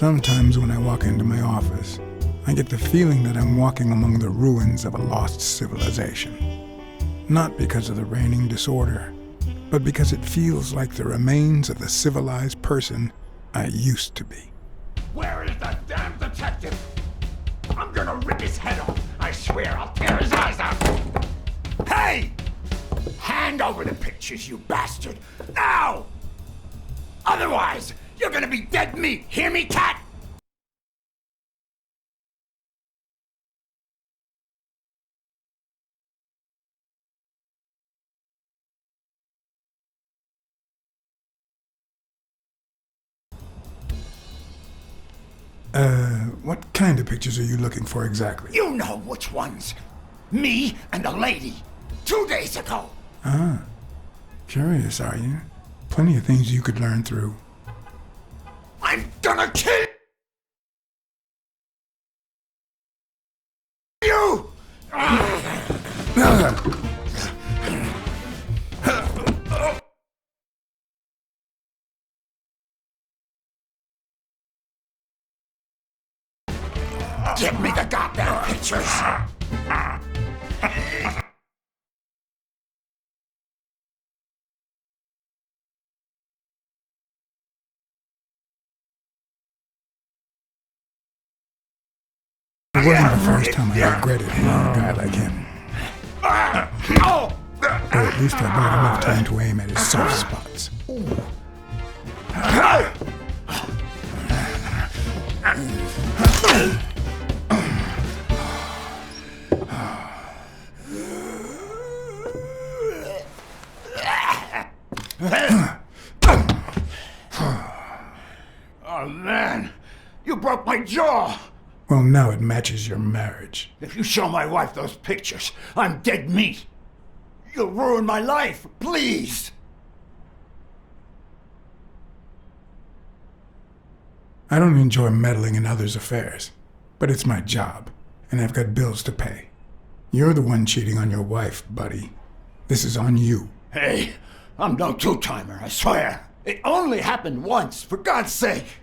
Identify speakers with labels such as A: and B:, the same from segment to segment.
A: Sometimes when I walk into my office, I get the feeling that I'm walking among the ruins of a lost civilization. Not because of the reigning disorder, but because it feels like the remains of the civilized person I used to be.
B: Where is that damn detective? I'm gonna rip his head off. I swear I'll tear his eyes out. Hey! Hand over the pictures, you bastard. Now! Otherwise, you're gonna be dead meat. Hear me, cat?
A: What kind of pictures are you looking for exactly?
B: You know which ones. Me and a lady. 2 days ago.
A: Ah, curious, are you? Plenty of things you could learn through.
B: I'm gonna kill you! Give me the goddamn pictures!
A: It wasn't the first time I regretted hitting a guy like him. Or at least I bought enough time to aim at his soft spots.
B: Oh man, you broke my jaw!
A: Well, now it matches your marriage.
B: If you show my wife those pictures, I'm dead meat. You'll ruin my life, please!
A: I don't enjoy meddling in others' affairs, but it's my job, and I've got bills to pay. You're the one cheating on your wife, buddy. This is on you.
B: Hey, I'm no two-timer, I swear. It only happened once, for God's sake.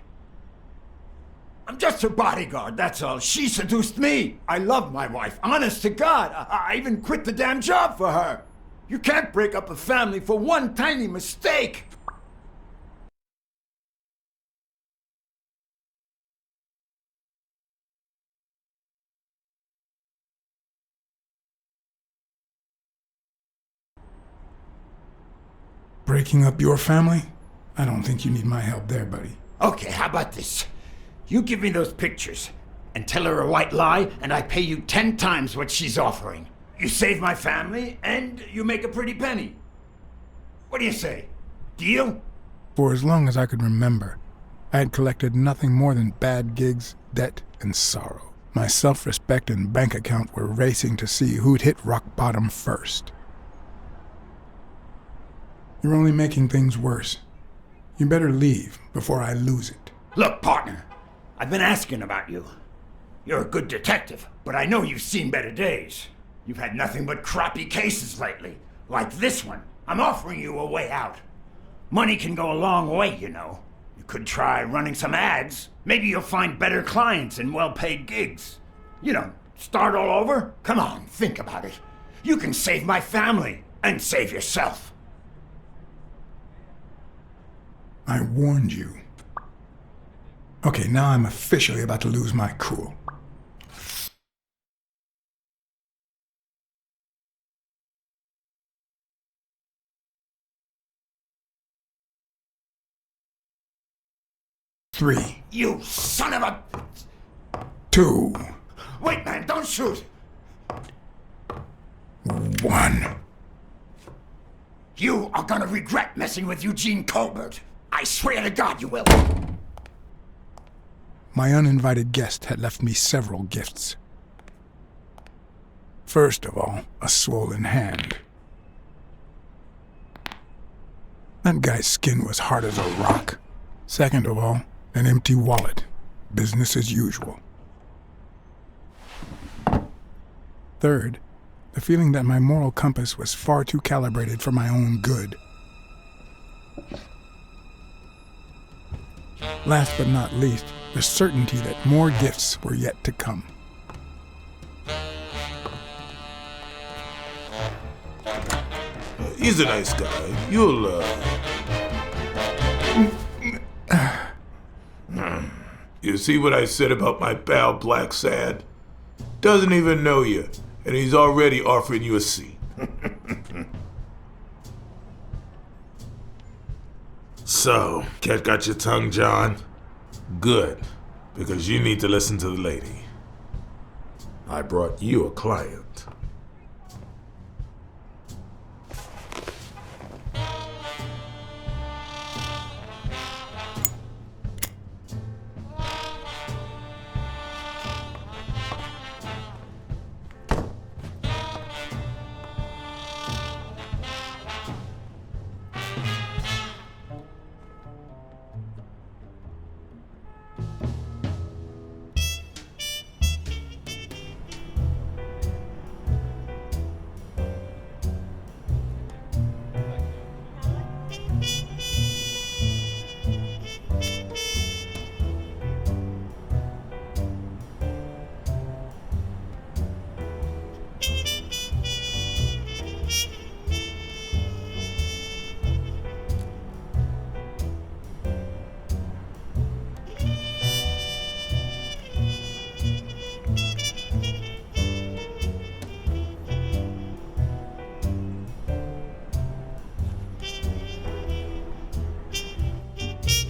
B: I'm just her bodyguard, that's all. She seduced me. I love my wife, honest to God. I even quit the damn job for her. You can't break up a family for one tiny mistake.
A: Breaking up your family? I don't think you need my help there, buddy.
B: Okay, how about this? You give me those pictures and tell her a white lie, and I pay you 10 times what she's offering. You save my family, and you make a pretty penny. What do you say? Deal?
A: For as long as I could remember, I had collected nothing more than bad gigs, debt, and sorrow. My self-respect and bank account were racing to see who'd hit rock bottom first. You're only making things worse. You better leave before I lose it.
B: Look, partner, I've been asking about you. You're a good detective, but I know you've seen better days. You've had nothing but crappy cases lately, like this one. I'm offering you a way out. Money can go a long way, you know. You could try running some ads. Maybe you'll find better clients and well-paid gigs. You know, start all over? Come on, think about it. You can save my family and save yourself.
A: I warned you. Okay, now I'm officially about to lose my cool. Three.
B: You son of a...
A: 2.
B: Wait, man, don't shoot!
A: 1.
B: You are gonna regret messing with Eugene Colbert. I swear to God you will.
A: My uninvited guest had left me several gifts. First of all, a swollen hand. That guy's skin was hard as a rock. Second of all, an empty wallet. Business as usual. Third, the feeling that my moral compass was far too calibrated for my own good. Last but not least, the certainty that more gifts were yet to come.
C: He's a nice guy. You'll, You see what I said about my pal BlackSad? Doesn't even know you, and he's already offering you a seat. So, cat got your tongue, John? Good, because you need to listen to the lady. I brought you a client.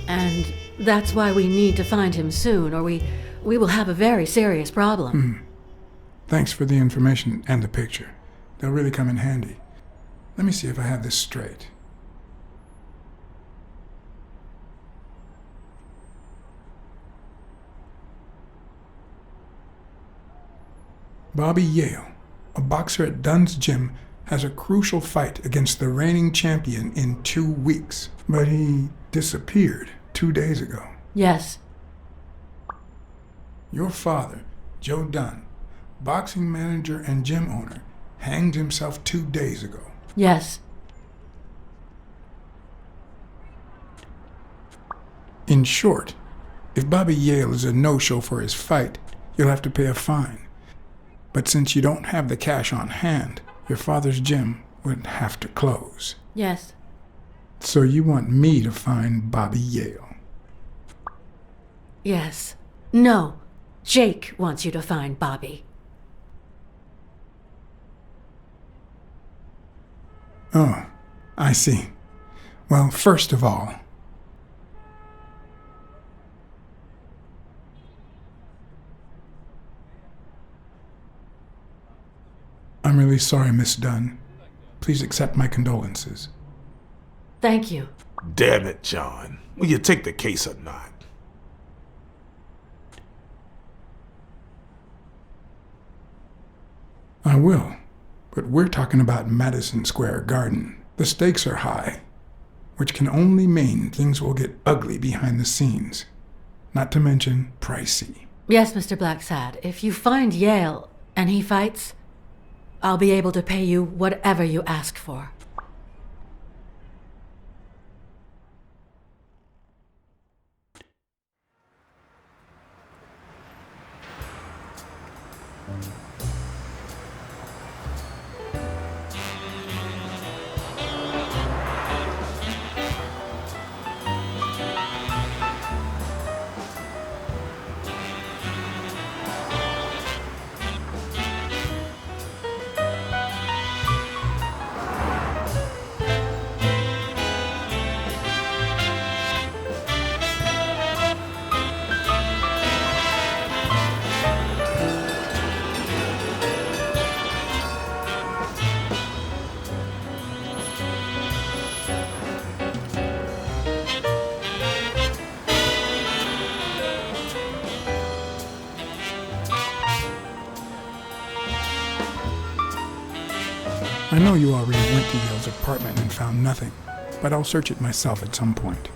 D: And that's why we need to find him soon, or we will have a very serious problem.
A: Thanks for the information and the picture. They'll really come in handy. Let me see if I have this straight. Bobby Yale, a boxer at Dunn's gym, has a crucial fight against the reigning champion in 2 weeks. But he disappeared 2 days ago.
D: Yes.
A: Your father, Joe Dunn, boxing manager and gym owner, hanged himself 2 days ago.
D: Yes.
A: In short, if Bobby Yale is a no-show for his fight, you'll have to pay a fine. But since you don't have the cash on hand, your father's gym would have to close.
D: Yes.
A: So you want me to find Bobby Yale?
D: Yes. No. Jake wants you to find Bobby.
A: Oh, I see. Well, first of all, I'm really sorry, Miss Dunn. Please accept my condolences.
D: Thank you.
C: Damn it, John. Will you take the case or not?
A: I will, but we're talking about Madison Square Garden. The stakes are high, which can only mean things will get ugly behind the scenes, not to mention pricey.
D: Yes, Mr. Blacksad. If you find Yale and he fights, I'll be able to pay you whatever you ask for.
A: I know you already went to Yale's apartment and found nothing, but I'll search it myself at some point.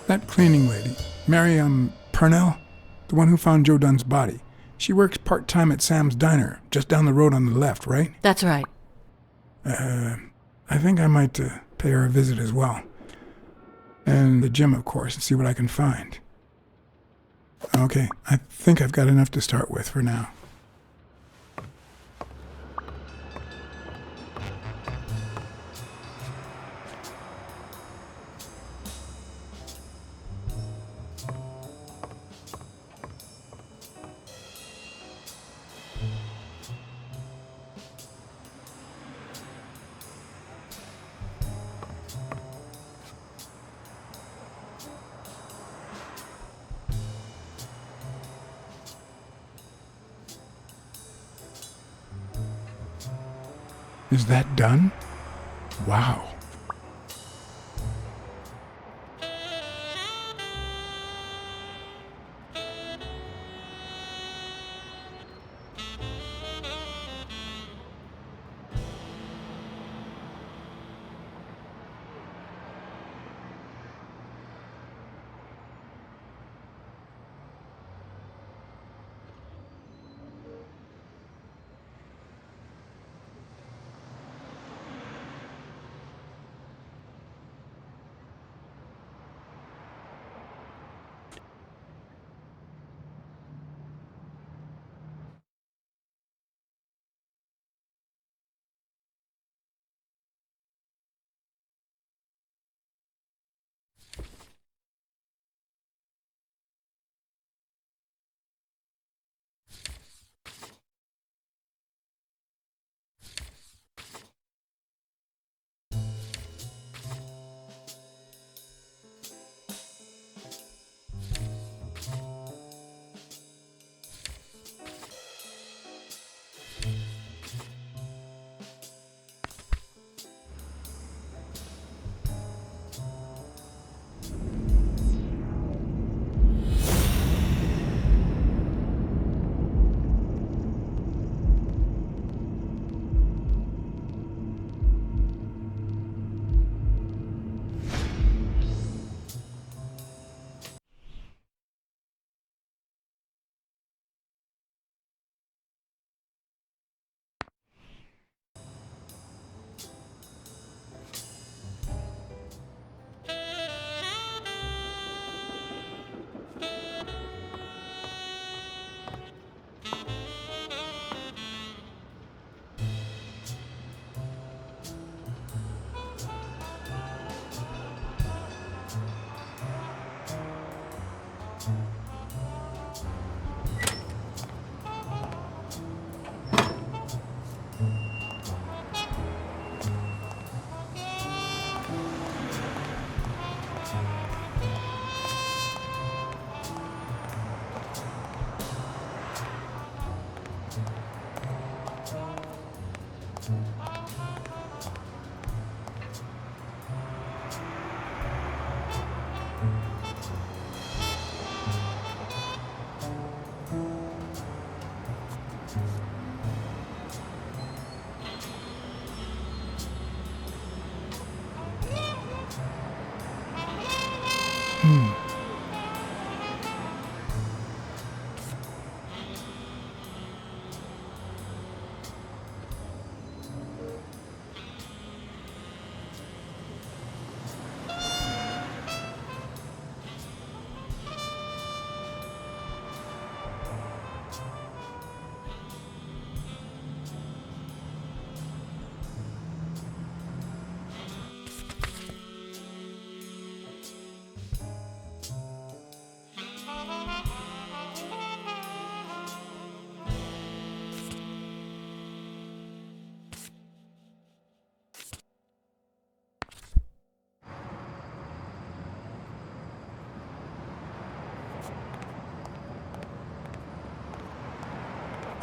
A: That cleaning lady, Mary, Purnell, the one who found Joe Dunn's body, she works part-time at Sam's Diner, just down the road on the left, right?
D: That's right.
A: I think I might pay her a visit as well. And the gym, of course, and see what I can find. Okay, I think I've got enough to start with for now. Is that done? Wow.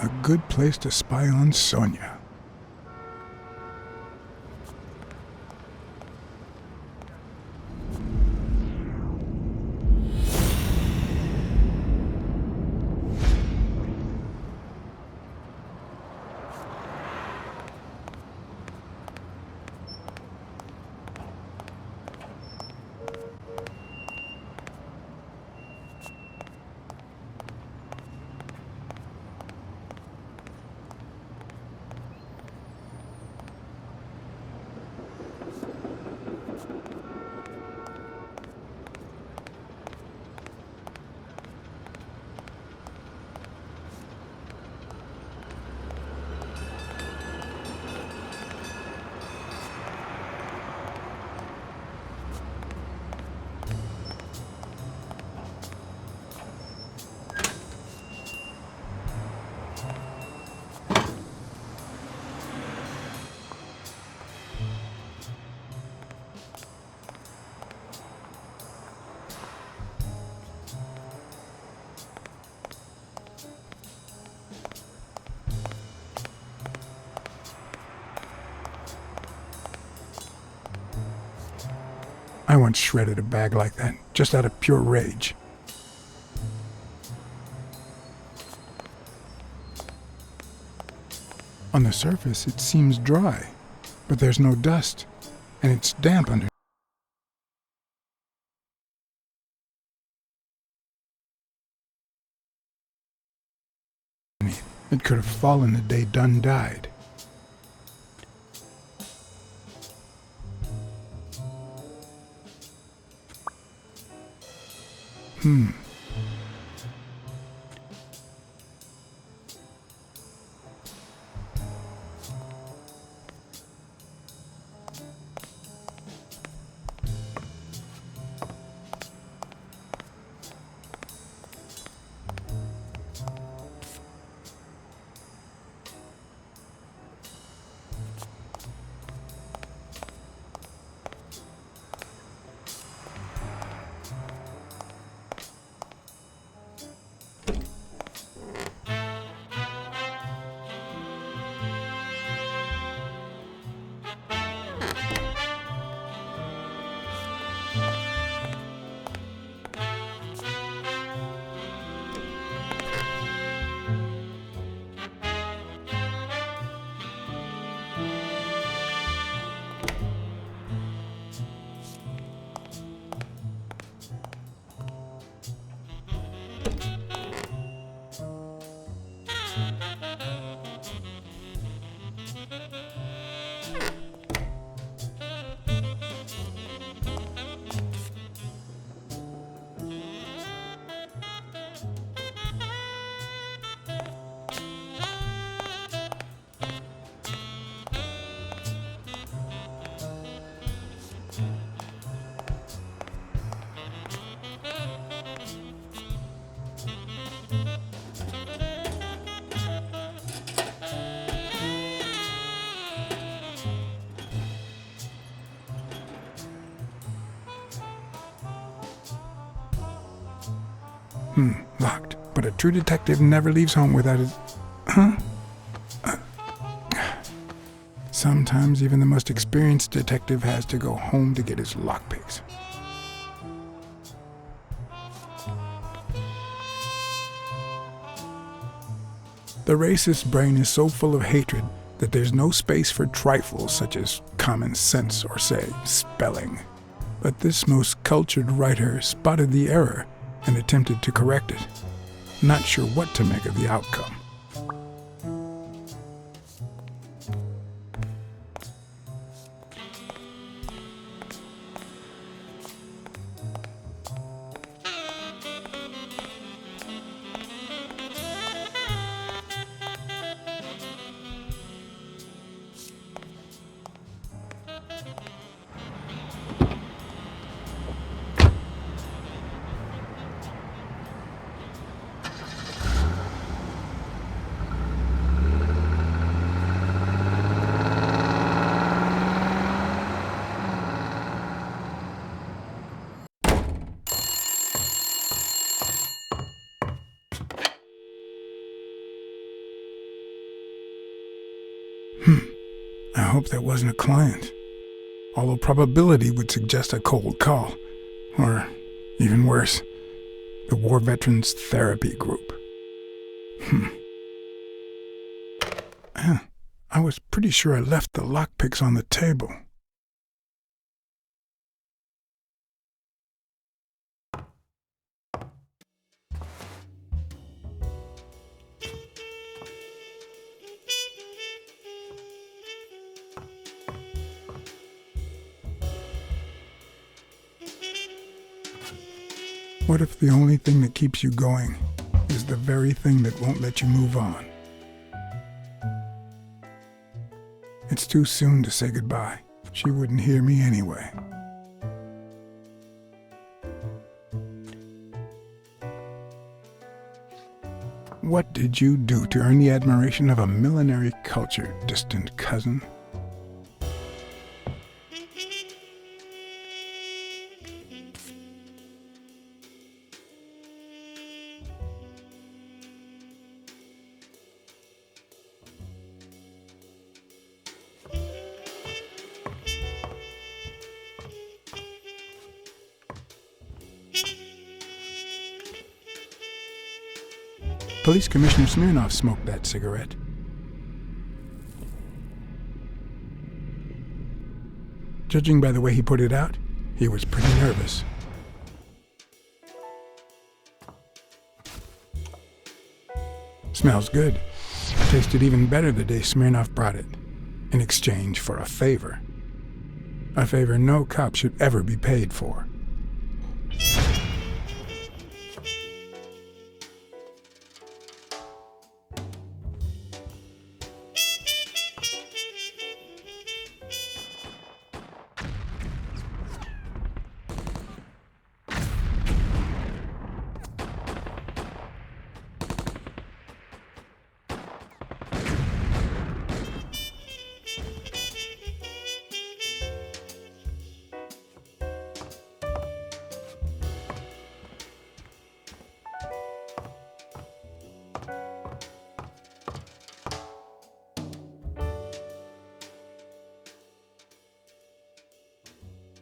A: A good place to spy on Sonia. once shredded a bag like that, just out of pure rage. On the surface, it seems dry, but there's no dust, and it's damp under. It could have fallen the day Dunn died. Locked. But a true detective never leaves home without his... Sometimes even the most experienced detective has to go home to get his lockpicks. The racist brain is so full of hatred that there's no space for trifles such as common sense or, say, spelling. But this most cultured writer spotted the error and attempted to correct it, not sure what to make of the outcome. I hope that wasn't a client, although probability would suggest a cold call, or even worse, the War Veterans Therapy Group. I was pretty sure I left the lockpicks on the table. What if the only thing that keeps you going is the very thing that won't let you move on? It's too soon to say goodbye. She wouldn't hear me anyway. What did you do to earn the admiration of a millinery culture, distant cousin? Police Commissioner Smirnoff smoked that cigarette. Judging by the way he put it out, he was pretty nervous. Smells good. Tasted even better the day Smirnoff brought it, in exchange for a favor. A favor no cop should ever be paid for.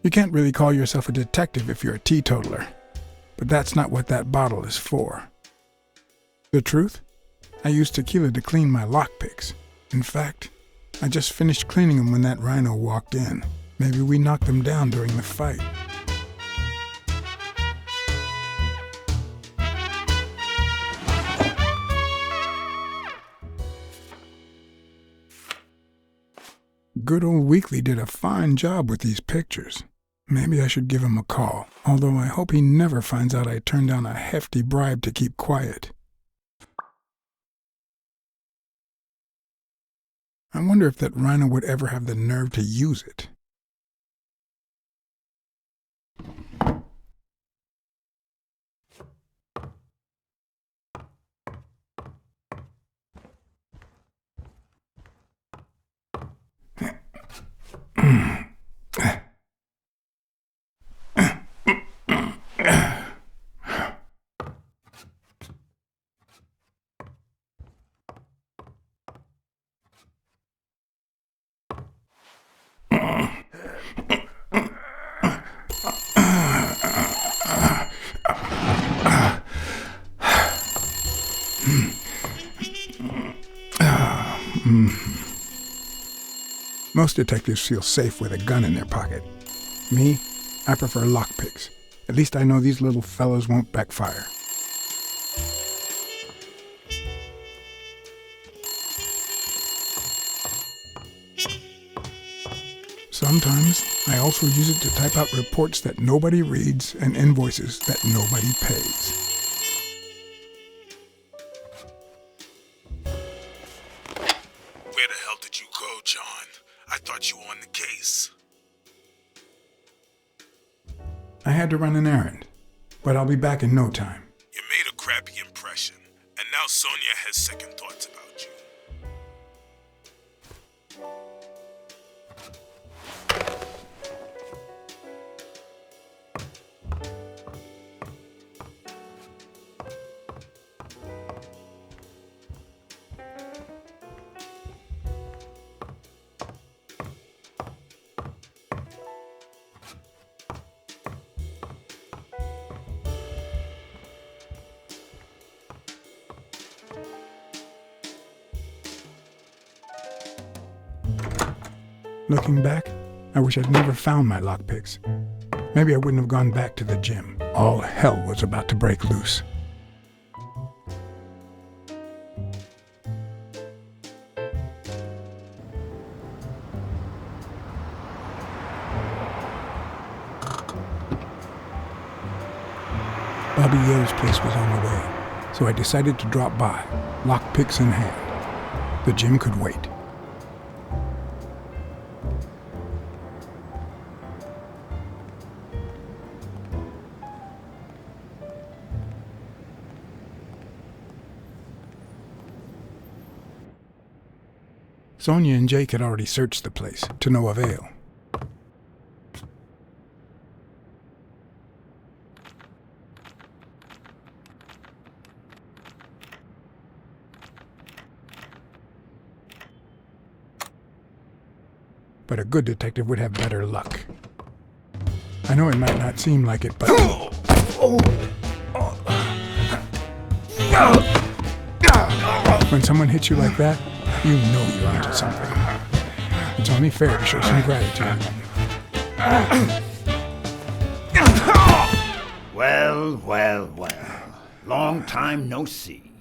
A: You can't really call yourself a detective if you're a teetotaler, but that's not what that bottle is for. The truth? I use tequila to clean my lockpicks. In fact, I just finished cleaning them when that rhino walked in. Maybe we knocked them down during the fight. Good old Weekly did a fine job with these pictures. Maybe I should give him a call, although I hope he never finds out I turned down a hefty bribe to keep quiet. I wonder if that rhino would ever have the nerve to use it. Most detectives feel safe with a gun in their pocket. Me, I prefer lockpicks. At least I know these little fellows won't backfire. Sometimes, I also use it to type out reports that nobody reads and invoices that nobody pays.
C: Where the hell did you go, John? I thought you were on the case.
A: I had to run an errand, but I'll be back in no time.
C: You made a crappy impression, and now Sonia has second thoughts about you.
A: Looking back, I wish I'd never found my lockpicks. Maybe I wouldn't have gone back to the gym. All hell was about to break loose. Bobby Yale's place was on the way, so I decided to drop by, lockpicks in hand. The gym could wait. Sonia and Jake had already searched the place, to no avail. But a good detective would have better luck. I know it might not seem like it, but... When someone hits you like that, you know you're onto something. It's only fair to show some gratitude.
B: Well, well, well. Long time no see.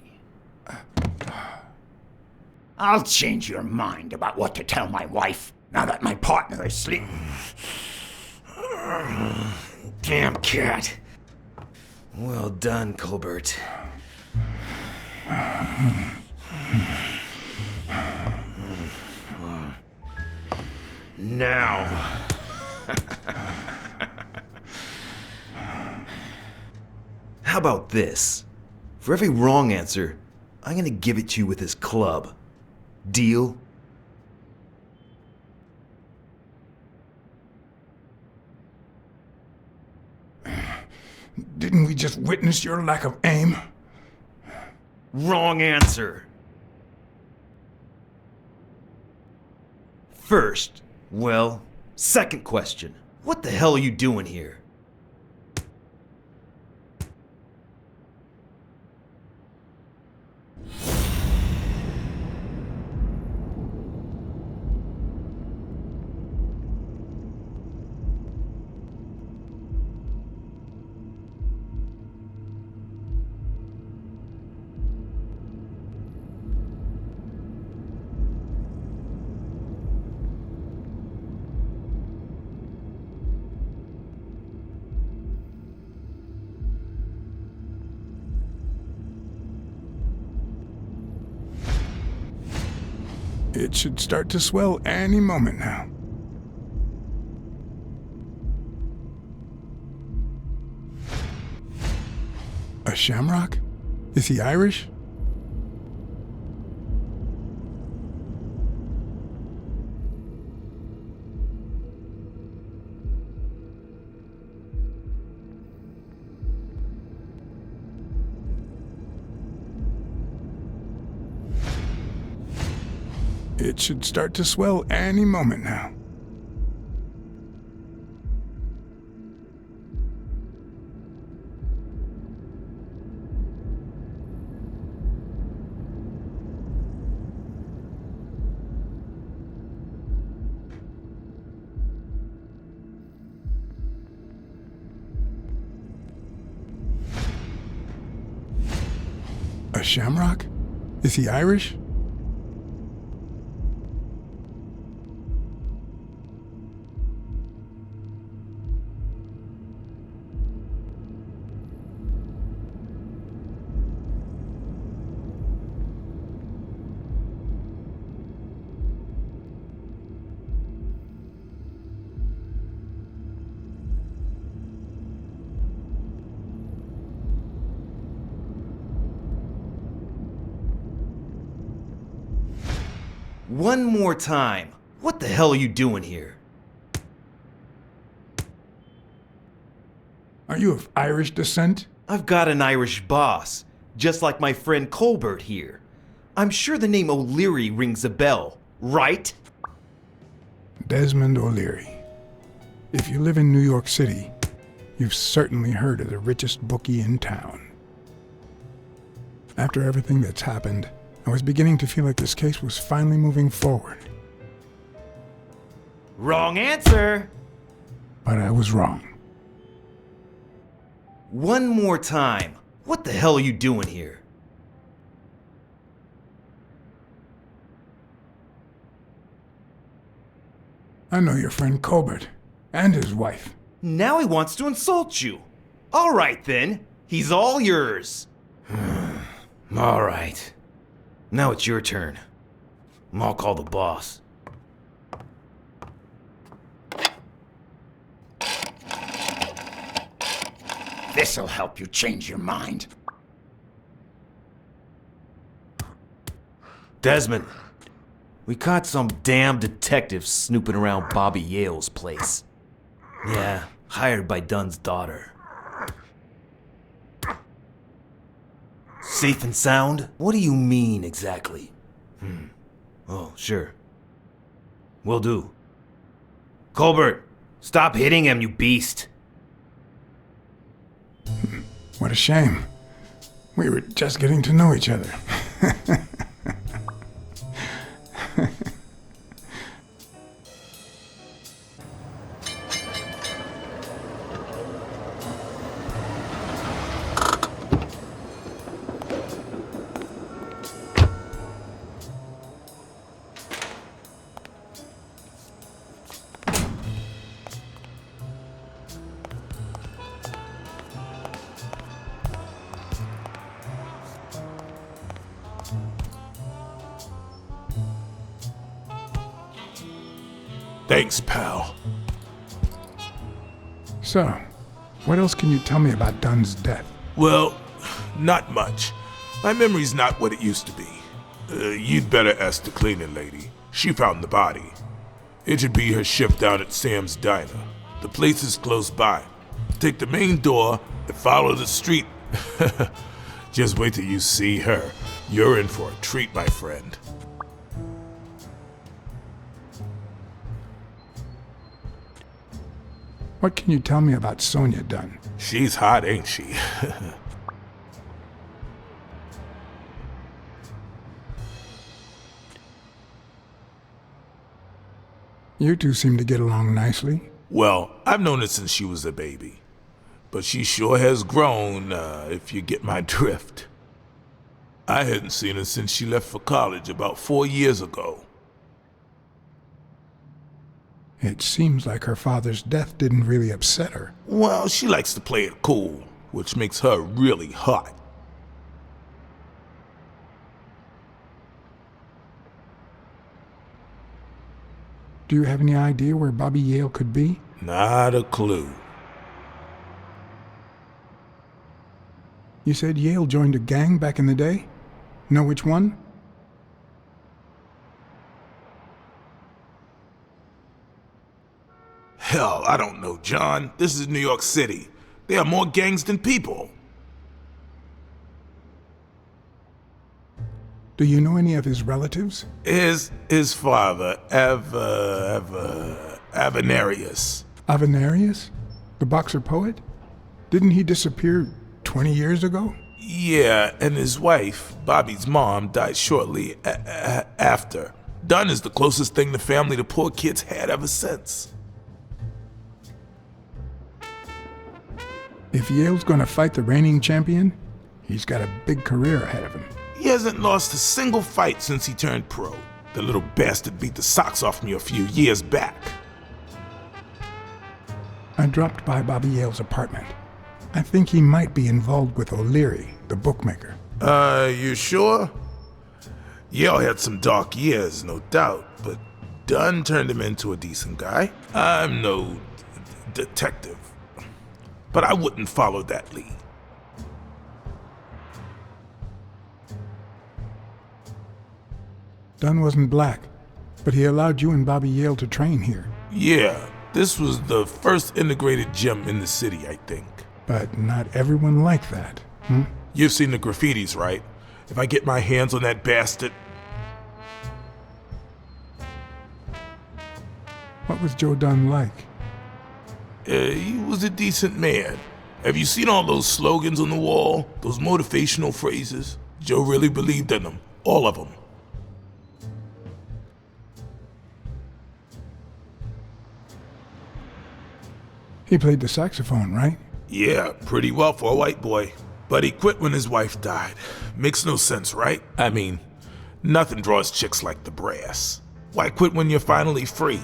B: I'll change your mind about what to tell my wife now that my partner is sleeping.
E: Damn cat. Well done, Colbert. Now. How about this? For every wrong answer, I'm gonna give it to you with this club. Deal?
A: Didn't we just witness your lack of aim?
E: Wrong answer. First, well, second question. What the hell are you doing here?
A: It should start to swell any moment now. A shamrock? Is he Irish? It should start to swell any moment now. A shamrock? Is he Irish?
E: One more time. What the hell are you doing here?
A: Are you of Irish descent?
E: I've got an Irish boss, just like my friend Colbert here. I'm sure the name O'Leary rings a bell, right?
A: Desmond O'Leary. If you live in New York City, you've certainly heard of the richest bookie in town. After everything that's happened, I was beginning to feel like this case was finally moving forward.
E: Wrong answer!
A: But I was wrong.
E: One more time. What the hell are you doing here?
A: I know your friend Colbert and his wife.
E: Now he wants to insult you. All right then. He's all yours. All right. Now it's your turn. I'll call the boss.
B: This'll help you change your mind.
E: Desmond, we caught some damn detective snooping around Bobby Yale's place. Yeah, hired by Dunn's daughter. Safe and sound? What do you mean exactly? Oh, sure. Will do. Colbert, stop hitting him, you beast.
A: What a shame. We were just getting to know each other.
C: Thanks, pal.
A: So, what else can you tell me about Dunn's death?
C: Well, not much. My memory's not what it used to be. You'd better ask the cleaning lady. She found the body. It should be her shift down at Sam's Diner. The place is close by. Take the main door and follow the street. Just wait till you see her. You're in for a treat, my friend.
A: What can you tell me about Sonia Dunn?
C: She's hot, ain't she?
A: You two seem to get along nicely.
C: Well, I've known her since she was a baby. But she sure has grown, if you get my drift. I hadn't seen her since she left for college about 4 years ago.
A: It seems like her father's death didn't really upset her.
C: Well, she likes to play it cool, which makes her really hot.
A: Do you have any idea where Bobby Yale could be?
C: Not a clue.
A: You said Yale joined a gang back in the day? Know which one?
C: Hell, I don't know, John. This is New York City. There are more gangs than people.
A: Do you know any of his relatives?
C: His father, Avenarius.
A: Avenarius? The boxer poet? Didn't he disappear 20 years ago?
C: Yeah, and his wife, Bobby's mom, died shortly after. Dunn is the closest thing the family the poor kids had ever since.
A: If Yale's gonna fight the reigning champion, he's got a big career ahead of him.
C: He hasn't lost a single fight since he turned pro. The little bastard beat the socks off me a few years back.
A: I dropped by Bobby Yale's apartment. I think he might be involved with O'Leary, the bookmaker.
C: You sure? Yale had some dark years, no doubt, but Dunn turned him into a decent guy. I'm no detective, but I wouldn't follow that lead.
A: Dunn wasn't black, but he allowed you and Bobby Yale to train here.
C: Yeah, this was the first integrated gym in the city, I think.
A: But not everyone liked that, hmm?
C: You've seen the graffitis, right? If I get my hands on that bastard...
A: What was Joe Dunn like?
C: He was a decent man. Have you seen all those slogans on the wall? Those motivational phrases? Joe really believed in them. All of them.
A: He played the saxophone, right?
C: Yeah, pretty well for a white boy. But he quit when his wife died. Makes no sense, right? I mean, nothing draws chicks like the brass. Why quit when you're finally free?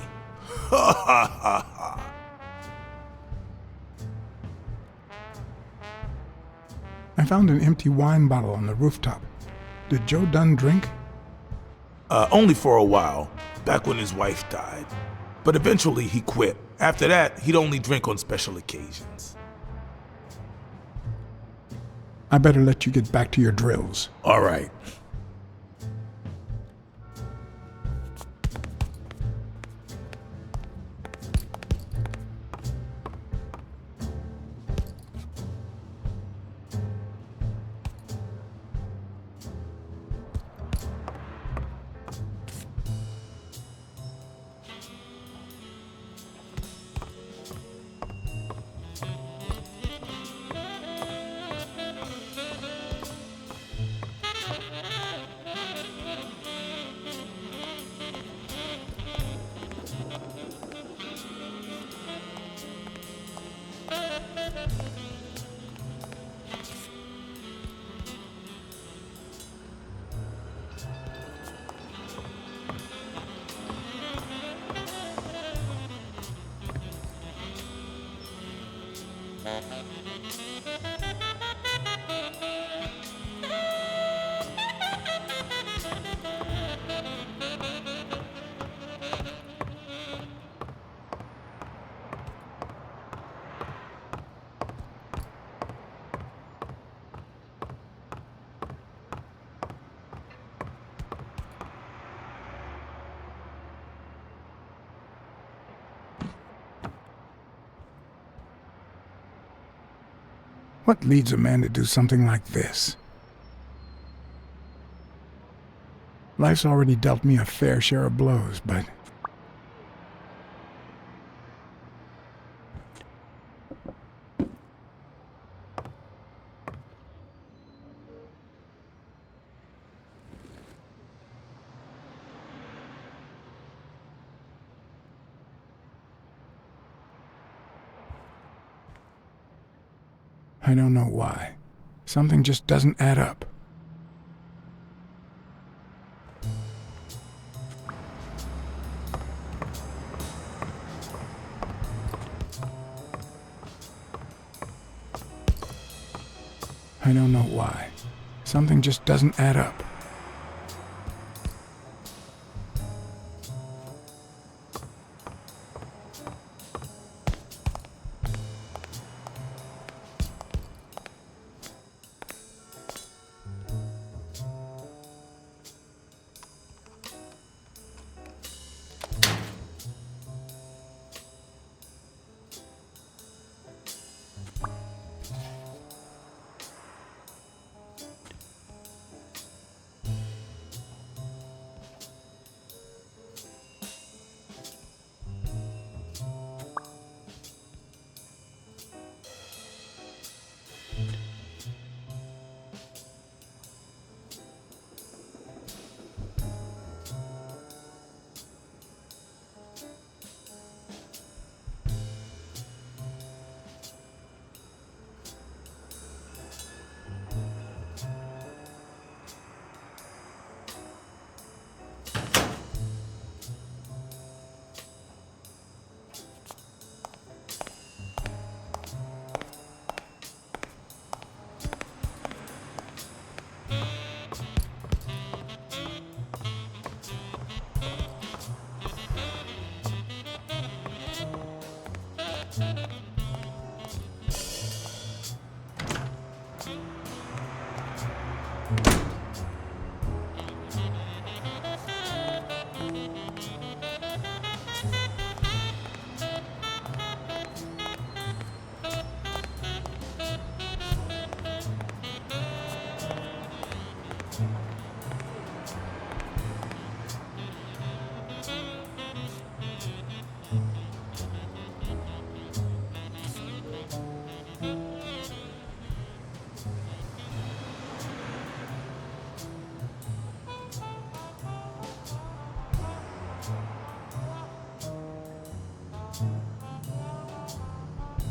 C: Ha ha ha ha.
A: I found an empty wine bottle on the rooftop. Did Joe Dunn drink?
C: Only for a while, back when his wife died. But eventually he quit. After that, he'd only drink on special occasions.
A: I better let you get back to your drills.
C: All right.
A: What leads a man to do something like this? Life's already dealt me a fair share of blows, but... I don't know why. Something just doesn't add up. I don't know why. Something just doesn't add up.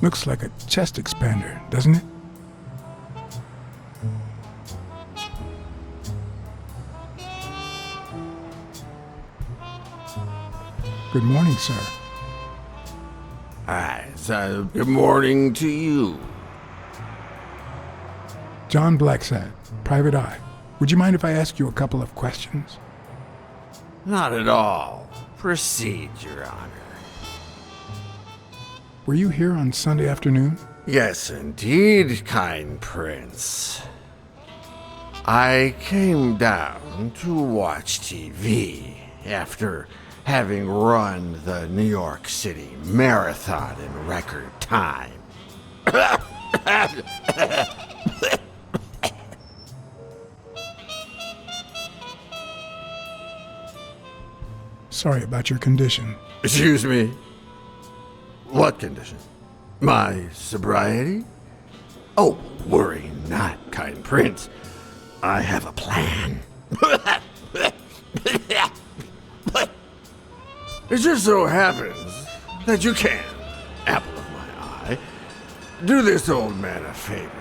A: Looks like a chest expander, doesn't it? Good morning, sir.
F: Good morning to you.
A: John Blacksad, Private Eye. Would you mind if I ask you a couple of questions?
F: Not at all. Proceed, Your Honor.
A: Were you here on Sunday afternoon?
F: Yes, indeed, kind prince. I came down to watch TV after having run the New York City Marathon in record time.
A: Sorry about your condition.
F: Excuse me? What condition? My sobriety? Oh, worry not, kind prince. I have a plan. It just so happens that you can, apple of my eye, do this old man a favor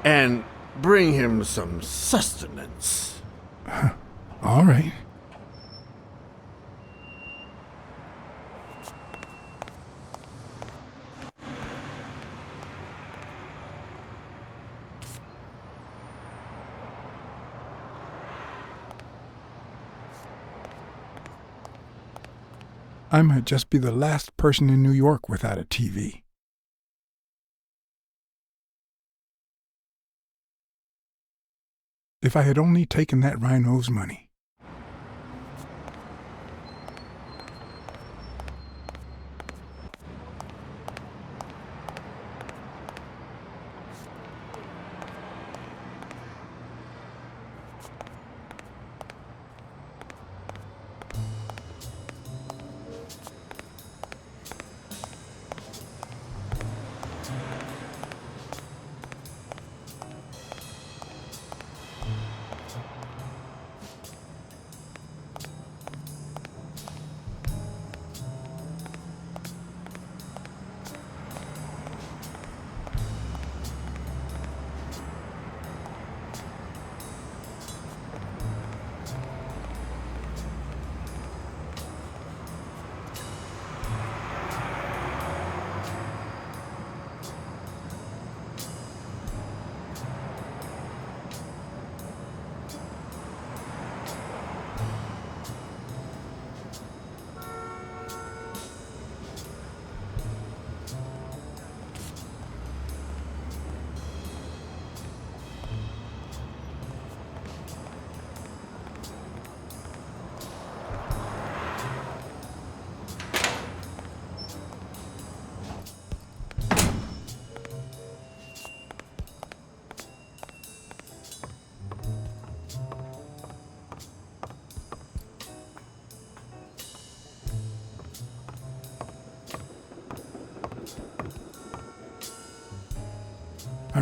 F: and bring him some sustenance.
A: All right. I might just be the last person in New York without a TV. If I had only taken that rhino's money.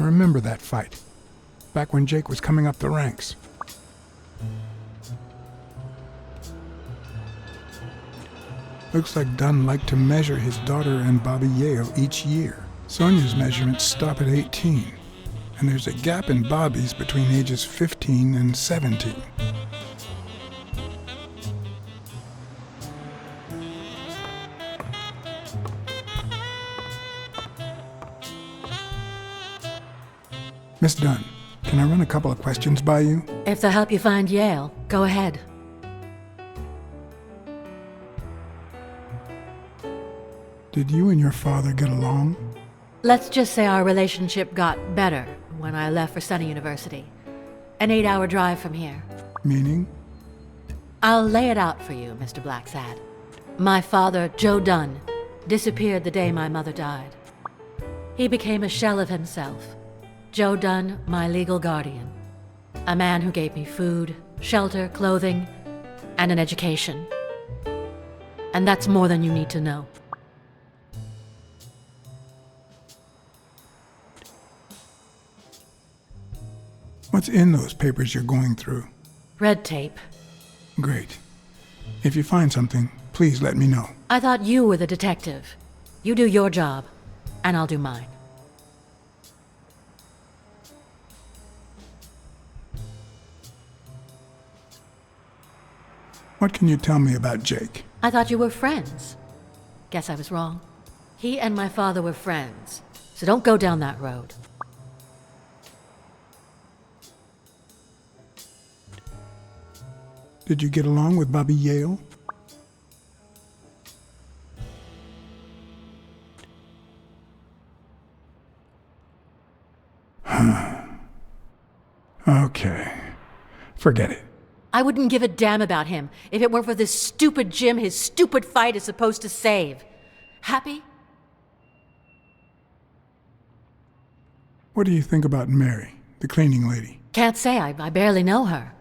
A: remember that fight, back when Jake was coming up the ranks. Looks like Dunn liked to measure his daughter and Bobby Yale each year. Sonia's measurements stop at 18, and there's a gap in Bobby's between ages 15 and 17. Miss Dunn, can I run a couple of questions by you?
D: If they'll help you find Yale, go ahead.
A: Did you and your father get along?
D: Let's just say our relationship got better when I left for Sunny University. An 8-hour drive from here.
A: Meaning?
D: I'll lay it out for you, Mr. Blacksad. My father, Joe Dunn, disappeared the day my mother died. He became a shell of himself. Joe Dunn, my legal guardian. A man who gave me food, shelter, clothing, and an education. And that's more than you need to know.
A: What's in those papers you're going through?
D: Red tape.
A: Great. If you find something, please let me know.
D: I thought you were the detective. You do your job, and I'll do mine.
A: What can you tell me about Jake?
D: I thought you were friends. Guess I was wrong. He and my father were friends, so don't go down that road.
A: Did you get along with Bobby Yale? Okay. Forget it.
D: I wouldn't give a damn about him if it weren't for this stupid Jim his stupid fight is supposed to save. Happy?
A: What do you think about Mary, the cleaning lady?
D: Can't say. I barely know her.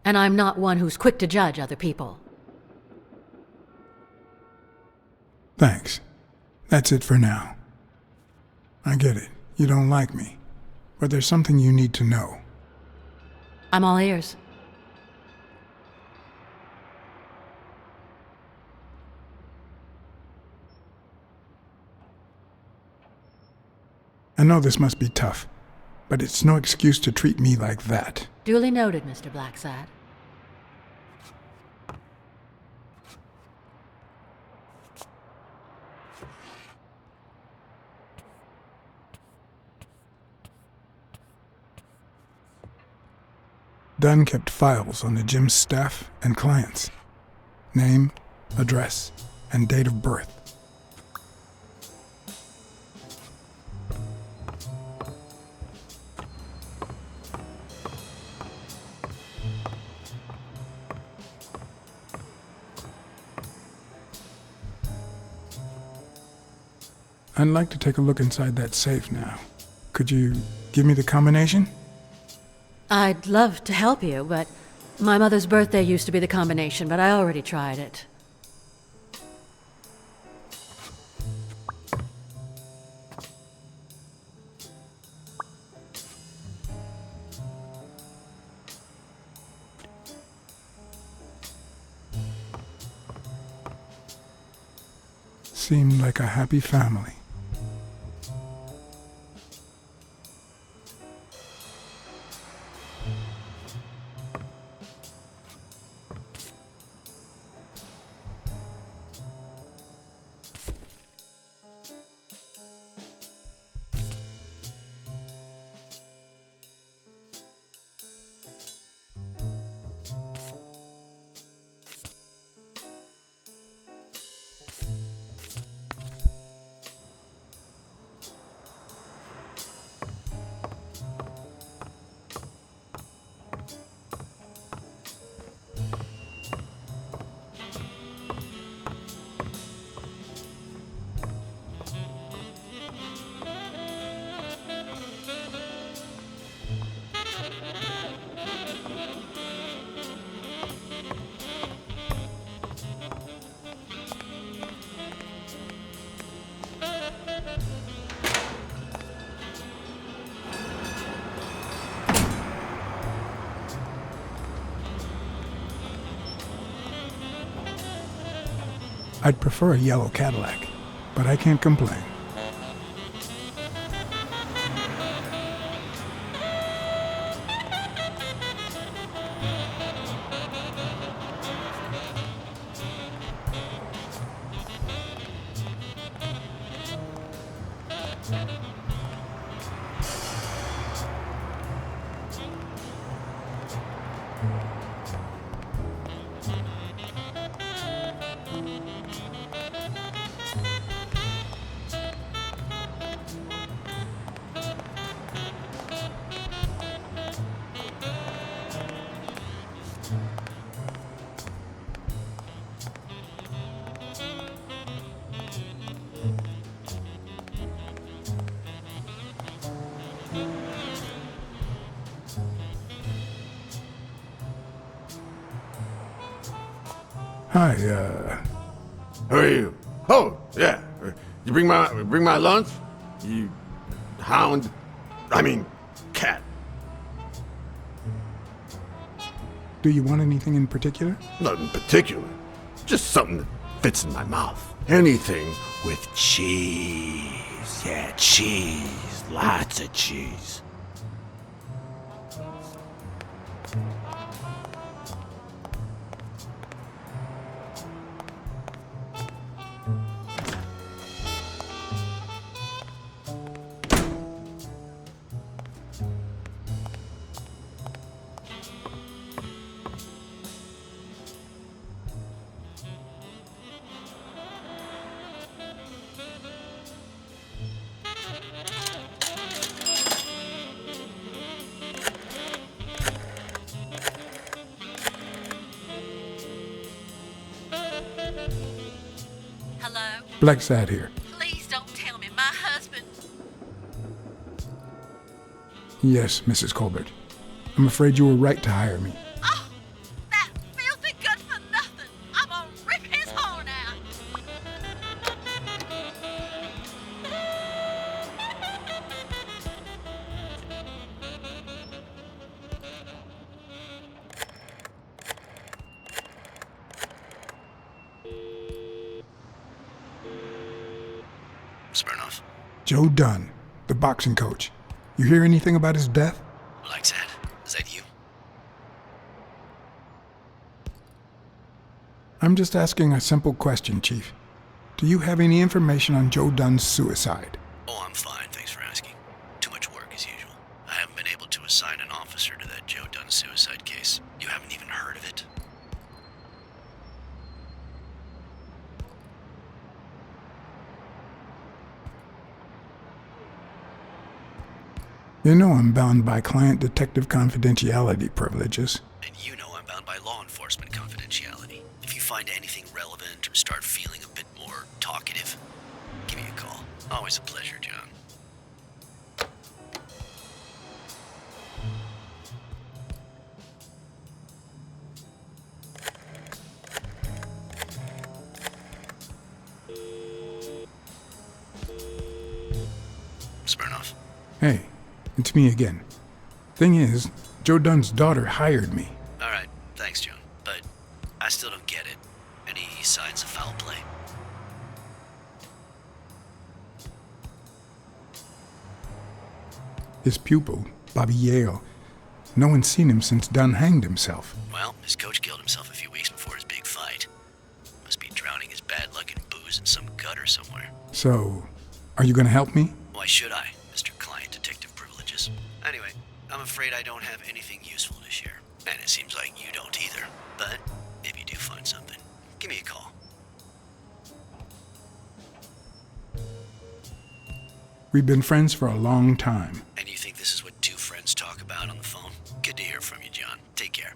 D: And I'm not one who's quick to judge other people.
A: Thanks. That's it for now. I get it. You don't like me. But there's something you need to know.
D: I'm all ears.
A: I know this must be tough, but it's no excuse to treat me like that.
D: Duly noted, Mr. Blacksad.
A: Dunn kept files on the gym's staff and clients. Name, address, and date of birth. I'd like to take a look inside that safe now. Could you give me the combination?
D: I'd love to help you, but my mother's birthday used to be the combination, but I already tried it.
A: Seemed like a happy family. I'd prefer a yellow Cadillac, but I can't complain. Hi,
F: Who are you? Oh, yeah. You bring my lunch? You hound. I mean, cat.
A: do you want anything in particular?
F: Nothing particular. Just something that fits in my mouth. Anything with cheese. Yeah, cheese. Lots of cheese.
D: Hello?
A: BlackSad here.
D: Please don't tell me my husband...
A: Yes, Mrs. Colbert. I'm afraid you were right to hire me.
D: Oh, that filthy good for nothing. I'm gonna rip his horn out.
G: Smirnoff.
A: Joe Dunn, the boxing coach. You hear anything about his death?
G: BlackSad, is that you?
A: I'm just asking a simple question, Chief. Do you have any information on Joe Dunn's suicide?
G: Oh, I'm fine, thanks for asking. Too much work as usual. I haven't been able to assign an officer to that Joe Dunn suicide case. You haven't even heard of it?
A: You know I'm bound by client detective confidentiality privileges.
G: And you know I'm bound by law enforcement confidentiality. If you find anything relevant or start feeling a bit more talkative, give me a call. Always a pleasure, John. Smirnoff.
A: Hey, it's me again. Thing is, Joe Dunn's daughter hired me.
G: Alright, thanks, John. But I still don't get it. Any signs of foul play?
A: His pupil, Bobby Yale. No one's seen him since Dunn hanged himself.
G: Well, his coach killed himself a few weeks before his big fight. Must be drowning his bad luck in booze in some gutter somewhere.
A: So, are you gonna help me?
G: Why should I, Mr. Client Detective Privileges? Anyway, I'm afraid I don't have anything useful to share. And it seems like you don't either. But if you do find something, give me a call.
A: We've been friends for a long time.
G: And you think this is what two friends talk about on the phone? Good to hear from you, John. Take care.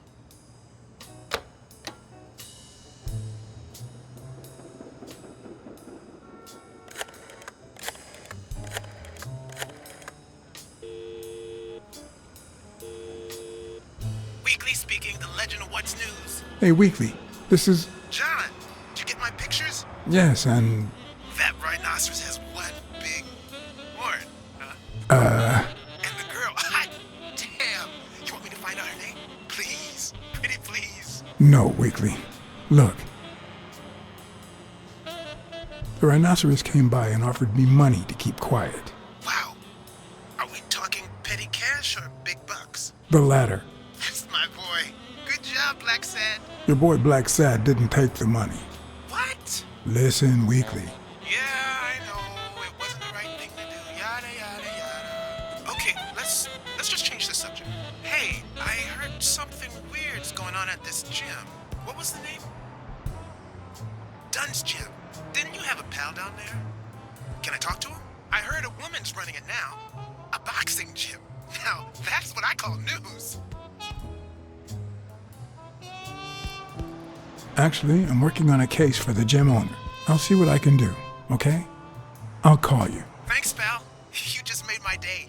H: Weekly speaking, the legend of what's news.
A: Hey, Weekly, this is...
H: John, did you get my pictures?
A: Yes, and...
H: That rhinoceros has one big horn, huh? And the girl, hot damn. You want me to find out her name? Please, pretty please.
A: No, Weekly. Look, The rhinoceros came by and offered me money to keep quiet.
H: Wow. Are we talking petty cash or big bucks?
A: The latter.
H: That's my boy. Good job, BlackSad.
A: Your boy BlackSad didn't take the money.
H: What?
A: Listen, Weekly.
H: Yeah, I know. It wasn't the right thing to do. Yada, yada, yada. Okay, let's just change the subject. Hey, I heard something weird's going on at this gym. What was the name? Dunn's Gym. Didn't you have a pal down there? Can I talk to him? I heard a woman's running it now. A boxing gym. Now, that's what I call news.
A: Actually, I'm working on a case for the gym owner. I'll see what I can do, okay? I'll call you.
H: Thanks, pal. You just made my day.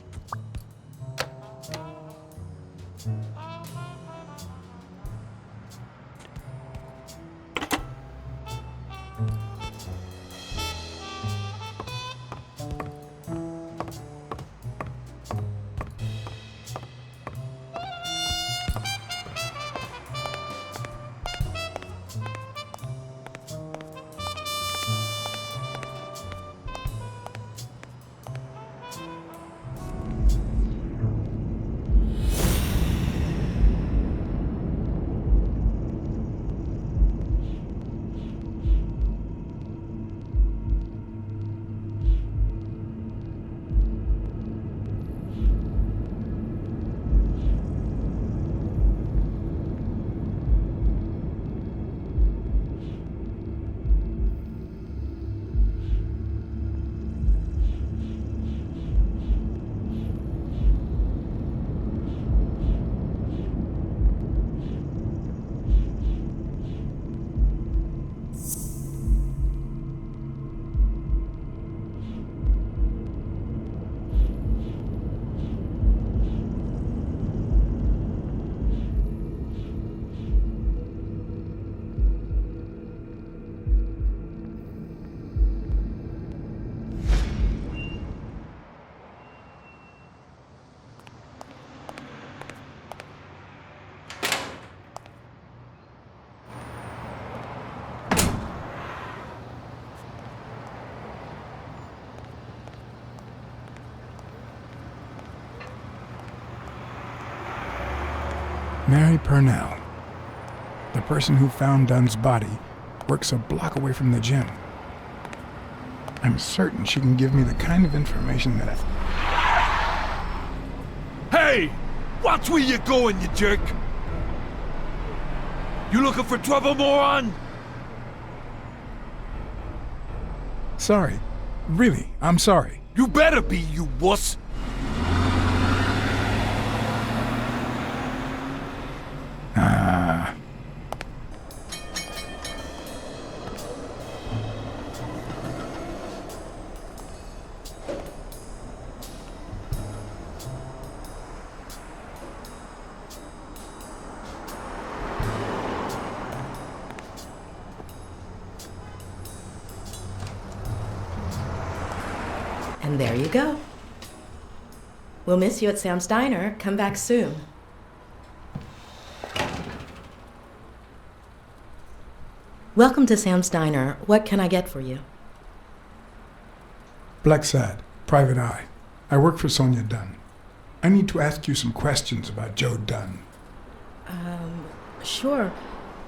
A: Mary Purnell, the person who found Dunn's body, works a block away from the gym. I'm certain she can give me the kind of information that
I: Hey! Watch where you're going, you jerk! You looking for trouble, moron?
A: Sorry. Really, I'm sorry.
I: You better be, you wuss!
J: And there you go. We'll miss you at Sam's Diner. Come back soon. Welcome to Sam's Diner. What can I get for you?
A: BlackSad, Private Eye. I work for Sonia Dunn. I need to ask you some questions about Joe Dunn.
J: Sure,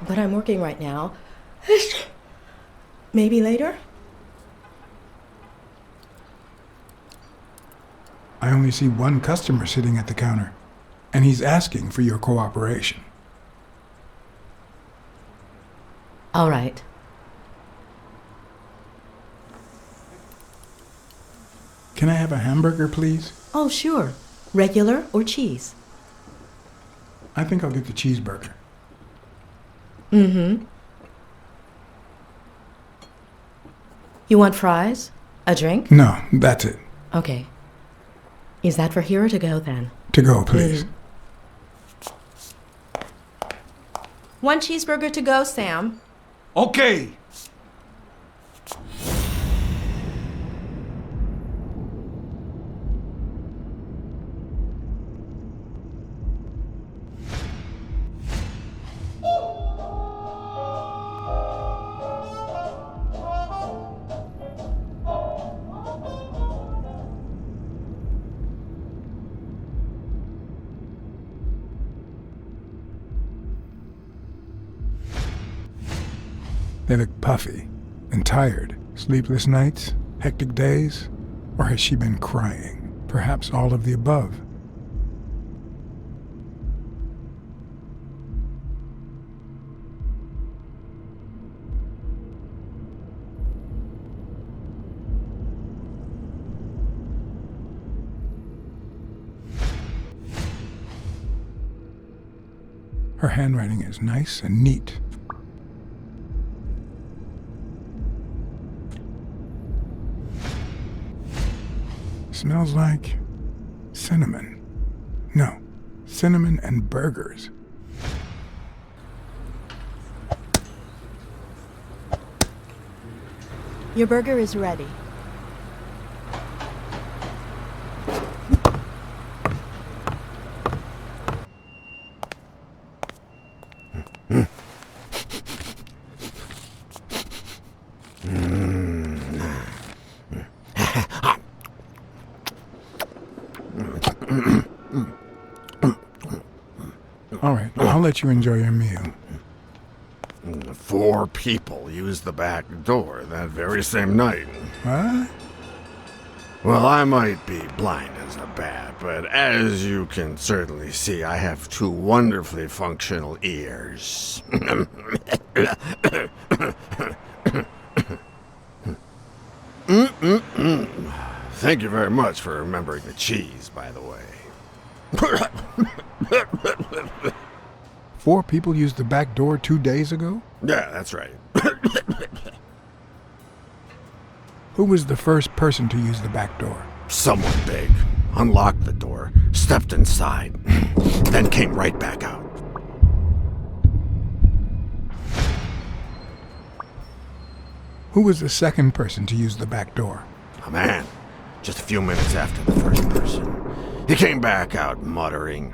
J: but I'm working right now. Maybe later?
A: I only see one customer sitting at the counter, and he's asking for your cooperation.
J: All right.
A: Can I have a hamburger, please?
J: Oh, sure. Regular or cheese?
A: I think I'll get the cheeseburger.
J: Mm-hmm. You want fries? A drink?
A: No, that's it.
J: Okay. Is that for here or to go, then?
A: To go, please.
J: One cheeseburger to go, Sam.
I: Okay!
A: They look puffy and tired. Sleepless nights? Hectic days? Or has she been crying? Perhaps all of the above. Her handwriting is nice and neat. Smells like cinnamon. No, cinnamon and burgers.
K: Your burger is ready.
A: All right, I'll let you enjoy your meal.
F: 4 people used the back door that very same night.
A: What?
F: Well, I might be blind as a bat, but as you can certainly see, I have 2 wonderfully functional ears. Thank you very much for remembering the cheese, by the way.
A: 4 people used the back door 2 days ago?
F: Yeah, that's right.
A: Who was the first person to use the back door?
F: Someone big. Unlocked the door, stepped inside, then came right back out.
A: Who was the second person to use the back door?
F: A man, just a few minutes after the first person. He came back out muttering,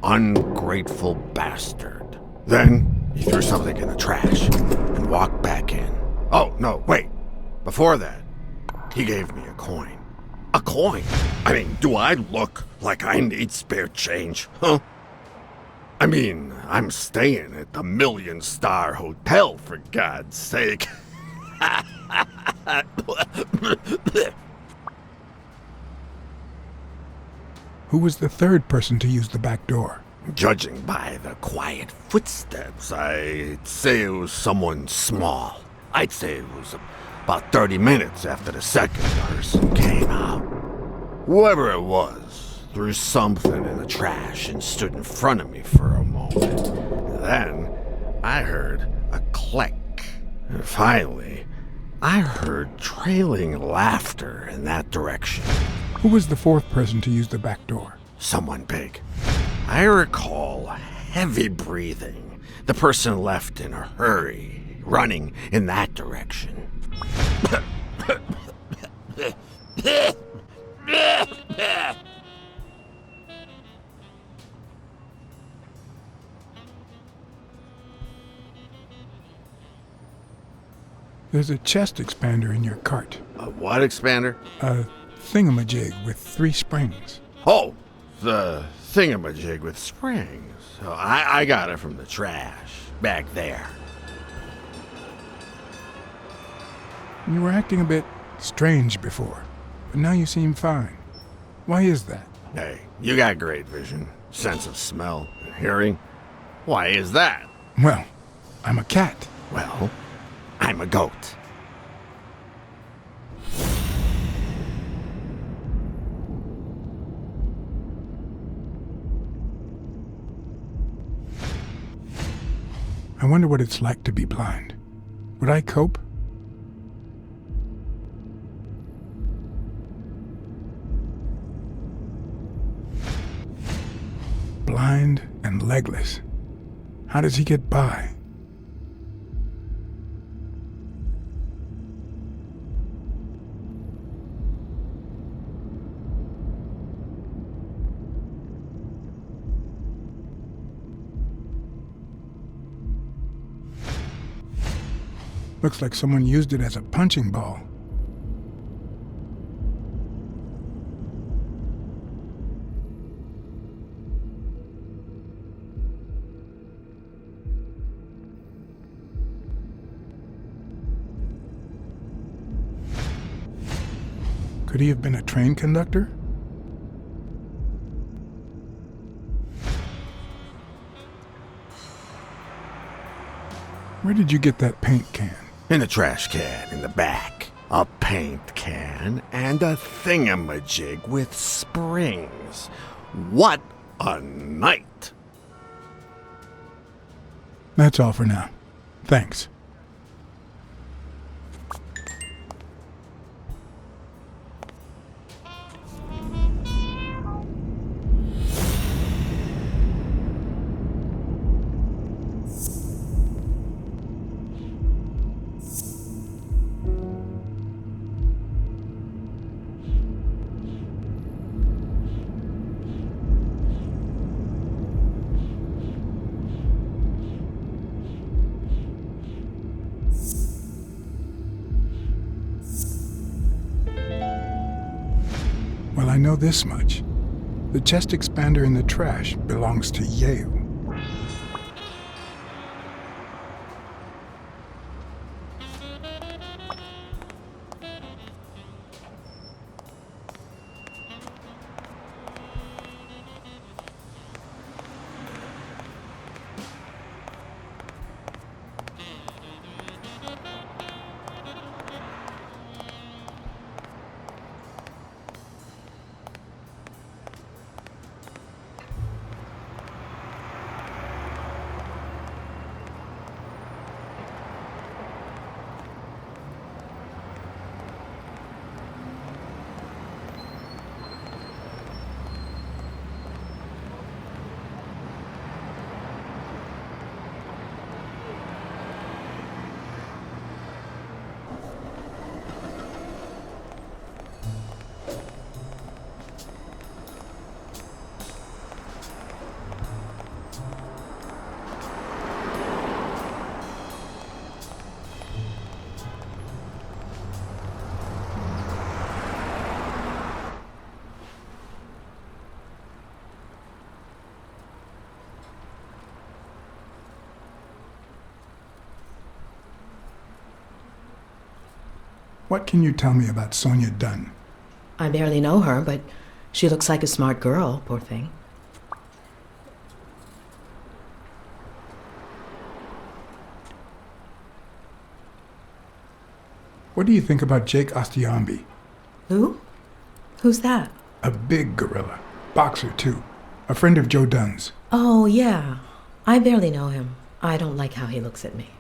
F: "Ungrateful bastard." Then he threw something in the trash and walked back in. Oh, no, wait. Before that, he gave me a coin. A coin? I mean, do I look like I need spare change, huh? I mean, I'm staying at the million-star hotel, for God's sake.
A: Who was the third person to use the back door?
F: Judging by the quiet footsteps, I'd say it was someone small. I'd say it was about 30 minutes after the second person came out. Whoever it was threw something in the trash and stood in front of me for a moment. Then I heard a click. And finally, I heard trailing laughter in that direction.
A: Who was the fourth person to use the back door?
F: Someone big. I recall heavy breathing. The person left in a hurry, running in that direction.
A: There's a chest expander in your cart.
F: A what expander?
A: A thingamajig with 3 springs.
F: Oh, the thingamajig with springs. Oh, I got it from the trash, back there.
A: You were acting a bit strange before, but now you seem fine. Why is that?
F: Hey, you got great vision, sense of smell, and hearing. Why is that?
A: Well, I'm a cat.
F: Well, I'm a goat.
A: I wonder what it's like to be blind. Would I cope? Blind and legless. How does he get by? Looks like someone used it as a punching ball. Could he have been a train conductor? Where did you get that paint can?
F: In a trash can in the back. A paint can and a thingamajig with springs. What a night!
A: That's all for now. Thanks. Well, I know this much. The chest expander in the trash belongs to Yale. What can you tell me about Sonia Dunn?
J: I barely know her, but she looks like a smart girl, poor thing.
A: What do you think about Jake Ostiambi?
J: Who? Who's that?
A: A big gorilla. Boxer, too. A friend of Joe Dunn's.
J: Oh, yeah. I barely know him. I don't like how he looks at me.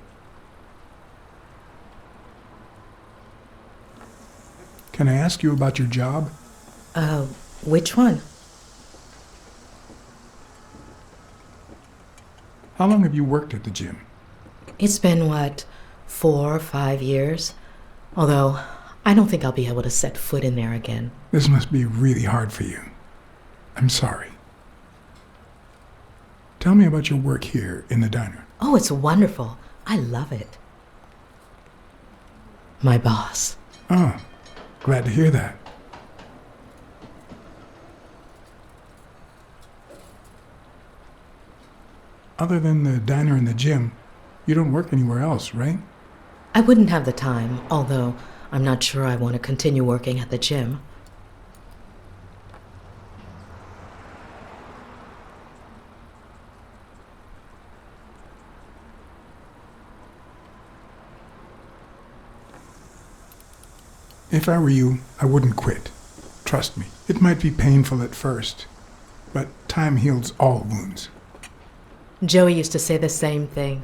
A: Can I ask you about your job?
J: Which one?
A: How long have you worked at the gym?
J: It's been, 4 or 5 years? Although, I don't think I'll be able to set foot in there again.
A: This must be really hard for you. I'm sorry. Tell me about your work here in the diner.
J: Oh, it's wonderful. I love it. My boss.
A: Oh, glad to hear that. Other than the diner and the gym, you don't work anywhere else, right?
J: I wouldn't have the time, although I'm not sure I want to continue working at the gym.
A: If I were you, I wouldn't quit. Trust me, it might be painful at first, but time heals all wounds.
J: Joey used to say the same thing.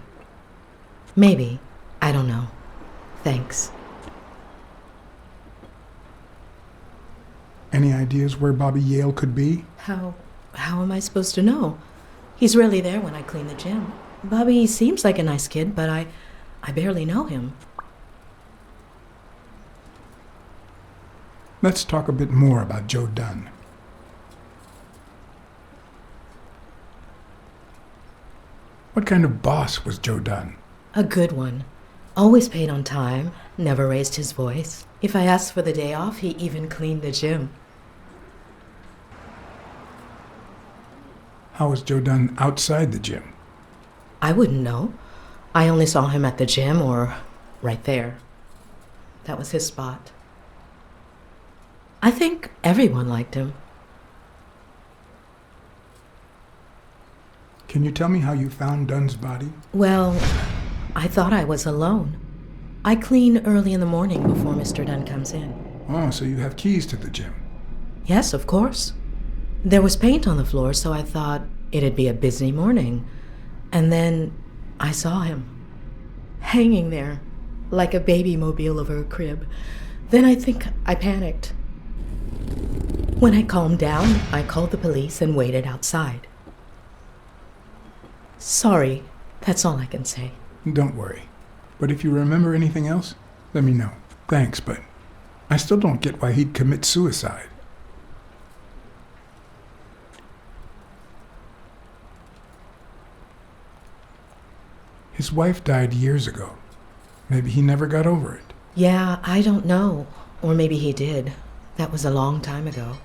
J: Maybe. I don't know. Thanks.
A: Any ideas where Bobby Yale could be?
J: How am I supposed to know? He's rarely there when I clean the gym. Bobby seems like a nice kid, but I barely know him.
A: Let's talk a bit more about Joe Dunn. What kind of boss was Joe Dunn?
J: A good one. Always paid on time, never raised his voice. If I asked for the day off, he even cleaned the gym.
A: How was Joe Dunn outside the gym?
J: I wouldn't know. I only saw him at the gym or right there. That was his spot. I think everyone liked him.
A: Can you tell me how you found Dunn's body?
J: Well, I thought I was alone. I clean early in the morning before Mr. Dunn comes in.
A: Oh, so you have keys to the gym.
J: Yes, of course. There was paint on the floor, so I thought it'd be a busy morning. And then I saw him, hanging there, like a baby mobile over a crib. Then I think I panicked. When I calmed down, I called the police and waited outside. Sorry, that's all I can say.
A: Don't worry. But if you remember anything else, let me know. Thanks, but I still don't get why he'd commit suicide. His wife died years ago. Maybe he never got over it.
J: Yeah, I don't know. Or maybe he did. That was a long time ago.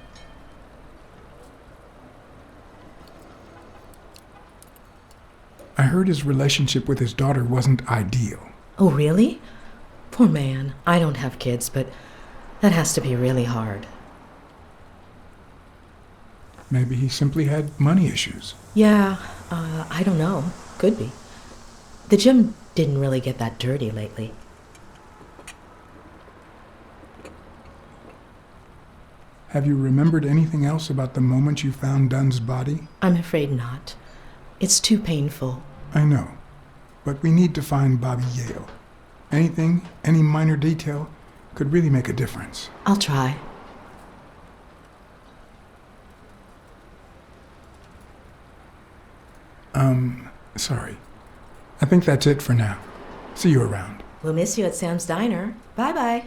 A: I heard his relationship with his daughter wasn't ideal.
J: Oh, really? Poor man. I don't have kids, but that has to be really hard.
A: Maybe he simply had money issues.
J: Yeah, I don't know. Could be. The gym didn't really get that dirty lately.
A: Have you remembered anything else about the moment you found Dunn's body?
J: I'm afraid not. It's too painful.
A: I know, but we need to find Bobby Yale. Anything, any minor detail, could really make a difference.
J: I'll try.
A: Sorry. I think that's it for now. See you around.
J: We'll miss you at Sam's Diner. Bye-bye.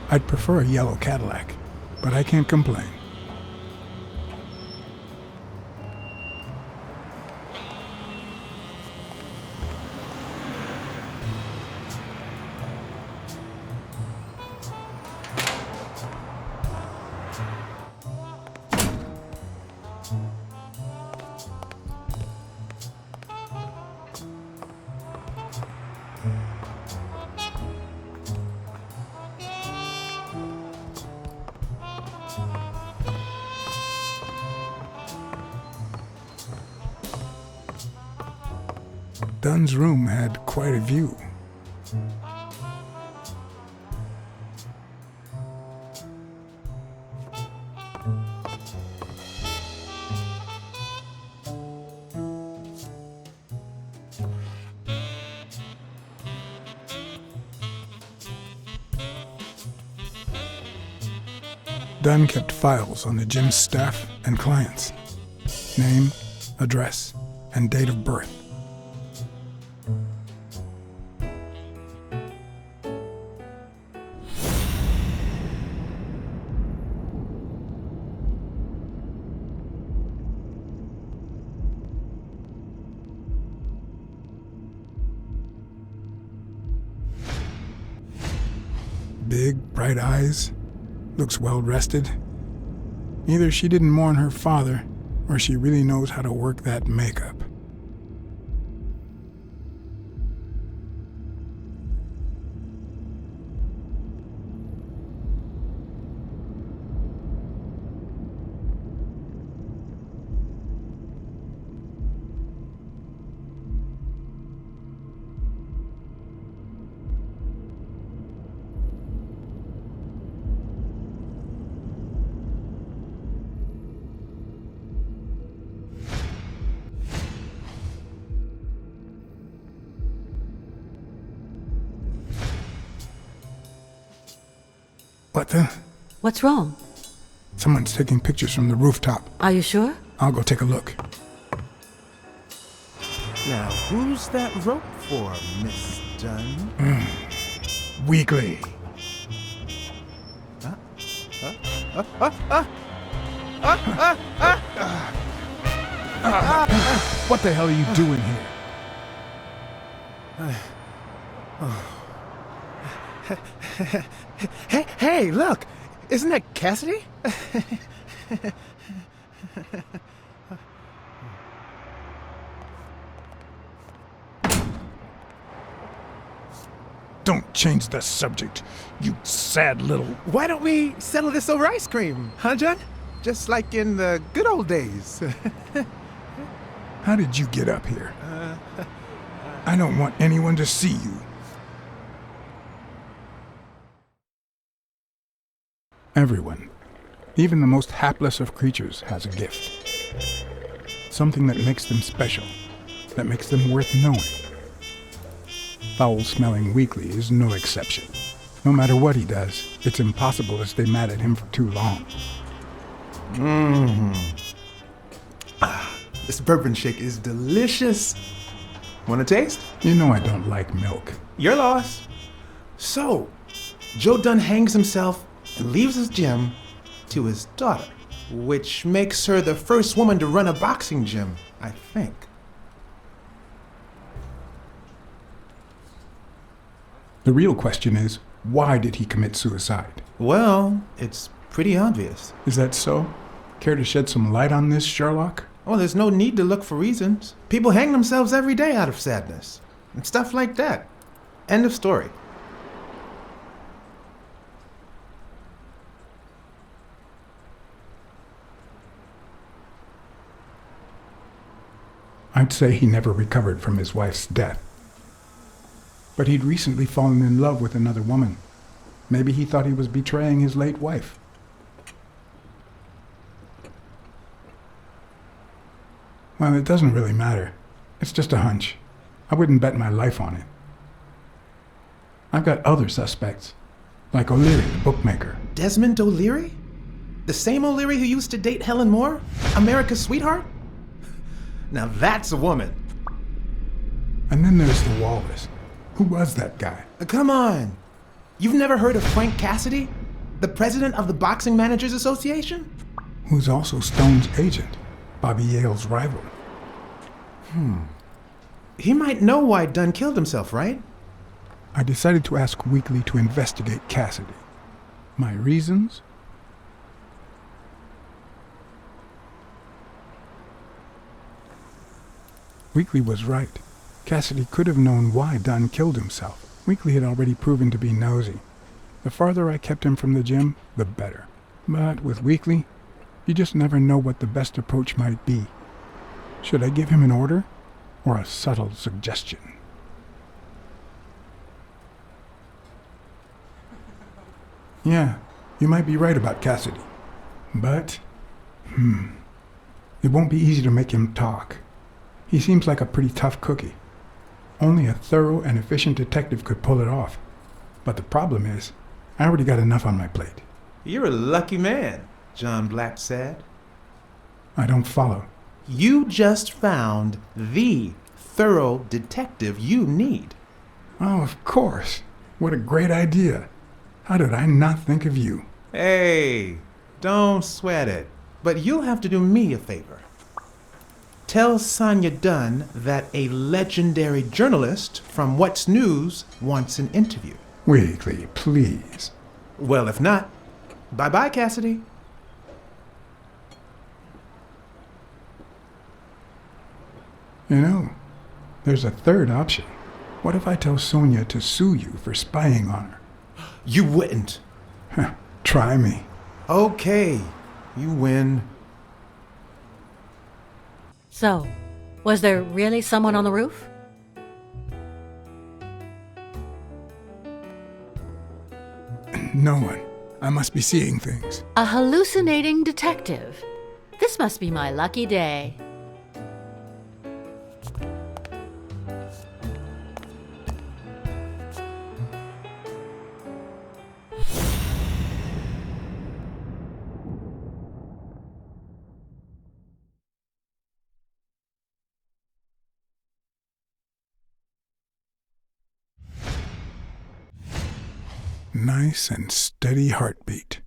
A: I'd prefer a yellow Cadillac, but I can't complain. Dunn's room had quite a view. Dunn kept files on the gym's staff and clients. Name, address, and date of birth. Big, bright eyes, looks well rested. Either she didn't mourn her father, or she really knows how to work that makeup. What the?
D: What's wrong?
A: Someone's taking pictures from the rooftop.
D: Are you sure?
A: I'll go take a look.
H: Now, who's that rope for, Miss Dunn?
A: Weekly. What the hell are you doing here?
H: Hey, look! Isn't that Cassidy?
A: Don't change the subject, you sad little...
H: Why don't we settle this over ice cream, huh, John? Just like in the good old days.
A: How did you get up here? I don't want anyone to see you. Everyone, even the most hapless of creatures, has a gift. Something that makes them special, that makes them worth knowing. Foul-smelling Weekly is no exception. No matter what he does, it's impossible to stay mad at him for too long.
H: This bourbon shake is delicious. Want a taste?
A: You know I don't like milk.
H: Your loss. So, Joe Dunn hangs himself and leaves his gym to his daughter, which makes her the first woman to run a boxing gym, I think.
A: The real question is, why did he commit suicide?
H: Well, it's pretty obvious.
A: Is that so? Care to shed some light on this, Sherlock?
H: Oh, there's no need to look for reasons. People hang themselves every day out of sadness. And stuff like that. End of story.
A: I'd say he never recovered from his wife's death. But he'd recently fallen in love with another woman. Maybe he thought he was betraying his late wife. Well, it doesn't really matter. It's just a hunch. I wouldn't bet my life on it. I've got other suspects, like O'Leary, the bookmaker.
H: Desmond O'Leary? The same O'Leary who used to date Helen Moore? America's sweetheart? Now that's a woman.
A: And then there's the walrus. Who was that guy?
H: Come on. You've never heard of Frank Cassidy? The president of the Boxing Managers Association?
A: Who's also Stone's agent, Bobby Yale's rival.
H: He might know why Dunn killed himself, right?
A: I decided to ask Weekly to investigate Cassidy. My reasons? Weekly was right. Cassidy could have known why Dunn killed himself. Weekly had already proven to be nosy. The farther I kept him from the gym, the better. But with Weekly, you just never know what the best approach might be. Should I give him an order or a subtle suggestion? Yeah, you might be right about Cassidy. But, it won't be easy to make him talk. He seems like a pretty tough cookie. Only a thorough and efficient detective could pull it off. But the problem is, I already got enough on my plate.
H: You're a lucky man, John Blacksad.
A: I don't follow.
H: You just found the thorough detective you need.
A: Oh, of course. What a great idea. How did I not think of you?
H: Hey, don't sweat it. But you'll have to do me a favor. Tell Sonia Dunn that a legendary journalist from What's News wants an interview.
A: Weekly, please.
H: Well, if not, bye-bye, Cassidy.
A: You know, there's a third option. What if I tell Sonia to sue you for spying on her?
H: You wouldn't.
A: Try me.
H: Okay, you win.
D: So, was there really someone on the roof?
A: No one. I must be seeing things.
D: A hallucinating detective. This must be my lucky day.
A: nice and steady heartbeat.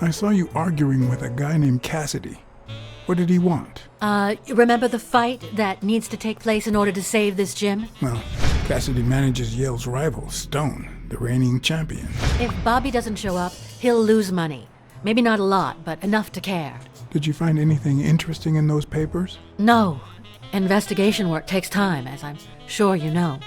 A: I saw you arguing with a guy named Cassidy. What did he want?
D: Remember the fight that needs to take place in order to save this gym?
A: Well, Cassidy manages Yale's rival, Stone, the reigning champion.
D: If Bobby doesn't show up, he'll lose money. Maybe not a lot, but enough to care.
A: Did you find anything interesting in those papers?
D: No. Investigation work takes time, as I'm sure you know.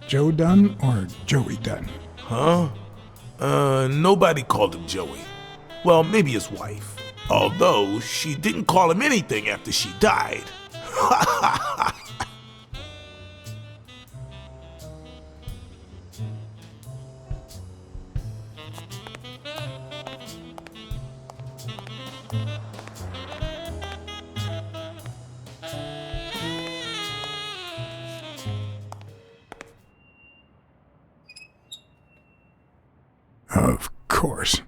A: Joe Dunn or Joey Dunn?
C: Huh? Nobody called him Joey. Well, maybe his wife. Although, she didn't call him anything after she died.
A: Of course.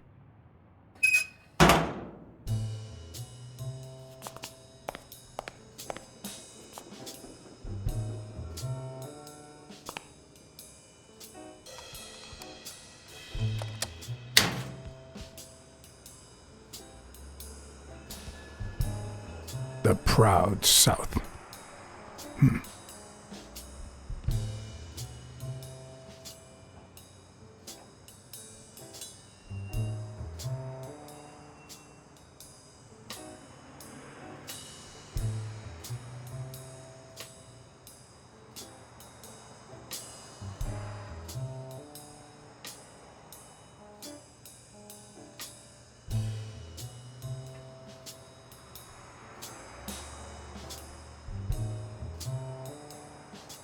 A: The proud South.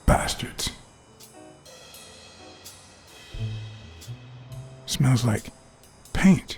A: Bastards. Smells like paint.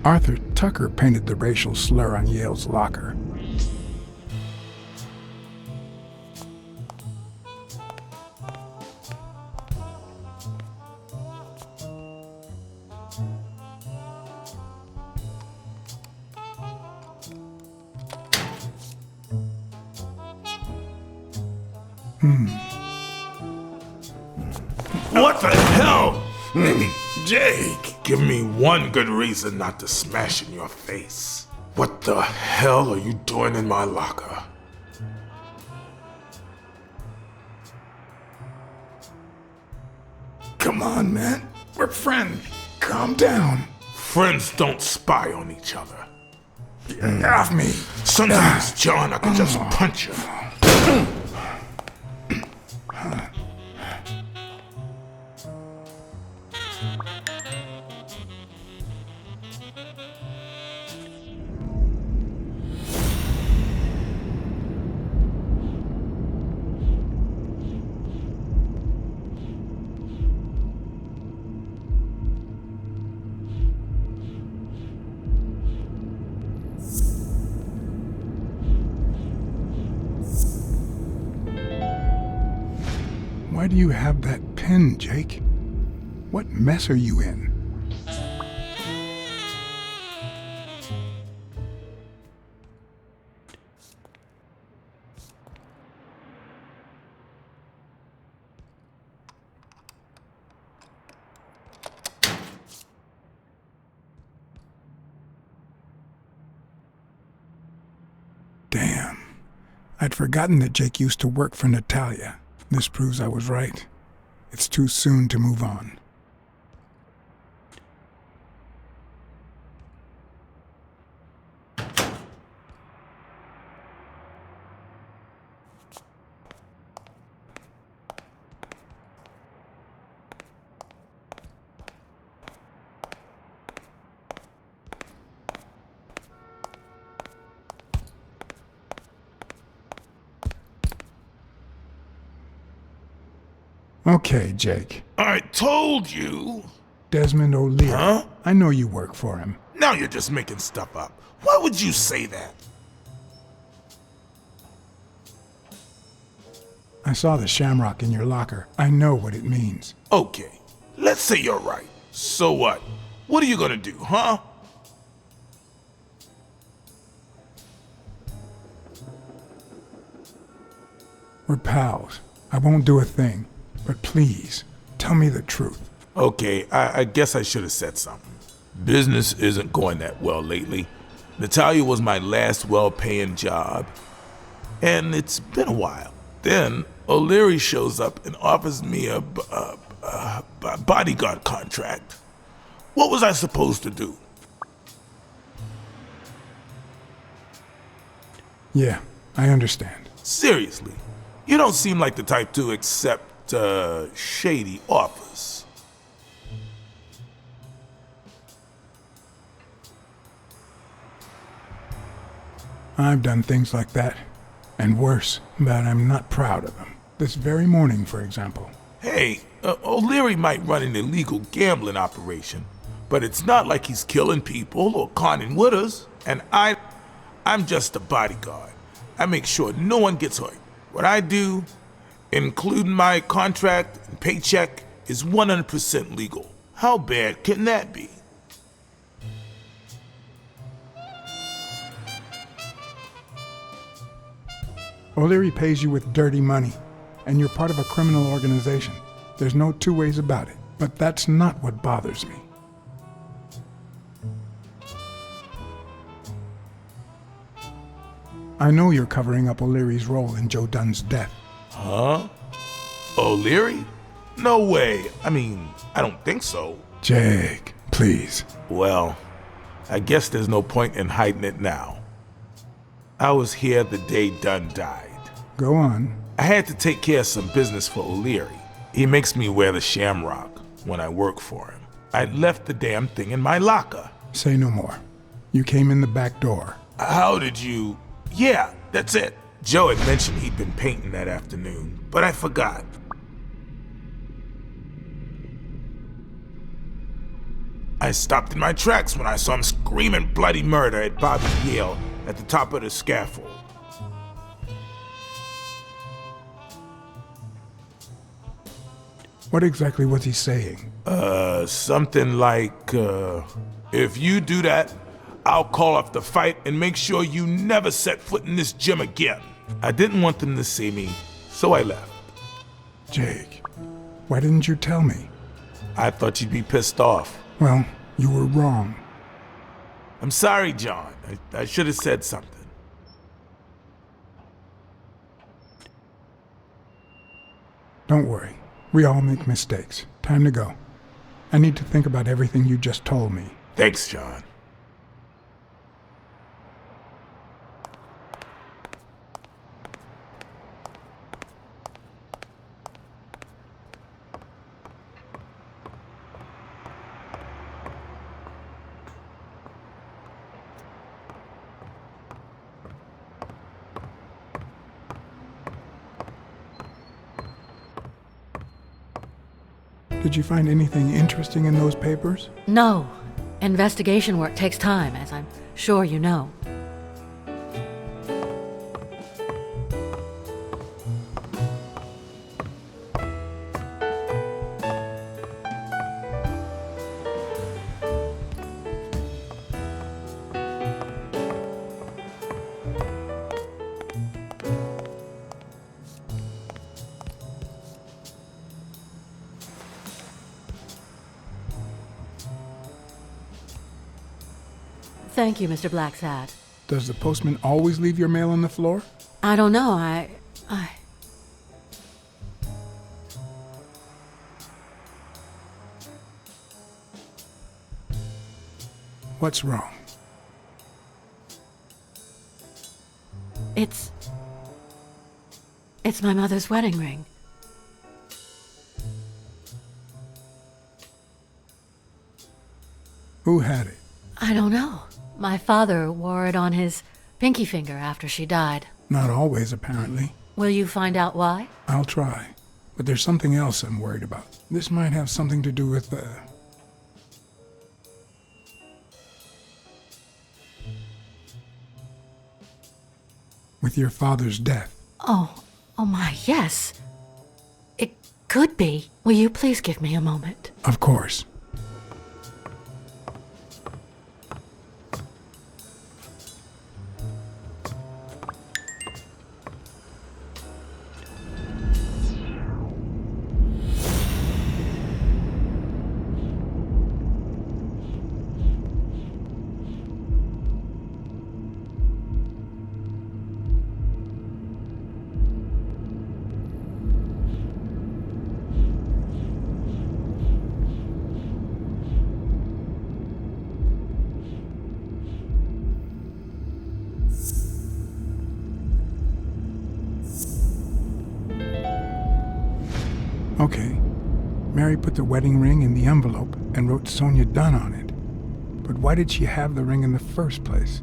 A: Arthur Tucker painted the racial slur on Yale's locker.
C: What the hell? Jake, give me one good reason not to smash in your face. What the hell are you doing in my locker?
A: Come on, man. We're friends. Calm down.
C: Friends don't spy on each other.
A: Get off me.
C: Sometimes, John, I can just punch you.
A: Why do you have that pen, Jake? What mess are you in? Damn. I'd forgotten that Jake used to work for Natalia. This proves I was right. It's too soon to move on. Okay, Jake.
C: I told you.
A: Desmond O'Leary.
C: Huh?
A: I know you work for him.
C: Now you're just making stuff up. Why would you say that?
A: I saw the shamrock in your locker. I know what it means.
C: Okay, let's say you're right. So what? What are you gonna do, huh?
A: We're pals. I won't do a thing. But please, tell me the truth.
C: Okay, I guess I should have said something. Business isn't going that well lately. Natalia was my last well-paying job, and it's been a while. Then O'Leary shows up and offers me a bodyguard contract. What was I supposed to do?
A: Yeah, I understand.
C: Seriously, you don't seem like the type to accept shady offers.
A: I've done things like that, and worse, but I'm not proud of them. This very morning, for example.
C: Hey, O'Leary might run an illegal gambling operation, but it's not like he's killing people or conning widows, and I'm just a bodyguard. I make sure no one gets hurt. What I do, including my contract and paycheck, is 100% legal. How bad can that be?
A: O'Leary pays you with dirty money, and you're part of a criminal organization. There's no two ways about it, but that's not what bothers me. I know you're covering up O'Leary's role in Joe Dunn's death.
C: Huh? O'Leary? No way. I mean, I don't think so.
A: Jake, please.
C: Well, I guess there's no point in hiding it now. I was here the day Dunn died.
A: Go on.
C: I had to take care of some business for O'Leary. He makes me wear the shamrock when I work for him. I left the damn thing in my locker.
A: Say no more. You came in the back door.
C: How did you... Yeah, that's it. Joe had mentioned he'd been painting that afternoon, but I forgot. I stopped in my tracks when I saw him screaming bloody murder at Bobby Yale at the top of the scaffold.
A: What exactly was he saying?
C: Something like, if you do that, I'll call off the fight and make sure you never set foot in this gym again. I didn't want them to see me, so I left.
A: Jake, why didn't you tell me?
C: I thought you'd be pissed off.
A: Well, you were wrong.
C: I'm sorry, John. I should have said something.
A: Don't worry. We all make mistakes. Time to go. I need to think about everything you just told me.
C: Thanks, John.
A: Did you find anything interesting in those papers?
D: No. Investigation work takes time, as I'm sure you know. Thank you, Mr. Blacksad.
A: Does the postman always leave your mail on the floor?
D: I don't know, I...
A: What's wrong?
D: It's my mother's wedding ring.
A: Who had it?
D: I don't know. My father wore it on his pinky finger after she died.
A: Not always, apparently.
D: Will you find out why?
A: I'll try. But there's something else I'm worried about. This might have something to do with, with your father's death.
D: Oh my, yes. It could be. Will you please give me a moment?
A: Of course. Okay. Mary put the wedding ring in the envelope and wrote Sonia Dunn on it. But why did she have the ring in the first place?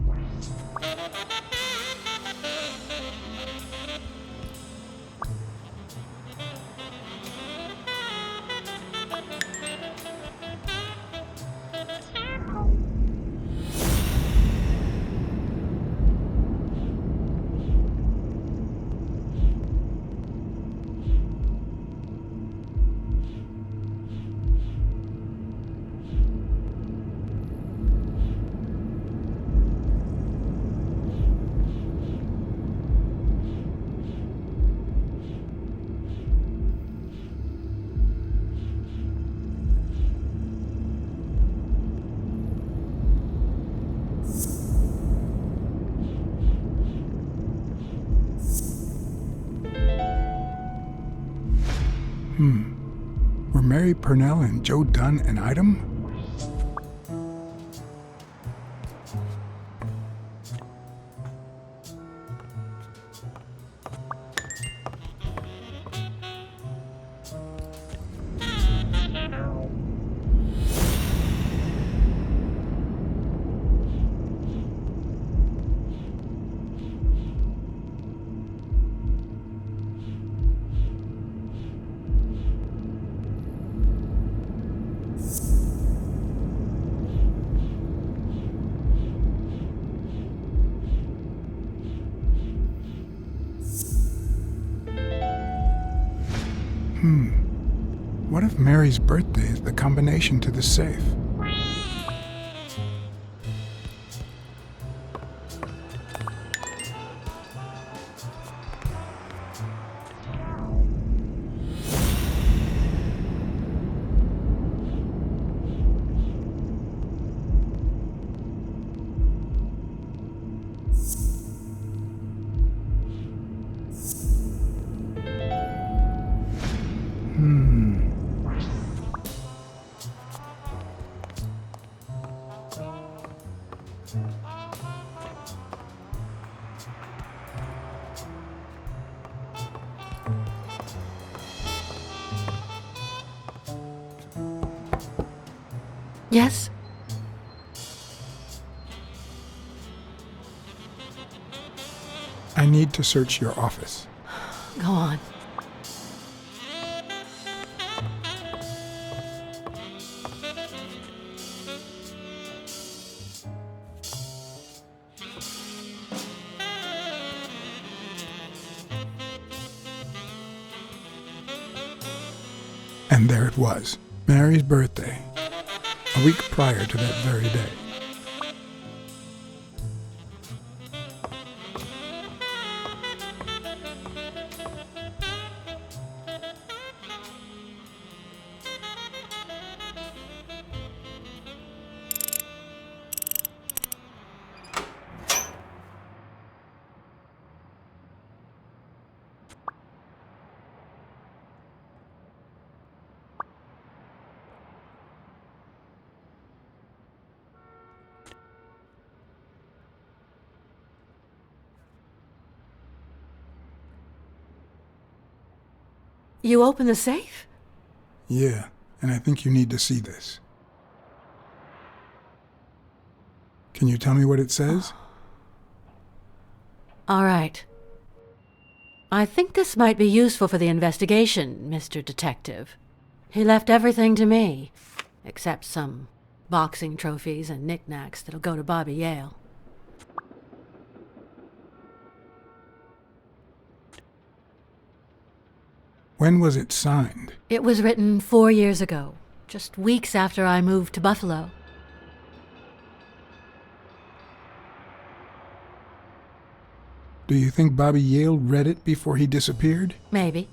A: Were Mary Purnell and Joe Dunn an item? What if Mary's birthday is the combination to the safe?
D: Yes?
A: I need to search your office.
D: Go on.
A: And there it was, Mary's birthday, a week prior to that very day.
D: You opened the safe?
A: Yeah, and I think you need to see this. Can you tell me what it says?
D: All right. I think this might be useful for the investigation, Mr. Detective. He left everything to me, except some boxing trophies and knickknacks that'll go to Bobby Yale.
A: When was it signed?
D: It was written 4 years ago, just weeks after I moved to Buffalo.
A: Do you think Bobby Yale read it before he disappeared?
D: Maybe.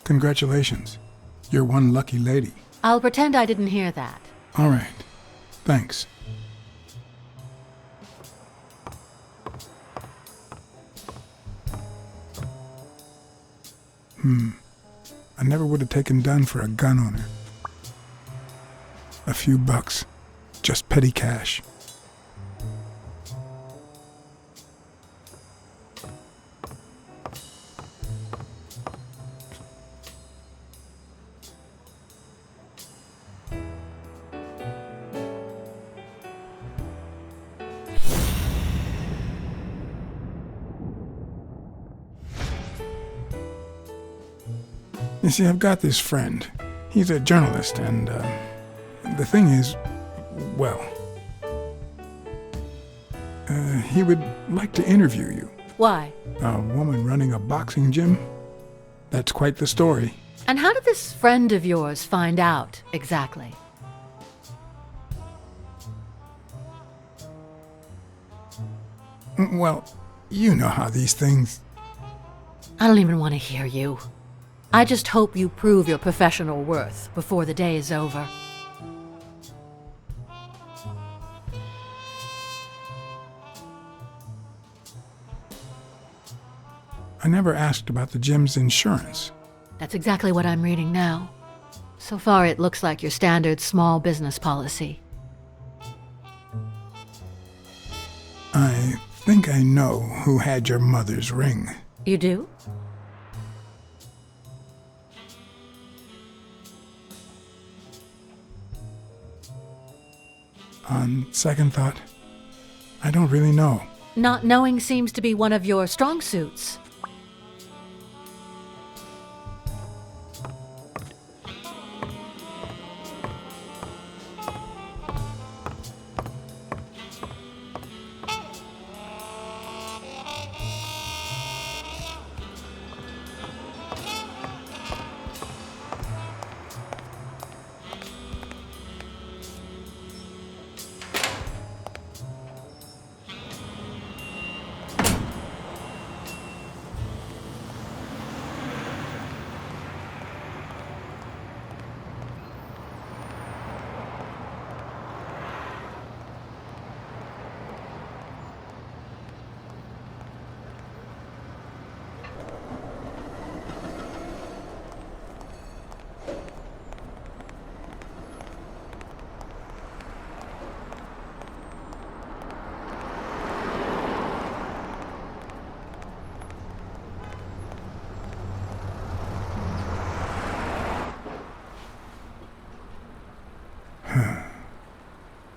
A: Congratulations. You're one lucky lady.
D: I'll pretend I didn't hear that.
A: All right. Thanks. I never would have taken Dunn for a gun owner. A few bucks. Just petty cash. You see, I've got this friend. He's a journalist, and the thing is, well, he would like to interview you.
D: Why?
A: A woman running a boxing gym? That's quite the story.
D: And how did this friend of yours find out, exactly?
A: Well, you know how these things...
D: I don't even want to hear you. I just hope you prove your professional worth before the day is over.
A: I never asked about the gym's insurance.
D: That's exactly what I'm reading now. So far, it looks like your standard small business policy.
A: I think I know who had your mother's ring.
D: You do?
A: On second thought, I don't really know.
D: Not knowing seems to be one of your strong suits.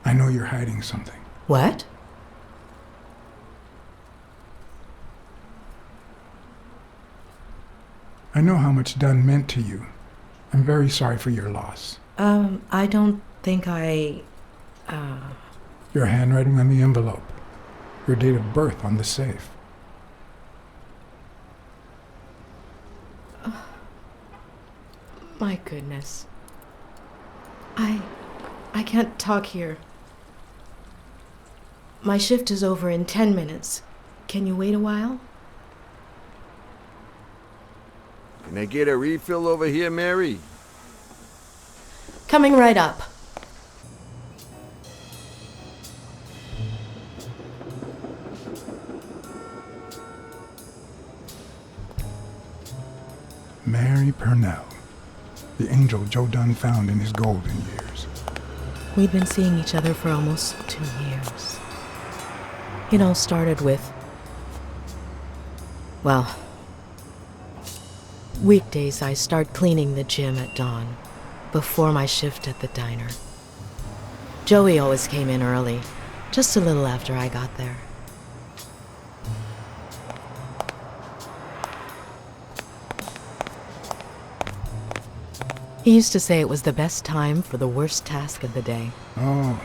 D: I know you're hiding something.
J: What?
A: I know how much Dunn meant to you. I'm very sorry for your loss.
J: I don't think I...
A: Your handwriting on the envelope. Your date of birth on the safe.
J: My goodness. I can't talk here. My shift is over in 10 minutes. Can you wait a while?
F: Can I get a refill over here, Mary?
J: Coming right up.
A: Mary Purnell, the angel Joe Dunn found in his golden years.
J: We'd been seeing each other for almost 2 years. It all started with... well, Weekdays, I start cleaning the gym at dawn, before my shift at the diner. Joey always came in early, just a little after I got there. He used to say it was the best time for the worst task of the day.
A: Oh,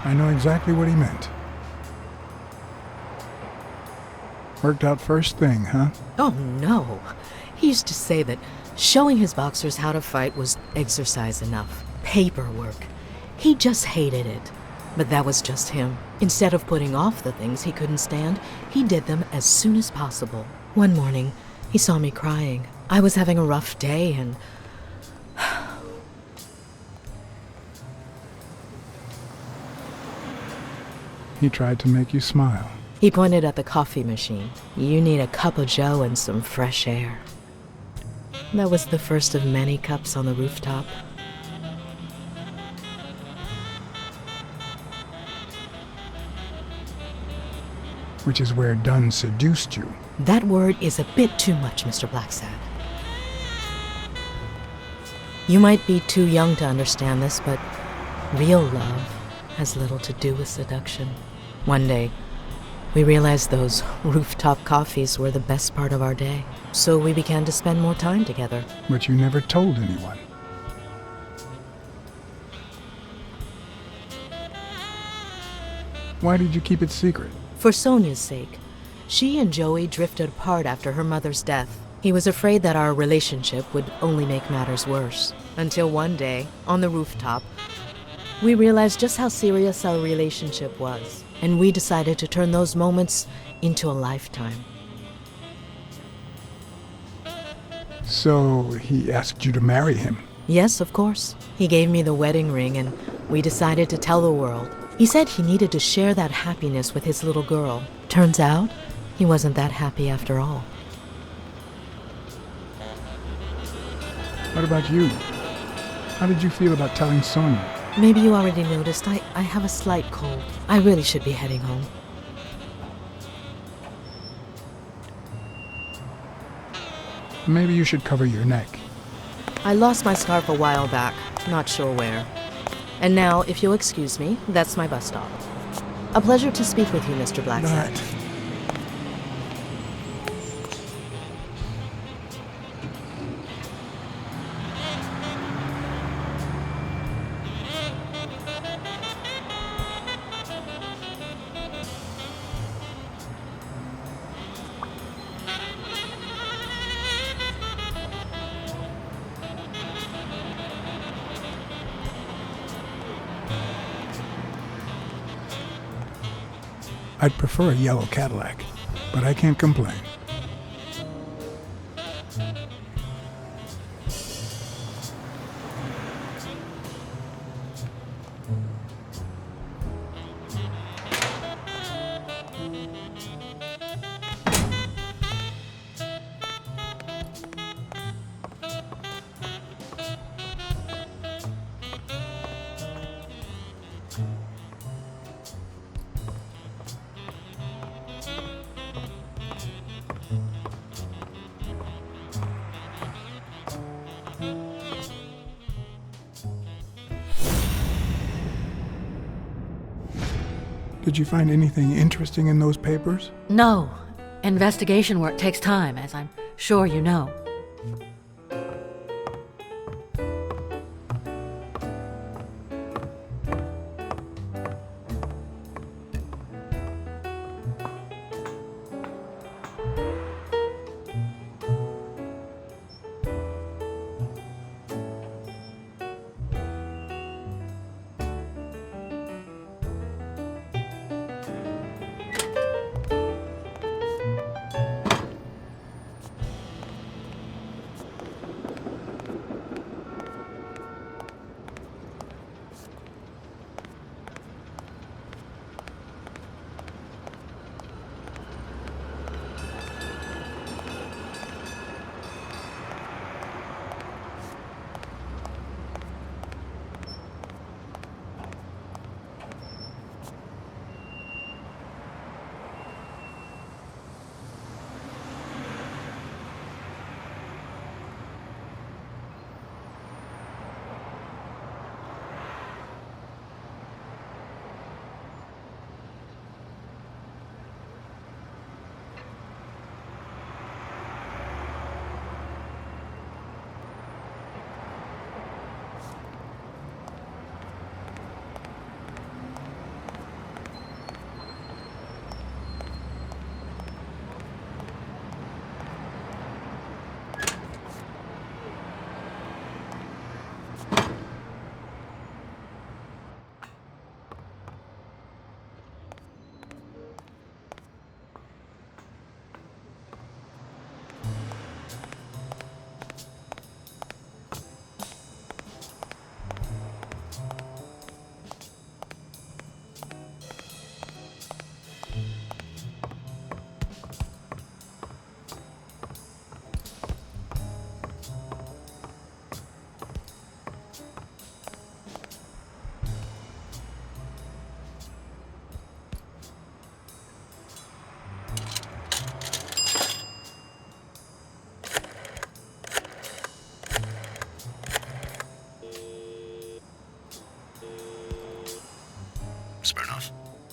A: I know exactly what he meant. Worked out first thing, huh?
J: Oh no. He used to say that showing his boxers how to fight was exercise enough. Paperwork. He just hated it. But that was just him. Instead of putting off the things he couldn't stand, he did them as soon as possible. One morning, he saw me crying. I was having a rough day and...
A: He tried to make you smile.
J: He pointed at the coffee machine. You need a cup of joe and some fresh air. That was the first of many cups on the rooftop.
A: Which is where Dunn seduced you.
J: That word is a bit too much, Mr. Blacksad. You might be too young to understand this, but real love has little to do with seduction. One day, we realized those rooftop coffees were the best part of our day, so we began to spend more time together.
A: But you never told anyone. Why did you keep it secret?
J: For Sonia's sake. She and Joey drifted apart after her mother's death. He was afraid that our relationship would only make matters worse. Until one day, on the rooftop, we realized just how serious our relationship was, and we decided to turn those moments into a lifetime.
A: So he asked you to marry him?
J: Yes, of course. He gave me the wedding ring, and we decided to tell the world. He said he needed to share that happiness with his little girl. Turns out, he wasn't that happy after all.
A: What about you? How did you feel about telling Sonia?
J: Maybe you already noticed, I have a slight cold. I really should be heading home.
A: Maybe you should cover your neck.
J: I lost my scarf a while back, not sure where. And now, if you'll excuse me, that's my bus stop. A pleasure to speak with you, Mr. Blacksad.
A: I'd prefer a yellow Cadillac, but I can't complain. Did you find anything interesting in those papers?
D: No. Investigation work takes time, as I'm sure you know.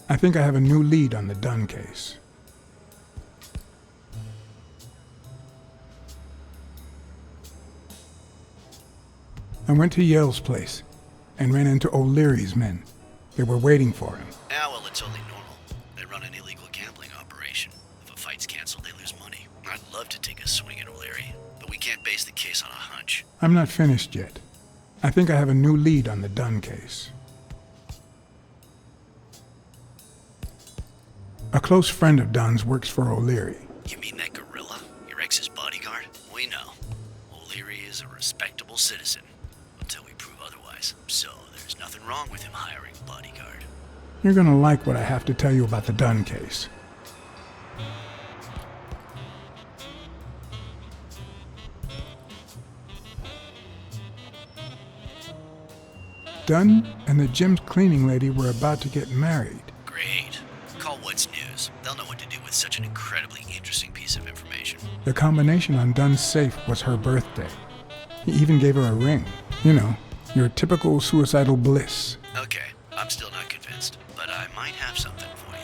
A: I think I have a new lead on the Dunn case. I went to Yale's place and ran into O'Leary's men. They were waiting for him.
G: Ah, well, it's only normal. They run an illegal gambling operation. If a fight's canceled, they lose money. I'd love to take a swing at O'Leary, but we can't base the case on a hunch.
A: I'm not finished yet. I think I have a new lead on the Dunn case. A close friend of Dunn's works for O'Leary.
G: You mean that gorilla? Your ex's bodyguard? We know. O'Leary is a respectable citizen, until we prove otherwise. So there's nothing wrong with him hiring a bodyguard.
A: You're gonna like what I have to tell you about the Dunn case. Dunn and the gym's cleaning lady were about to get married.
G: Great. Call What's News. They'll know what to do with such an incredibly interesting piece of information.
A: The combination on Dunn's safe was her birthday. He even gave her a ring. You know, your typical suicidal bliss.
G: Okay, I'm still not convinced, but I might have something for you.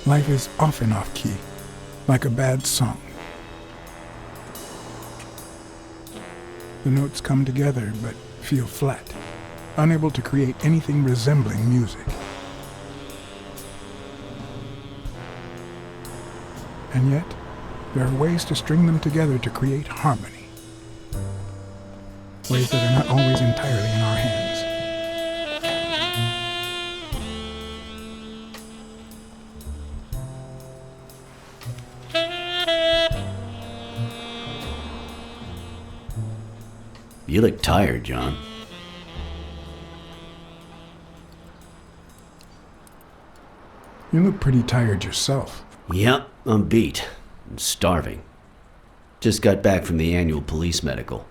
A: Life is often off-key, like a bad song. The notes come together but feel flat, unable to create anything resembling music. And yet, there are ways to string them together to create harmony. Ways that are not always entirely in our hands.
G: You look tired, John.
A: You look pretty tired yourself.
G: Yep, I'm beat. I'm starving. Just got back from the annual police medical.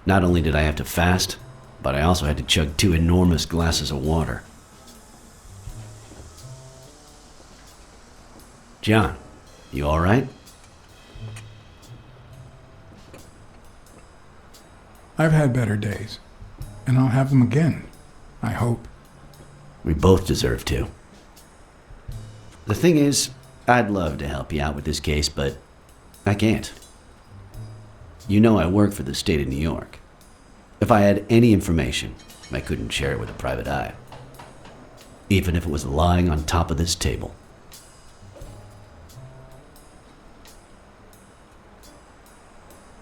G: Not only did I have to fast, but I also had to chug 2 enormous glasses of water. John, you alright?
A: I've had better days, and I'll have them again, I hope.
G: We both deserve to. The thing is, I'd love to help you out with this case, but I can't. You know I work for the state of New York. If I had any information, I couldn't share it with a private eye. Even if it was lying on top of this table.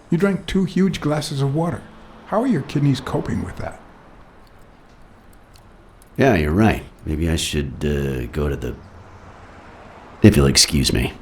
A: You drank 2 huge glasses of water. How are your kidneys coping with that?
G: Yeah, you're right. Maybe I should go to the... If you'll excuse me.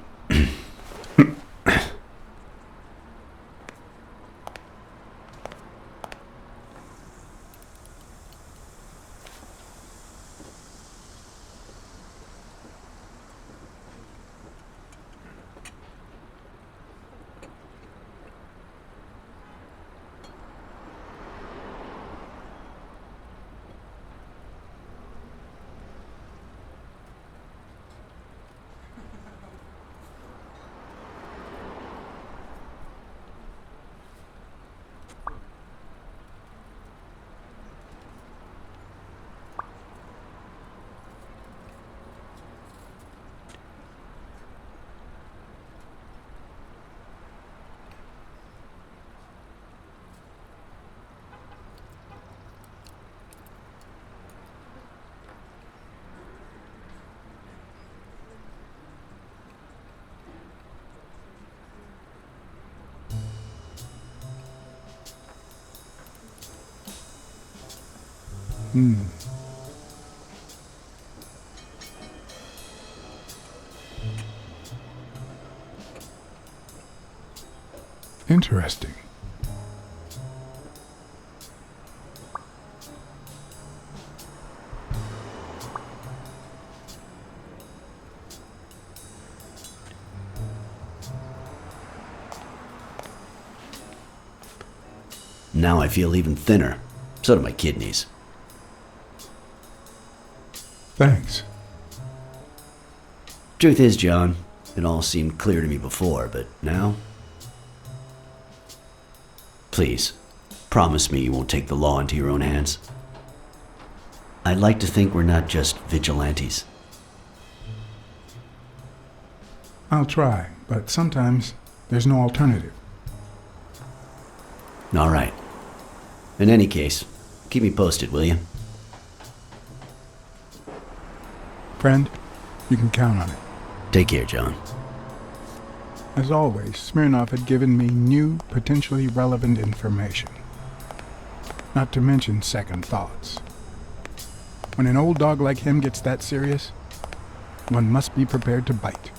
A: Interesting.
G: Now I feel even thinner. So do my kidneys.
A: Thanks.
G: Truth is, John, It all seemed clear to me before, but now? Please, promise me you won't take the law into your own hands. I'd like to think we're not just vigilantes.
A: I'll try, but sometimes there's no alternative.
G: All right. In any case, keep me posted, will you?
A: Friend, you can count on it.
G: Take care, John.
A: As always, Smirnov had given me new, potentially relevant information. Not to mention second thoughts. When an old dog like him gets that serious, one must be prepared to bite.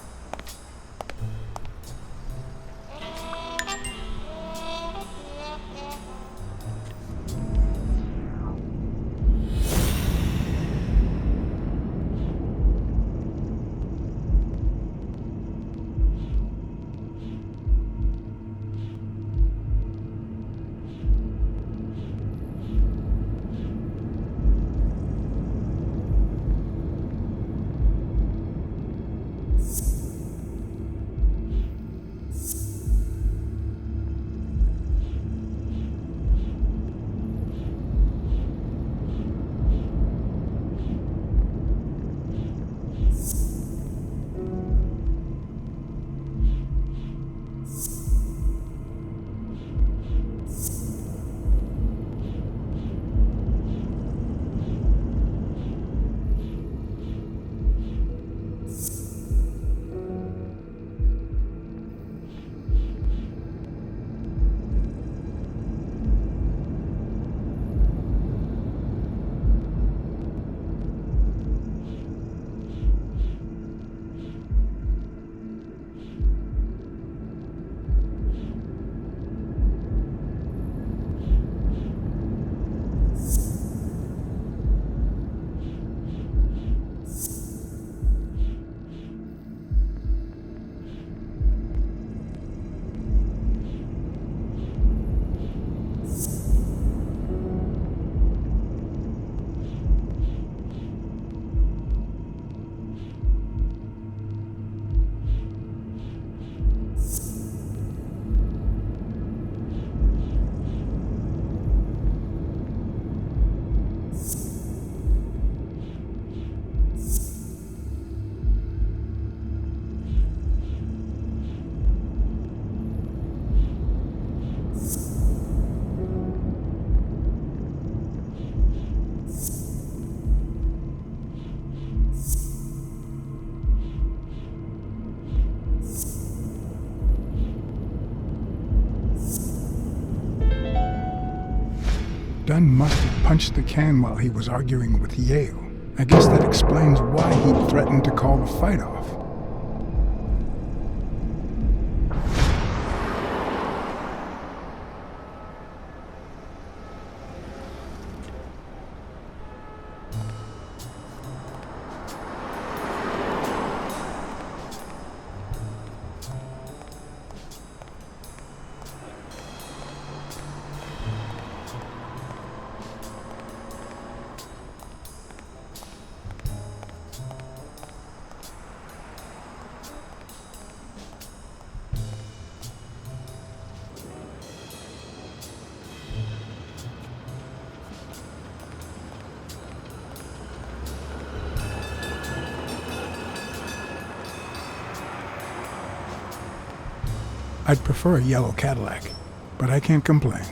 A: Dunn must have punched the can while he was arguing with Yale. I guess that explains why he threatened to call the fight off. I'd prefer a yellow Cadillac, but I can't complain.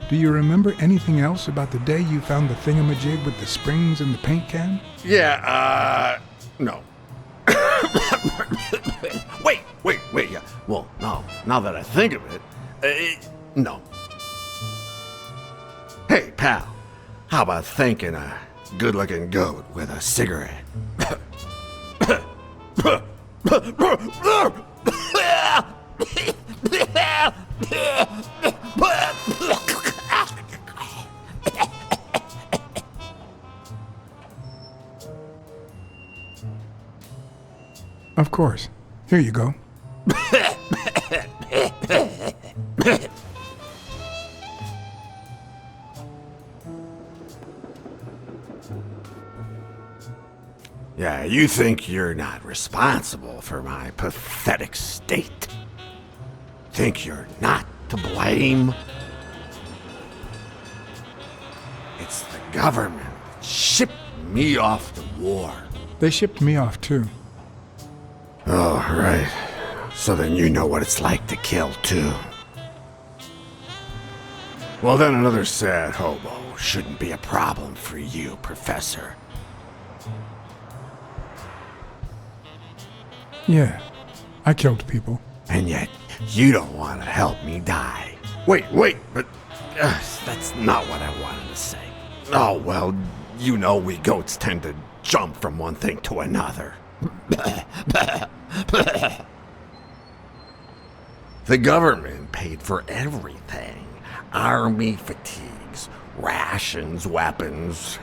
A: Do you remember anything else about the day you found the thingamajig with the springs and the paint can?
F: Yeah, no. Wait. Yeah. Well, no. Now that I think of it, no. Hey, pal. How about thanking a good-looking goat with a cigarette?
A: Of course. Here you go.
F: Yeah, you think you're not responsible for my pathetic state? Think you're not to blame? It's the government that shipped me off to war.
A: They shipped me off too.
F: Oh, right. So then you know what it's like to kill too. Well, then another sad hobo shouldn't be a problem for you, Professor.
A: Yeah, I killed people.
F: And yet, you don't want to help me die. Wait, but that's not what I wanted to say. Oh, well, you know we goats tend to jump from one thing to another. The government paid for everything. Army fatigues, rations, weapons,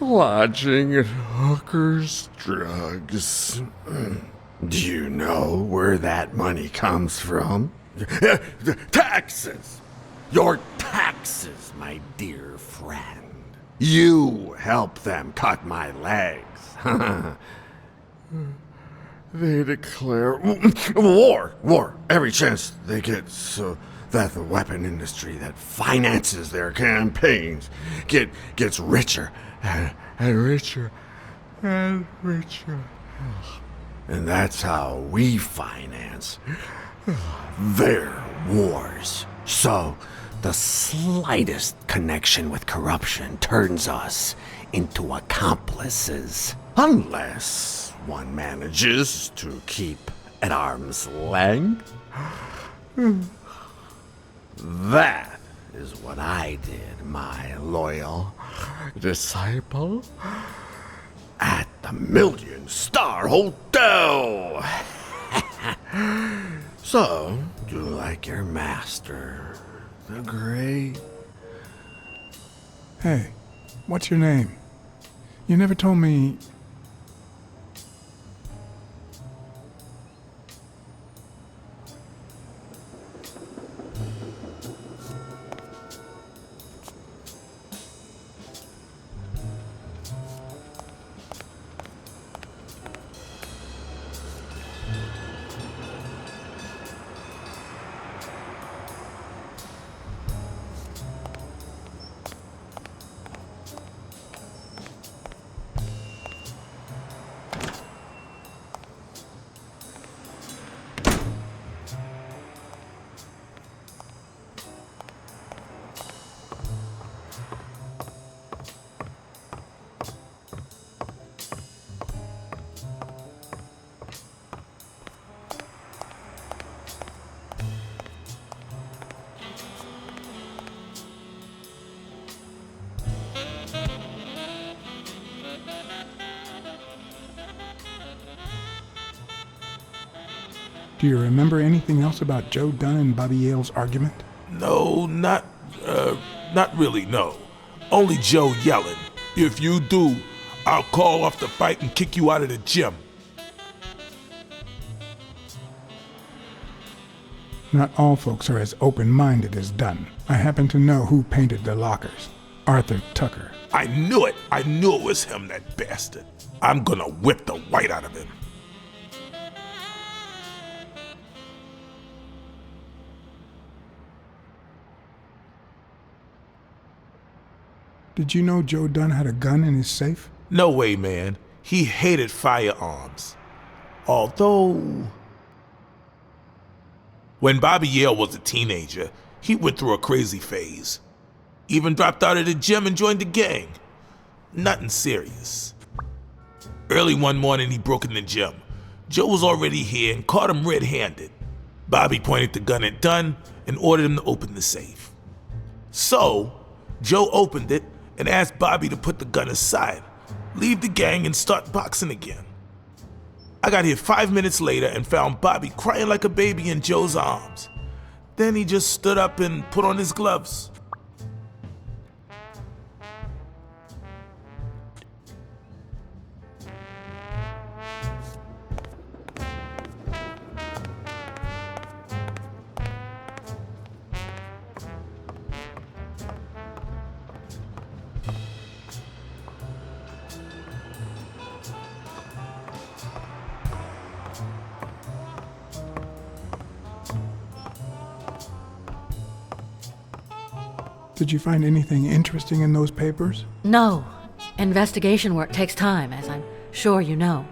F: lodging at hookers, drugs. Do you know where that money comes from? Taxes! Your taxes, my dear friend. You help them cut my legs. They declare war every chance they get, so that the weapon industry that finances their campaigns gets richer and richer and richer. And that's how we finance their wars. So the slightest connection with corruption turns us into accomplices. Unless one manages to keep at arm's length. That is what I did, my loyal disciple, at the Million-Star Hotel. So, do like your master, the great...
A: Hey, what's your name? You never told me... Do you remember anything else about Joe Dunn and Bobby Yale's argument?
C: No, not really, no. Only Joe yelling. If you do, I'll call off the fight and kick you out of the gym.
A: Not all folks are as open-minded as Dunn. I happen to know who painted the lockers. Arthur Tucker.
C: I knew it. I knew it was him, that bastard. I'm gonna whip the white out of him.
A: Did you know Joe Dunn had a gun in his safe?
C: No way, man. He hated firearms. Although... when Bobby Yale was a teenager, He went through a crazy phase. Even dropped out of the gym and joined the gang. Nothing serious. Early one morning, he broke in the gym. Joe was already here and caught him red-handed. Bobby pointed the gun at Dunn and ordered him to open the safe. So, Joe opened it and asked Bobby to put the gun aside, leave the gang and start boxing again. I got here 5 minutes later and found Bobby crying like a baby in Joe's arms. Then he just stood up and put on his gloves.
A: Did you find anything interesting in those papers?
D: No. Investigation work takes time, as I'm sure you know.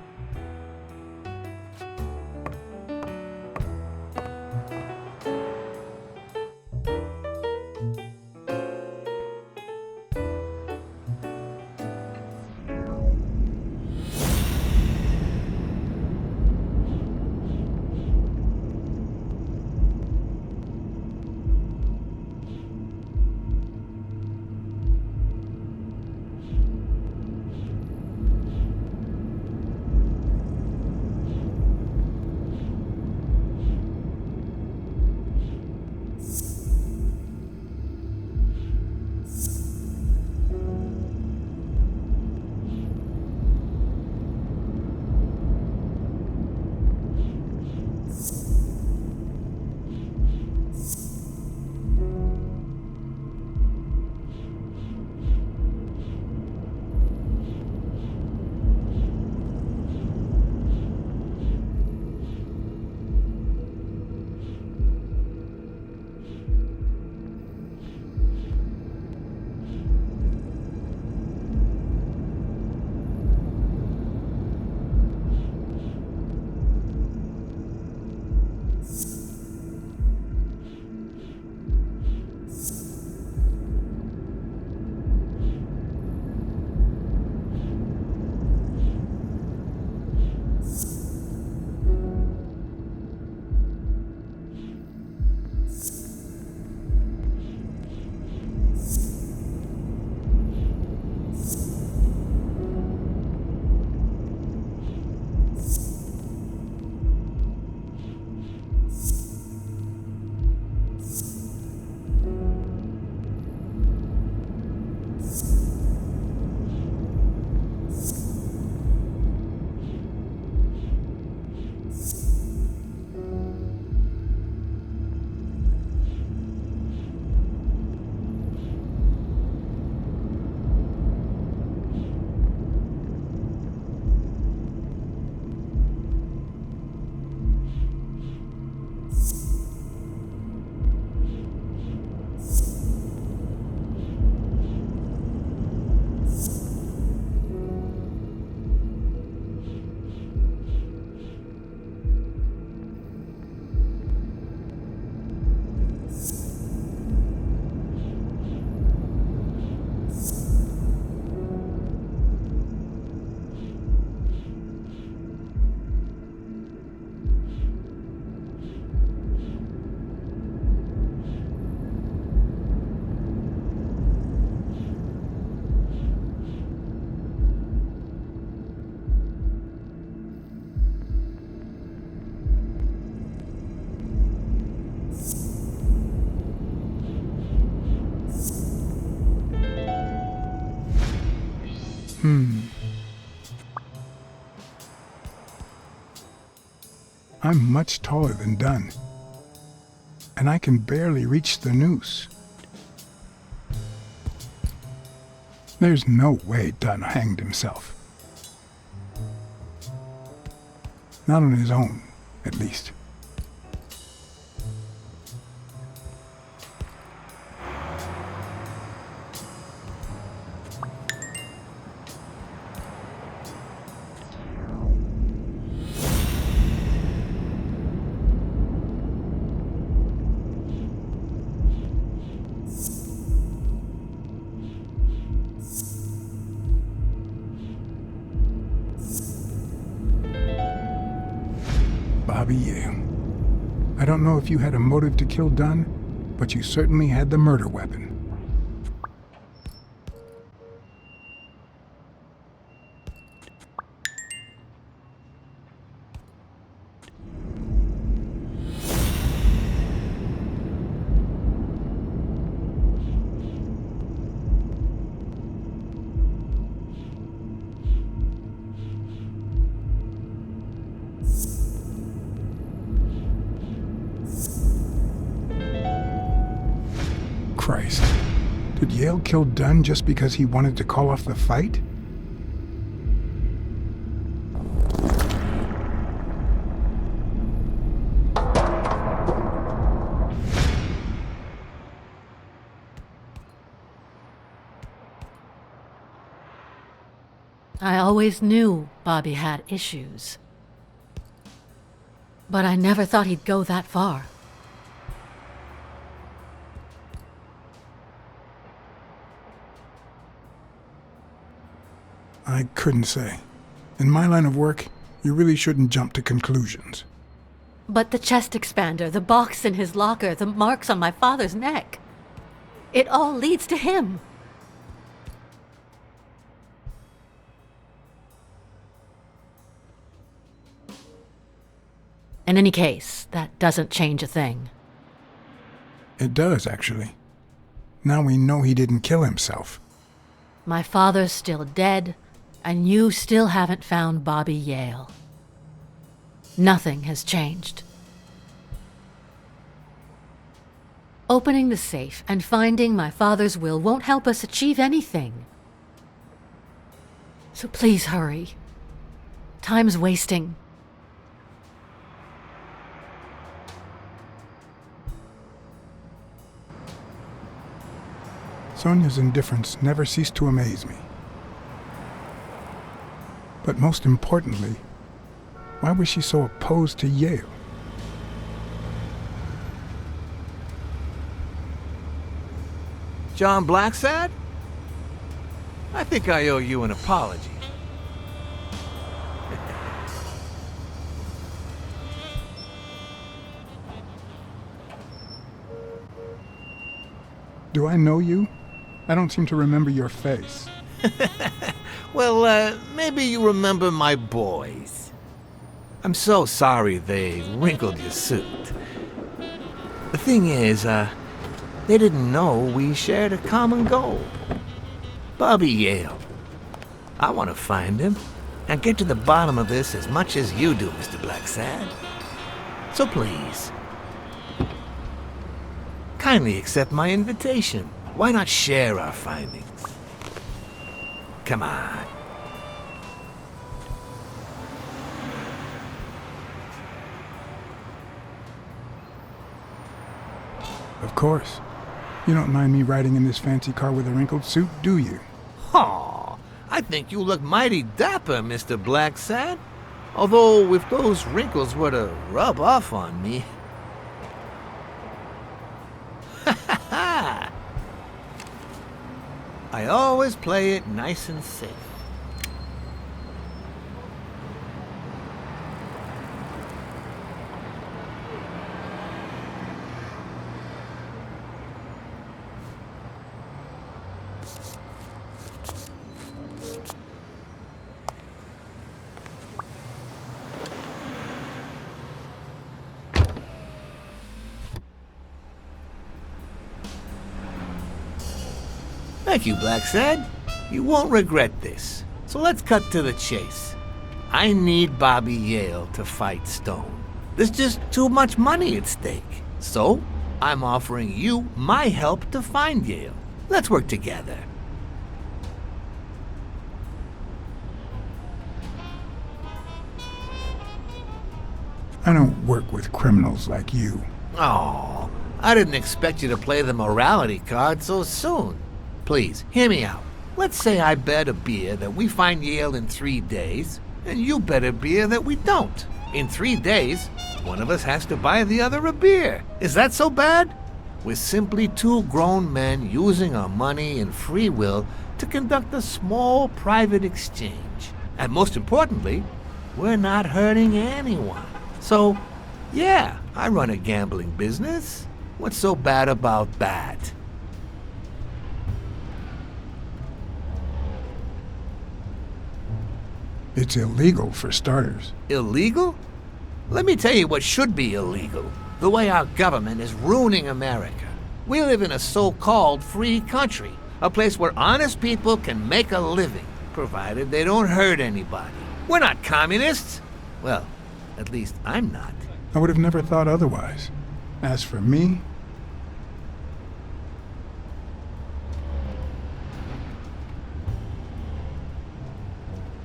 A: I'm much taller than Dunn, and I can barely reach the noose. There's no way Dunn hanged himself. Not on his own, at least. Bobby Yale. I don't know if you had a motive to kill Dunn, but you certainly had the murder weapon. Christ. Did Yale kill Dunn just because he wanted to call off the fight?
D: I always knew Bobby had issues. But I never thought he'd go that far.
A: I couldn't say. In my line of work, you really shouldn't jump to conclusions.
D: But the chest expander, the box in his locker, the marks on my father's neck. It all leads to him. In any case, that doesn't change a thing.
A: It does, actually. Now we know he didn't kill himself.
D: My father's still dead, and you still haven't found Bobby Yale. Nothing has changed. Opening the safe and finding my father's will won't help us achieve anything. So please hurry. Time's wasting.
A: Sonia's indifference never ceased to amaze me. But most importantly, why was she so opposed to Yale?
I: John Blacksad? I think I owe you an apology.
A: Do I know you? I don't seem to remember your face.
I: Well, maybe you remember my boys. I'm so sorry they wrinkled your suit. The thing is, they didn't know we shared a common goal. Bobby Yale. I want to find him and get to the bottom of this as much as you do, Mr. Blacksad. So please, kindly accept my invitation. Why not share our findings? Come on.
A: Of course. You don't mind me riding in this fancy car with a wrinkled suit, do you?
I: Aw, I think you look mighty dapper, Mr. Blacksad. Although if those wrinkles were to rub off on me... I always play it nice and safe. Thank you, Blacksad. You won't regret this. So let's cut to the chase. I need Bobby Yale to fight Stone. There's just too much money at stake. So, I'm offering you my help to find Yale. Let's work together.
A: I don't work with criminals like you.
I: Oh, I didn't expect you to play the morality card so soon. Please, hear me out. Let's say I bet a beer that we find Yale in 3 days, and you bet a beer that we don't. In 3 days, one of us has to buy the other a beer. Is that so bad? We're simply two grown men using our money and free will to conduct a small private exchange. And most importantly, we're not hurting anyone. So, yeah, I run a gambling business. What's so bad about that?
A: It's illegal for starters.
I: Illegal? Let me tell you what should be illegal. The way our government is ruining America. We live in a so-called free country, a place where honest people can make a living, provided they don't hurt anybody. We're not communists. Well, at least I'm not.
A: I would have never thought otherwise. As for me,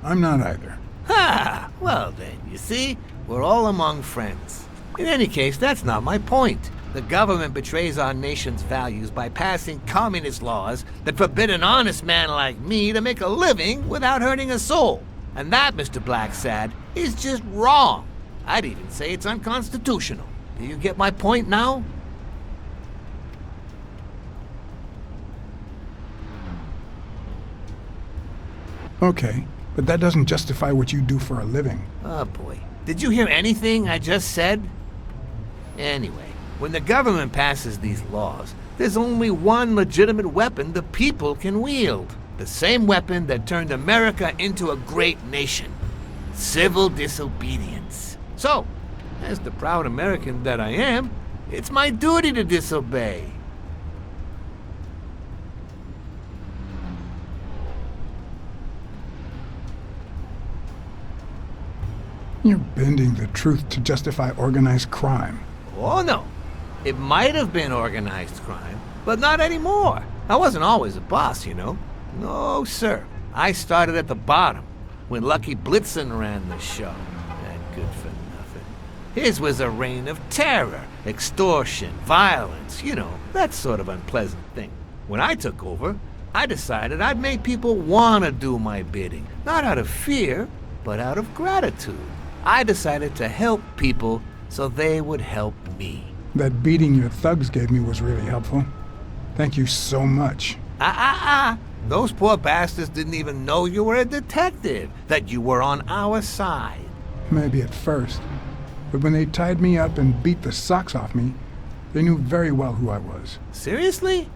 A: I'm not either.
I: Ha! Well then, you see, we're all among friends. In any case, that's not my point. The government betrays our nation's values by passing communist laws that forbid an honest man like me to make a living without hurting a soul. And that, Mr. Blacksad, is just wrong. I'd even say it's unconstitutional. Do you get my point now?
A: Okay, but that doesn't justify what you do for a living.
I: Oh boy. Did you hear anything I just said? Anyway, when the government passes these laws, there's only one legitimate weapon the people can wield. The same weapon that turned America into a great nation. Civil disobedience. So, as the proud American that I am, it's my duty to disobey.
A: You're bending the truth to justify organized crime.
I: Oh no, it might have been organized crime, but not anymore. I wasn't always a boss, you know. No, sir. I started at the bottom, when Lucky Blitzen ran the show. That good for nothing. His was a reign of terror, extortion, violence, you know, that sort of unpleasant thing. When I took over, I decided I'd make people want to do my bidding, not out of fear, but out of gratitude. I decided to help people so they would help me.
A: That beating your thugs gave me was really helpful. Thank you so much.
I: Those poor bastards didn't even know you were a detective, that you were on our side.
A: Maybe at first. But when they tied me up and beat the socks off me, they knew very well who I was.
I: Seriously?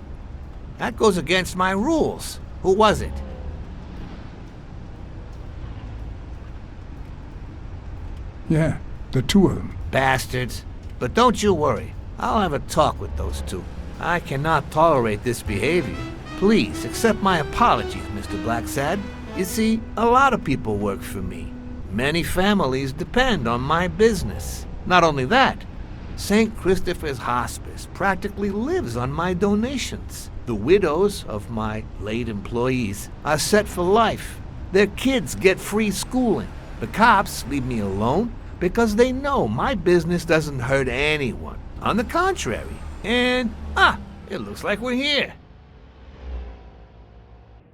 I: That goes against my rules. Who was it?
A: Yeah, the two of them.
I: Bastards. But don't you worry. I'll have a talk with those two. I cannot tolerate this behavior. Please accept my apologies, Mr. Blacksad. You see, a lot of people work for me. Many families depend on my business. Not only that, St. Christopher's Hospice practically lives on my donations. The widows of my late employees are set for life. Their kids get free schooling. The cops leave me alone because they know my business doesn't hurt anyone. On the contrary. And, it looks like we're here.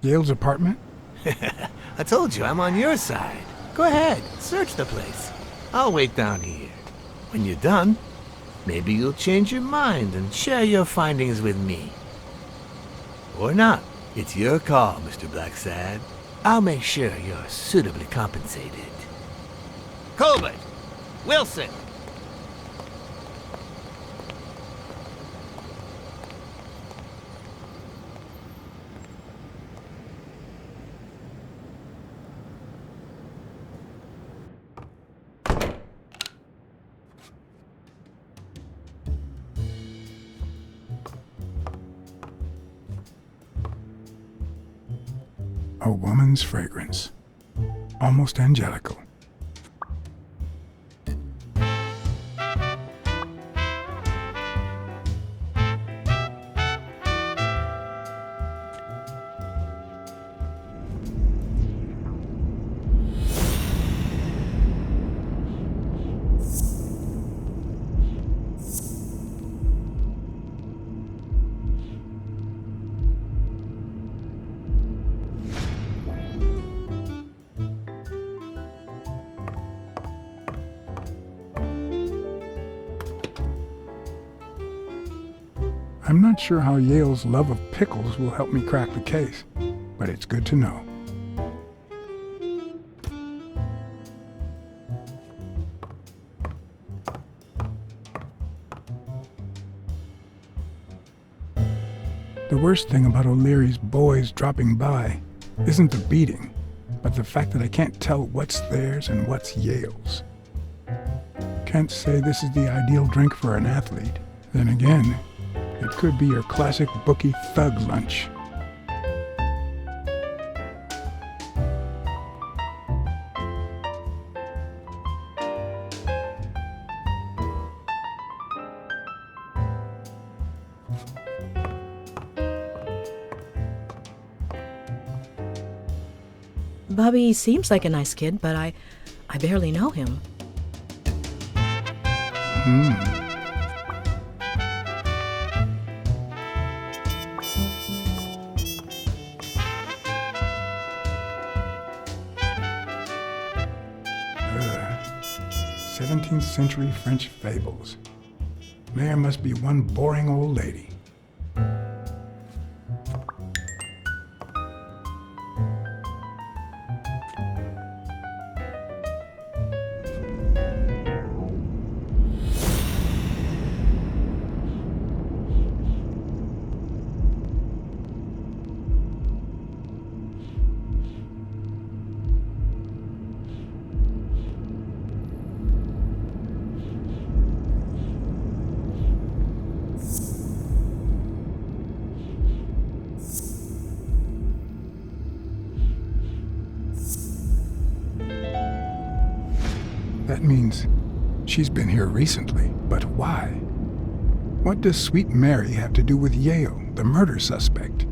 A: Yale's apartment?
I: I told you, I'm on your side. Go ahead, search the place. I'll wait down here. When you're done, maybe you'll change your mind and share your findings with me. Or not. It's your call, Mr. Blacksad. I'll make sure you're suitably compensated. Colbert! Wilson!
A: A woman's fragrance. Almost angelical. I'm not sure how Yale's love of pickles will help me crack the case, but it's good to know. The worst thing about O'Leary's boys dropping by isn't the beating, but the fact that I can't tell what's theirs and what's Yale's. Can't say this is the ideal drink for an athlete. Then again, it could be your classic bookie thug lunch.
J: Bobby seems like a nice kid, but I barely know him.
A: 17th century French fables. There must be one boring old lady. That means she's been here recently, but why? What does Sweet Mary have to do with Yale, the murder suspect?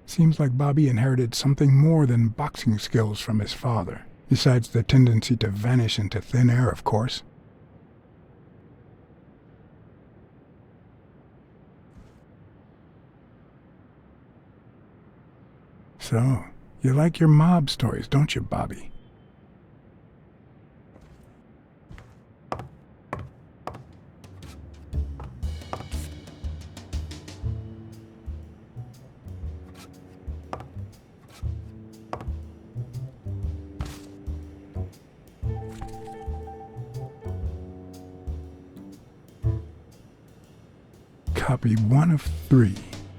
A: Seems like Bobby inherited something more than boxing skills from his father, besides the tendency to vanish into thin air, of course. So, you like your mob stories, don't you, Bobby? Copy 1 of 3.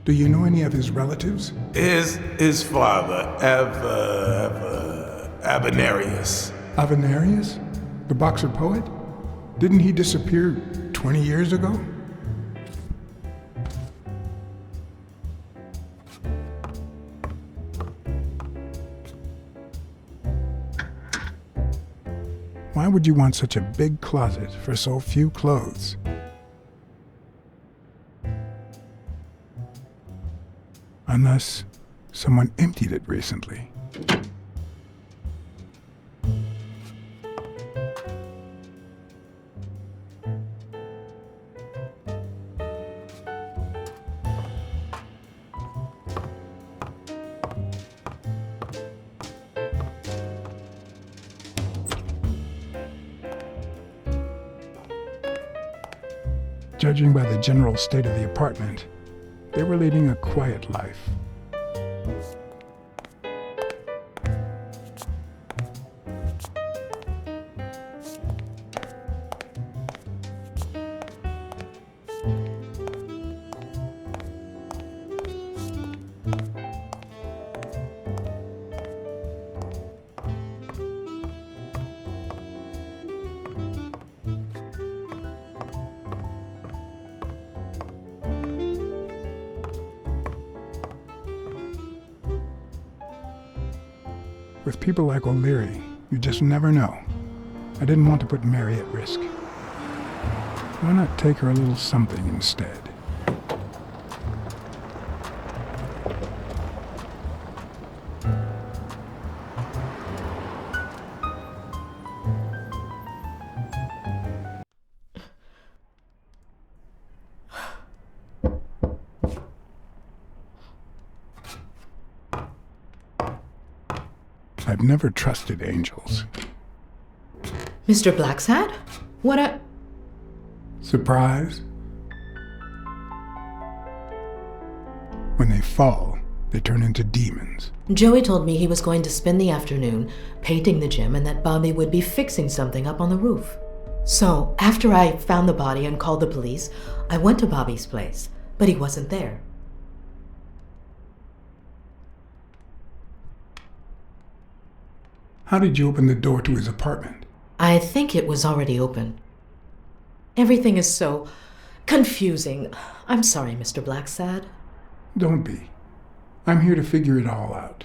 A: Do you know any of his relatives?
C: His father, Avenarius.
A: Avenarius? The boxer poet? Didn't he disappear 20 years ago? Why would you want such a big closet for so few clothes? Unless someone emptied it recently. Judging by the general state of the apartment, they were leading a quiet life. With people like O'Leary, you just never know. I didn't want to put Mary at risk. Why not take her a little something instead? I've never trusted angels.
J: Mr. Blacksad? What a...
A: Surprise? When they fall, they turn into demons.
J: Joey told me he was going to spend the afternoon painting the gym and that Bobby would be fixing something up on the roof. So, after I found the body and called the police, I went to Bobby's place, but he wasn't there.
A: How did you open the door to his apartment?
J: I think it was already open. Everything is so confusing. I'm sorry, Mr. Blacksad.
A: Don't be. I'm here to figure it all out.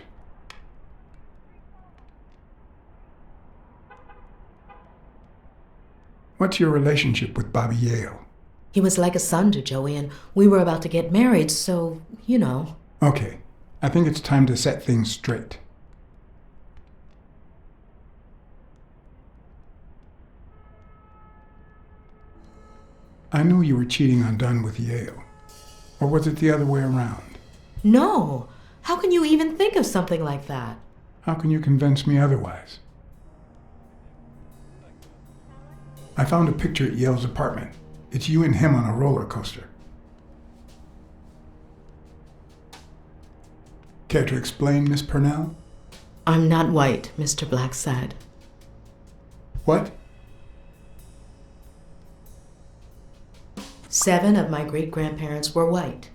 A: What's your relationship with Bobby Yale?
J: He was like a son to Joey, and we were about to get married, so, you know.
A: Okay, I think it's time to set things straight. I knew you were cheating on Dunn with Yale. Or was it the other way around?
J: No! How can you even think of something like that?
A: How can you convince me otherwise? I found a picture at Yale's apartment. It's you and him on a roller coaster. Care to explain, Miss Purnell?
J: I'm not white, Mr. Blacksad.
A: What?
J: 7 of my great-grandparents were white.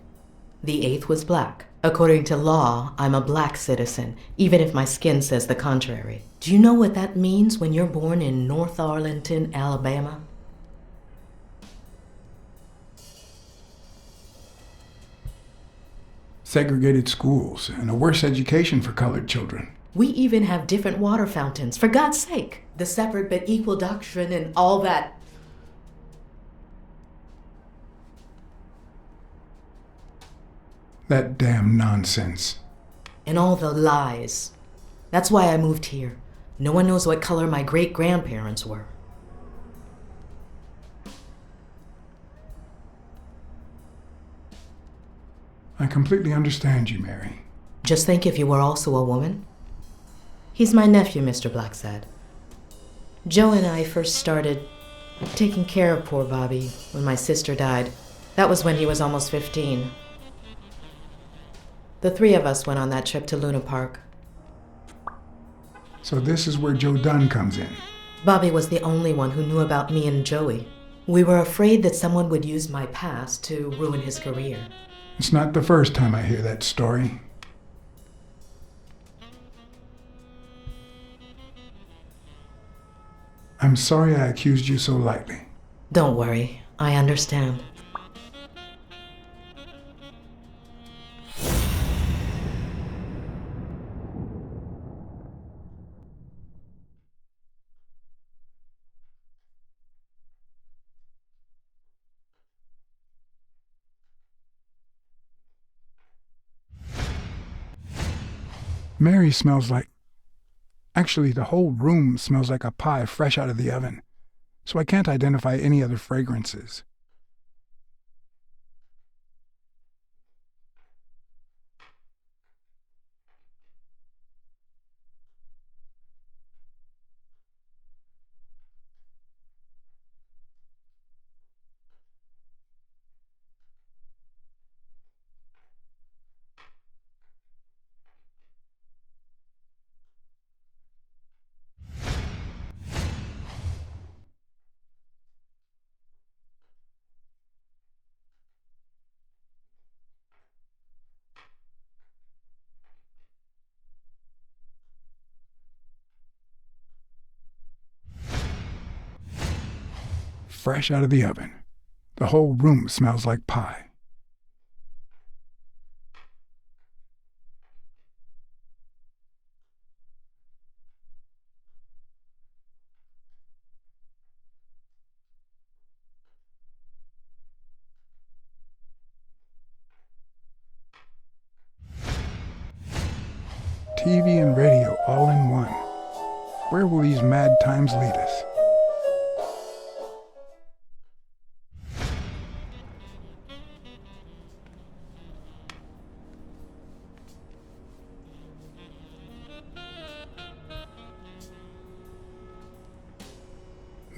J: The 8th was black. According to law, I'm a black citizen, even if my skin says the contrary. Do you know what that means when you're born in North Arlington, Alabama?
A: Segregated schools and a worse education for colored children.
J: We even have different water fountains, for God's sake. The separate but equal doctrine and all that.
A: That damn nonsense.
J: And all the lies. That's why I moved here. No one knows what color my great-grandparents were.
A: I completely understand you, Mary.
J: Just think if you were also a woman. He's my nephew, Mr. Blacksad. Joe and I first started taking care of poor Bobby when my sister died. That was when he was almost 15. The 3 of us went on that trip to Luna Park.
A: So this is where Joe Dunn comes in.
J: Bobby was the only one who knew about me and Joey. We were afraid that someone would use my past to ruin his career.
A: It's not the first time I hear that story. I'm sorry I accused you so lightly.
J: Don't worry, I understand.
A: Mary smells like... Actually, the whole room smells like a pie fresh out of the oven, so I can't identify any other fragrances. Fresh out of the oven. The whole room smells like pie. TV and radio all in one. Where will these mad times lead us?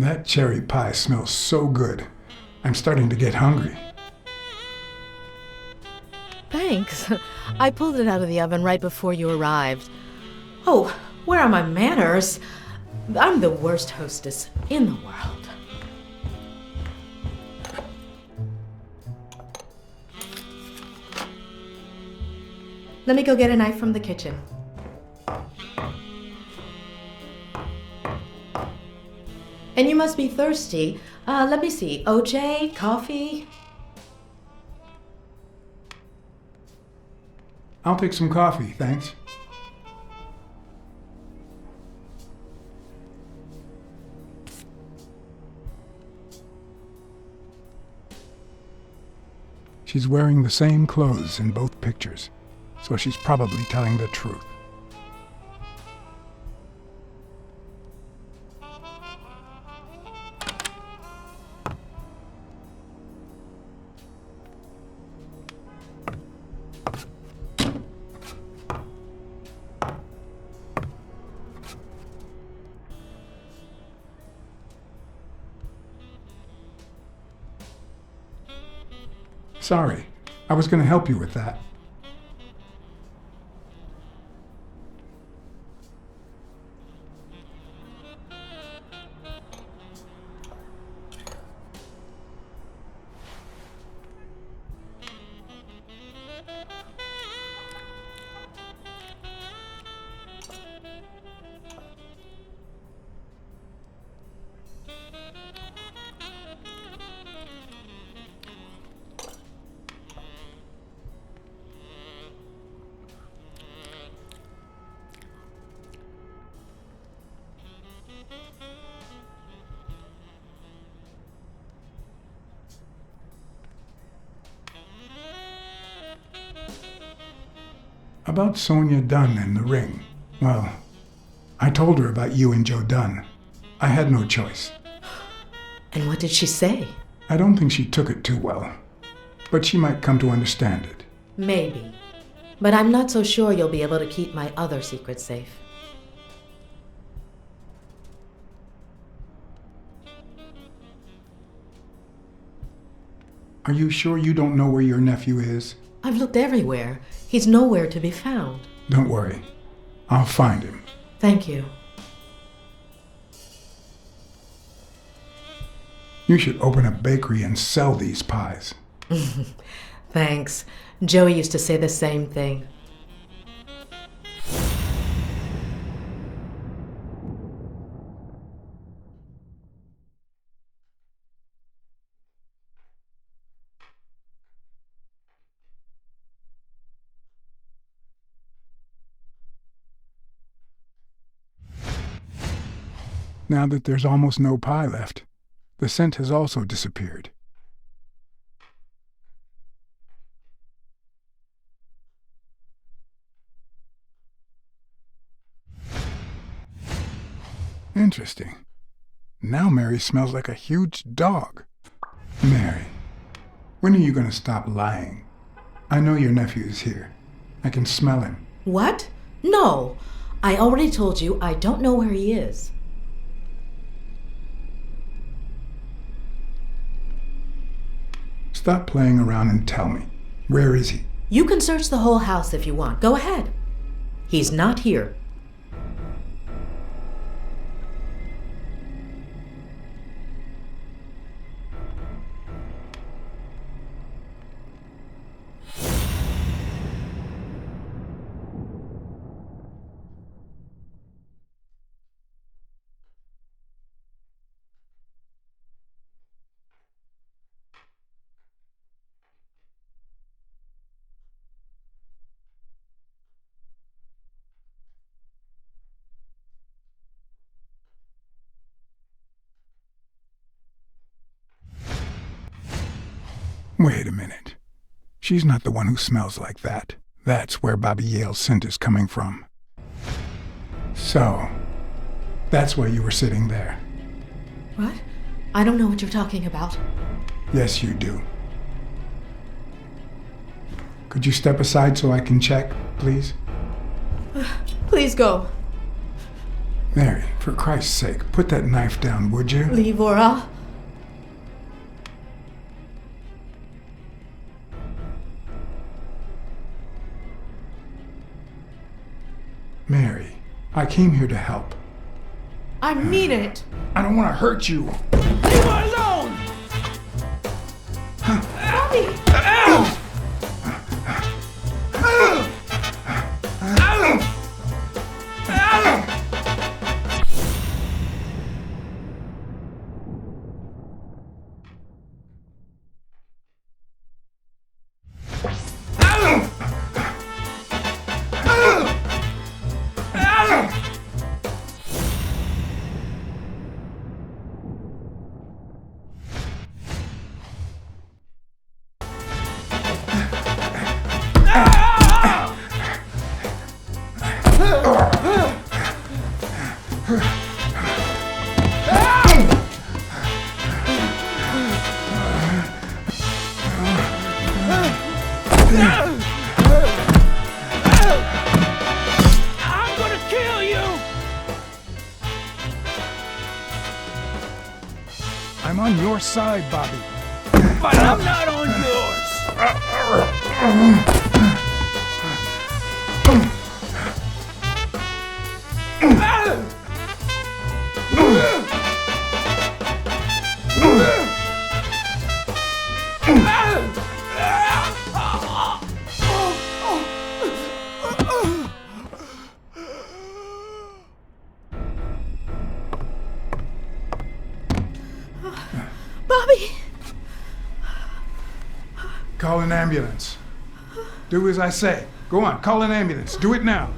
A: That cherry pie smells so good. I'm starting to get hungry.
J: Thanks. I pulled it out of the oven right before you arrived. Oh, where are my manners? I'm the worst hostess in the world. Let me go get a knife from the kitchen. And you must be thirsty. Let me see. OJ? Coffee?
A: I'll take some coffee, thanks. She's wearing the same clothes in both pictures, so she's probably telling the truth. Sorry, I was going to help you with that. About Sonia Dunn and the ring. Well, I told her about you and Joe Dunn. I had no choice.
J: And what did she say?
A: I don't think she took it too well, but she might come to understand it.
J: Maybe. But I'm not so sure you'll be able to keep my other secret safe.
A: Are you sure you don't know where your nephew is?
J: I've looked everywhere. He's nowhere to be found.
A: Don't worry. I'll find him.
J: Thank you.
A: You should open a bakery and sell these pies.
J: Thanks. Joey used to say the same thing.
A: Now that there's almost no pie left, the scent has also disappeared. Interesting. Now Mary smells like a huge dog. Mary, when are you going to stop lying? I know your nephew is here. I can smell him.
J: What? No. I already told you I don't know where he is.
A: Stop playing around and tell me. Where is he?
J: You can search the whole house if you want. Go ahead. He's not here.
A: Wait a minute. She's not the one who smells like that. That's where Bobby Yale's scent is coming from. So, that's why you were sitting there.
J: What? I don't know what you're talking about.
A: Yes, you do. Could you step aside so I can check, please?
J: Please go.
A: Mary, for Christ's sake, put that knife down, would you?
J: Livora.
A: Mary, I came here to help.
J: I mean it.
A: I don't want to hurt you.
B: Leave her alone!
J: Bobby!
B: I'm gonna kill you!
A: I'm on your side, Bobby.
B: But I'm not on yours!
J: Bobby!
A: Call an ambulance. Do as I say. Go on, call an ambulance. Do it now.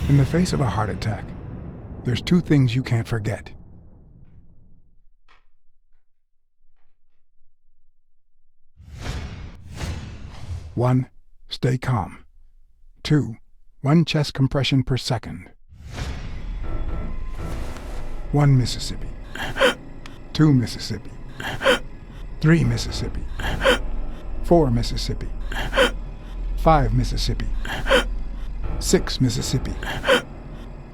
A: In the face of a heart attack, there's two things you can't forget. One, stay calm. Two, 1 chest compression per second. 1 Mississippi. 2 Mississippi. 3 Mississippi. 4 Mississippi. 5 Mississippi. 6 Mississippi.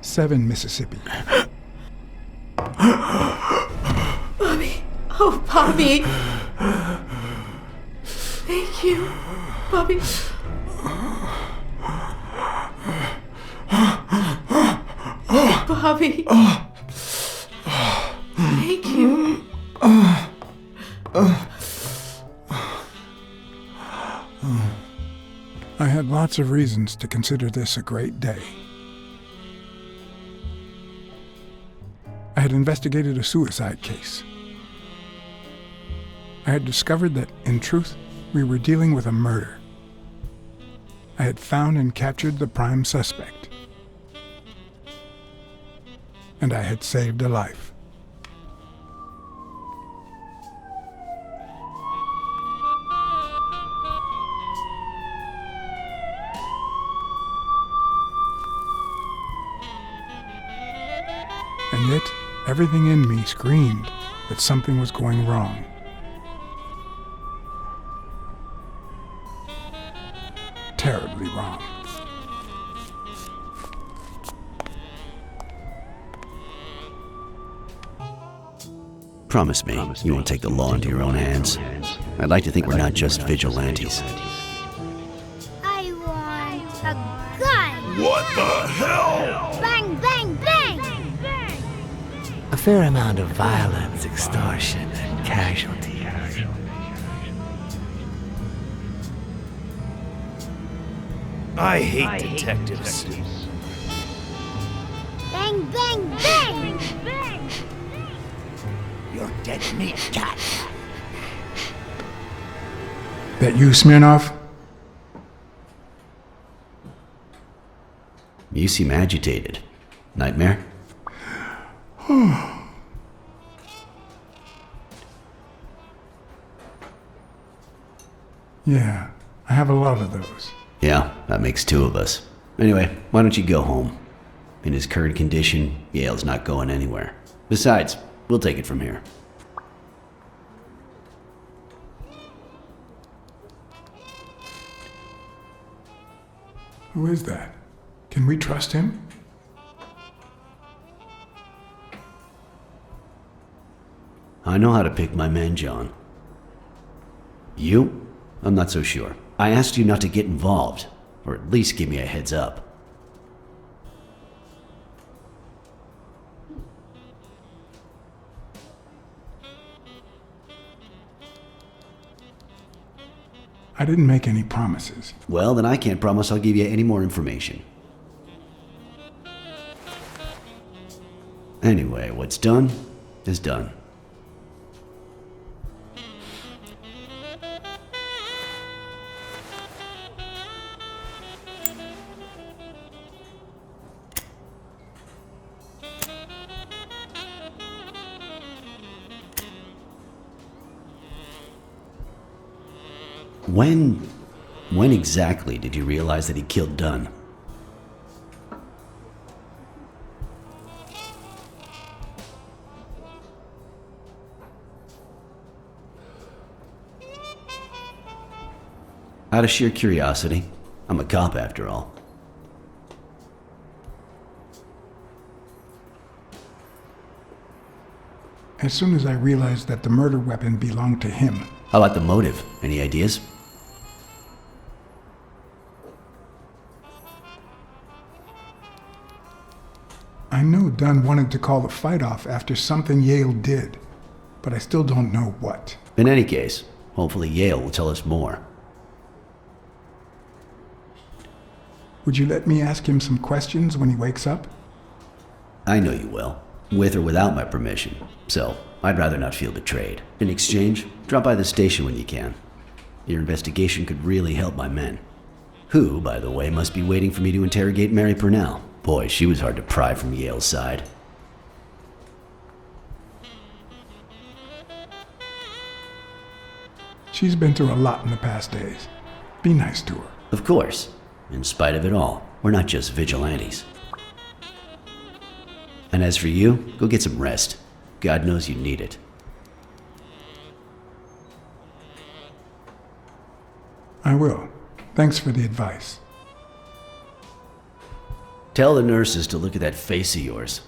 A: 7 Mississippi.
J: Bobby! Oh, Bobby! Thank you, Bobby. Bobby. Thank you.
A: I had lots of reasons to consider this a great day. I had investigated a suicide case. I had discovered that, in truth, we were dealing with a murder. I had found and captured the prime suspect. And I had saved a life. And yet, everything in me screamed that something was going wrong. Terribly wrong.
G: Promise me you won't take the law into your own hands. I'd like to think we're not just vigilantes.
K: I want a gun!
C: What the hell?
K: Bang, bang, bang!
I: A fair amount of violence, extortion, and casualties.
E: I hate detectives.
K: Bang, bang, bang!
B: You're dead meat, cat.
A: That you, Smirnoff?
G: You seem agitated. Nightmare?
A: Yeah, I have a lot of those.
G: Yeah, that makes 2 of us. Anyway, why don't you go home? In his current condition, Yale's not going anywhere. Besides, we'll take it from here.
A: Who is that? Can we trust him?
G: I know how to pick my men, John. You? I'm not so sure. I asked you not to get involved, or at least give me a heads up.
A: I didn't make any promises.
G: Well, then I can't promise I'll give you any more information. Anyway, what's done is done. When exactly did you realize that he killed Dunn? Out of sheer curiosity. I'm a cop after all.
A: As soon as I realized that the murder weapon belonged to him.
G: How about the motive? Any ideas?
A: I know Dunn wanted to call the fight off after something Yale did, but I still don't know what.
G: In any case, hopefully Yale will tell us more.
A: Would you let me ask him some questions when he wakes up?
G: I know you will, with or without my permission, so I'd rather not feel betrayed. In exchange, drop by the station when you can. Your investigation could really help my men. Who, by the way, must be waiting for me to interrogate Mary Purnell. Boy, she was hard to pry from Yale's side.
A: She's been through a lot in the past days. Be nice to her.
G: Of course. In spite of it all, we're not just vigilantes. And as for you, go get some rest. God knows you need it.
A: I will. Thanks for the advice.
G: Tell the nurses to look at that face of yours.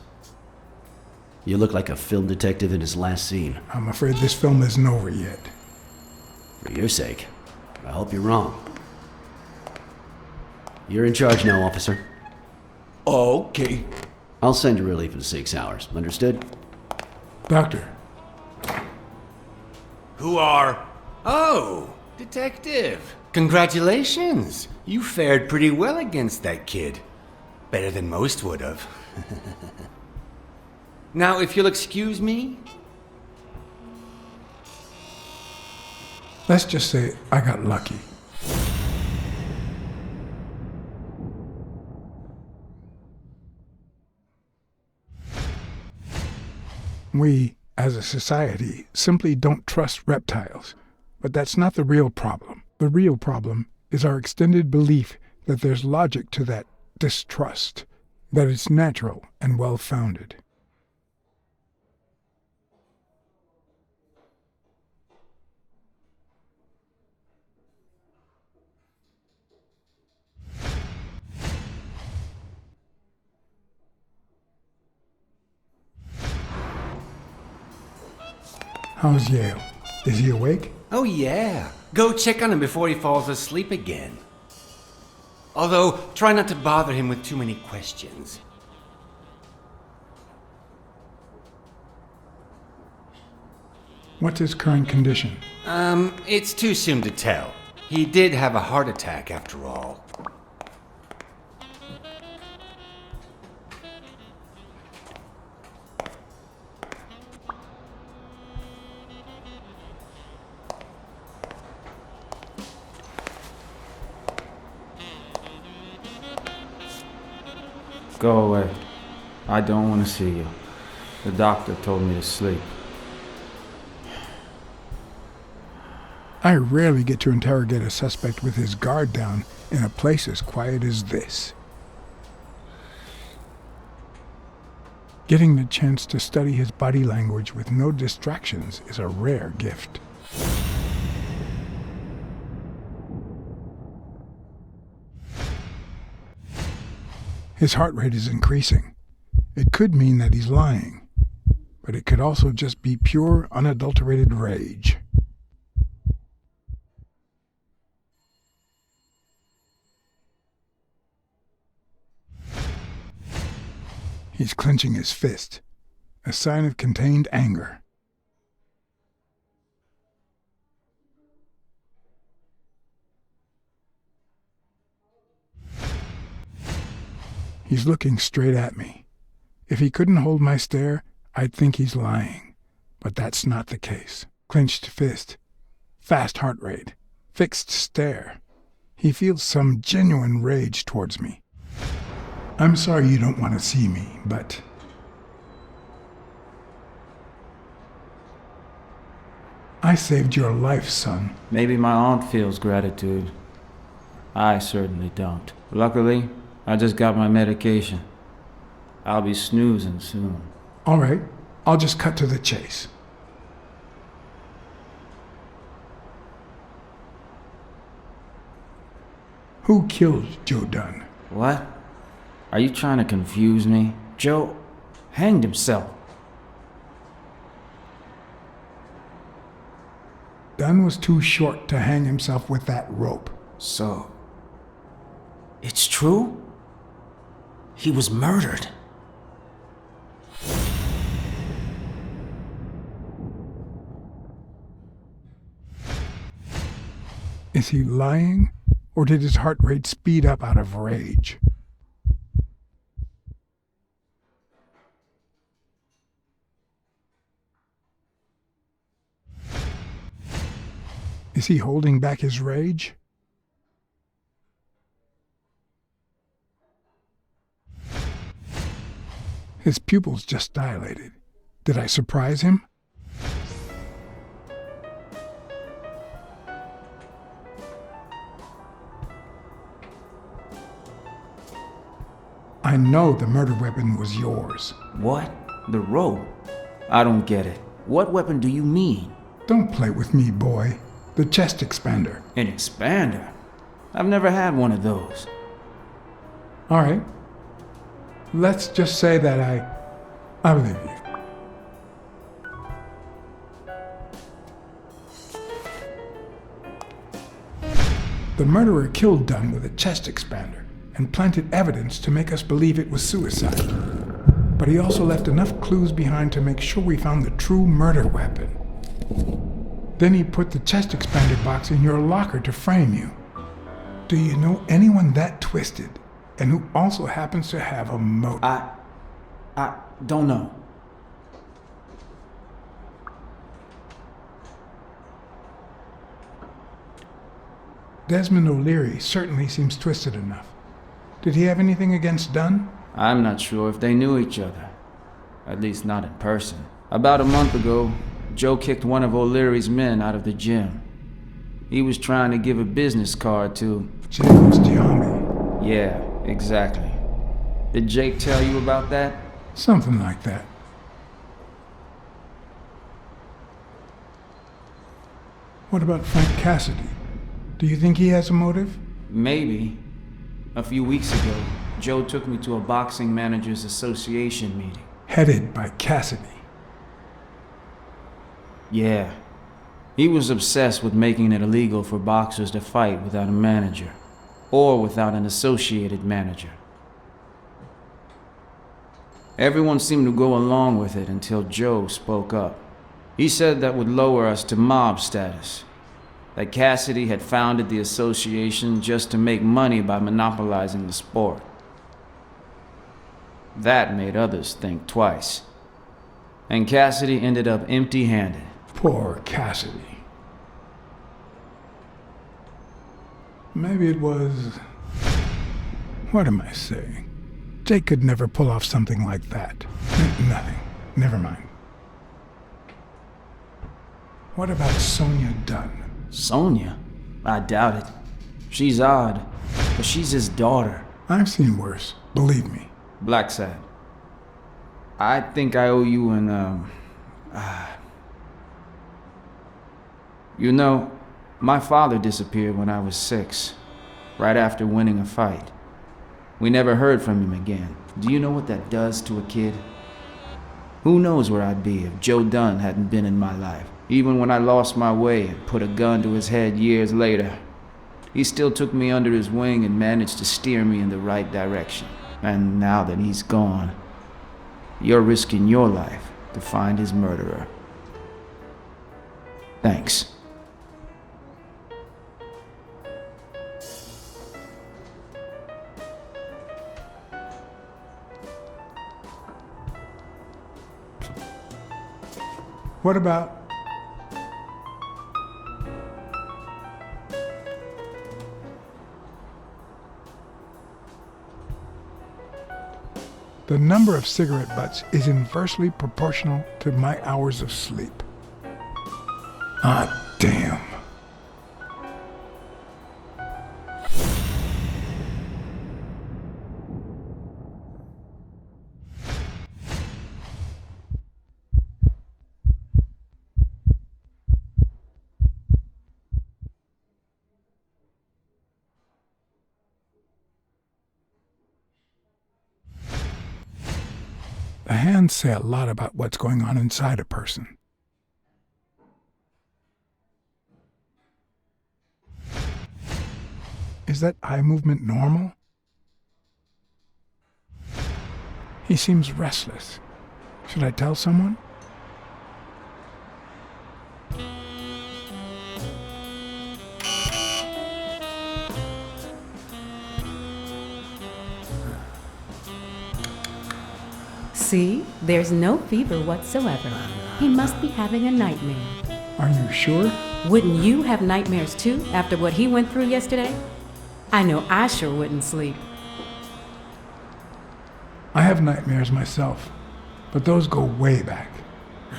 G: You look like a film detective in his last scene.
A: I'm afraid this film isn't over yet.
G: For your sake, I hope you're wrong. You're in charge now, officer.
C: Okay.
G: I'll send you relief in 6 hours. Understood?
A: Doctor.
L: Who are... Oh, detective. Congratulations. You fared pretty well against that kid. Better than most would have. Now, if you'll excuse me...
A: Let's just say I got lucky. We, as a society, simply don't trust reptiles. But that's not the real problem. The real problem is our extended belief that there's logic to that distrust, that it's natural and well-founded. How's Yale? Is he awake?
L: Oh, yeah. Go check on him before he falls asleep again. Although, try not to bother him with too many questions.
A: What's his current condition?
L: It's too soon to tell. He did have a heart attack after all.
M: Go away. I don't want to see you. The doctor told me to sleep.
A: I rarely get to interrogate a suspect with his guard down in a place as quiet as this. Getting the chance to study his body language with no distractions is a rare gift. His heart rate is increasing. It could mean that he's lying, but it could also just be pure, unadulterated rage. He's clenching his fist, a sign of contained anger. He's looking straight at me. If he couldn't hold my stare, I'd think he's lying. But that's not the case. Clenched fist, fast heart rate, fixed stare. He feels some genuine rage towards me. I'm sorry you don't want to see me, but... I saved your life, son.
M: Maybe my aunt feels gratitude. I certainly don't. Luckily, I just got my medication. I'll be snoozing soon.
A: All right, I'll just cut to the chase. Who killed Joe Dunn?
M: What? Are you trying to confuse me? Joe hanged himself.
A: Dunn was too short to hang himself with that rope.
L: So, it's true? He was murdered.
A: Is he lying, or did his heart rate speed up out of rage? Is he holding back his rage? His pupils just dilated. Did I surprise him? I know the murder weapon was yours.
M: What? The rope? I don't get it. What weapon do you mean?
A: Don't play with me, boy. The chest expander.
M: An expander? I've never had one of those.
A: All right. Let's just say that I believe you. The murderer killed Dunn with a chest expander and planted evidence to make us believe it was suicide. But he also left enough clues behind to make sure we found the true murder weapon. Then he put the chest expander box in your locker to frame you. Do you know anyone that twisted and who also happens to have a motive?
M: I don't know.
A: Desmond O'Leary certainly seems twisted enough. Did he have anything against Dunn?
M: I'm not sure if they knew each other. At least not in person. About a month ago, Joe kicked one of O'Leary's men out of the gym. He was trying to give a business card to...
A: James Giambi.
M: Yeah, exactly. Did Jake tell you about that?
A: Something like that. What about Frank Cassidy? Do you think he has a motive?
M: Maybe. A few weeks ago, Joe took me to a boxing managers association meeting.
A: Headed by Cassidy.
M: Yeah. He was obsessed with making it illegal for boxers to fight without a manager, or without an associated manager. Everyone seemed to go along with it until Joe spoke up. He said that would lower us to mob status, that Cassidy had founded the association just to make money by monopolizing the sport. That made others think twice. And Cassidy ended up empty-handed.
A: Poor Cassidy. Maybe it was... What am I saying? Jake could never pull off something like that. Nothing. Never mind. What about Sonia Dunn?
M: Sonia? I doubt it. She's odd, but she's his daughter.
A: I've seen worse, believe me.
M: BlackSad. I think I owe you an, You know, my father disappeared when I was 6, right after winning a fight. We never heard from him again. Do you know what that does to a kid? Who knows where I'd be if Joe Dunn hadn't been in my life. Even when I lost my way and put a gun to his head years later, he still took me under his wing and managed to steer me in the right direction. And now that he's gone, you're risking your life to find his murderer. Thanks.
A: What about... The number of cigarette butts is inversely proportional to my hours of sleep. Ah, damn. The hands say a lot about what's going on inside a person. Is that eye movement normal? He seems restless. Should I tell someone?
N: See, there's no fever whatsoever. He must be having a nightmare.
A: Are you sure?
N: Wouldn't you have nightmares too, after what he went through yesterday? I know I sure wouldn't sleep.
A: I have nightmares myself, but those go way back.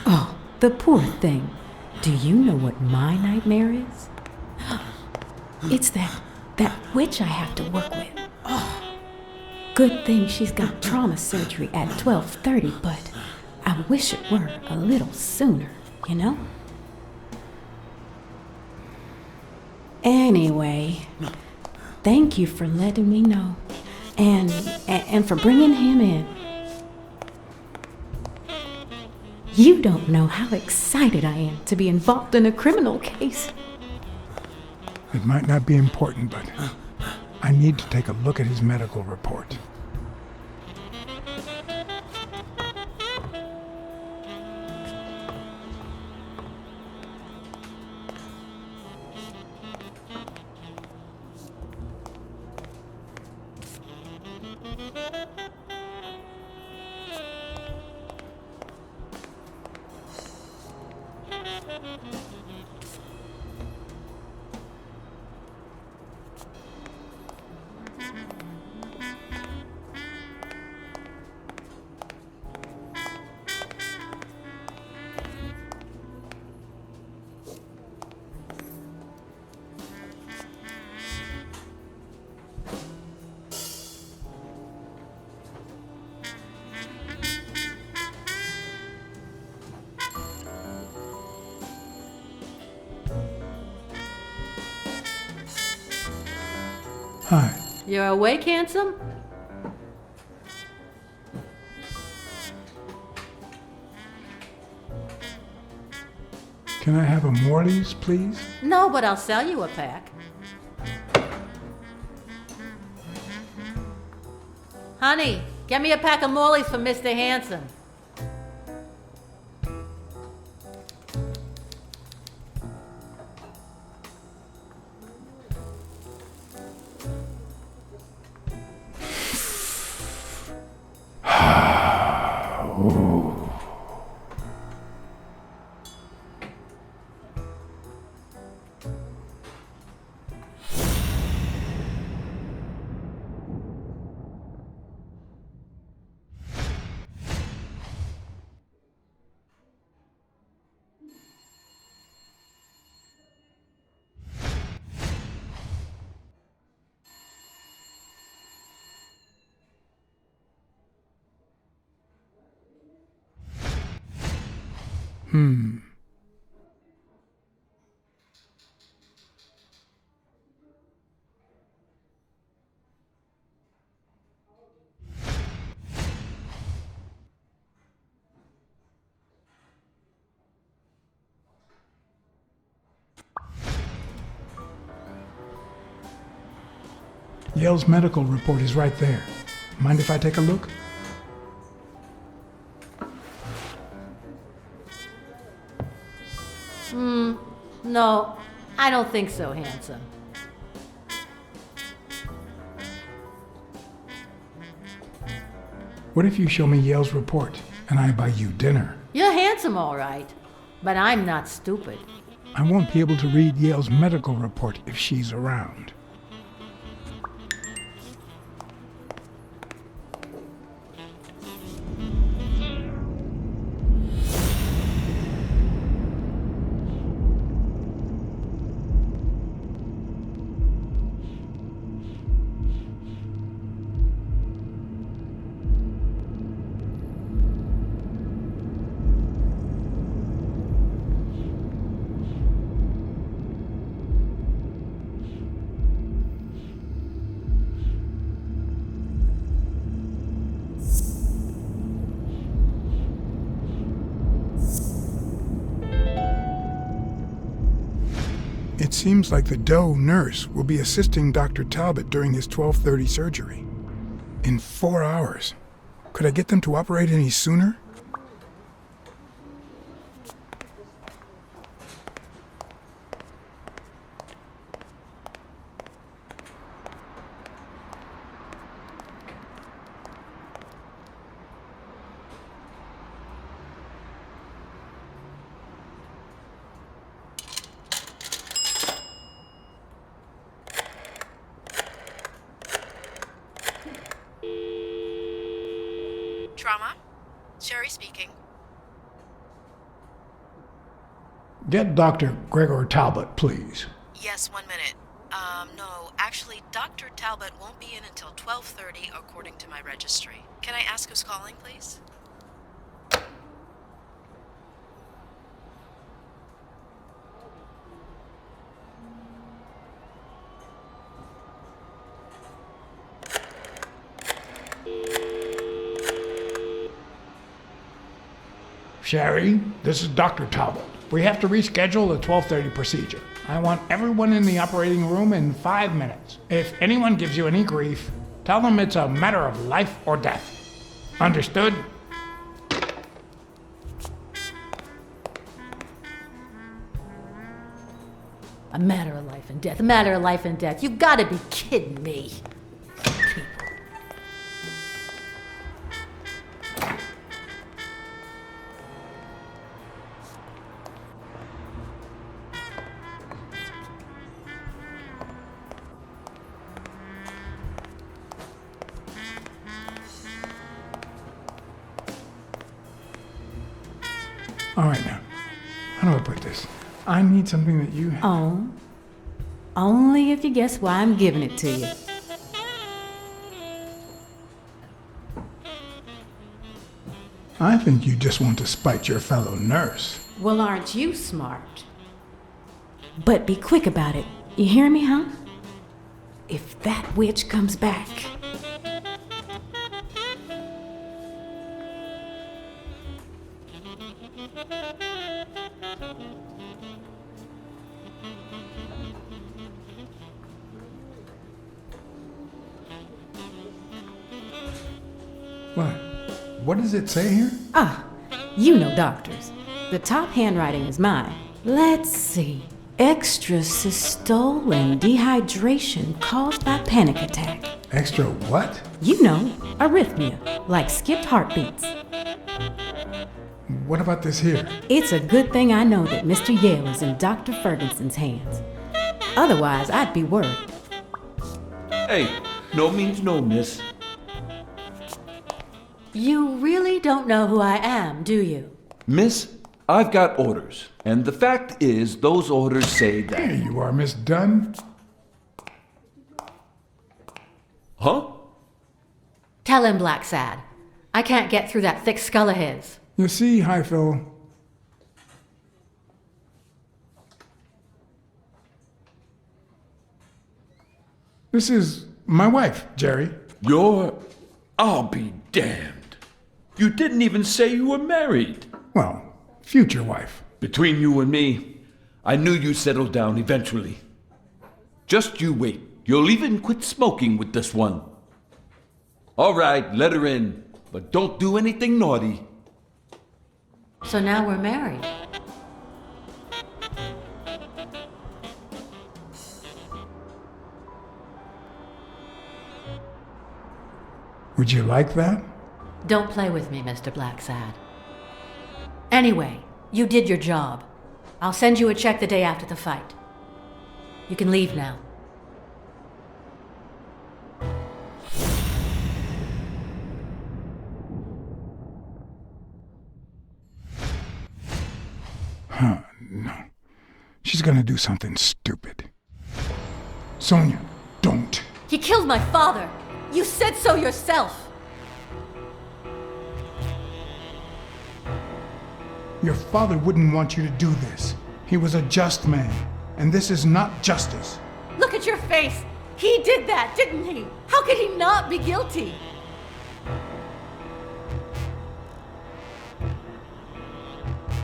N: Oh, the poor thing. Do you know what my nightmare is? It's that witch I have to work with. Oh. Good thing she's got trauma surgery at 12:30, but I wish it were a little sooner, you know? Anyway, thank you for letting me know, and for bringing him in. You don't know how excited I am to be involved in a criminal case.
A: It might not be important, but I need to take a look at his medical report. Hi.
D: You're awake, handsome?
A: Can I have a Morley's, please?
D: No, but I'll sell you a pack. Honey, get me a pack of Morleys for Mr. Handsome.
A: Yale's medical report is right there. Mind if I take a look?
D: No, I don't think so, handsome.
A: What if you show me Yale's report and I buy you dinner?
D: You're handsome, all right, but I'm not stupid.
A: I won't be able to read Yale's medical report if she's around. It seems like the Doe nurse will be assisting Dr. Talbot during his 12:30 surgery. In 4 hours. Could I get them to operate any sooner?
J: Trauma? Sherry speaking.
A: Get Dr. Gregor Talbot, please.
J: Yes, 1 minute. No, actually, Dr. Talbot won't be in until 12:30 according to my registry. Can I ask who's calling, please?
A: Sherry, this is Dr. Talbot. We have to reschedule the 12:30 procedure. I want everyone in the operating room in 5 minutes. If anyone gives you any grief, tell them it's a matter of life or death. Understood?
D: A matter of life and death, a matter of life and death. You've got to be kidding me.
A: All right, now. How do I put this? I need something that you have.
N: Oh, only if you guess why I'm giving it to you.
A: I think you just want to spite your fellow nurse.
N: Well, aren't you smart? But be quick about it. You hear me, huh? If that witch comes back.
A: What? What does it say here?
N: Ah, you know doctors. The top handwriting is mine. Let's see. Extra systole and dehydration caused by panic attack.
A: Extra what?
N: You know, arrhythmia, like skipped heartbeats.
A: What about this here?
N: It's a good thing I know that Mr. Yale is in Dr. Ferguson's hands. Otherwise, I'd be worried.
O: Hey, no means no, miss.
D: You really don't know who I am, do you?
O: Miss, I've got orders. And the fact is, those orders say that...
A: Here you are, Miss Dunn.
O: Huh?
D: Tell him, Blacksad. I can't get through that thick skull of his.
A: You see, Highfill, This is my wife, Jerry.
O: I'll be damned. You didn't even say you were married.
A: Well, future wife.
O: Between you and me, I knew you'd settle down eventually. Just you wait. You'll even quit smoking with this one. All right, let her in, but don't do anything naughty.
D: So now we're married.
A: Would you like that?
D: Don't play with me, Mr. Blacksad. Anyway, you did your job. I'll send you a check the day after the fight. You can leave now.
A: No. She's gonna do something stupid. Sonia, don't.
D: He killed my father! You said so yourself!
A: Your father wouldn't want you to do this. He was a just man, and this is not justice.
D: Look at your face! He did that, didn't he? How could he not be guilty?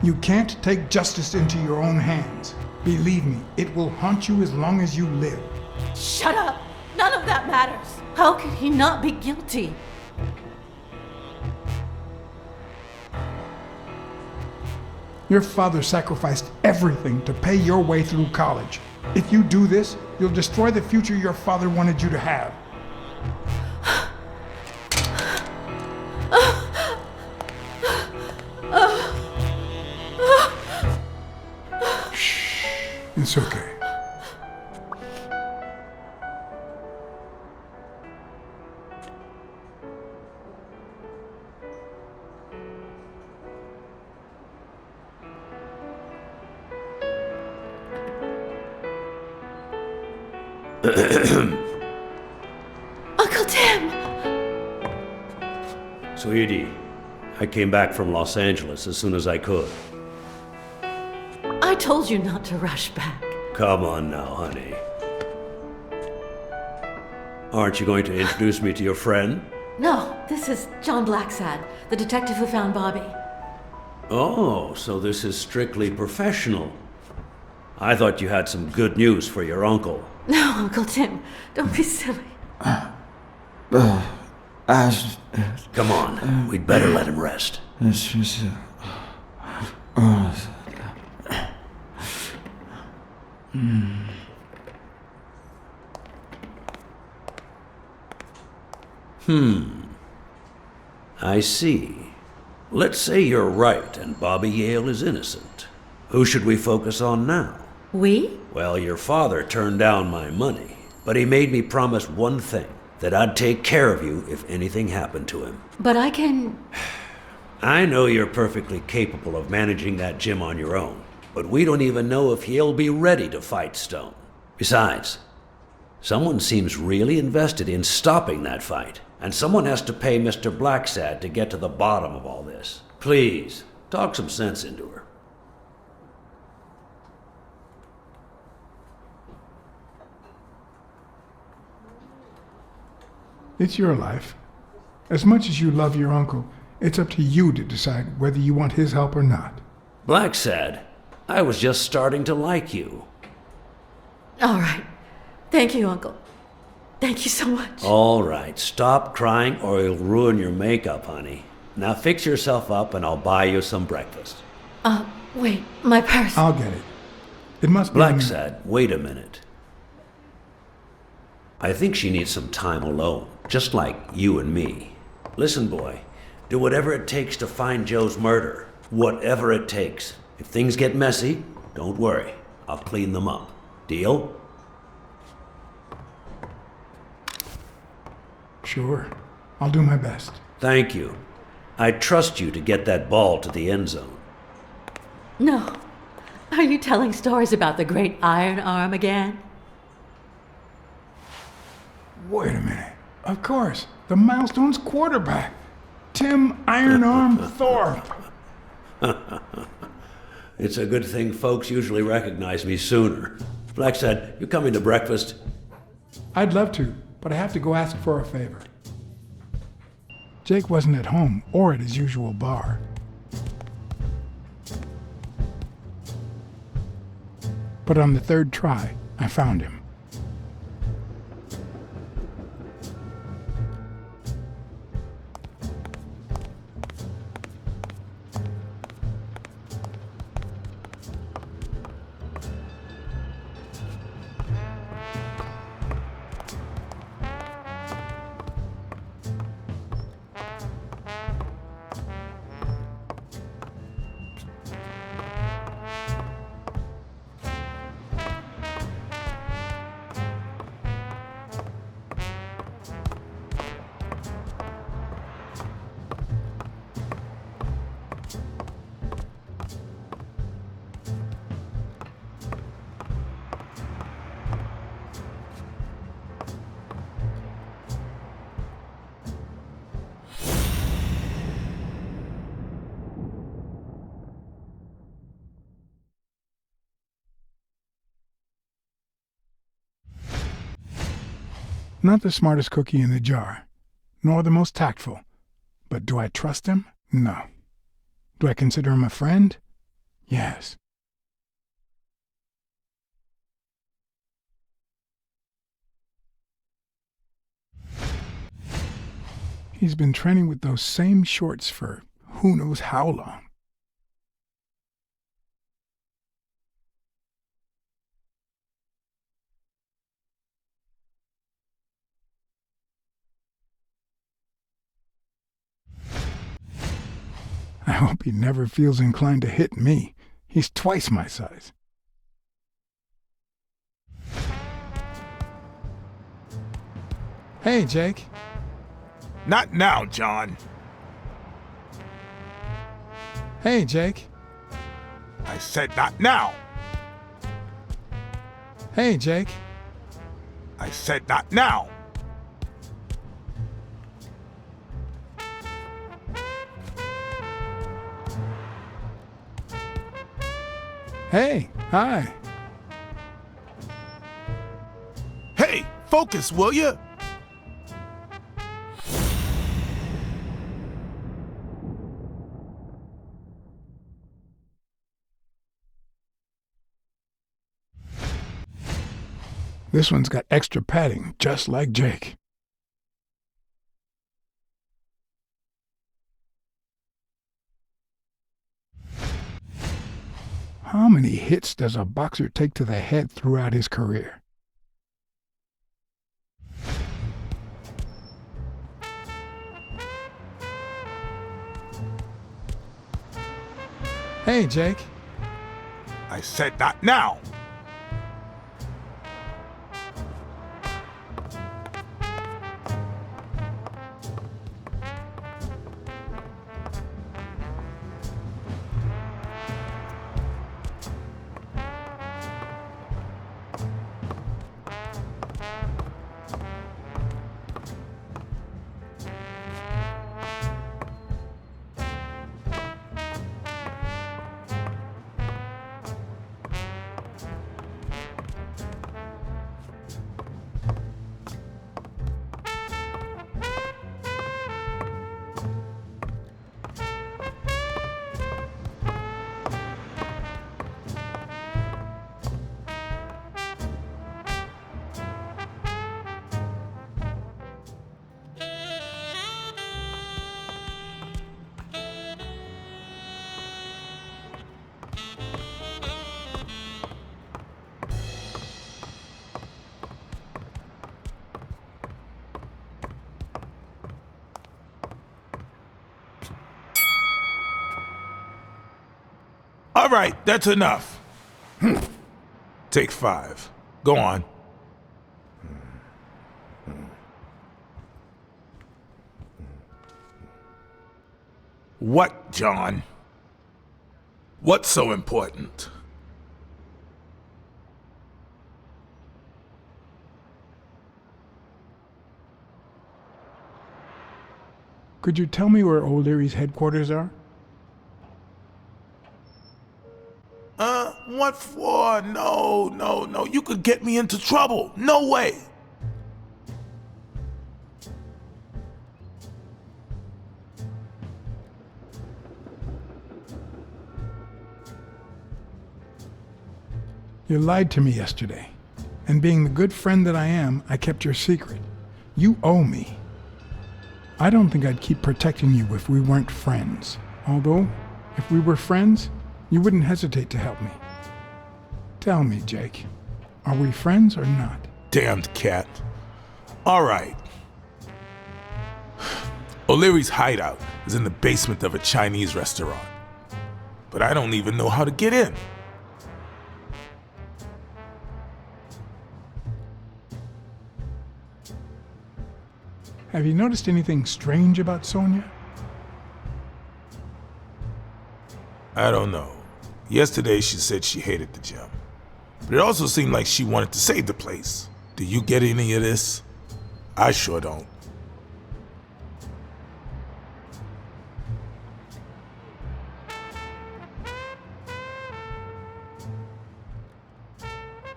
A: You can't take justice into your own hands. Believe me, it will haunt you as long as you live.
D: Shut up! None of that matters! How could he not be guilty?
A: Your father sacrificed everything to pay your way through college. If you do this, you'll destroy the future your father wanted you to have. Shh. It's okay.
D: Uncle Tim!
P: Sweetie, I came back from Los Angeles as soon as I could.
D: I told you not to rush back.
P: Come on now, honey. Aren't you going to introduce me to your friend?
D: No, this is John Blacksad, the detective who found Bobby.
P: Oh, so this is strictly professional. I thought you had some good news for your uncle.
D: No, Uncle Tim, don't be silly.
P: Come on, we'd better let him rest. I see. Let's say you're right and Bobby Yale is innocent. Who should we focus on now?
D: We?
P: Well, your father turned down my money, but he made me promise one thing, that I'd take care of you if anything happened to him.
D: But I can...
P: I know you're perfectly capable of managing that gym on your own, but we don't even know if he'll be ready to fight Stone. Besides, someone seems really invested in stopping that fight, and someone has to pay Mr. Blacksad to get to the bottom of all this. Please, talk some sense into her.
A: It's your life. As much as you love your uncle, it's up to you to decide whether you want his help or not.
P: Blacksad, I was just starting to like you.
D: All right. Thank you, Uncle. Thank you so much.
P: All right, stop crying or you'll ruin your makeup, honey. Now fix yourself up and I'll buy you some breakfast.
D: Wait, my purse.
A: I'll get it. It must be...
P: Blacksad, wait a minute. I think she needs some time alone, just like you and me. Listen, boy, do whatever it takes to find Joe's murder. Whatever it takes. If things get messy, don't worry. I'll clean them up. Deal?
A: Sure. I'll do my best.
P: Thank you. I trust you to get that ball to the end zone.
D: No. Are you telling stories about the great Iron Arm again?
A: Wait a minute. Of course. The Milestones quarterback. Tim Iron Arm Thorpe.
P: It's a good thing folks usually recognize me sooner. Blacksad, you coming to breakfast?
A: I'd love to, but I have to go ask for a favor. Jake wasn't at home or at his usual bar. But on the third try, I found him. Not the smartest cookie in the jar, nor the most tactful. But do I trust him? No. Do I consider him a friend? Yes. He's been training with those same shorts for who knows how long. I hope he never feels inclined to hit me. He's twice my size. Hey, Jake.
C: Not now, John.
A: Hey, Jake.
C: I said not now.
A: Hey, Jake.
C: I said not now.
A: Hey, hi.
C: Hey, focus, will ya?
A: This one's got extra padding, just like Jake. How many hits does a boxer take to the head throughout his career? Hey, Jake.
C: I said not now. All right, that's enough. Take 5. Go on. What, John? What's so important?
A: Could you tell me where O'Leary's headquarters are?
C: What for? No. You could get me into trouble. No way.
A: You lied to me yesterday, and being the good friend that I am, I kept your secret. You owe me. I don't think I'd keep protecting you if we weren't friends. Although, if we were friends, you wouldn't hesitate to help me. Tell me, Jake, are we friends or not?
C: Damned cat. All right. O'Leary's hideout is in the basement of a Chinese restaurant. But I don't even know how to get in.
A: Have you noticed anything strange about Sonia?
C: I don't know. Yesterday she said she hated the gym. But it also seemed like she wanted to save the place. Do you get any of this? I sure don't.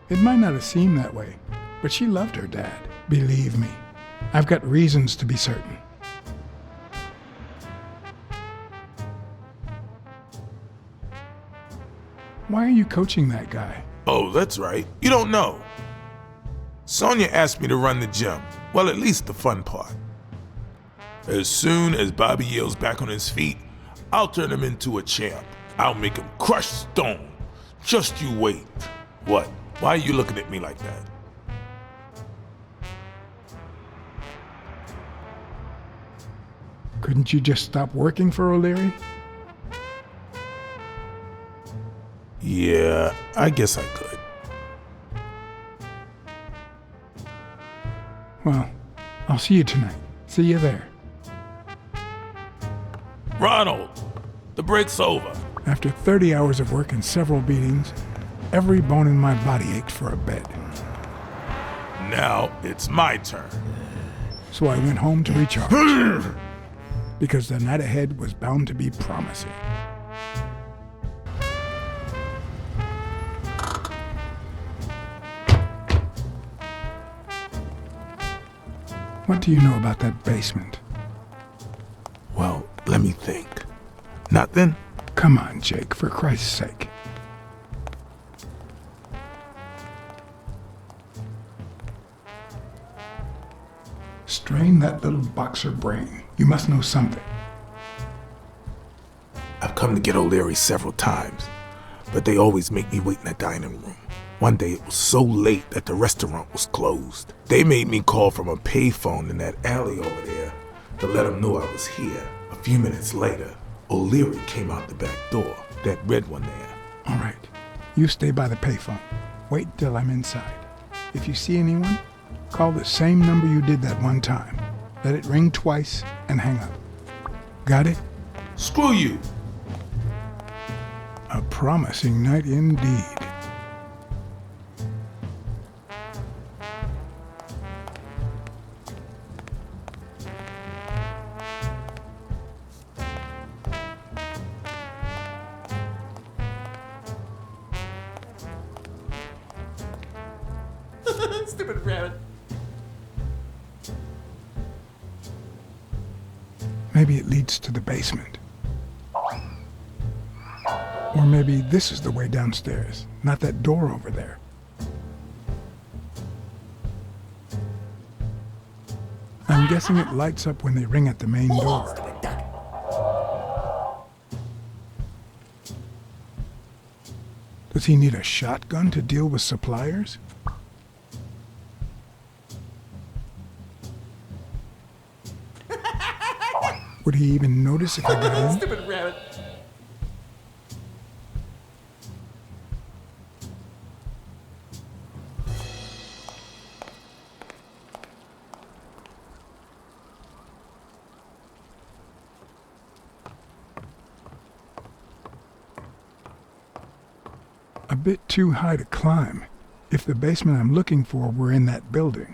A: It might not have seemed that way, but she loved her dad. Believe me, I've got reasons to be certain. Why are you coaching that guy?
C: Oh, that's right. You don't know. Sonia asked me to run the gym. Well, at least the fun part. As soon as Bobby Yale's back on his feet, I'll turn him into a champ. I'll make him crush stone. Just you wait. What? Why are you looking at me like that?
A: Couldn't you just stop working for O'Leary?
C: Yeah, I guess I could.
A: Well, I'll see you tonight. See you there.
C: Ronald, the break's over.
A: After 30 hours of work and several beatings, every bone in my body ached for a bed.
C: Now it's my turn.
A: So I went home to recharge. Because the night ahead was bound to be promising. What do you know about that basement?
C: Well, let me think. Nothing?
A: Come on, Jake, for Christ's sake. Strain that little boxer brain. You must know something.
C: I've come to get O'Leary several times, but they always make me wait in the dining room. One day it was so late that the restaurant was closed. They made me call from a payphone in that alley over there to let them know I was here. A few minutes later, O'Leary came out the back door, that red one there.
A: All right. You stay by the payphone. Wait till I'm inside. If you see anyone, call the same number you did that one time. Let it ring twice and hang up. Got it?
C: Screw you!
A: A promising night indeed.
L: Stupid rabbit.
A: Maybe it leads to the basement. Or maybe this is the way downstairs, not that door over there. I'm guessing it lights up when they ring at the main door. Does he need a shotgun to deal with suppliers? Would he even notice if I got in?
L: Stupid rabbit.
A: A bit too high to climb, if the basement I'm looking for were in that building.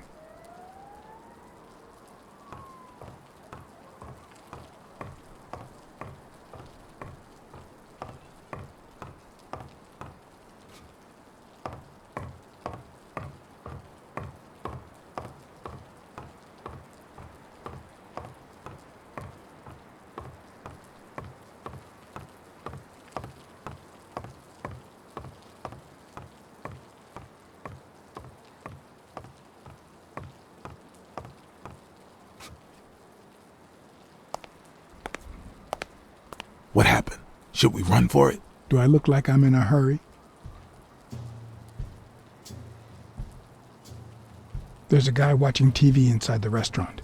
C: What happened? Should we run for it?
A: Do I look like I'm in a hurry? There's a guy watching TV inside the restaurant.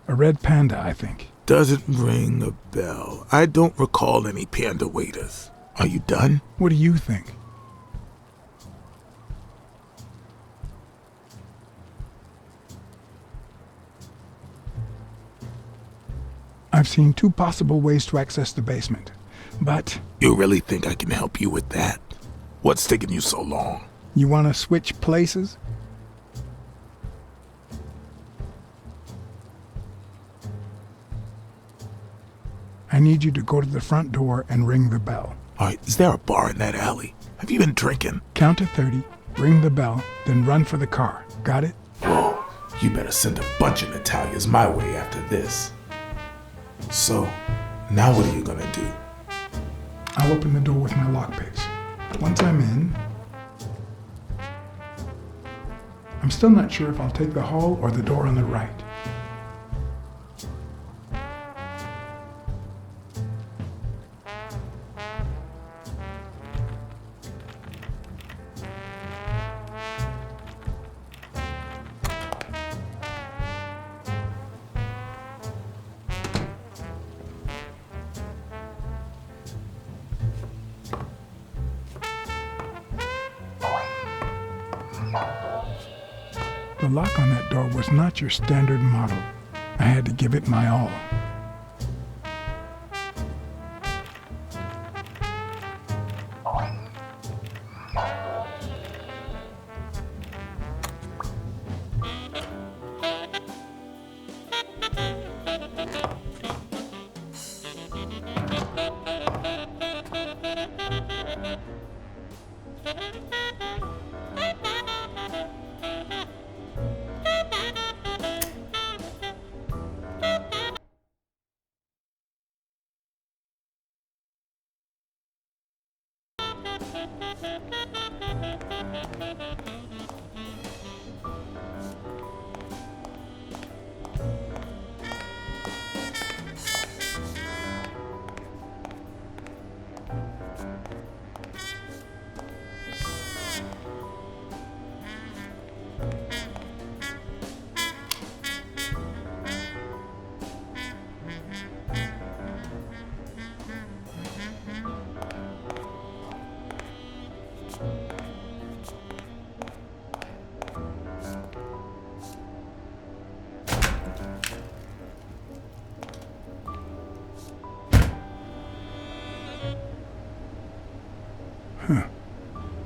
A: A red panda, I think.
C: Doesn't ring a bell. I don't recall any panda waiters. Are you done?
A: What do you think? I've seen 2 possible ways to access the basement, but...
C: You really think I can help you with that? What's taking you so long?
A: You want to switch places? I need you to go to the front door and ring the bell.
C: Alright, is there a bar in that alley? Have you been drinking?
A: Count to 30, ring the bell, then run for the car. Got it?
C: Whoa, you better send a bunch of Natalias my way after this. So, now what are you gonna do?
A: I'll open the door with my lockpicks. Once I'm in... I'm still not sure if I'll take the hall or the door on the right. The lock on that door was not your standard model. I had to give it my all.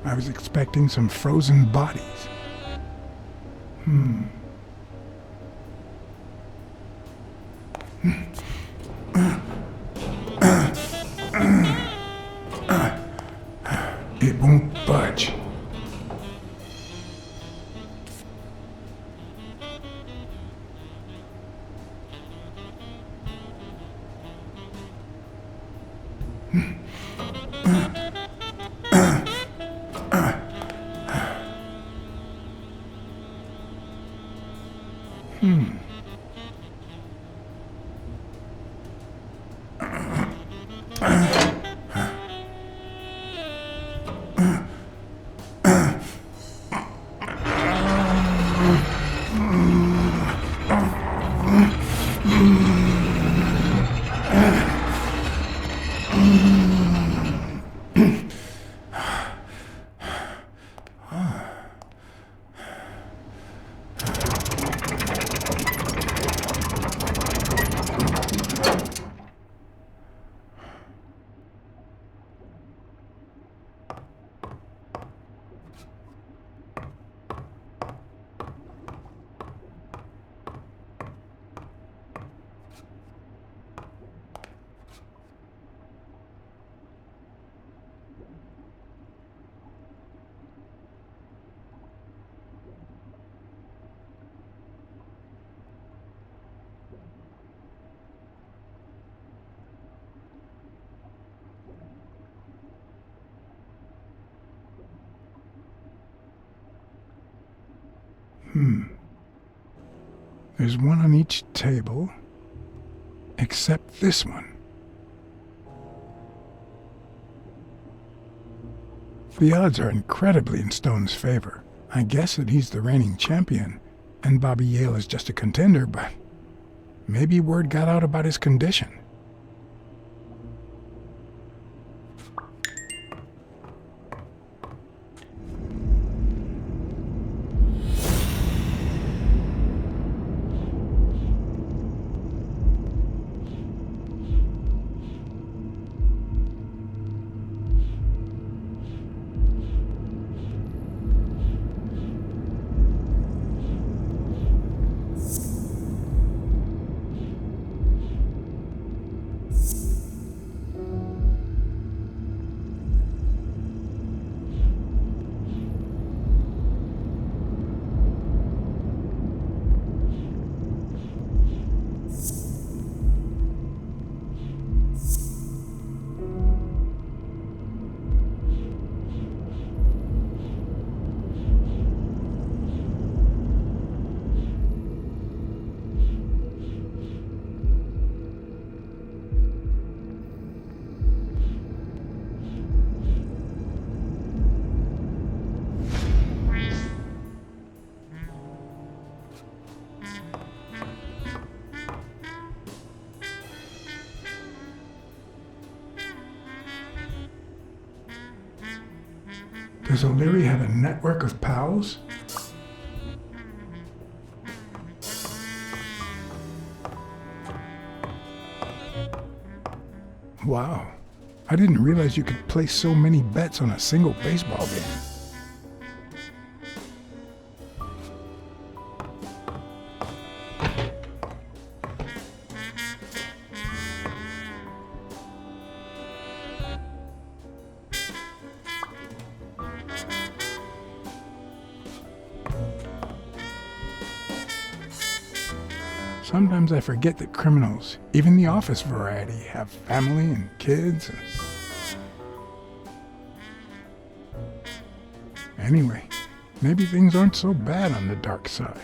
A: I was expecting some frozen bodies. It won't budge. There's one on each table, except this one. The odds are incredibly in Stone's favor. I guess that he's the reigning champion, and Bobby Yale is just a contender, but maybe word got out about his condition. Does O'Leary have a network of pals? Wow. I didn't realize you could place so many bets on a single baseball game. Sometimes I forget that criminals, even the office variety, have family and kids. Anyway, maybe things aren't so bad on the dark side.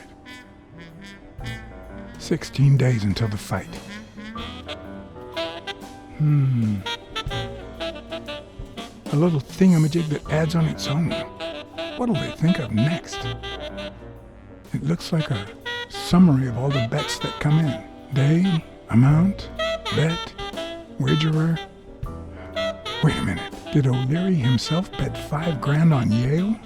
A: 16 days until the fight. A little thingamajig that adds on its own. What'll they think of next? It looks like a summary of all the bets that come in. Day, amount, bet, wagerer. Wait a minute. Did O'Leary himself bet $5,000 on Yale?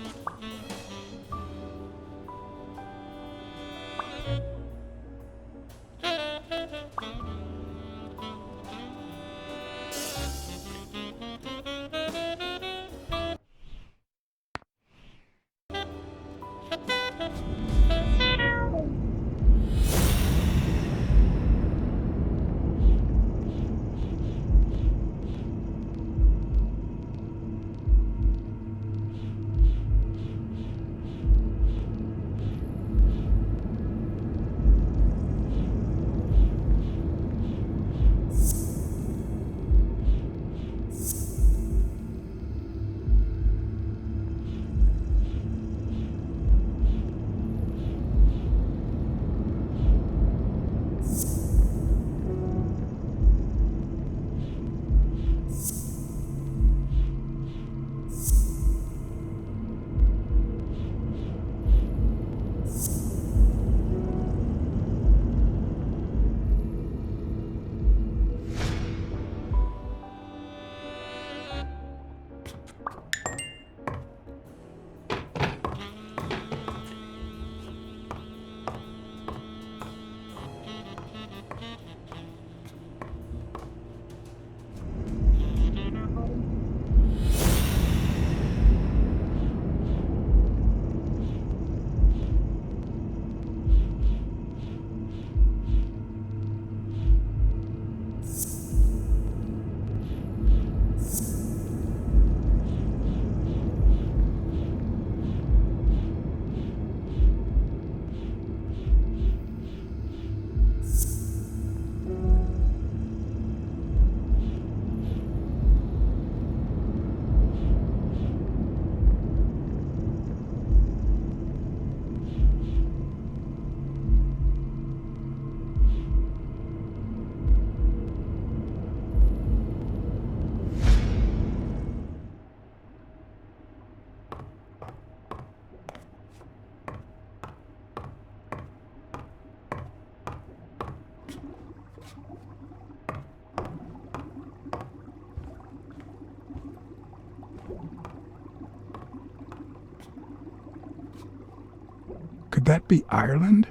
A: Could that be Ireland?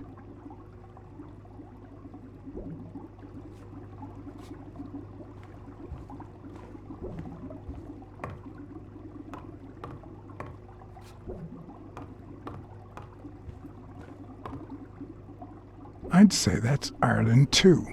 A: I'd say that's Ireland too.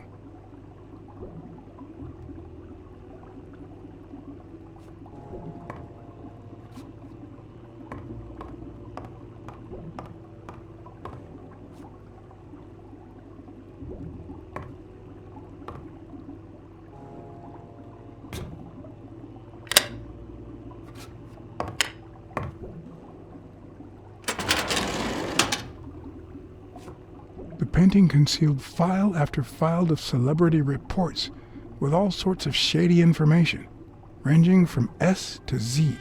A: The painting concealed file after file of celebrity reports with all sorts of shady information, ranging from S to Z.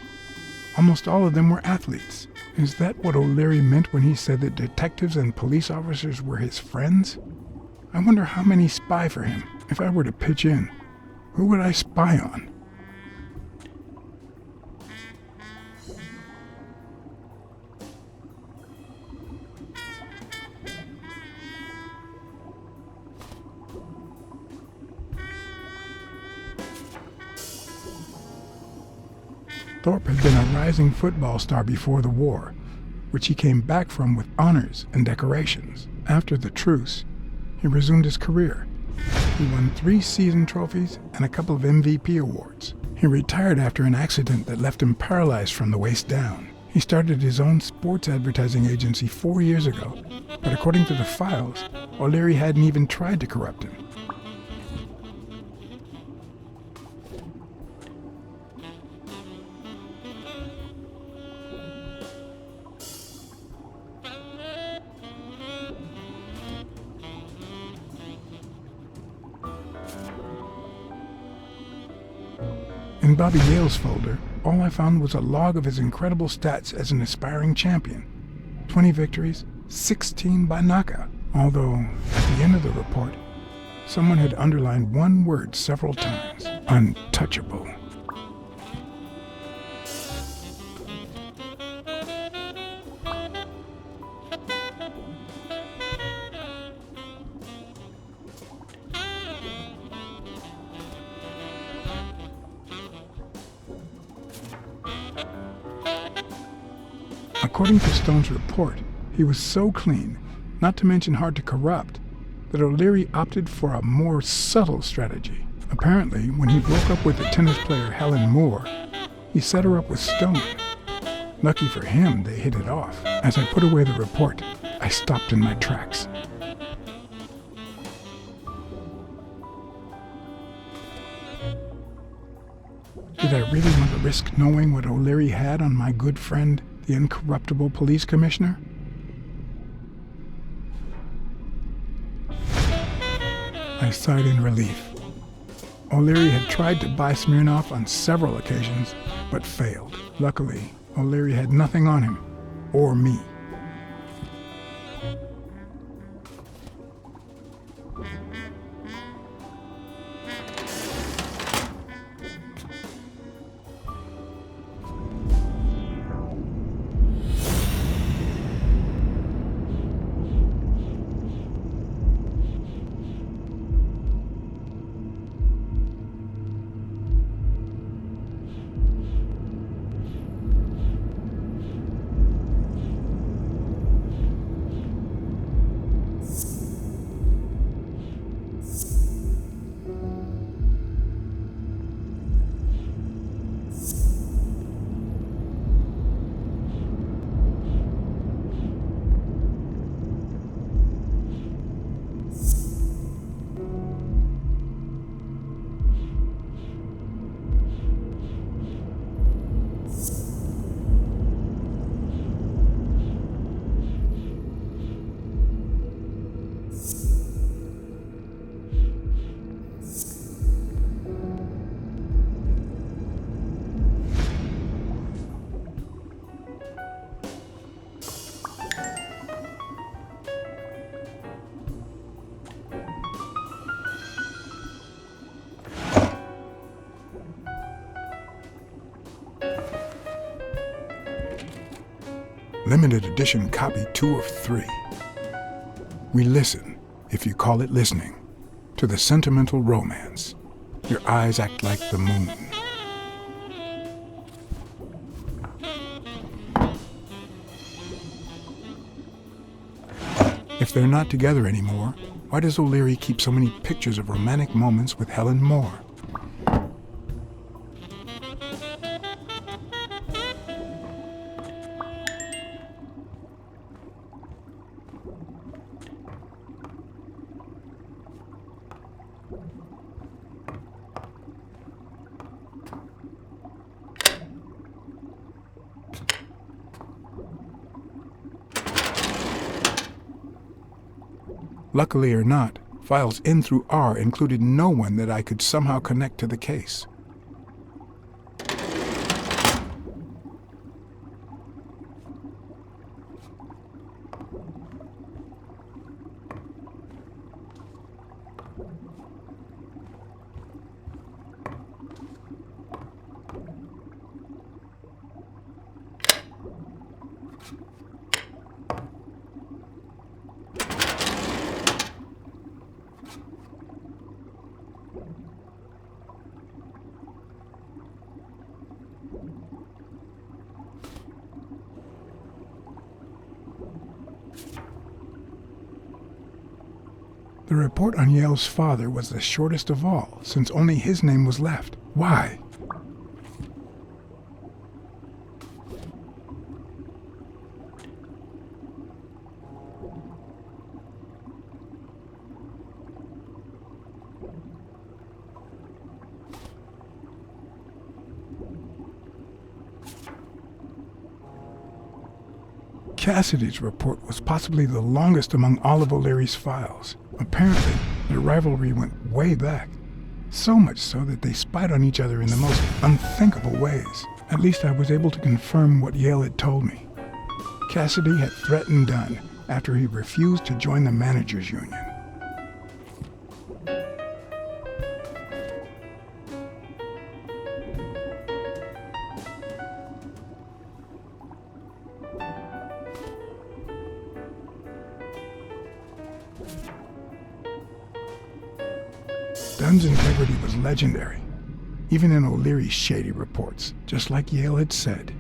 A: Almost all of them were athletes. Is that what O'Leary meant when he said that detectives and police officers were his friends? I wonder how many spy for him. If I were to pitch in, who would I spy on? Thorpe had been a rising football star before the war, which he came back from with honors and decorations. After the truce, he resumed his career. He won 3 season trophies and a couple of MVP awards. He retired after an accident that left him paralyzed from the waist down. He started his own sports advertising agency 4 years ago, but according to the files, O'Leary hadn't even tried to corrupt him. In Bobby Yale's folder, all I found was a log of his incredible stats as an aspiring champion. 20 victories, 16 by knockout. Although, at the end of the report, someone had underlined one word several times: untouchable. According to Stone's report, he was so clean, not to mention hard to corrupt, that O'Leary opted for a more subtle strategy. Apparently, when he broke up with the tennis player Helen Moore, he set her up with Stone. Lucky for him, they hit it off. As I put away the report, I stopped in my tracks. Did I really want to risk knowing what O'Leary had on my good friend, the incorruptible police commissioner? I sighed in relief. O'Leary had tried to buy Smirnoff on several occasions, but failed. Luckily, O'Leary had nothing on him, or me. Limited edition copy 2 of 3. We listen, if you call it listening, to the sentimental romance. Your eyes act like the moon. If they're not together anymore, why does O'Leary keep so many pictures of romantic moments with Helen Moore? Luckily or not, files in through R included no one that I could somehow connect to the case. The report on Yale's father was the shortest of all, since only his name was left. Why? Cassidy's report was possibly the longest among all of O'Leary's files. Apparently, their rivalry went way back. So much so that they spied on each other in the most unthinkable ways. At least I was able to confirm what Yale had told me. Cassidy had threatened Dunn after he refused to join the managers' union. Dunn's integrity was legendary, even in O'Leary's shady reports, just like Yale had said.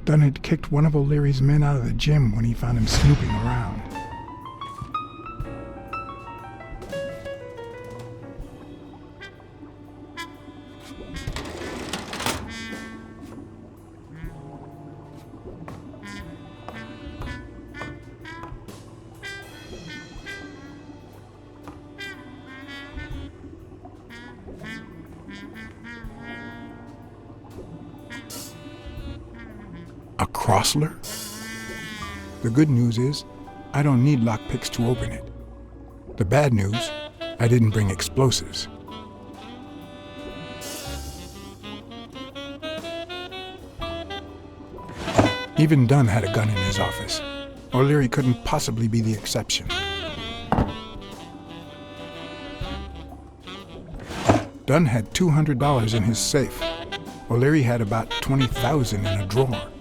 A: Dunn had kicked one of O'Leary's men out of the gym when he found him snooping around. A Crossler? The good news is, I don't need lockpicks to open it. The bad news, I didn't bring explosives. Even Dunn had a gun in his office. O'Leary couldn't possibly be the exception. Dunn had $200 in his safe. O'Leary had about $20,000 in a drawer.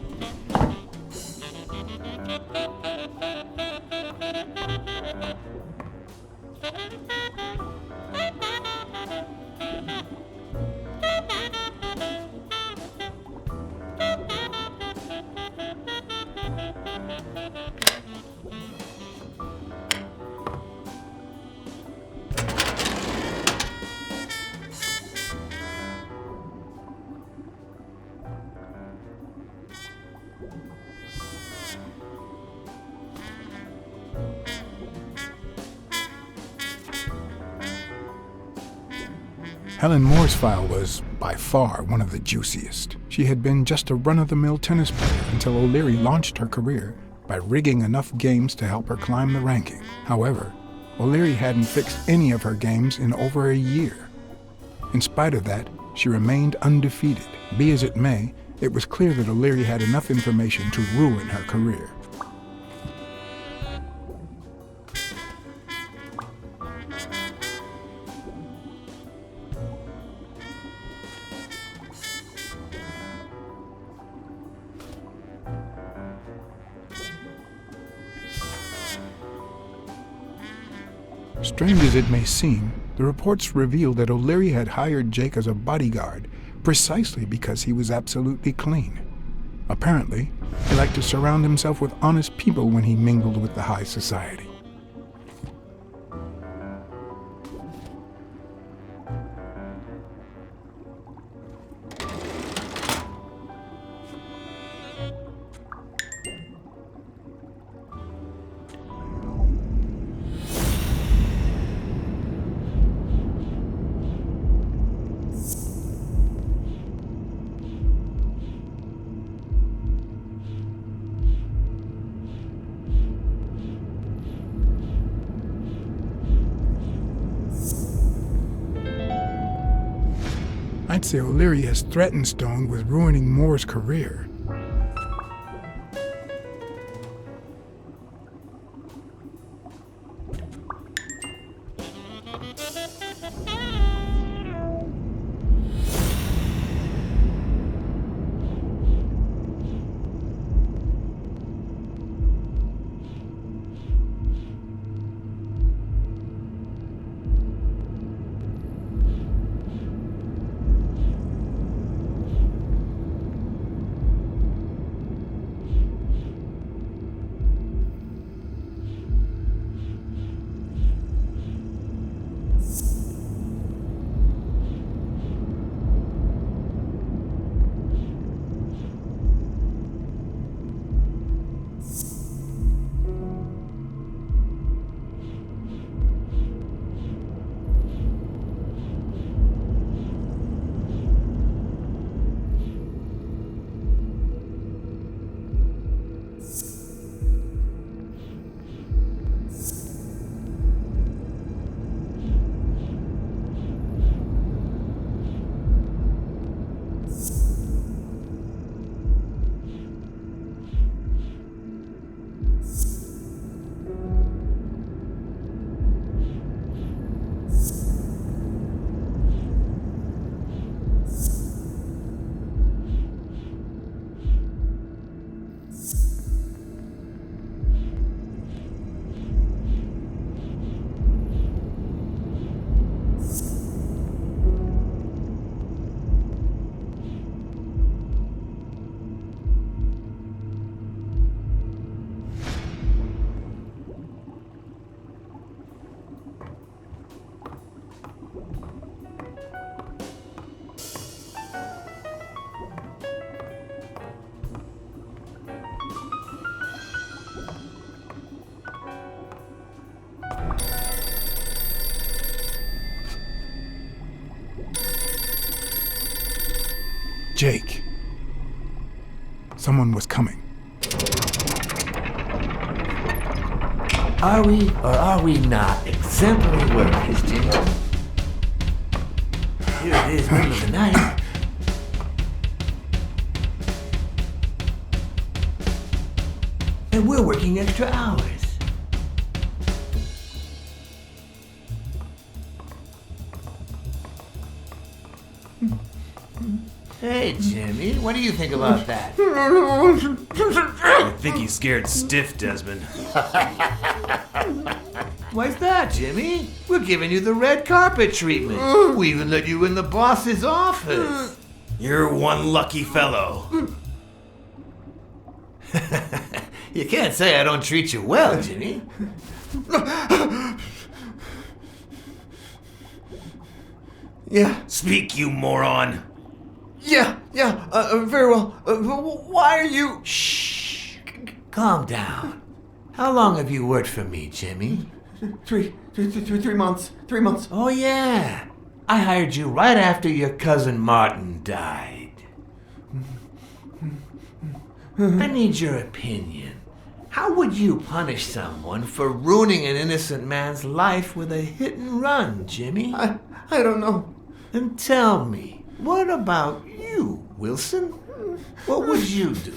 A: Helen Moore's file was, by far, one of the juiciest. She had been just a run-of-the-mill tennis player until O'Leary launched her career by rigging enough games to help her climb the ranking. However, O'Leary hadn't fixed any of her games in over a year. In spite of that, she remained undefeated. Be as it may, it was clear that O'Leary had enough information to ruin her career. Strange as it may seem, the reports reveal that O'Leary had hired Jake as a bodyguard precisely because he was absolutely clean. Apparently, he liked to surround himself with honest people when he mingled with the high society. I'd say O'Leary has threatened Stone with ruining Moore's career. Jake. Someone was coming.
I: Are we or are we not exemplary workers, Jimmy? Here it is, middle of the night. And we're working extra hours. Hey, Jimmy, what do you think about that?
E: I think he's scared stiff, Desmond.
I: Why's that, Jimmy? We're giving you the red carpet treatment. We even let you in the boss's office.
E: You're one lucky fellow.
I: You can't say I don't treat you well, Jimmy.
E: Yeah. Speak, you moron.
I: Yeah, very well. Why are you... Shh. Calm down. How long have you worked for me, Jimmy?
Q: 3 months. 3 months.
I: Oh, yeah. I hired you right after your cousin Martin died. I need your opinion. How would you punish someone for ruining an innocent man's life with a hit and run, Jimmy?
Q: I don't know.
I: Then tell me, what about you, Wilson? What would you do?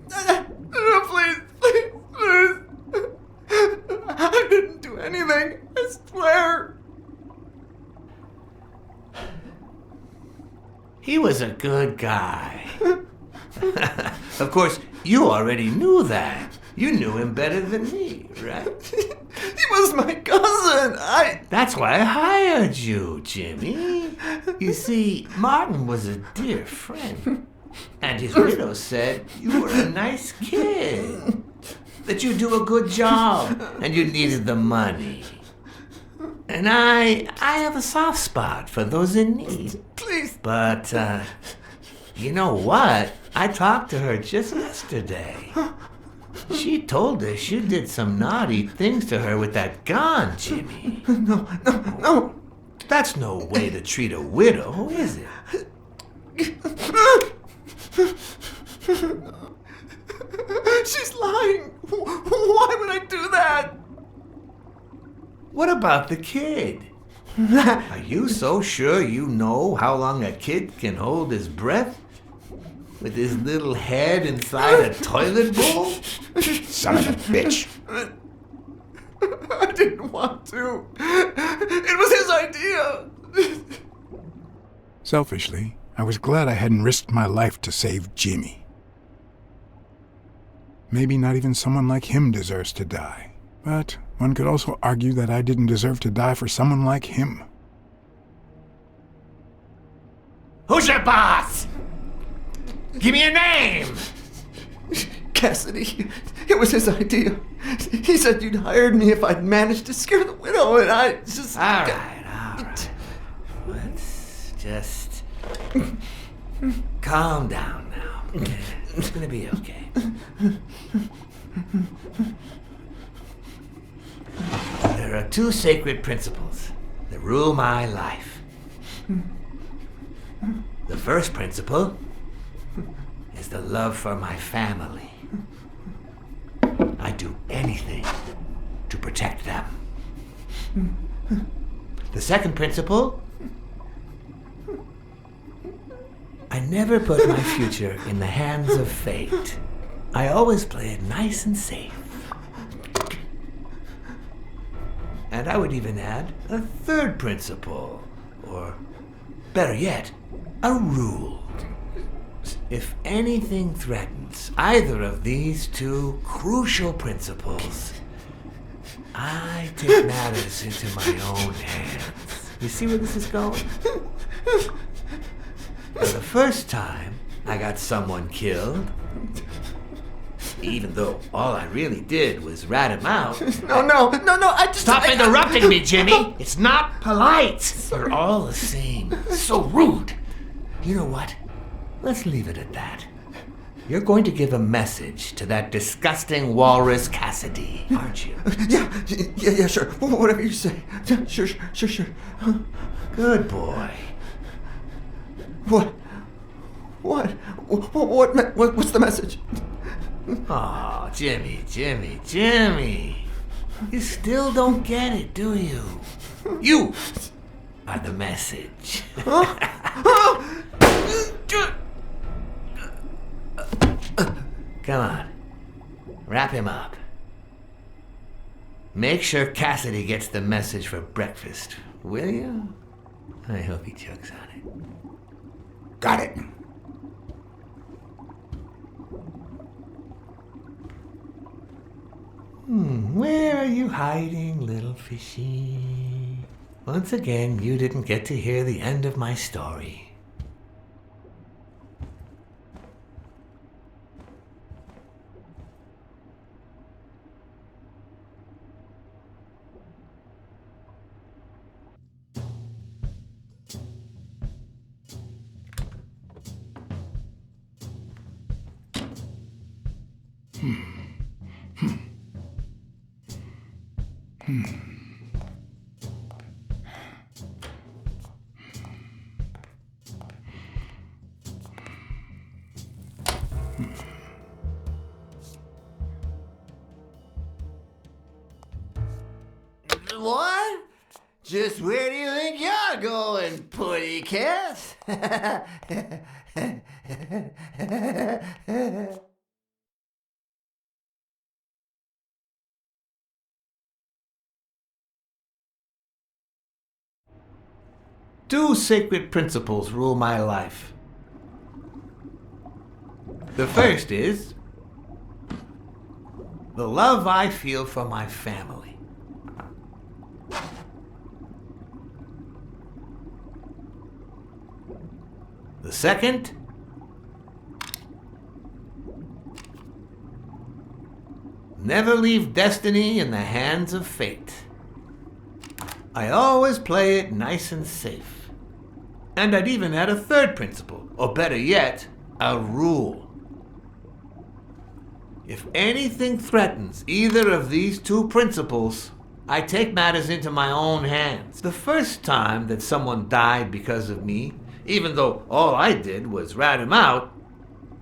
Q: No, please. I didn't do anything. I swear.
I: He was a good guy. Of course, you already knew that. You knew him better than me, right?
Q: He was my cousin.
I: That's why I hired you, Jimmy. You see, Martin was a dear friend. And his widow said you were a nice kid. That you do a good job. And you needed the money. And I have a soft spot for those in need.
Q: Please.
I: But, you know what? I talked to her just yesterday. She told us you did some naughty things to her with that gun, Jimmy.
Q: No.
I: That's no way to treat a widow, is it?
Q: She's lying. Why would I do that?
I: What about the kid? Are you so sure you know how long a kid can hold his breath? With his little head inside a toilet bowl?
B: Son of a bitch.
Q: I didn't want to. It was his idea.
A: Selfishly, I was glad I hadn't risked my life to save Jimmy. Maybe not even someone like him deserves to die. But one could also argue that I didn't deserve to die for someone like him.
I: Who's your boss? Give me a name!
Q: Cassidy. It was his idea. He said you'd hired me if I'd managed to scare the widow, and I just...
I: All right. Let's just... calm down now. It's gonna be okay. There are two sacred principles that rule my life. The first principle is the love for my family. I do anything to protect them. The second principle, I never put my future in the hands of fate. I always play it nice and safe. And I would even add a third principle, or better yet, a rule. If anything threatens either of these two crucial principles, I take matters into my own hands. You see where this is going? For the first time, I got someone killed, even though all I really did was rat him out.
Q: No, I just...
I: Stop interrupting me, Jimmy! It's not polite! You're all the same. So rude! You know what? Let's leave it at that. You're going to give a message to that disgusting walrus Cassidy, aren't you?
Q: Yeah, sure. Whatever you say. Yeah, sure.
I: Good boy.
Q: What's the message?
I: Oh, Jimmy. You still don't get it, do you? You are the message. Come on. Wrap him up. Make sure Cassidy gets the message for breakfast, will you? I hope he chokes on it.
B: Got it.
I: Where are you hiding, little fishy? Once again, you didn't get to hear the end of my story.
R: What? Just where do you think you're going, putty cat?
I: Two sacred principles rule my life. The first is the love I feel for my family. second. Never leave destiny in the hands of fate. I always play it nice and safe. And I'd even add a third principle, or better yet, a rule. If anything threatens either of these two principles, I take matters into my own hands. The first time that someone died because of me, even though all I did was rat him out,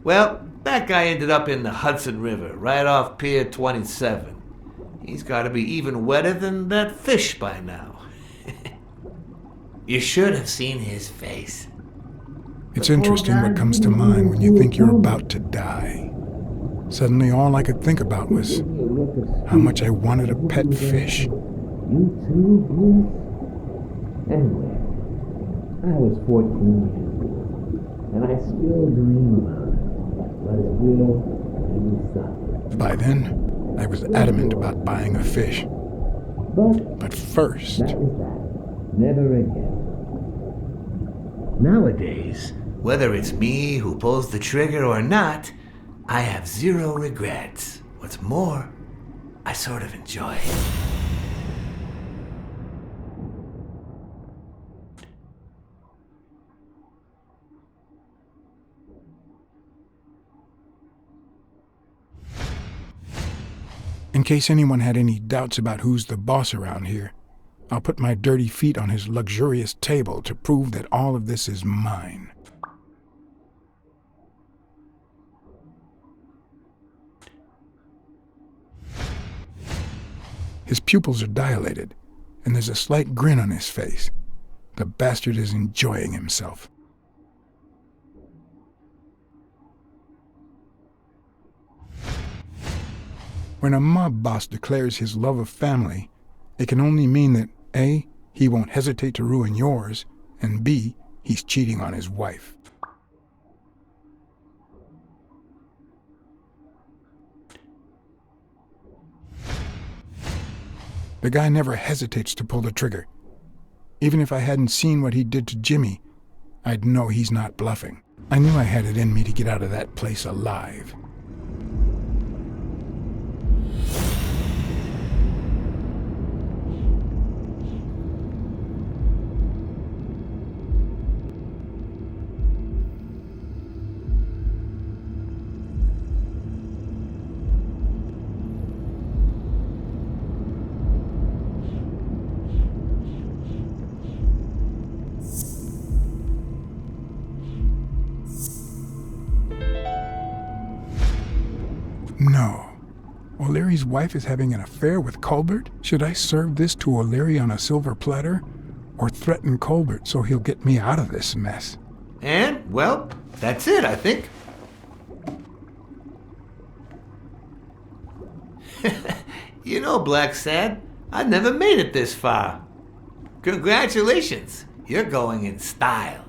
I: well, that guy ended up in the Hudson River, right off Pier 27. He's got to be even wetter than that fish by now. You should have seen his face.
A: It's interesting what comes to mind when you think you're about to die. Suddenly all I could think about was how much I wanted a pet fish.
S: You too, Bruce? Anyway, I was 14 years old, and I still dream about it. But it will and stop.
A: By then, I was adamant about buying a fish. But first...
S: That was that. Never again.
I: Nowadays, whether it's me who pulls the trigger or not, I have zero regrets. What's more, I sort of enjoy it.
A: In case anyone had any doubts about who's the boss around here, I'll put my dirty feet on his luxurious table to prove that all of this is mine. His pupils are dilated, and there's a slight grin on his face. The bastard is enjoying himself. When a mob boss declares his love of family, it can only mean that A, he won't hesitate to ruin yours, and B, he's cheating on his wife. The guy never hesitates to pull the trigger. Even if I hadn't seen what he did to Jimmy, I'd know he's not bluffing. I knew I had it in me to get out of that place alive. No. O'Leary's wife is having an affair with Colbert? Should I serve this to O'Leary on a silver platter? Or threaten Colbert so he'll get me out of this mess?
I: And, well, that's it, I think. You know, Blacksad, I never made it this far. Congratulations, you're going in style.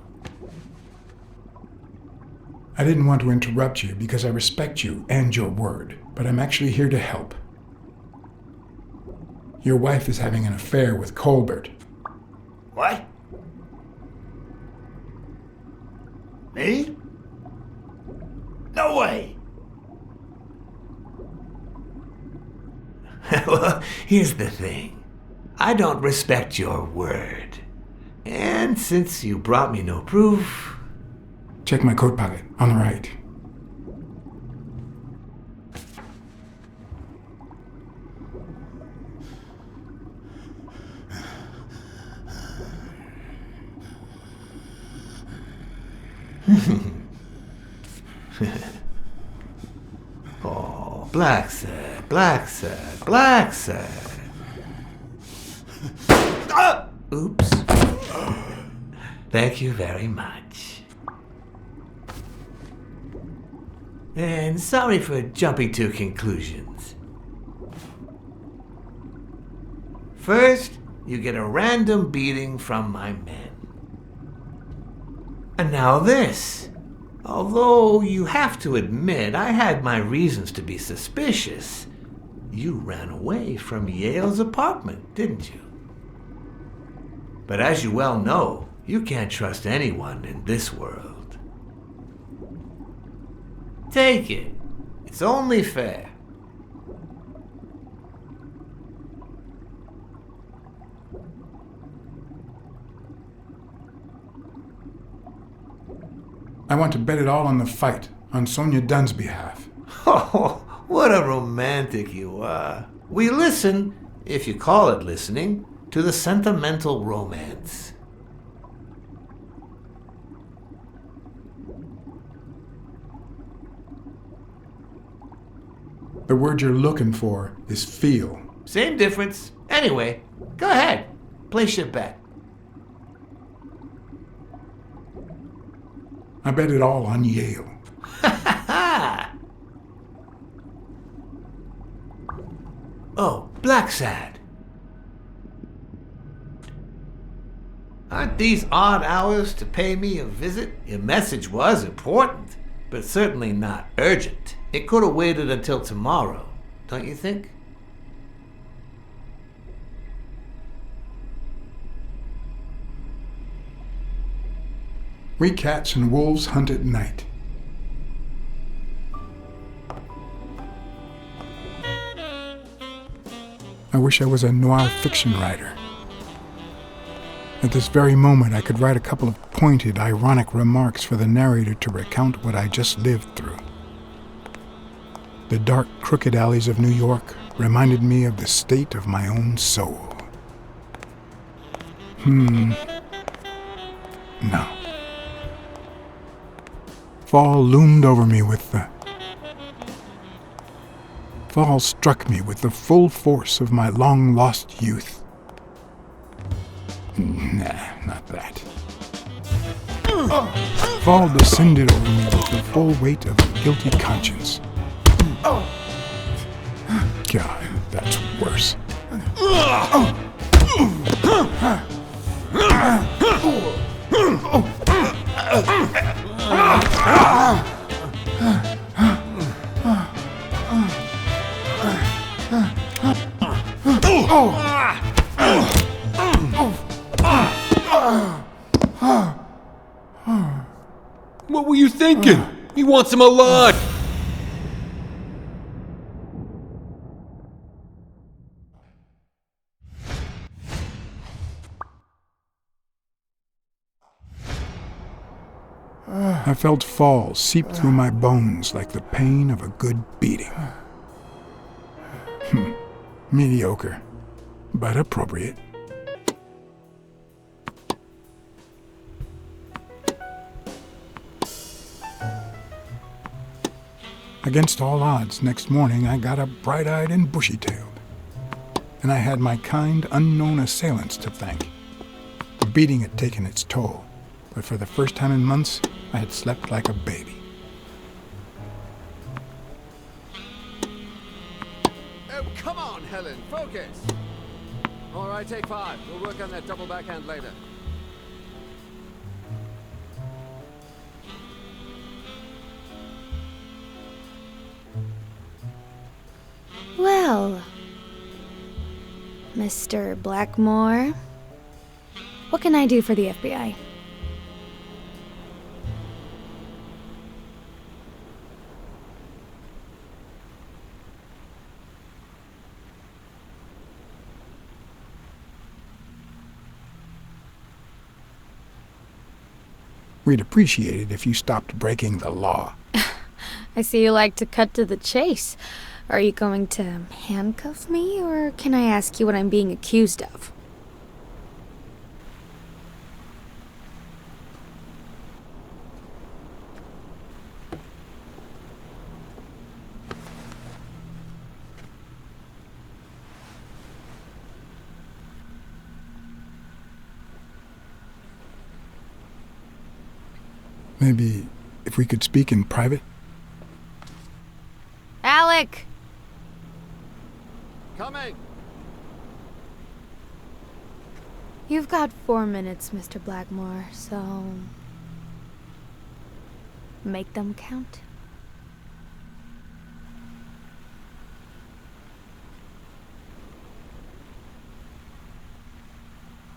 A: I didn't want to interrupt you because I respect you and your word, but I'm actually here to help. Your wife is having an affair with Colbert.
B: What? Me? No way!
I: Well, here's the thing. I don't respect your word. And since you brought me no proof...
A: Check my coat pocket, on the right.
I: Oh, Blacksad, Blacksad, Blacksad. Oops. Thank you very much. And sorry for jumping to conclusions. First, you get a random beating from my men. And now this. Although you have to admit I had my reasons to be suspicious, you ran away from Yale's apartment, didn't you? But as you well know, you can't trust anyone in this world. Take it. It's only fair.
A: I want to bet it all on the fight, on Sonia Dunn's behalf.
I: Oh, what a romantic you are. We listen, if you call it listening, to the sentimental romance.
A: The word you're looking for is feel.
I: Same difference. Anyway, go ahead. Place your bet.
A: I bet it all on Yale.
I: Oh, BlackSad. Aren't these odd hours to pay me a visit? Your message was important, but certainly not urgent. It could have waited until tomorrow, don't you think?
A: We cats and wolves hunt at night. I wish I was a noir fiction writer. At this very moment, I could write a couple of pointed, ironic remarks for the narrator to recount what I just lived through. The dark, crooked alleys of New York reminded me of the state of my own soul. No. Fall loomed over me with the... Fall struck me with the full force of my long-lost youth. Nah, not that. Fall descended over me with the full weight of a guilty conscience. God, that's worse.
O: What were you thinking? He wants him alive!
A: I felt fall seep through my bones like the pain of a good beating. Mediocre, but appropriate. Against all odds, next morning I got up bright-eyed and bushy-tailed. And I had my kind, unknown assailants to thank. The beating had taken its toll, but for the first time in months, I had slept like a baby.
T: Oh, come on, Helen, focus! All right, take 5. We'll work on that double backhand later.
K: Well, Mr. Blackmore, what can I do for the FBI?
A: We'd appreciate it if you stopped breaking the law.
K: I see you like to cut to the chase. Are you going to handcuff me, or can I ask you what I'm being accused of?
A: Maybe if we could speak in private?
K: Alec!
T: Coming!
K: You've got 4 minutes, Mr. Blackmore, so... make them count.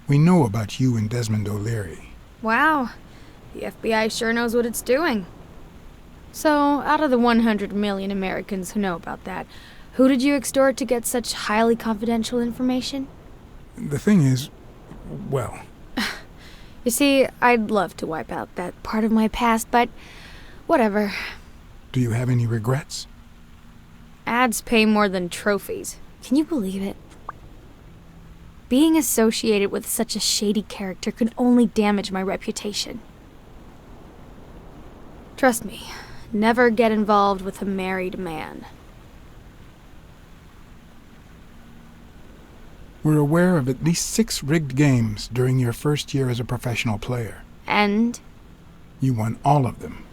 A: We know about you and Desmond O'Leary.
K: Wow. The FBI sure knows what it's doing. So, out of the 100 million Americans who know about that, who did you extort to get such highly confidential information?
A: The thing is, well...
K: You see, I'd love to wipe out that part of my past, but whatever.
A: Do you have any regrets?
K: Ads pay more than trophies. Can you believe it? Being associated with such a shady character could only damage my reputation. Trust me, never get involved with a married man.
A: We're aware of at least 6 rigged games during your first year as a professional player.
K: And?
A: You won all of them.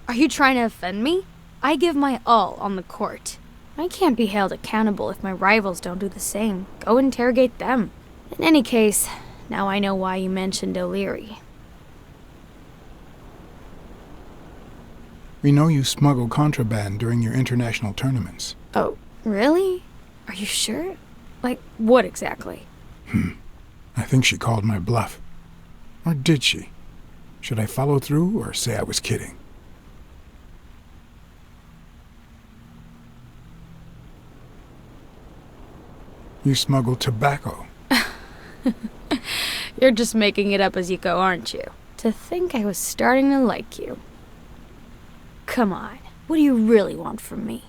K: Are you trying to offend me? I give my all on the court. I can't be held accountable if my rivals don't do the same. Go interrogate them. In any case, now I know why you mentioned O'Leary.
A: We know you smuggle contraband during your international tournaments.
K: Oh, really? Are you sure? Like, what exactly?
A: I think she called my bluff. Or did she? Should I follow through or say I was kidding? You smuggle tobacco.
K: You're just making it up as you go, aren't you? To think I was starting to like you. Come on, what do you really want from me?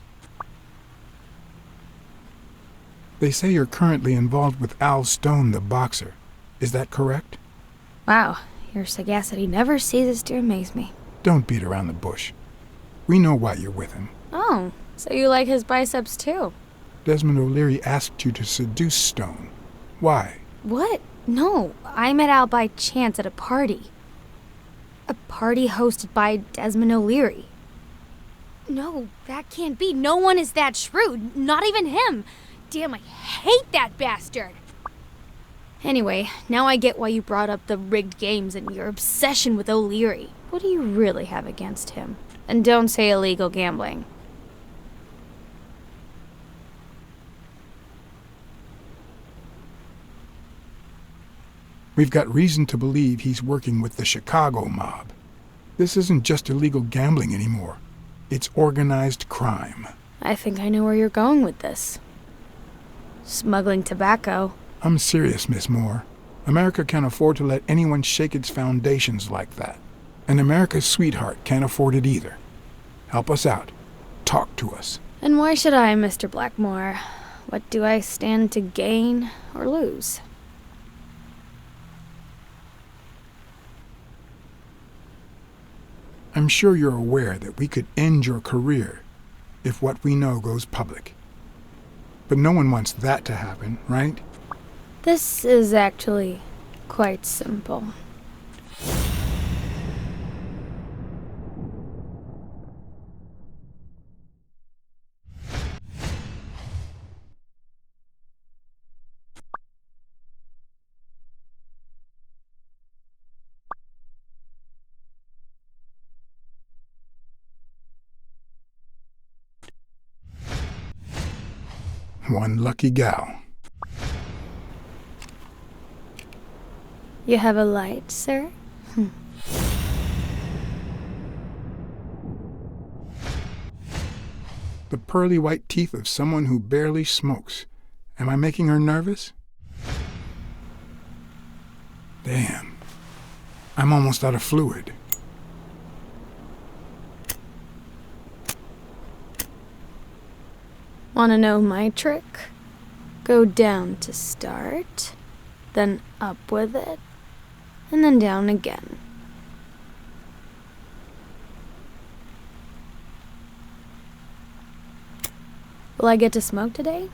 A: They say you're currently involved with Al Stone, the boxer. Is that correct?
K: Wow, your sagacity never ceases to amaze me.
A: Don't beat around the bush. We know why you're with him.
K: Oh, so you like his biceps too?
A: Desmond O'Leary asked you to seduce Stone. Why?
K: What? No, I met Al by chance at a party. A party hosted by Desmond O'Leary. No, that can't be. No one is that shrewd. Not even him. Damn, I hate that bastard. Anyway, now I get why you brought up the rigged games and your obsession with O'Leary. What do you really have against him? And don't say illegal gambling.
A: We've got reason to believe he's working with the Chicago mob. This isn't just illegal gambling anymore. It's organized crime.
K: I think I know where you're going with this. Smuggling tobacco.
A: I'm serious, Miss Moore. America can't afford to let anyone shake its foundations like that. And America's sweetheart can't afford it either. Help us out. Talk to us.
K: And why should I, Mr. Blackmore? What do I stand to gain or lose?
A: I'm sure you're aware that we could end your career if what we know goes public. But no one wants that to happen, right?
K: This is actually quite simple.
A: One lucky gal.
K: You have a light, sir?
A: The pearly white teeth of someone who barely smokes. Am I making her nervous? Damn. I'm almost out of fluid.
K: Wanna know my trick? Go down to start, then up with it, and then down again. Will I get to smoke today?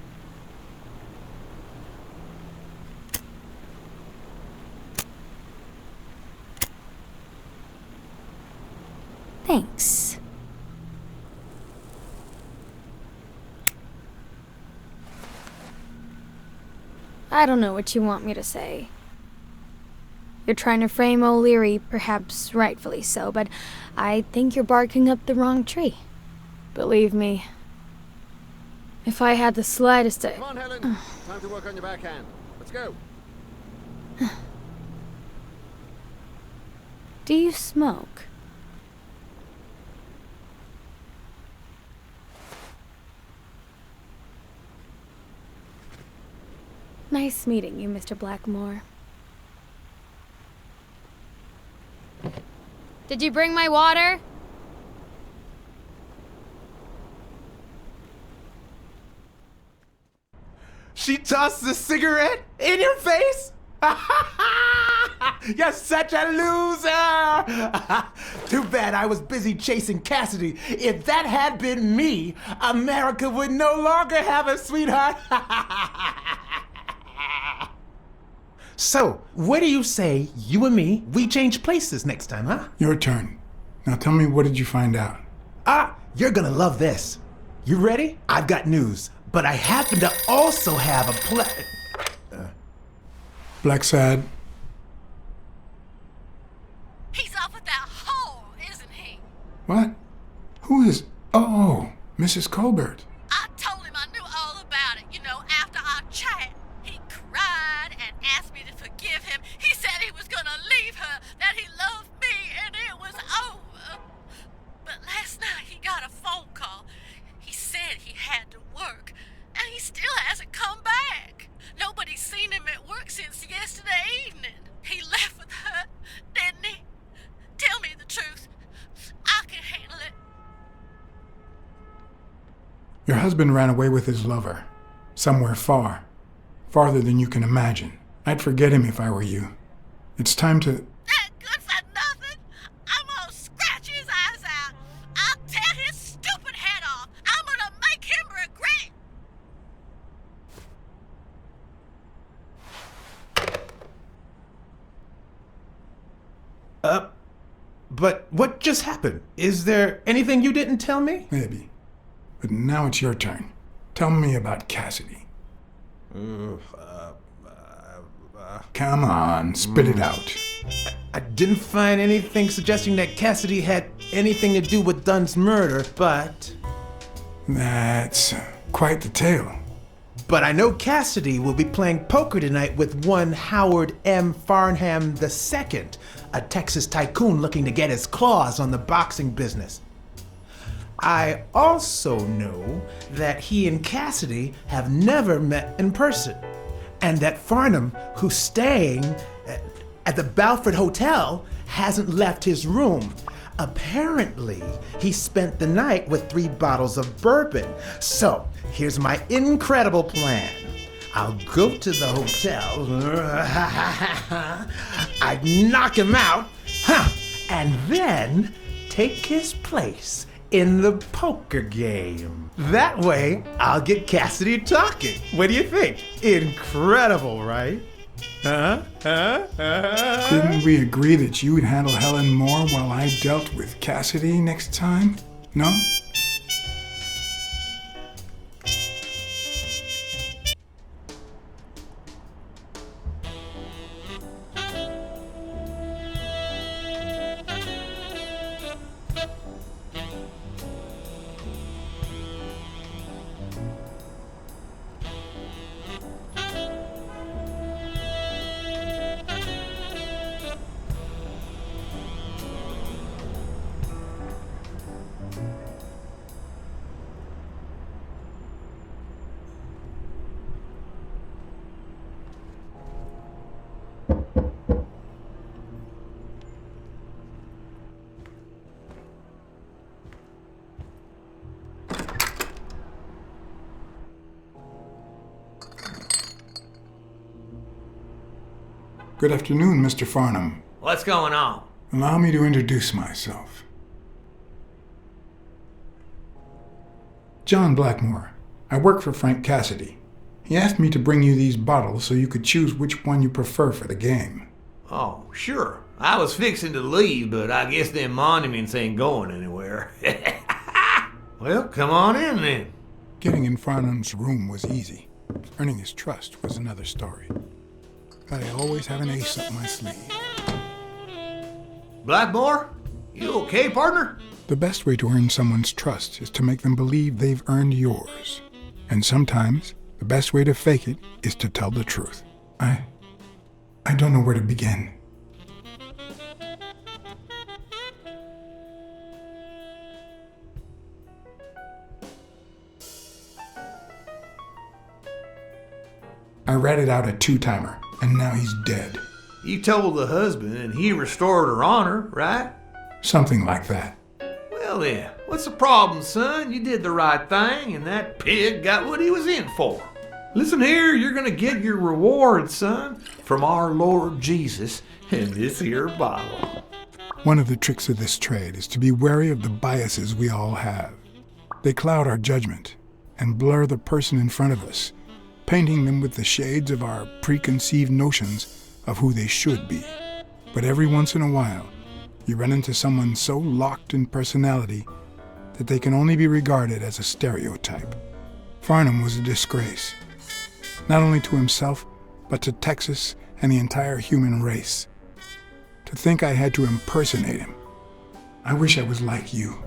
K: Thanks. I don't know what you want me to say. You're trying to frame O'Leary, perhaps rightfully so, but I think you're barking up the wrong tree. Believe me, if I had the slightest...
T: Come on, Helen. Time to work on your backhand. Let's go.
K: Do you smoke? Nice meeting you, Mr. Blackmore. Did you bring my water?
E: She tossed a cigarette in your face? You're such a loser! Too bad I was busy chasing Cassidy. If that had been me, America would no longer have a sweetheart. So, what do you say, you and me, we change places next time, huh?
A: Your turn. Now tell me, what did you find out?
E: You're gonna love this. You ready? I've got news, but I happen to also have a
A: BlackSad.
D: He's off with that whore, isn't he?
A: What? Who is... Oh, Mrs. Colbert.
D: I told him I knew all about it. You know, after our chat, he cried and asked me to forgive him. He said he was gonna leave her, that he loved me, and it was over. But last night he got a phone call. He said he had to work, and he still hasn't come back. Nobody's seen him at work since yesterday evening. He left with her, didn't he? Tell me the truth. I can handle it.
A: Your husband ran away with his lover. Somewhere far. Farther than you can imagine. I'd forget him if I were you. It's time to...
D: That good for nothing? I'm gonna scratch his eyes out. I'll tear his stupid head off. I'm gonna make him regret.
E: But what just happened? Is there anything you didn't tell me?
A: Maybe. But now it's your turn. Tell me about Cassidy. Come on, spit it out.
E: I didn't find anything suggesting that Cassidy had anything to do with Dunn's murder, but...
A: That's quite the tale.
E: But I know Cassidy will be playing poker tonight with one Howard M. Farnham II, a Texas tycoon looking to get his claws on the boxing business. I also know that he and Cassidy have never met in person, and that Farnham, who's staying at the Balford Hotel, hasn't left his room. Apparently, he spent the night with 3 bottles of bourbon. So, here's my incredible plan. I'll go to the hotel, I'd knock him out, and then take his place in the poker game. That way, I'll get Cassidy talking. What do you think? Incredible, right?
A: Didn't we agree that you would handle Helen more while I dealt with Cassidy next time? No? Good afternoon, Mr. Farnham.
R: What's going on?
A: Allow me to introduce myself. John Blackmore. I work for Frank Cassidy. He asked me to bring you these bottles so you could choose which one you prefer for the game.
R: Oh, sure. I was fixing to leave, but I guess them monuments ain't going anywhere. Well, come on in then.
A: Getting in Farnham's room was easy. Earning his trust was another story. But I always have an ace up my sleeve.
R: Blackmore? You okay, partner?
A: The best way to earn someone's trust is to make them believe they've earned yours. And sometimes, the best way to fake it is to tell the truth. I don't know where to begin. I ratted out a 2-timer, and now he's dead.
R: You told the husband and he restored her honor, right?
A: Something like that.
R: Well then, what's the problem, son? You did the right thing and that pig got what he was in for. Listen here, you're gonna get your reward, son, from our Lord Jesus in this here bottle.
A: One of the tricks of this trade is to be wary of the biases we all have. They cloud our judgment and blur the person in front of us, painting them with the shades of our preconceived notions of who they should be. But every once in a while, you run into someone so locked in personality that they can only be regarded as a stereotype. Farnham was a disgrace, not only to himself, but to Texas and the entire human race. To think I had to impersonate him. I wish I was like you.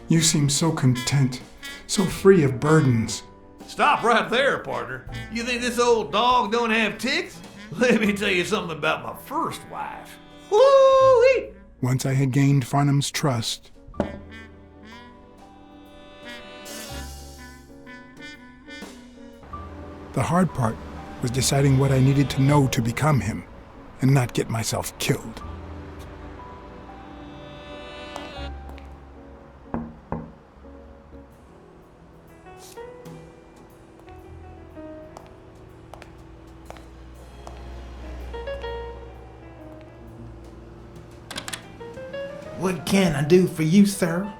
A: You seem so content, so free of burdens.
R: Stop right there, partner. You think this old dog don't have ticks? Let me tell you something about my first wife. Woo-wee!
A: Once I had gained Farnham's trust, the hard part was deciding what I needed to know to become him and not get myself killed.
E: What can I do for you, sir?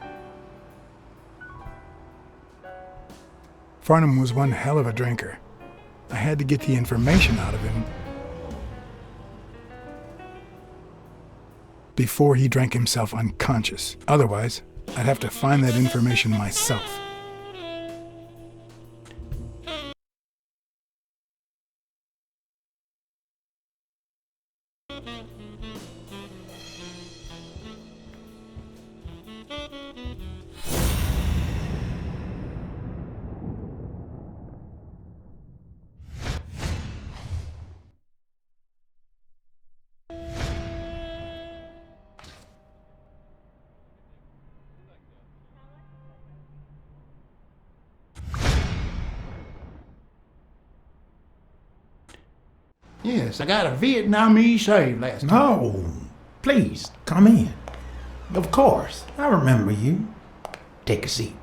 A: Farnham was one hell of a drinker. I had to get the information out of him before he drank himself unconscious. Otherwise, I'd have to find that information myself.
U: Yes, I got a Vietnamese shave last time.
E: No, please, come in. Of course, I remember you. Take a seat.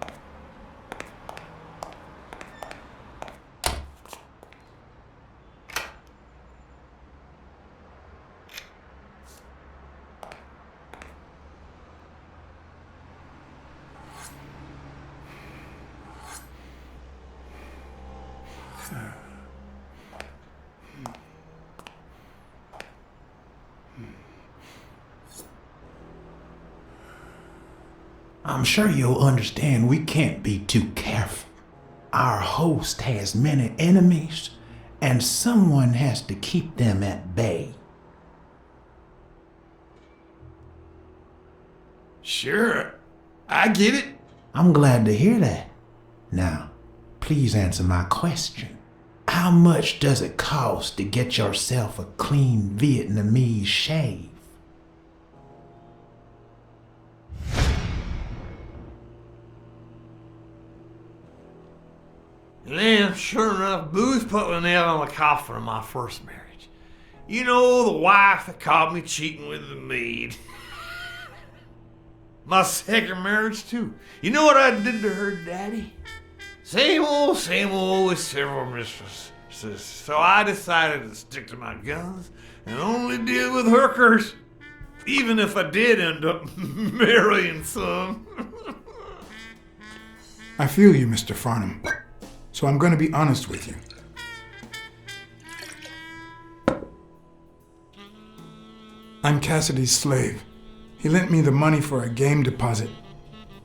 E: I'm sure you'll understand we can't be too careful. Our host has many enemies, and someone has to keep them at bay.
R: Sure, I get it.
E: I'm glad to hear that. Now, please answer my question. How much does it cost to get yourself a clean Vietnamese shave?
R: Then, sure enough, booze put the nail on the coffin of my first marriage. You know, the wife that caught me cheating with the maid. My second marriage, too. You know what I did to her daddy? Same old with several mistresses. So I decided to stick to my guns and only deal with hookers. Even if I did end up marrying some.
A: I feel you, Mr. Farnham. So I'm going to be honest with you. I'm Cassidy's slave. He lent me the money for a game deposit,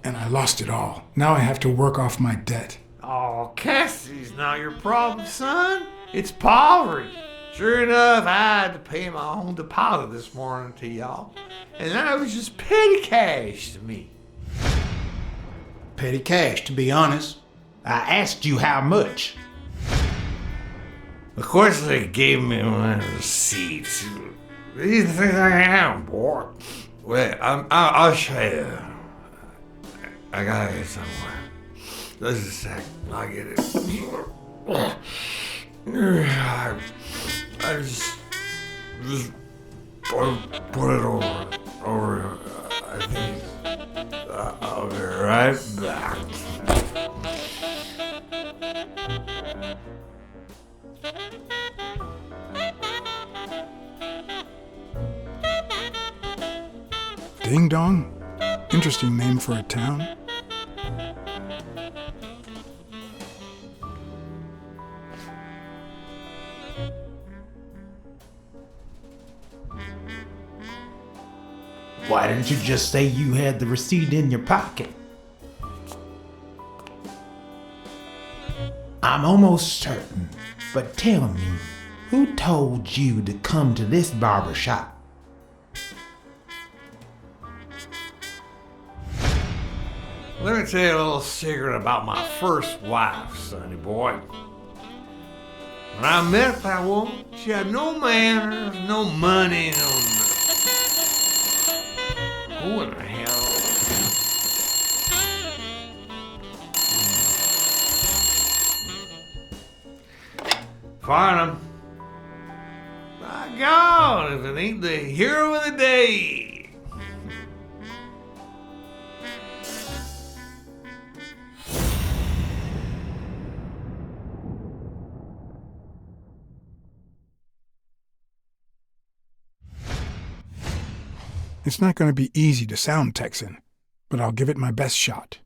A: and I lost it all. Now I have to work off my debt.
R: Oh, Cassidy's not your problem, son. It's poverty. Sure enough, I had to pay my own deposit this morning to y'all, and that was just petty cash to me.
E: Petty cash, to be honest. I asked you how much.
R: Of course they gave me one of the receipts. These things I am, boy. Wait, I'll show you. I got it somewhere. Just a sec. I'll get it. I just put it over. I think I'll be right back.
A: Ding Dong? Interesting name for a town.
E: Why didn't you just say you had the receipt in your pocket? I'm almost certain, but tell me, who told you to come to this barber shop?
R: Let me tell you a little secret about my first wife, sonny boy. When I met that woman, she had no manners, no money, no nothing. Who in the hell? Farnham. My God, if it ain't the hero of the day.
A: It's not going to be easy to sound Texan, but I'll give it my best shot.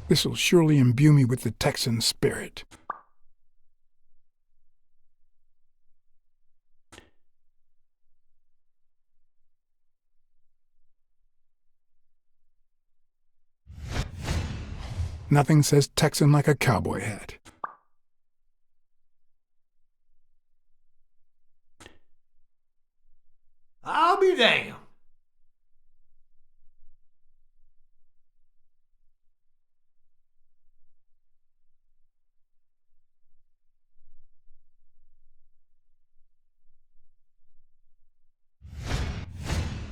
A: This'll surely imbue me with the Texan spirit. Nothing says Texan like a cowboy hat.
R: I'll be damned.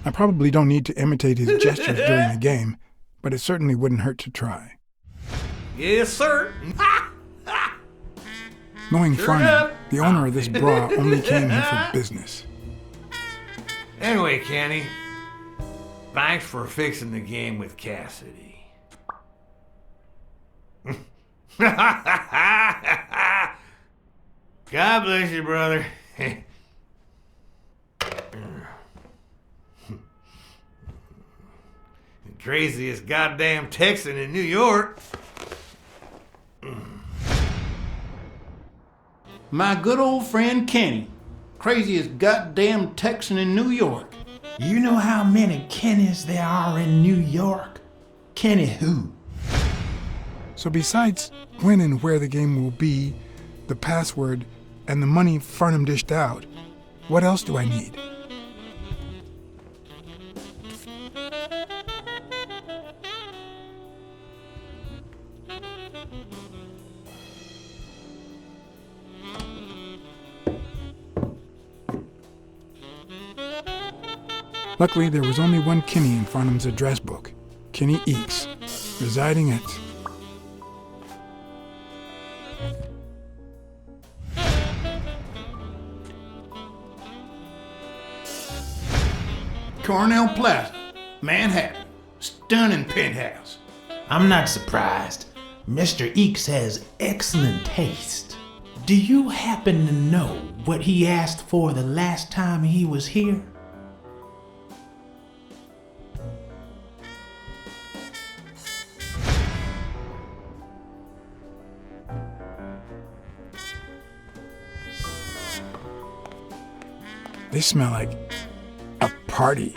A: I probably don't need to imitate his gestures during the game, but it certainly wouldn't hurt to try.
R: Yes, sir.
A: Knowing
R: Sure
A: Farnham,
R: enough.
A: the owner of this bra only came here for business.
R: Anyway, Kenny, thanks for fixing the game with Cassidy. God bless you, brother. Craziest goddamn Texan in New York.
U: My good old friend Kenny, craziest goddamn Texan in New York.
E: You know how many Kennys there are in New York? Kenny who?
A: So besides when and where the game will be, the password, and the money Farnham dished out, what else do I need? Luckily, there was only one Kinney in Farnham's address book, Kinney Eeks, residing at...
U: Cornell Plaza, Manhattan. Stunning penthouse.
E: I'm not surprised. Mr. Eeks has excellent taste. Do you happen to know what he asked for the last time he was here?
A: They smell like a party.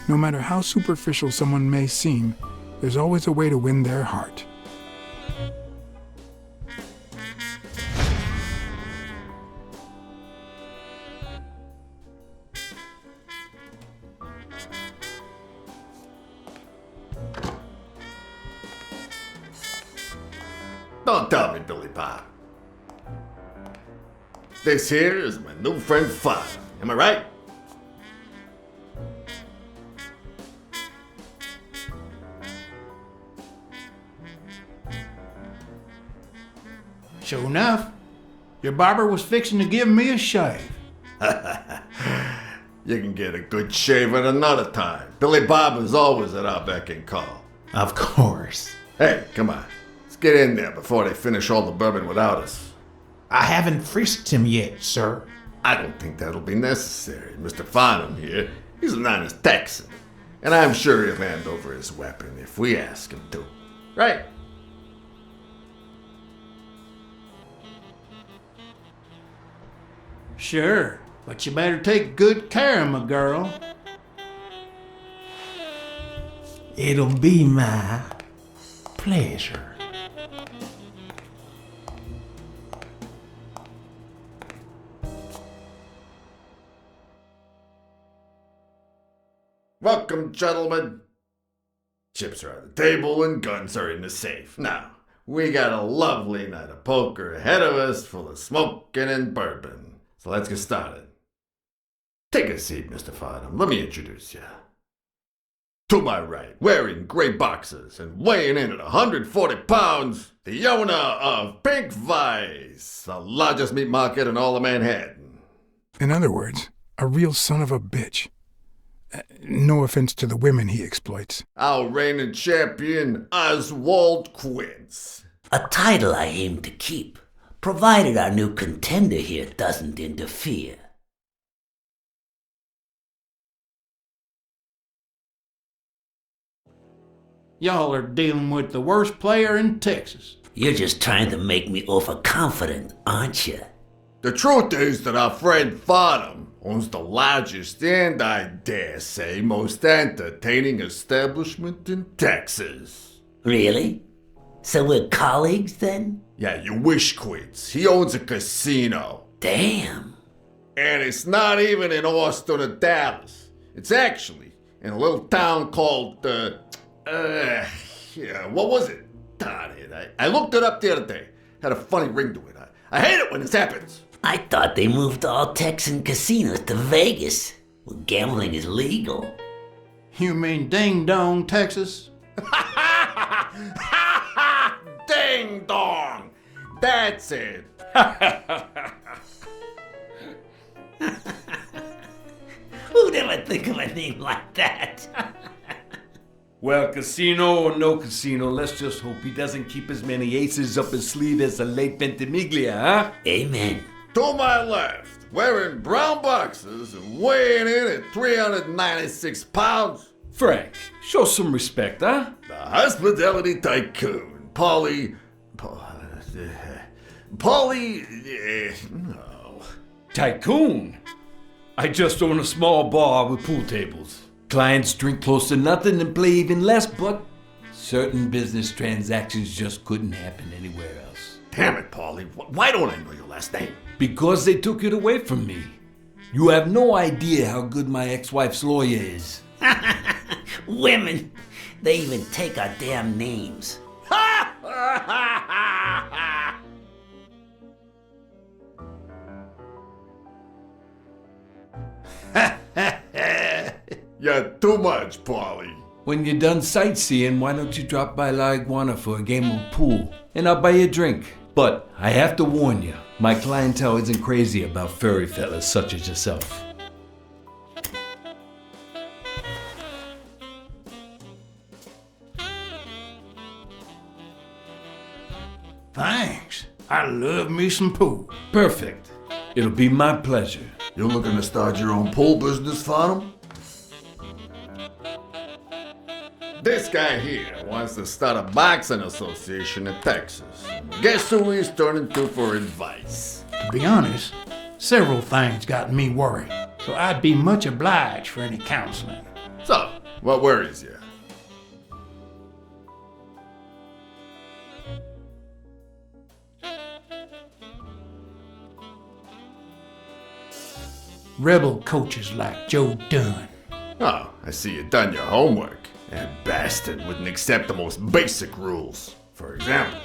A: No matter how superficial someone may seem, there's always a way to win their heart.
F: Don't tell me, Billy Bob. This here is my new friend Father. Am I right?
U: Sure enough, your barber was fixing to give me a shave.
F: You can get a good shave at another time. Billy Bob is always at our beck and call.
E: Of course.
F: Hey, come on. Let's get in there before they finish all the bourbon without us.
E: I haven't frisked him yet, sir.
F: I don't think that'll be necessary. Mr. Farnham here, he's an honest Texan. And I'm sure he'll hand over his weapon if we ask him to. Right?
U: Sure, but you better take good care of my girl.
E: It'll be my pleasure.
F: Welcome, gentlemen. Chips are on the table and guns are in the safe. Now, we got a lovely night of poker ahead of us full of smoking and bourbon. So let's get started. Take a seat, Mr. Farnham. Let me introduce you. To my right, wearing gray boxers and weighing in at 140 pounds, the owner of Pink Vice, the largest meat market in all of Manhattan.
A: In other words, a real son of a bitch. No offense to the women he exploits.
F: Our reigning champion, Oswald Quince.
P: A title I aim to keep, provided our new contender here doesn't interfere.
U: Y'all are dealing with the worst player in Texas.
P: You're just trying to make me overconfident, aren't you?
F: The truth is that our friend Farnham owns the largest and, I dare say, most entertaining establishment in Texas.
P: Really? So we're colleagues then?
F: Yeah, you wish, Quince. He owns a casino.
P: Damn.
F: And it's not even in Austin or Dallas. It's actually in a little town called, what was it? Darn it. I looked it up the other day. Had a funny ring to it. I hate it when this happens.
P: I thought they moved all Texan casinos to Vegas, where gambling is legal.
U: You mean Ding Dong, Texas?
F: Ding dong! That's it.
P: Who'd ever think of a name like that?
O: Well, casino or no casino, let's just hope he doesn't keep as many aces up his sleeve as the late Ventimiglia, huh?
P: Amen.
F: To my left, wearing brown boxers and weighing in at 396 pounds.
O: Frank, show some respect, huh?
F: The hospitality tycoon, Paulie... no.
O: Tycoon? I just own a small bar with pool tables. Clients drink close to nothing and play even less, but certain business transactions just couldn't happen anywhere else.
F: Damn it, Paulie. Why don't I know your last name?
O: Because they took it away from me. You have no idea how good my ex-wife's lawyer is.
P: Women, they even take our damn names.
F: You're too much, Paulie.
O: When you're done sightseeing, why don't you drop by La Iguana for a game of pool, and I'll buy you a drink. But I have to warn you, my clientele isn't crazy about furry fellas such as yourself.
U: Thanks. I love me some pool.
O: Perfect. It'll be my pleasure.
F: You looking to start your own pool business, Farnham? This guy here wants to start a boxing association in Texas. Guess who he's turning to for advice?
U: To be honest, several things got me worried, so I'd be much obliged for any counseling.
F: So, what worries you?
U: Rebel coaches like Joe Dunn.
F: Oh, I see you done your homework. That bastard wouldn't accept the most basic rules. For example,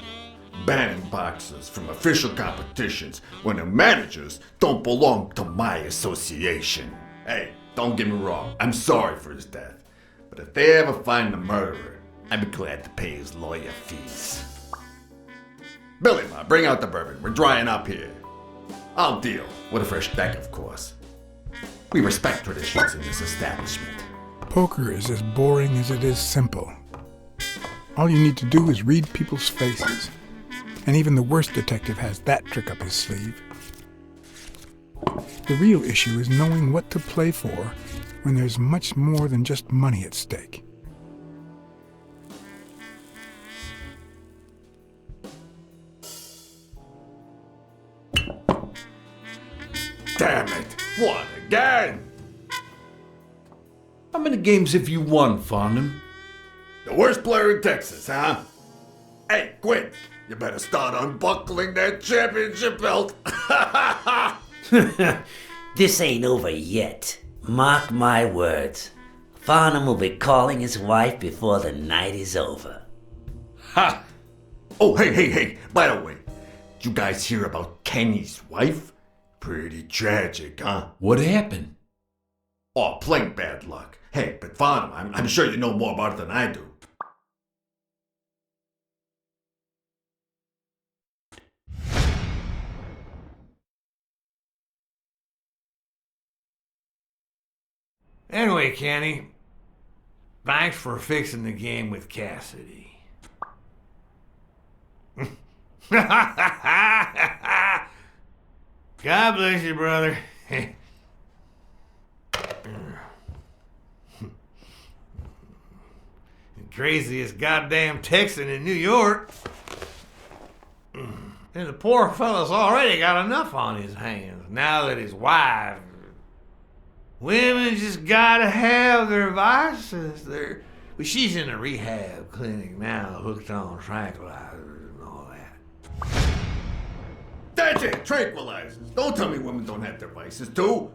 F: banning boxers from official competitions when the managers don't belong to my association. Hey, don't get me wrong, I'm sorry for his death. But if they ever find the murderer, I'd be glad to pay his lawyer fees. Billy Ma, bring out the bourbon. We're drying up here. I'll deal with a fresh deck, of course. We respect traditions in this establishment.
A: Poker is as boring as it is simple. All you need to do is read people's faces. And even the worst detective has that trick up his sleeve. The real issue is knowing what to play for when there's much more than just money at stake.
F: Damn it! What again?
O: How many games have you won, Farnham?
F: The worst player in Texas, huh? Hey, Quinn, you better start unbuckling that championship belt.
H: This ain't over yet. Mark my words. Farnham will be calling his wife before the night is over.
F: Ha! Oh, hey, by the way, did you guys hear about Kenny's wife? Pretty tragic, huh?
O: What happened?
F: Oh, plain bad luck. Hey, but Farnham, I'm sure you know more about it than I do.
R: Anyway, Kenny, thanks for fixing the game with Cassidy. God bless you, brother. The craziest goddamn Texan in New York. And the poor fella's already got enough on his hands now that his wife... Women just gotta have their vices. Well, she's in a rehab clinic now, hooked on tranquilizers and all that.
F: That's it, tranquilizers. Don't tell me women don't have their vices, too.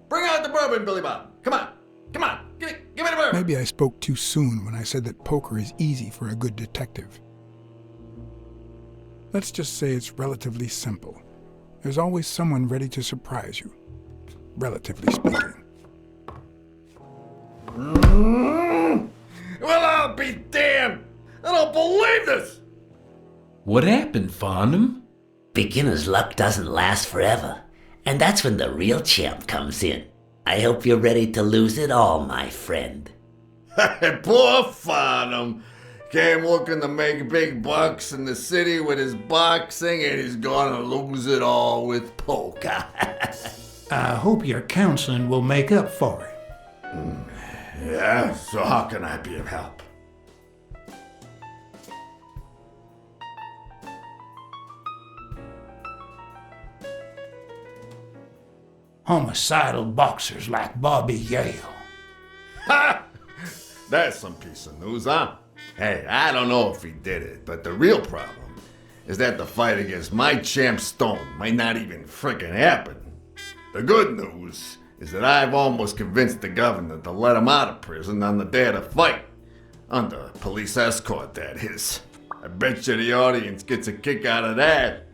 F: Bring out the bourbon, Billy Bob. Come on, give me the bourbon.
A: Maybe I spoke too soon when I said that poker is easy for a good detective. Let's just say it's relatively simple. There's always someone ready to surprise you. Relatively speaking.
F: Well, I'll be damned! I don't believe this!
O: What happened, Farnham?
H: Beginner's luck doesn't last forever, and that's when the real champ comes in. I hope you're ready to lose it all, my friend.
F: Poor Farnham. Came looking to make big bucks in the city with his boxing, and he's gonna lose it all with poker.
U: I hope your counseling will make up for it.
F: Yeah, so how can I be of help?
U: Homicidal boxers like Bobby Yale.
F: Ha! That's some piece of news, huh? Hey, I don't know if he did it, but the real problem is that the fight against my champ Stone might not even frickin' happen. The good news is that I've almost convinced the governor to let him out of prison on the day of the fight. Under police escort, that is. I bet you the audience gets a kick out of that.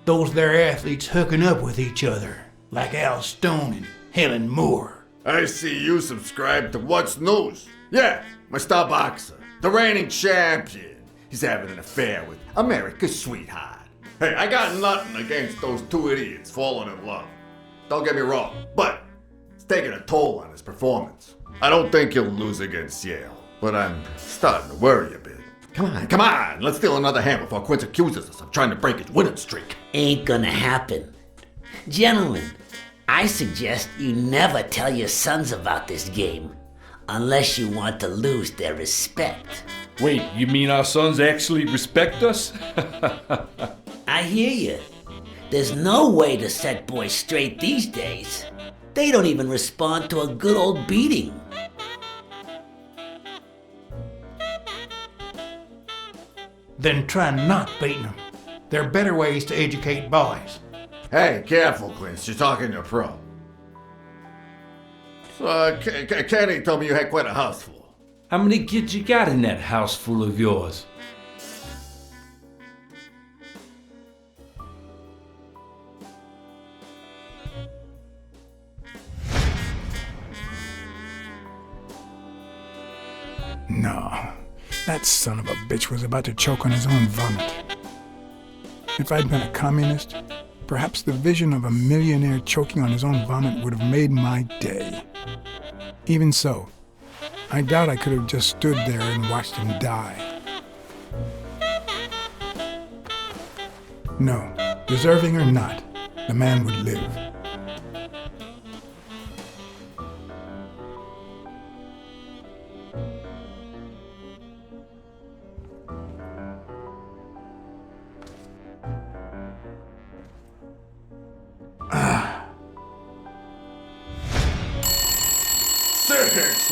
U: Those there athletes hooking up with each other, like Al Stone and Helen Moore.
F: I see you subscribe to What's News. Yeah, my star boxer, the reigning champion. He's having an affair with America's sweetheart. Hey, I got nothing against those two idiots falling in love. Don't get me wrong, but it's taking a toll on his performance. I don't think he'll lose against Yale, but I'm starting to worry a bit. Come on, let's steal another hand before Quince accuses us of trying to break his winning streak.
H: Ain't gonna happen. Gentlemen, I suggest you never tell your sons about this game, unless you want to lose their respect.
O: Wait, you mean our sons actually respect us?
H: I hear you. There's no way to set boys straight these days. They don't even respond to a good old beating.
U: Then try not beating them. There are better ways to educate boys.
F: Hey, careful, Quince. You're talking to a pro. So, Kenny told me you had quite a house full.
L: How many kids you got in that house full of yours?
A: No, that son of a bitch was about to choke on his own vomit. If I'd been a communist, perhaps the vision of a millionaire choking on his own vomit would have made my day. Even so, I doubt I could have just stood there and watched him die. No, deserving or not, the man would live.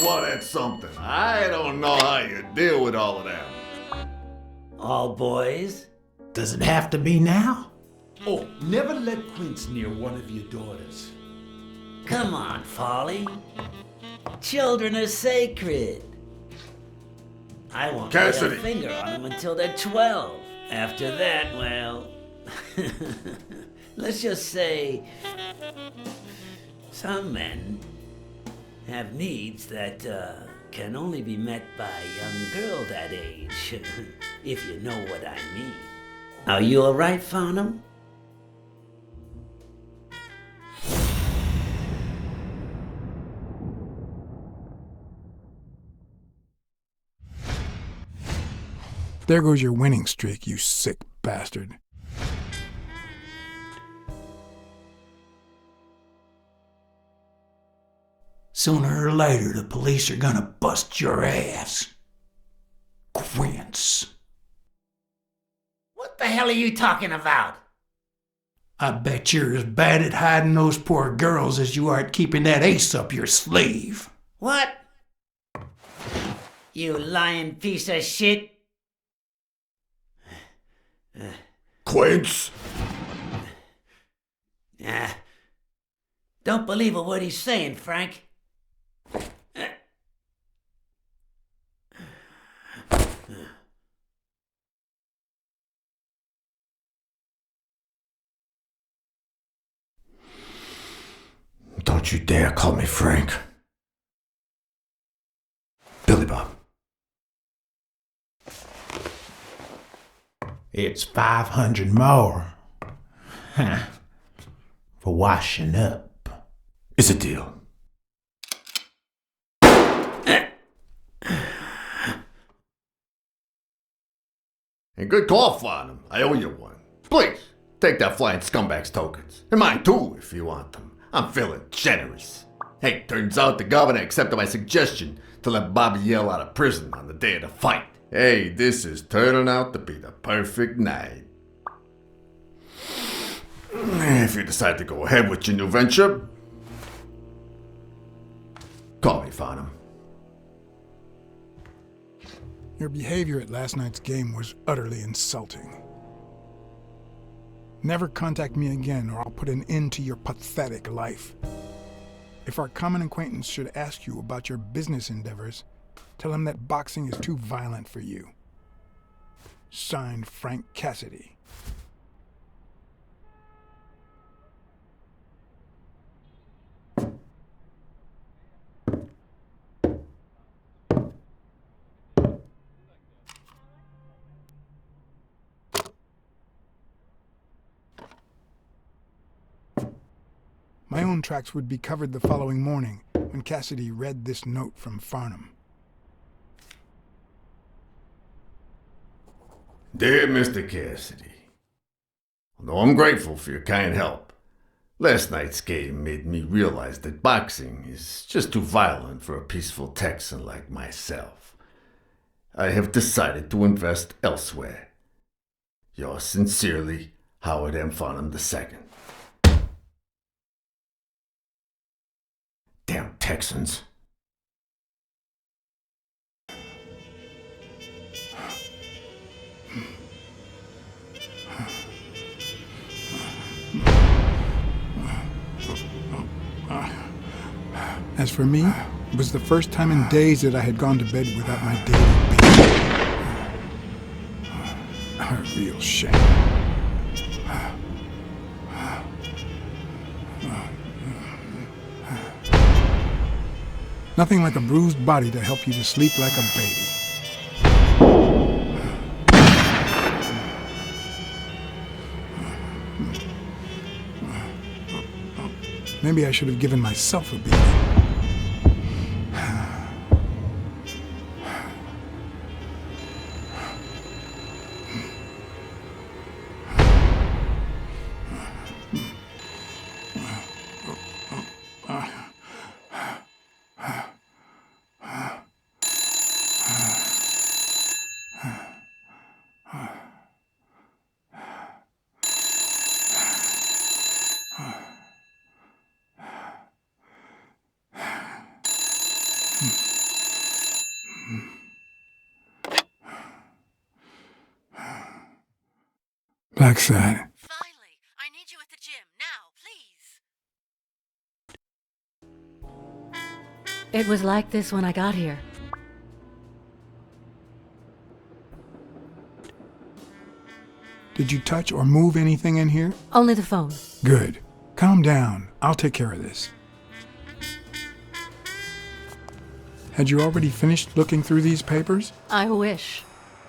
F: Well, that's something. I don't know how you deal with all of that.
H: All boys?
E: Does it have to be now?
O: Oh, never let Quince near one of your daughters.
H: Come on, Folly. Children are sacred. I won't lay a
F: Cassidy.
H: finger on them until they're 12. After that, well... let's just say... some men have needs that can only be met by a young girl that age, if you know what I mean. Are you all right, Farnham?
A: There goes your winning streak, you sick bastard.
U: Sooner or later, the police are gonna bust your ass. Quince.
H: What the hell are you talking about?
U: I bet you're as bad at hiding those poor girls as you are at keeping that ace up your sleeve.
H: What? You lying piece of shit?
F: Quince?
H: Don't believe a word he's saying, Frank.
F: Don't you dare call me Frank. Billy Bob.
E: It's 500 more. For washing up.
F: It's a deal. And good call, Farnham. I owe you one. Please, take that flying scumbag's tokens. And mine too, if you want them. I'm feeling generous. Hey, turns out the governor accepted my suggestion to let Bobby Yell out of prison on the day of the fight. Hey, this is turning out to be the perfect night. If you decide to go ahead with your new venture, call me, Farnham.
A: Your behavior at last night's game was utterly insulting. Never contact me again or I'll put an end to your pathetic life. If our common acquaintance should ask you about your business endeavors, tell him that boxing is too violent for you. Signed, Frank Cassidy. My own tracks would be covered the following morning when Cassidy read this note from Farnham.
F: Dear Mr. Cassidy, although I'm grateful for your kind help, last night's game made me realize that boxing is just too violent for a peaceful Texan like myself. I have decided to invest elsewhere. Yours sincerely, Howard M. Farnham II. Damn Texans.
A: As for me, It was the first time in days that I had gone to bed without my daily baby. A real shame. Nothing like a bruised body to help you to sleep like a baby. Maybe I should have given myself a beating. BlackSad.
D: Finally! I need you at the gym, now, please! It was like this when I got here.
A: Did you touch or move anything in here?
D: Only the phone.
A: Good. Calm down. I'll take care of this. Had you already finished looking through these papers?
D: I wish.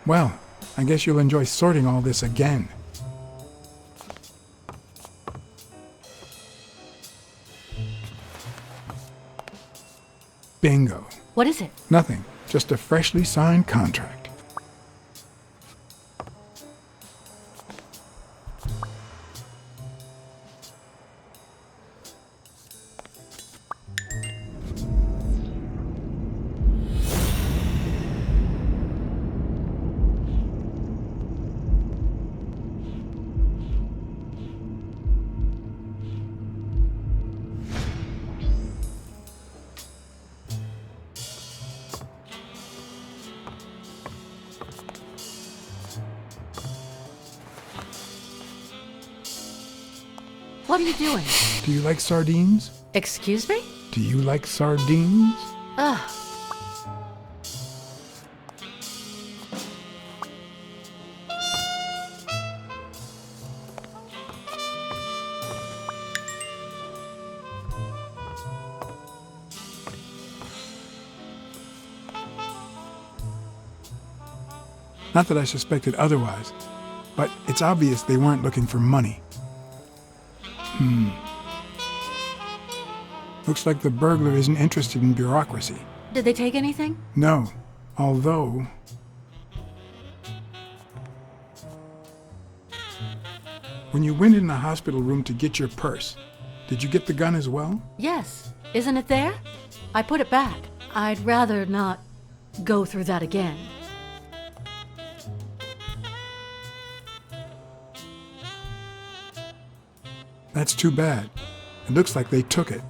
A: Well, I guess you'll enjoy sorting all this again. Bingo.
D: What is it?
A: Nothing. Just a freshly signed contract.
D: What are you doing?
A: Do you like sardines?
D: Excuse me?
A: Do you like sardines?
D: Ugh.
A: Not that I suspected otherwise, but it's obvious they weren't looking for money. Looks like the burglar isn't interested in bureaucracy.
D: Did they take anything?
A: No, although... When you went in the hospital room to get your purse, did you get the gun as well?
D: Yes. Isn't it there? I put it back. I'd rather not go through that again.
A: That's too bad. It looks like they took it.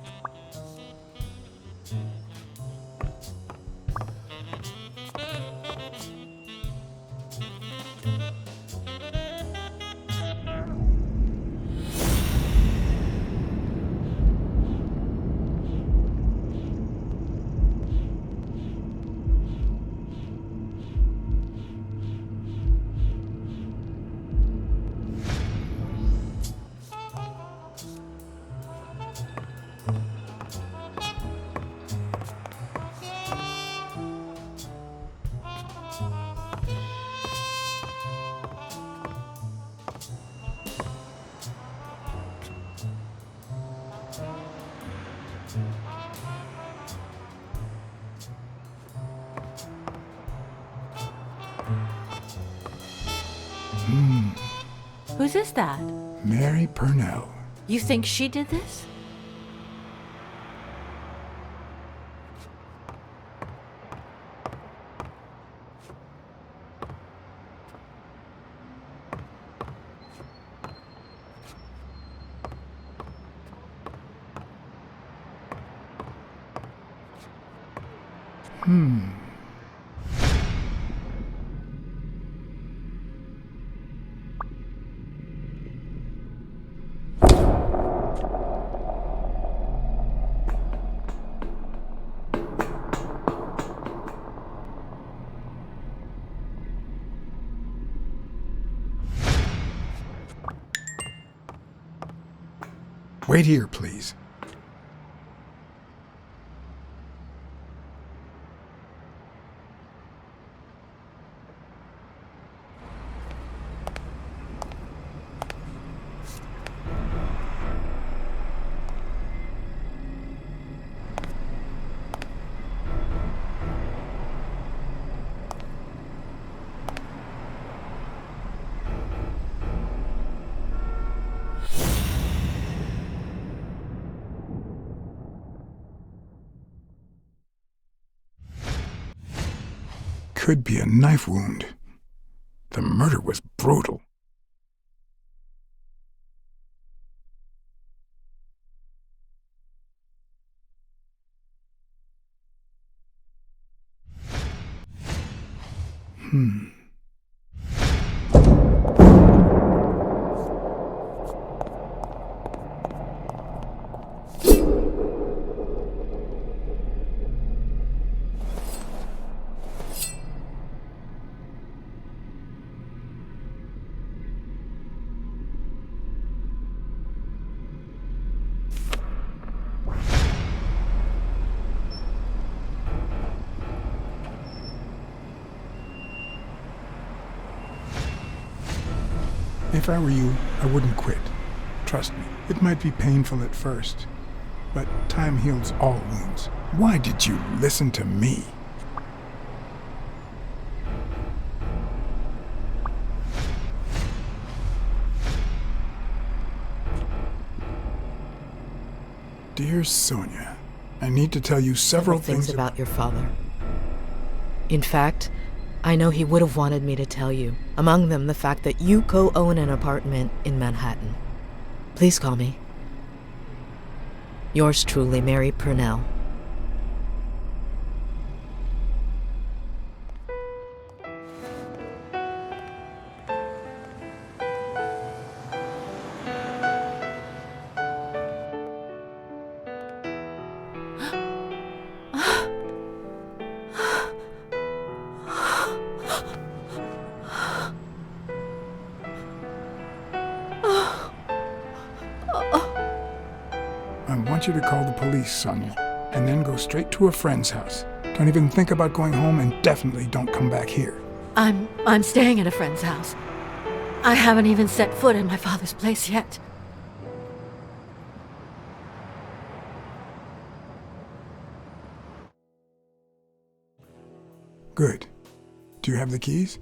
D: Whose is that?
A: Mary Purnell.
D: You think she did this?
A: Wait here, please. Could be a knife wound. The murder was brutal. If I were you, I wouldn't quit. Trust me, it might be painful at first, but time heals all wounds. Why did you listen to me? Dear Sonia, I need to tell you several things
J: about your father. In fact, I know he would have wanted me to tell you. Among them, the fact that you co-own an apartment in Manhattan. Please call me. Yours truly, Mary Purnell.
A: I want you to call the police, Sonia, and then go straight to a friend's house. Don't even think about going home, and definitely don't come back here.
D: I'm staying at a friend's house. I haven't even set foot in my father's place yet.
A: Good. Do you have the keys?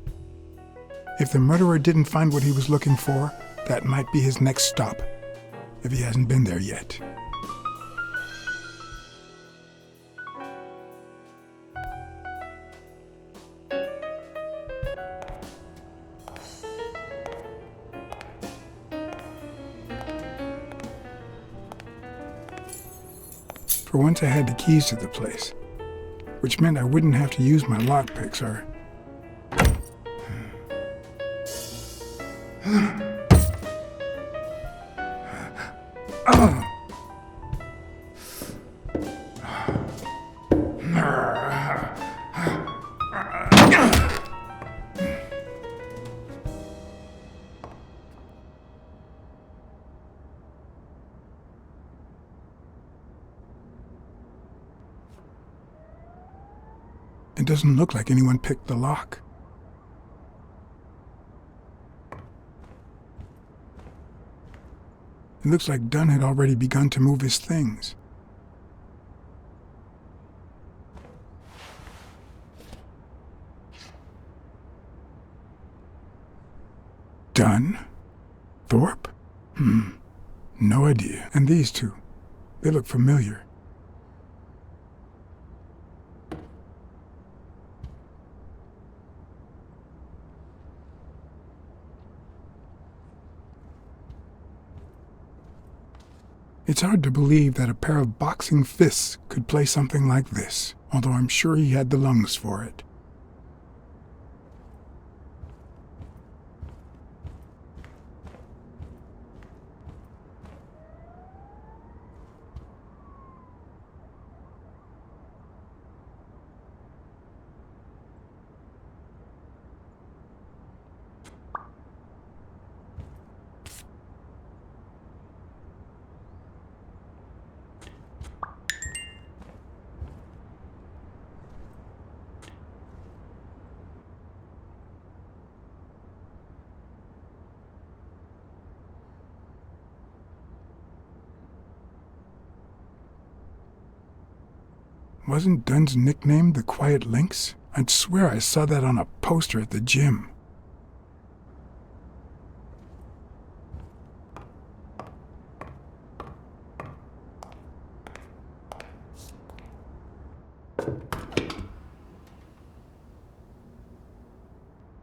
A: If the murderer didn't find what he was looking for, that might be his next stop, if he hasn't been there yet. For once I had the keys to the place, which meant I wouldn't have to use my lockpicks or... It doesn't look like anyone picked the lock. It looks like Dunn had already begun to move his things. Dunn? Thorpe? No idea. And these two, they look familiar. It's hard to believe that a pair of boxing fists could play something like this, although I'm sure he had the lungs for it. Wasn't Dunn's nickname the Quiet Lynx? I'd swear I saw that on a poster at the gym.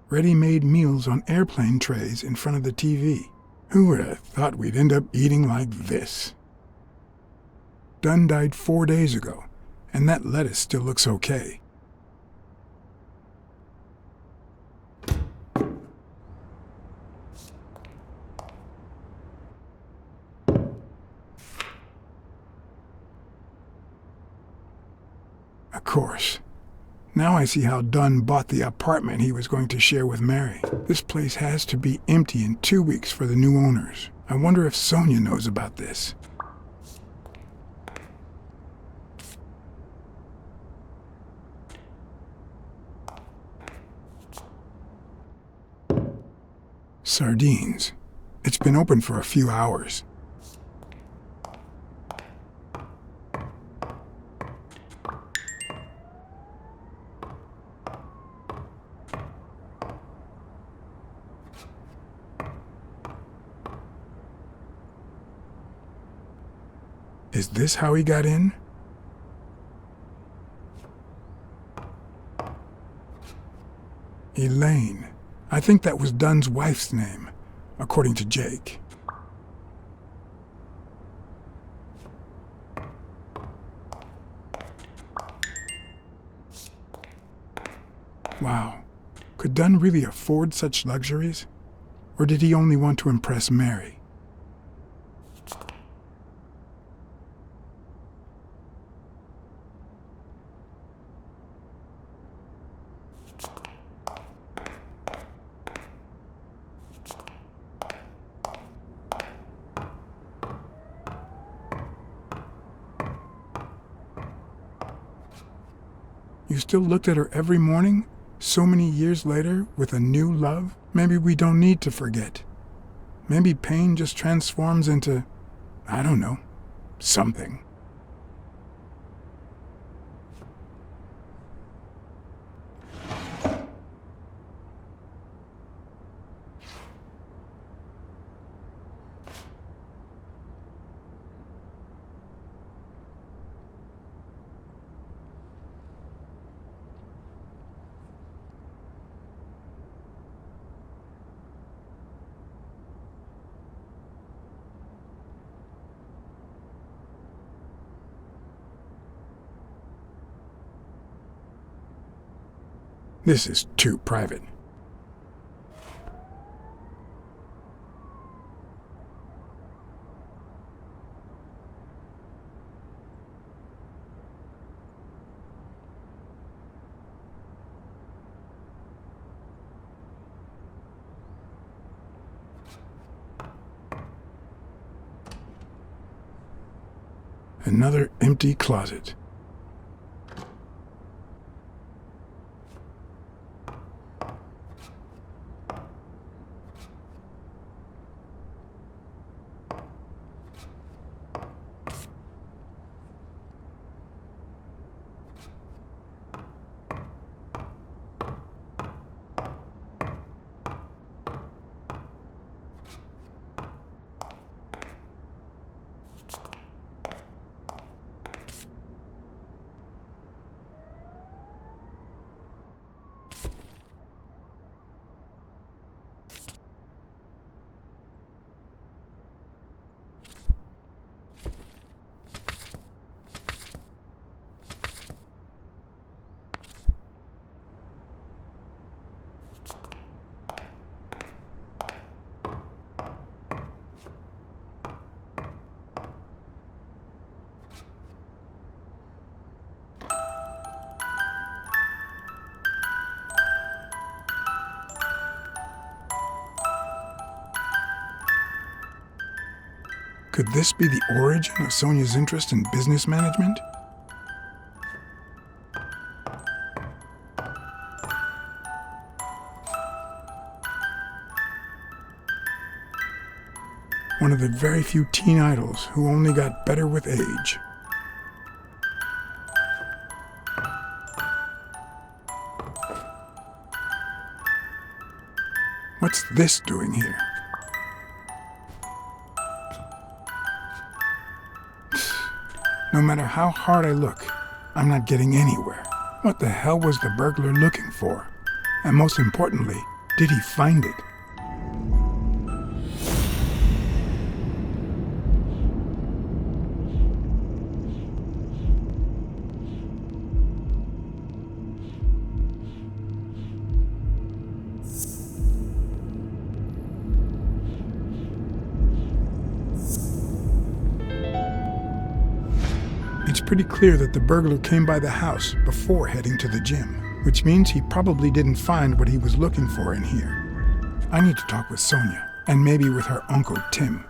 A: Ready-made meals on airplane trays in front of the TV. Who would have thought we'd end up eating like this? Dunn died 4 days ago, and that lettuce still looks okay. Of course. Now I see how Dunn bought the apartment he was going to share with Mary. This place has to be empty in 2 weeks for the new owners. I wonder if Sonia knows about this. Sardines. It's been open for a few hours. Is this how he got in? Elaine. I think that was Dunn's wife's name, according to Jake. Wow. Could Dunn really afford such luxuries? Or did he only want to impress Mary? You still looked at her every morning, so many years later, with a new love? Maybe we don't need to forget. Maybe pain just transforms into, I don't know, something. This is too private. Another empty closet. Could this be the origin of Sonia's interest in business management? One of the very few teen idols who only got better with age. What's this doing here? No matter how hard I look, I'm not getting anywhere. What the hell was the burglar looking for? And most importantly, did he find it? It's pretty clear that the burglar came by the house before heading to the gym, which means he probably didn't find what he was looking for in here. I need to talk with Sonia, and maybe with her Uncle Tim.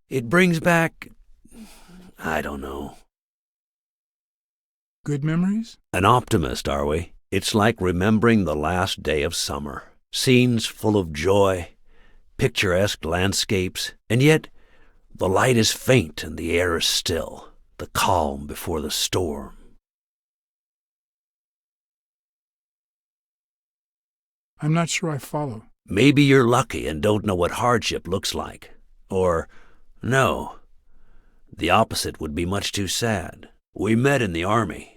P: It brings back... I don't know.
A: Good memories?
P: An optimist, are we? It's like remembering the last day of summer. Scenes full of joy, picturesque landscapes, and yet the light is faint and the air is still, the calm before the storm.
A: I'm not sure I follow.
P: Maybe you're lucky and don't know what hardship looks like. Or, no, the opposite would be much too sad. We met in the Army.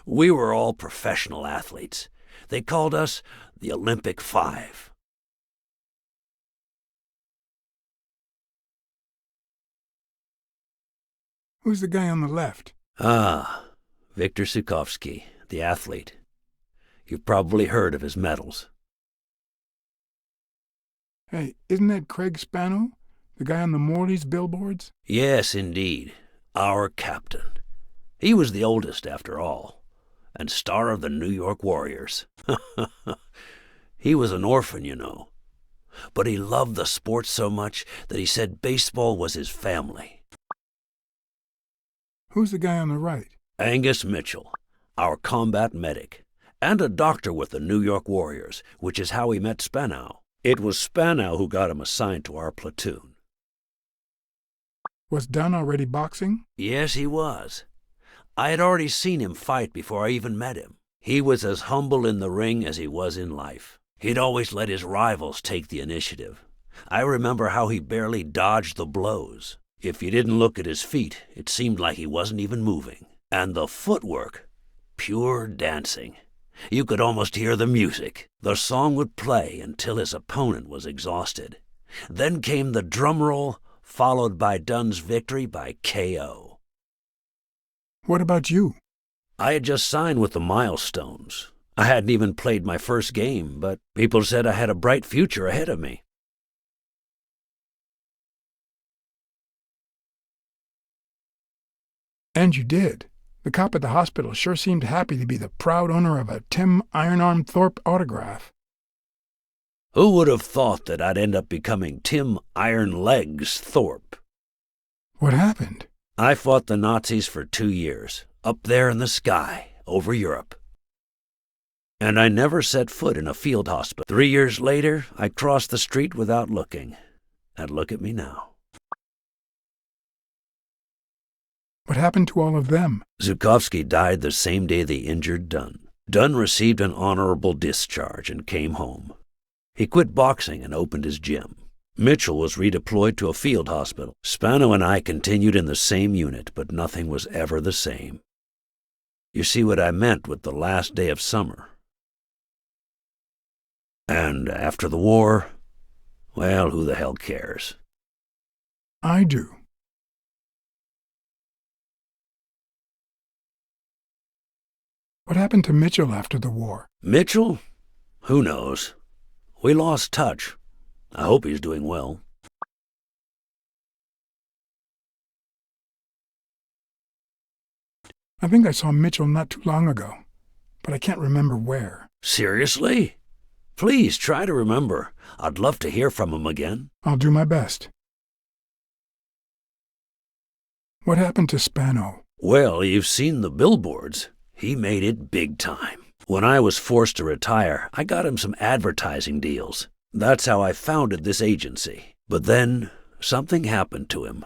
P: We were all professional athletes. They called us the Olympic Five.
A: Who's the guy on the left?
P: Ah, Viktor Sukovsky, the athlete. You've probably heard of his medals.
A: Hey, isn't that Craig Spano? The guy on the Morley's billboards?
P: Yes, indeed. Our captain. He was the oldest, after all, and star of the New York Warriors. He was an orphan, you know. But he loved the sport so much that he said baseball was his family.
A: Who's the guy on the right?
P: Angus Mitchell, our combat medic, and a doctor with the New York Warriors, which is how he met Spanow. It was Spanow who got him assigned to our platoon.
A: Was Dunn already boxing?
P: Yes, he was. I had already seen him fight before I even met him. He was as humble in the ring as he was in life. He'd always let his rivals take the initiative. I remember how he barely dodged the blows. If you didn't look at his feet, it seemed like he wasn't even moving. And the footwork, pure dancing. You could almost hear the music. The song would play until his opponent was exhausted. Then came the drum roll, followed by Dunn's victory by KO.
A: What about you?
P: I had just signed with the Milestones. I hadn't even played my first game, but people said I had a bright future ahead of me.
A: And you did. The cop at the hospital sure seemed happy to be the proud owner of a Tim Ironarm Thorpe autograph.
P: Who would have thought that I'd end up becoming Tim Iron Legs Thorpe?
A: What happened?
P: I fought the Nazis for 2 years, up there in the sky, over Europe. And I never set foot in a field hospital. 3 years later, I crossed the street without looking. And look at me now.
A: What happened to all of them?
P: Zukovsky died the same day they injured Dunn. Dunn received an honorable discharge and came home. He quit boxing and opened his gym. Mitchell was redeployed to a field hospital. Spano and I continued in the same unit, but nothing was ever the same. You see what I meant with the last day of summer. And after the war, well, who the hell cares?
A: I do. What happened to Mitchell after the war?
P: Mitchell? Who knows? We lost touch. I hope he's doing well.
A: I think I saw Mitchell not too long ago, but I can't remember where.
P: Seriously? Please try to remember. I'd love to hear from him again.
A: I'll do my best. What happened to Spano?
P: Well, you've seen the billboards. He made it big time. When I was forced to retire, I got him some advertising deals. That's how I founded this agency. But then, something happened to him.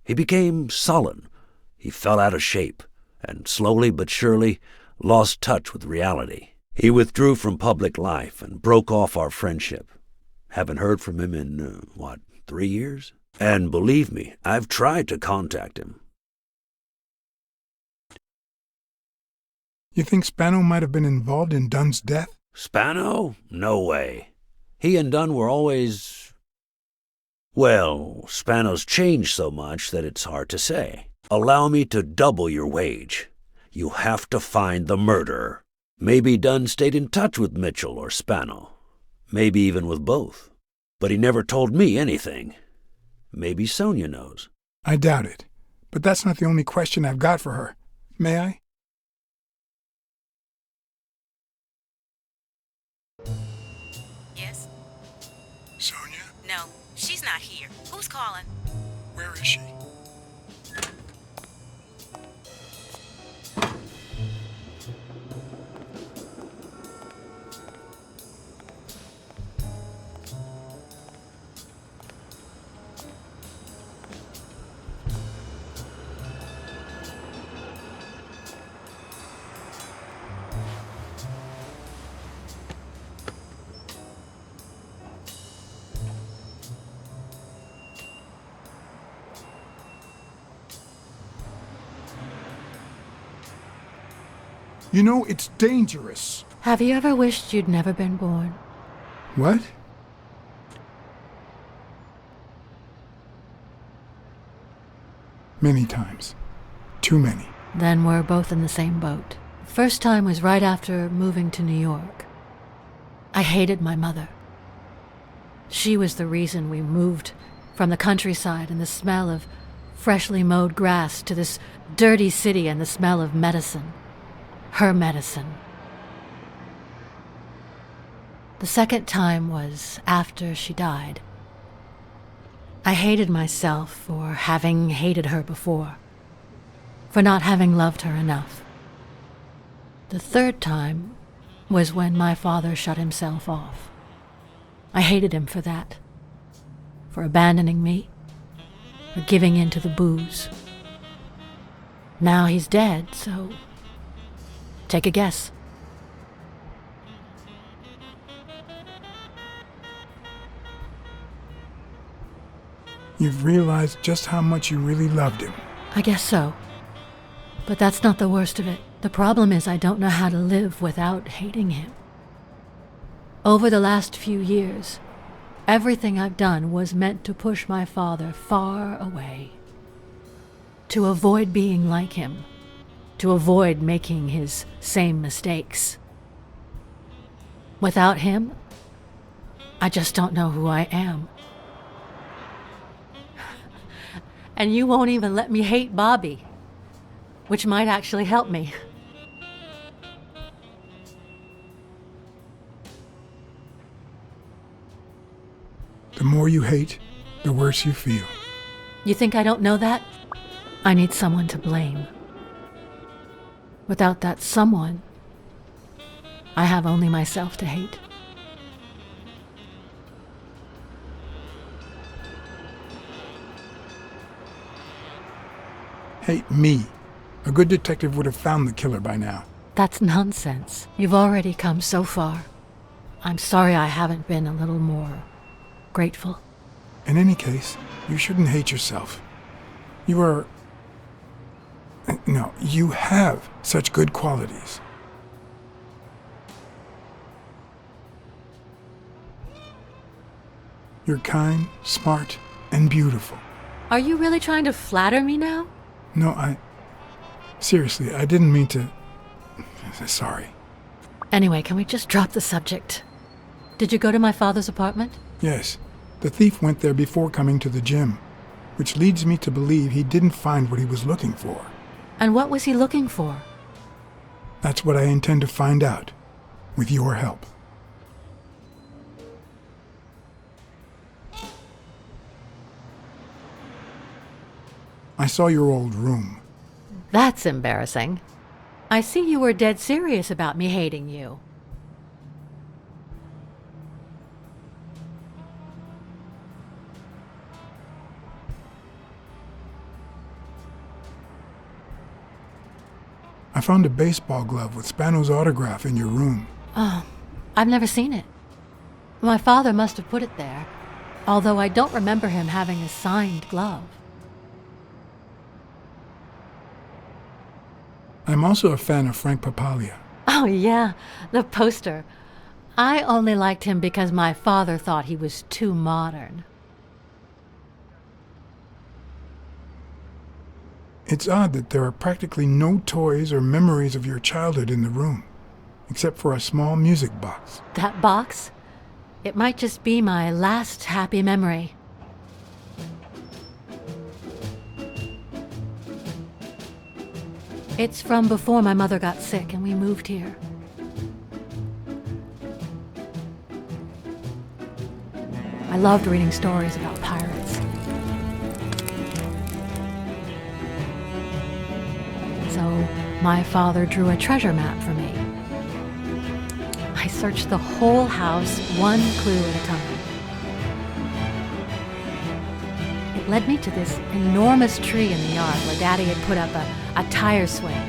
P: He became sullen. He fell out of shape, and slowly but surely lost touch with reality. He withdrew from public life and broke off our friendship. Haven't heard from him in, 3 years? And believe me, I've tried to contact him.
A: You think Spano might have been involved in Dunn's death?
P: Spano? No way. He and Dunn were always... Well, Spano's changed so much that it's hard to say. Allow me to double your wage. You have to find the murderer. Maybe Dunn stayed in touch with Mitchell or Spano. Maybe even with both. But he never told me anything. Maybe Sonia knows.
A: I doubt it. But that's not the only question I've got for her. May I?
N: Yes?
A: Sonia?
N: No, she's not here. Who's calling?
A: Where is she? You know, it's dangerous.
D: Have you ever wished you'd never been born?
A: What? Many times. Too many.
D: Then we're both in the same boat. First time was right after moving to New York. I hated my mother. She was the reason we moved from the countryside and the smell of freshly mowed grass to this dirty city and the smell of medicine. Her medicine. The second time was after she died. I hated myself for having hated her before, for not having loved her enough. The third time was when my father shut himself off. I hated him for that, for abandoning me, for giving in to the booze. Now he's dead, so take a guess.
A: You've realized just how much you really loved him.
D: I guess so. But that's not the worst of it. The problem is I don't know how to live without hating him. Over the last few years, everything I've done was meant to push my father far away. To avoid being like him. To avoid making his same mistakes. Without him, I just don't know who I am. And you won't even let me hate Bobby, which might actually help me.
A: The more you hate, the worse you feel.
D: You think I don't know that? I need someone to blame. Without that someone, I have only myself to hate.
A: Hate me. A good detective would have found the killer by now.
D: That's nonsense. You've already come so far. I'm sorry I haven't been a little more grateful.
A: In any case, you shouldn't hate yourself. You are... No, you have such good qualities. You're kind, smart, and beautiful.
D: Are you really trying to flatter me now?
A: No, seriously, I didn't mean to... Sorry.
D: Anyway, can we just drop the subject? Did you go to my father's apartment?
A: Yes. The thief went there before coming to the gym, which leads me to believe he didn't find what he was looking for.
D: And what was he looking for?
A: That's what I intend to find out, with your help. I saw your old room.
D: That's embarrassing. I see you were dead serious about me hating you.
A: I found a baseball glove with Spano's autograph in your room.
D: Oh, I've never seen it. My father must have put it there, although I don't remember him having a signed glove.
A: I'm also a fan of Frank Papalia.
D: Oh yeah, the poster. I only liked him because my father thought he was too modern.
A: It's odd that there are practically no toys or memories of your childhood in the room, except for a small music box.
D: That box? It might just be my last happy memory. It's from before my mother got sick and we moved here. I loved reading stories about pirates. So my father drew a treasure map for me. I searched the whole house, one clue at a time. It led me to this enormous tree in the yard where Daddy had put up a tire swing.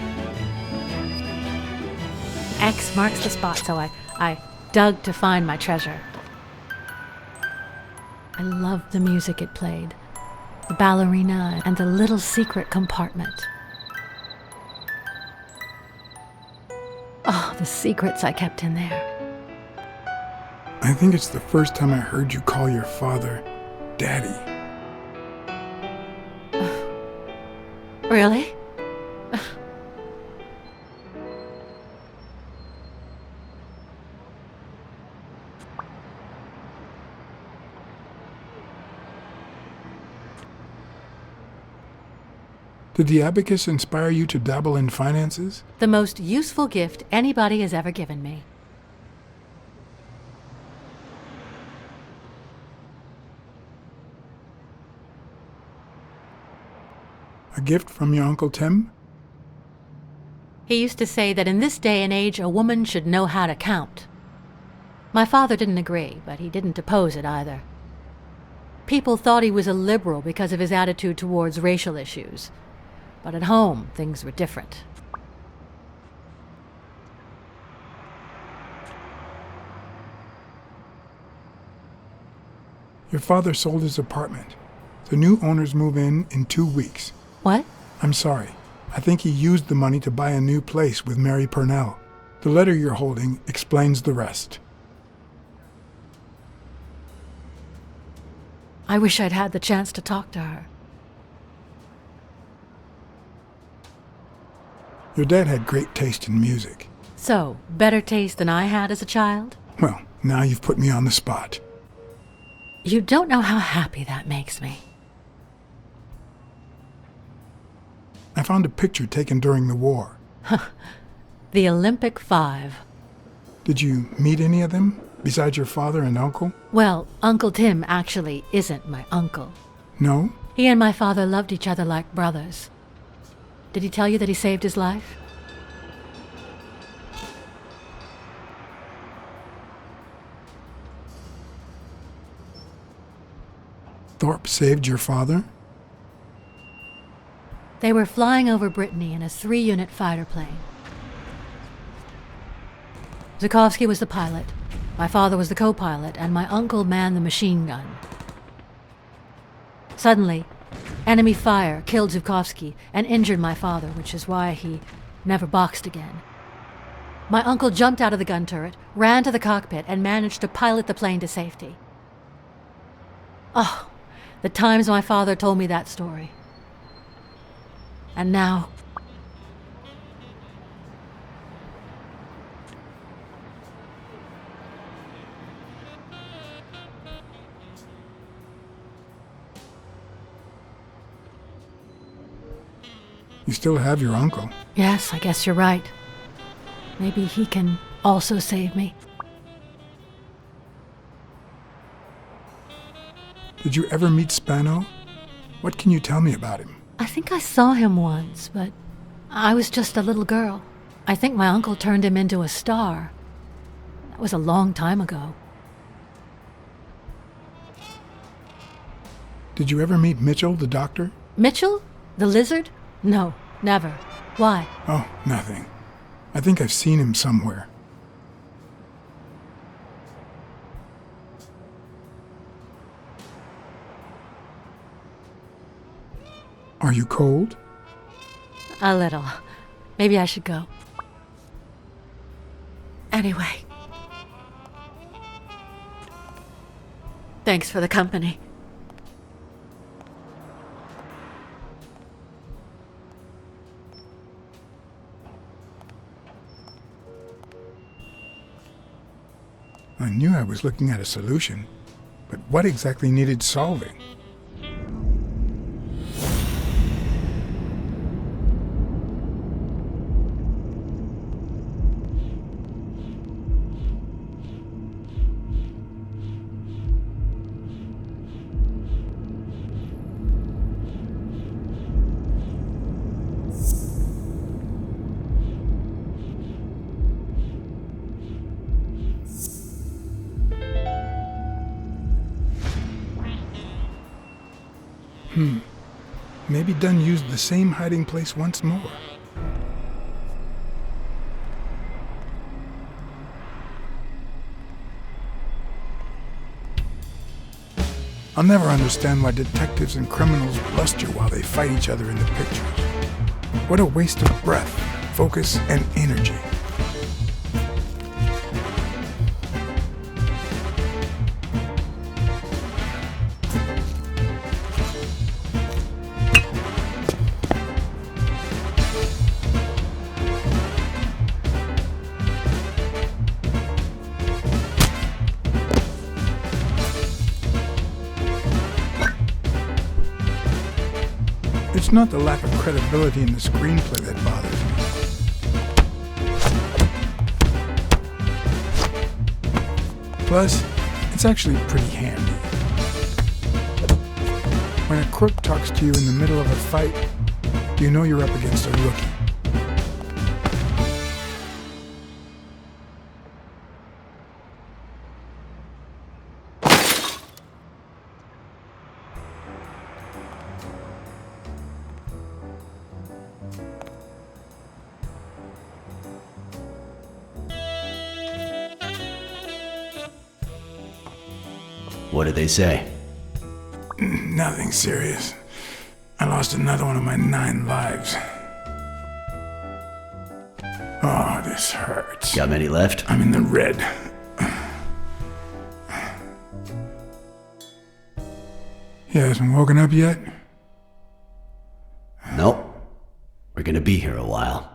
D: X marks the spot, so I dug to find my treasure. I loved the music it played, the ballerina and the little secret compartment. Oh, the secrets I kept in there.
A: I think it's the first time I heard you call your father Daddy.
D: Really?
A: Did the abacus inspire you to dabble in finances?
D: The most useful gift anybody has ever given me.
A: A gift from your Uncle Tim?
D: He used to say that in this day and age, a woman should know how to count. My father didn't agree, but he didn't oppose it either. People thought he was a liberal because of his attitude towards racial issues. But at home, things were different.
A: Your father sold his apartment. The new owners move in 2 weeks.
D: What?
A: I'm sorry. I think he used the money to buy a new place with Mary Purnell. The letter you're holding explains the rest.
D: I wish I'd had the chance to talk to her.
A: Your dad had great taste in music.
D: So, better taste than I had as a child?
A: Well, now you've put me on the spot.
D: You don't know how happy that makes me.
A: I found a picture taken during the war.
D: The Olympic 5.
A: Did you meet any of them, besides your father and uncle?
D: Well, Uncle Tim actually isn't my uncle.
A: No?
D: He and my father loved each other like brothers. Did he tell you that he saved his life?
A: Thorpe saved your father?
D: They were flying over Brittany in a 3-unit fighter plane. Zukovsky was the pilot, my father was the co-pilot, and my uncle manned the machine gun. Suddenly, enemy fire killed Zukovsky and injured my father, which is why he never boxed again. My uncle jumped out of the gun turret, ran to the cockpit, and managed to pilot the plane to safety. Oh, the times my father told me that story. And now...
A: You still have your uncle.
D: Yes, I guess you're right. Maybe he can also save me.
A: Did you ever meet Spano? What can you tell me about him?
D: I think I saw him once, but I was just a little girl. I think my uncle turned him into a star. That was a long time ago.
A: Did you ever meet Mitchell, the doctor?
D: Mitchell? The lizard? No, never. Why?
A: Oh, nothing. I think I've seen him somewhere. Are you cold?
D: A little. Maybe I should go. Anyway. Thanks for the company.
A: I knew I was looking at a solution, but what exactly needed solving? Maybe Dunn used the same hiding place once more. I'll never understand why detectives and criminals bluster while they fight each other in the pictures. What a waste of breath, focus, and energy. It's not the lack of credibility in the screenplay that bothers me. Plus, it's actually pretty handy. When a crook talks to you in the middle of a fight, you know you're up against a rookie.
P: What did they say?
A: Nothing serious. I lost another one of my 9 lives. Oh, this hurts.
P: Got many left?
A: I'm in the red. He hasn't woken up yet?
P: Nope. We're gonna be here a while.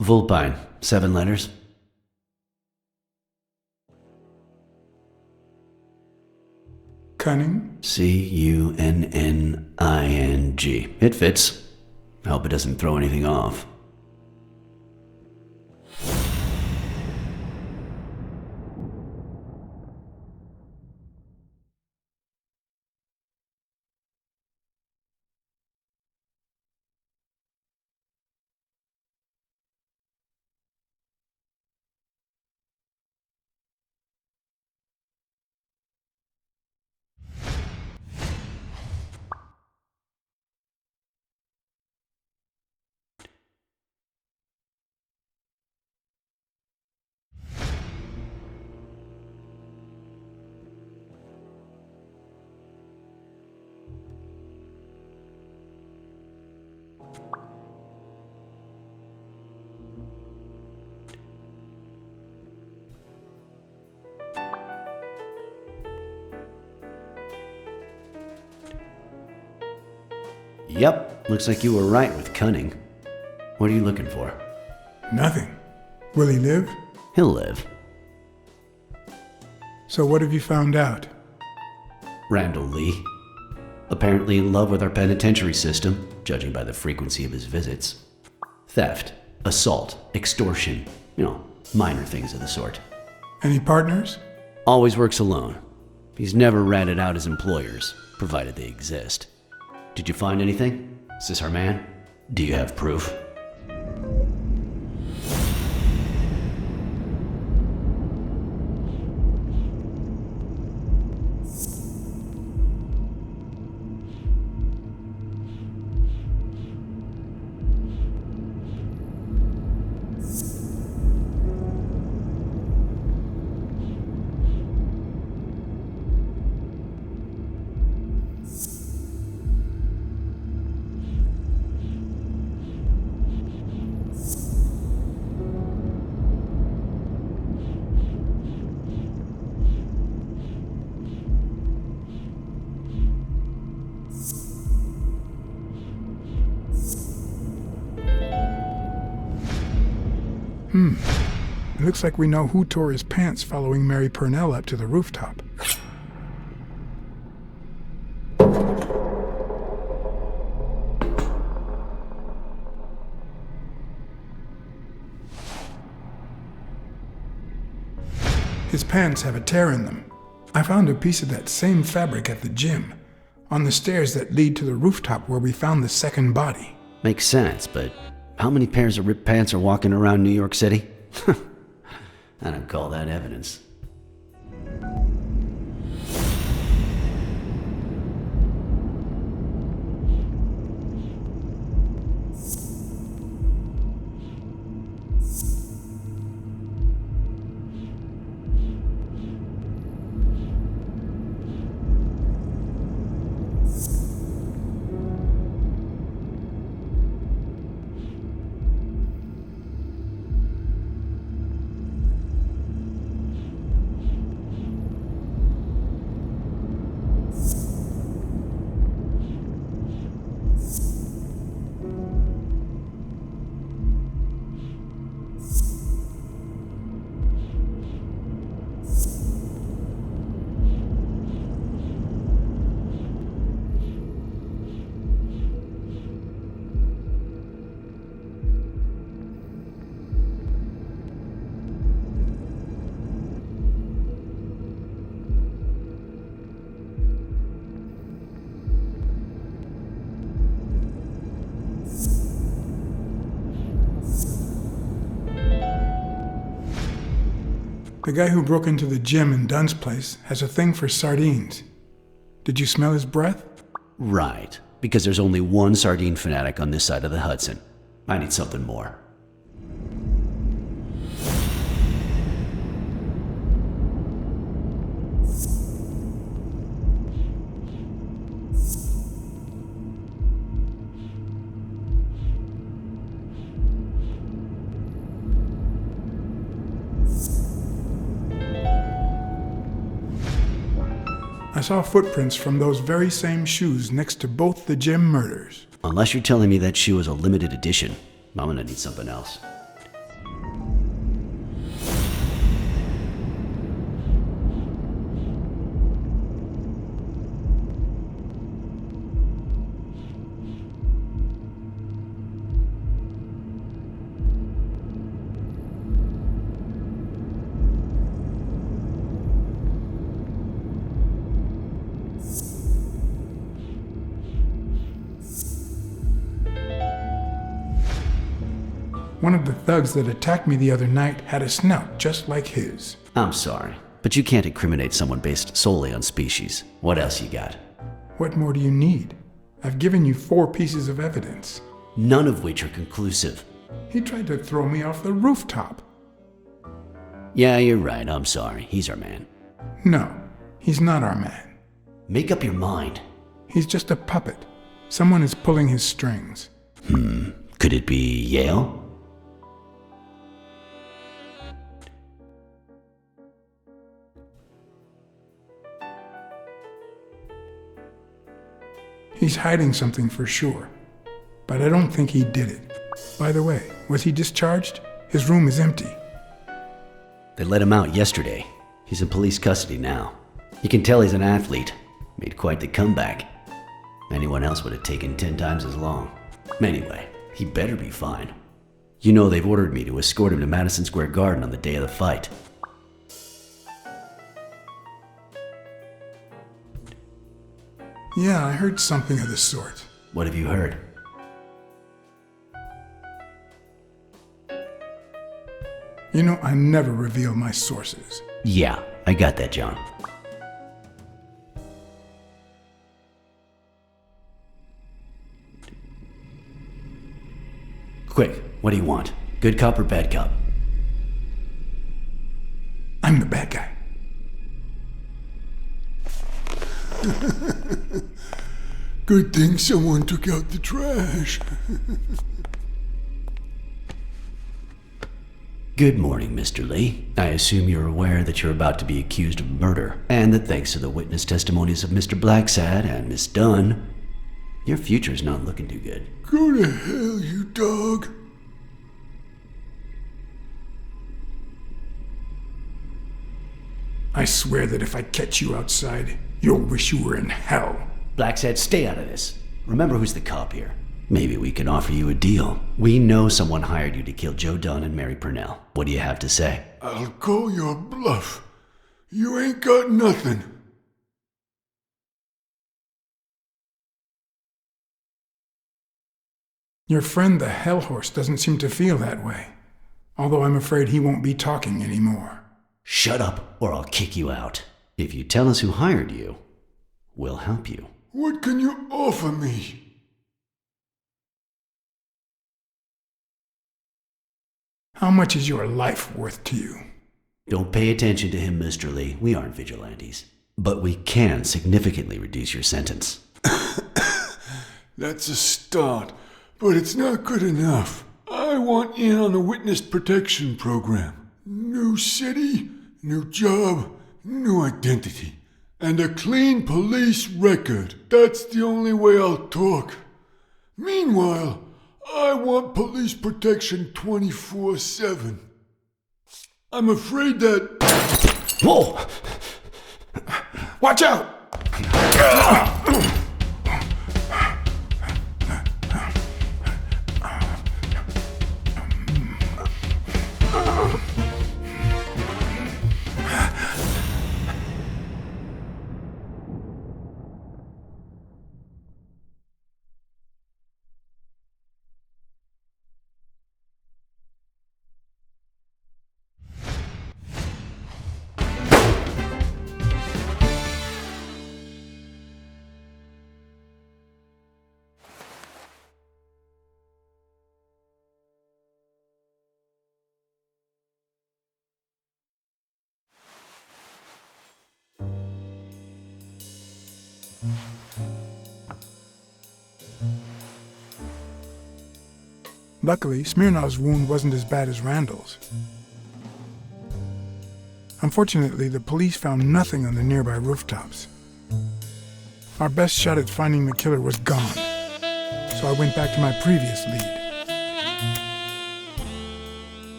P: Vulpine, 7 letters.
A: Cunning?
P: C-U-N-N-I-N-G. It fits. I hope it doesn't throw anything off. Yep, looks like you were right with cunning. What are you looking for?
A: Nothing. Will he live?
P: He'll live.
A: So what have you found out?
P: Randall Lee. Apparently in love with our penitentiary system, judging by the frequency of his visits. Theft, assault, extortion, minor things of the sort.
A: Any partners?
P: Always works alone. He's never ratted out his employers, provided they exist. Did you find anything? Is this our man? Do you have proof?
A: It looks like we know who tore his pants following Mary Purnell up to the rooftop. His pants have a tear in them. I found a piece of that same fabric at the gym, on the stairs that lead to the rooftop where we found the second body.
G: Makes sense, but how many pairs of ripped pants are walking around New York City? I don't call that evidence.
A: The guy who broke into the gym in Dunn's place has a thing for sardines. Did you smell his breath?
G: Right, because there's only one sardine fanatic on this side of the Hudson. I need something more.
A: I saw footprints from those very same shoes next to both the gym murders.
G: Unless you're telling me that shoe is a limited edition, I'm gonna need something else.
A: One of the thugs that attacked me the other night had a snout just like his.
G: I'm sorry, but you can't incriminate someone based solely on species. What else you got?
A: What more do you need? I've given you 4 pieces of evidence.
G: None of which are conclusive.
A: He tried to throw me off the rooftop.
G: Yeah, you're right, I'm sorry. He's our man.
A: No, he's not our man.
G: Make up your mind.
A: He's just a puppet. Someone is pulling his strings.
G: Could it be Yale?
A: He's hiding something for sure, but I don't think he did it. By the way, was he discharged? His room is empty.
G: They let him out yesterday. He's in police custody now. You can tell he's an athlete. Made quite the comeback. Anyone else would have taken 10 times as long. Anyway, he better be fine. You know they've ordered me to escort him to Madison Square Garden on the day of the fight.
A: Yeah, I heard something of the sort.
G: What have you heard?
A: You know, I never reveal my sources.
G: Yeah, I got that, John. Quick, what do you want? Good cop or bad cop?
A: I'm the bad guy. Good thing someone took out the trash.
G: Good morning, Mr. Lee. I assume you're aware that you're about to be accused of murder, and that thanks to the witness testimonies of Mr. Blacksad and Miss Dunn, your future's not looking too good.
A: Go to hell, you dog. I swear that if I catch you outside, you'll wish you were in hell.
G: BlackSad, stay out of this. Remember who's the cop here. Maybe we can offer you a deal. We know someone hired you to kill Joe Dunn and Mary Purnell. What do you have to say?
M: I'll call your bluff. You ain't got nothing.
A: Your friend the Hellhorse doesn't seem to feel that way. Although I'm afraid he won't be talking anymore.
G: Shut up, or I'll kick you out. If you tell us who hired you, we'll help you.
M: What can you offer me?
A: How much is your life worth to you?
G: Don't pay attention to him, Mr. Lee. We aren't vigilantes. But we can significantly reduce your sentence.
M: That's a start, but it's not good enough. I want in on the witness protection program. New city, new job, new identity, and a clean police record. That's the only way I'll talk. Meanwhile, I want police protection 24/7. I'm afraid that...
G: Whoa!
A: Watch out! Luckily, Smirnov's wound wasn't as bad as Randall's. Unfortunately, the police found nothing on the nearby rooftops. Our best shot at finding the killer was gone, so I went back to my previous lead.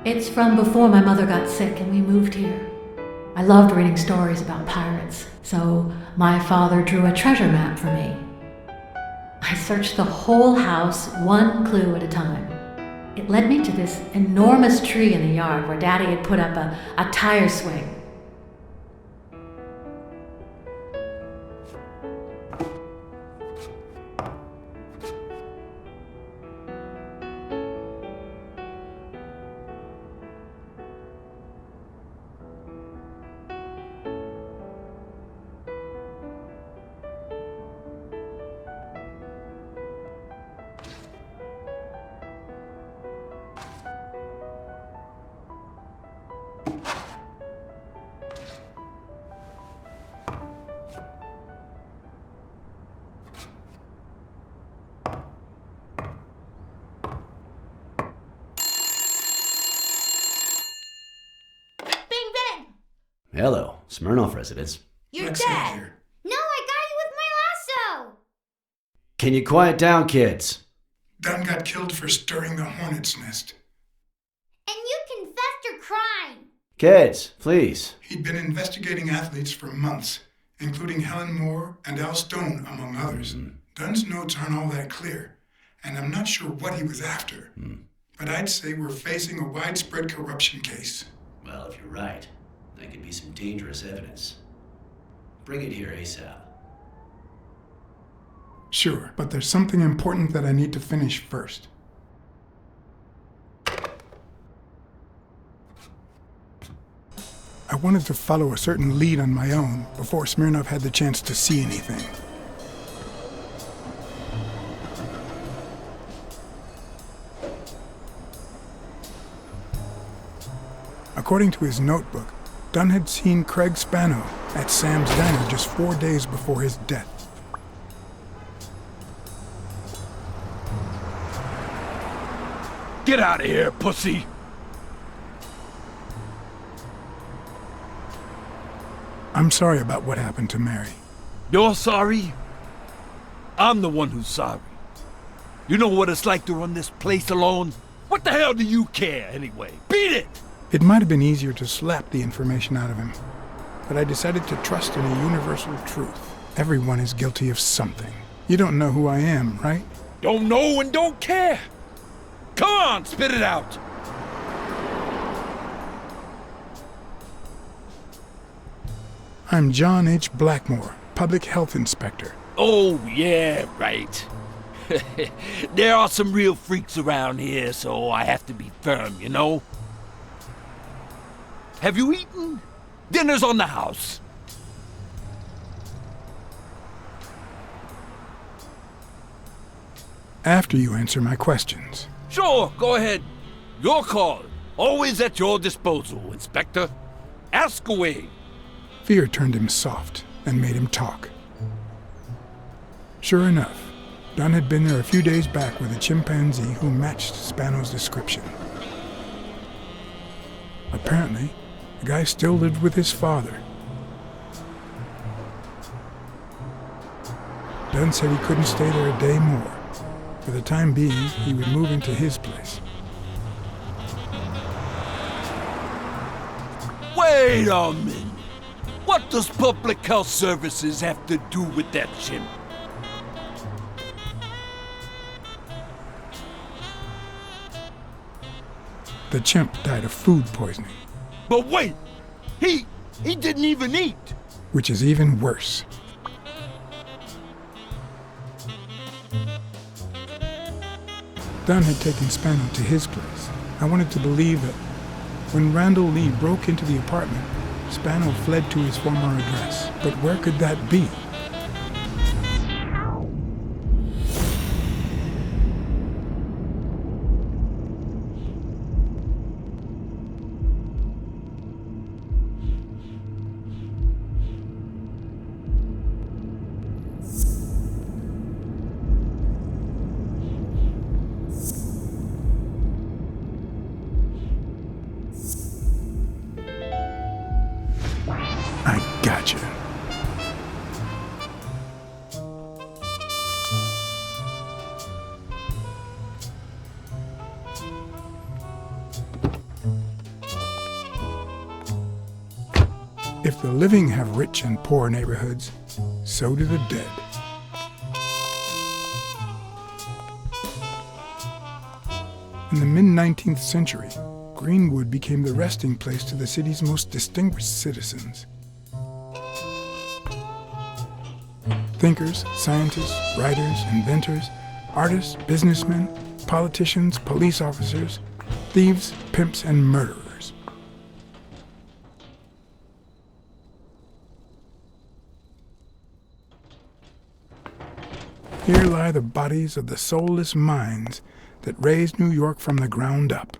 D: It's from before my mother got sick and we moved here. I loved reading stories about pirates, so my father drew a treasure map for me. I searched the whole house, one clue at a time. It led me to this enormous tree in the yard where Daddy had put up a tire swing.
G: Hello, Smirnoff residence.
V: You're dead! No, I got you with my lasso!
G: Can you quiet down, kids?
A: Dunn got killed for stirring the hornet's nest.
V: And you confessed your crime!
G: Kids, please.
A: He'd been investigating athletes for months, including Helen Moore and Al Stone, among others. Dunn's notes aren't all that clear, and I'm not sure what he was after. But I'd say we're facing a widespread corruption case.
G: Well, if you're right, that could be some dangerous evidence. Bring it here ASAP.
A: Sure, but there's something important that I need to finish first. I wanted to follow a certain lead on my own before Smirnov had the chance to see anything. According to his notebook, Dunn had seen Craig Spano at Sam's Diner just 4 days before his death.
O: Get out of here, pussy!
A: I'm sorry about what happened to Mary.
O: You're sorry? I'm the one who's sorry. You know what it's like to run this place alone? What the hell do you care, anyway? Beat it!
A: It might have been easier to slap the information out of him, but I decided to trust in a universal truth. Everyone is guilty of something. You don't know who I am, right?
O: Don't know and don't care! Come on, spit it out!
A: I'm John H. Blackmore, Public Health Inspector.
O: Oh, yeah, right. There are some real freaks around here, so I have to be firm, you know? Have you eaten? Dinner's on the house.
A: After you answer my questions.
O: Sure, go ahead. Your call. Always at your disposal, Inspector. Ask away.
A: Fear turned him soft and made him talk. Sure enough, Dunn had been there a few days back with a chimpanzee who matched Spano's description. Apparently, the guy still lived with his father. Dunn said he couldn't stay there a day more. For the time being, he would move into his place.
O: Wait a minute. What does Public Health Services have to do with that chimp?
A: The chimp died of food poisoning.
O: But wait! He didn't even eat!
A: Which is even worse. Dunn had taken Spano to his place. I wanted to believe that when Randall Lee broke into the apartment, Spano fled to his former address. But where could that be? Gotcha. If the living have rich and poor neighborhoods, so do the dead. In the mid-19th century, Greenwood became the resting place to the city's most distinguished citizens. Thinkers, scientists, writers, inventors, artists, businessmen, politicians, police officers, thieves, pimps, and murderers. Here lie the bodies of the soulless minds that raised New York from the ground up.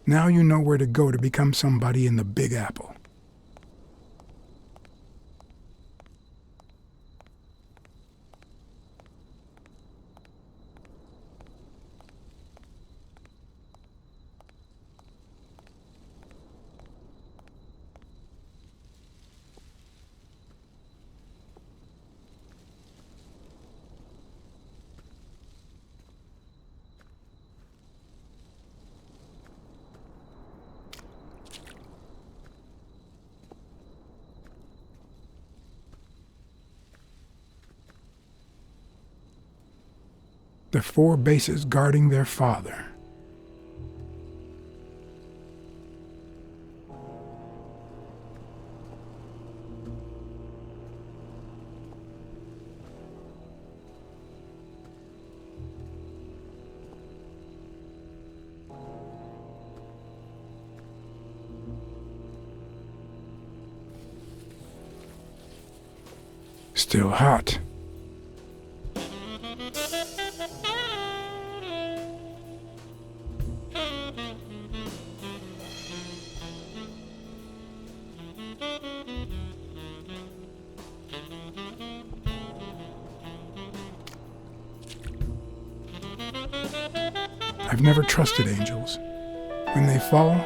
A: Now you know where to go to become somebody in the Big Apple. The four bases guarding their father. Still hot. I've never trusted angels. When they fall,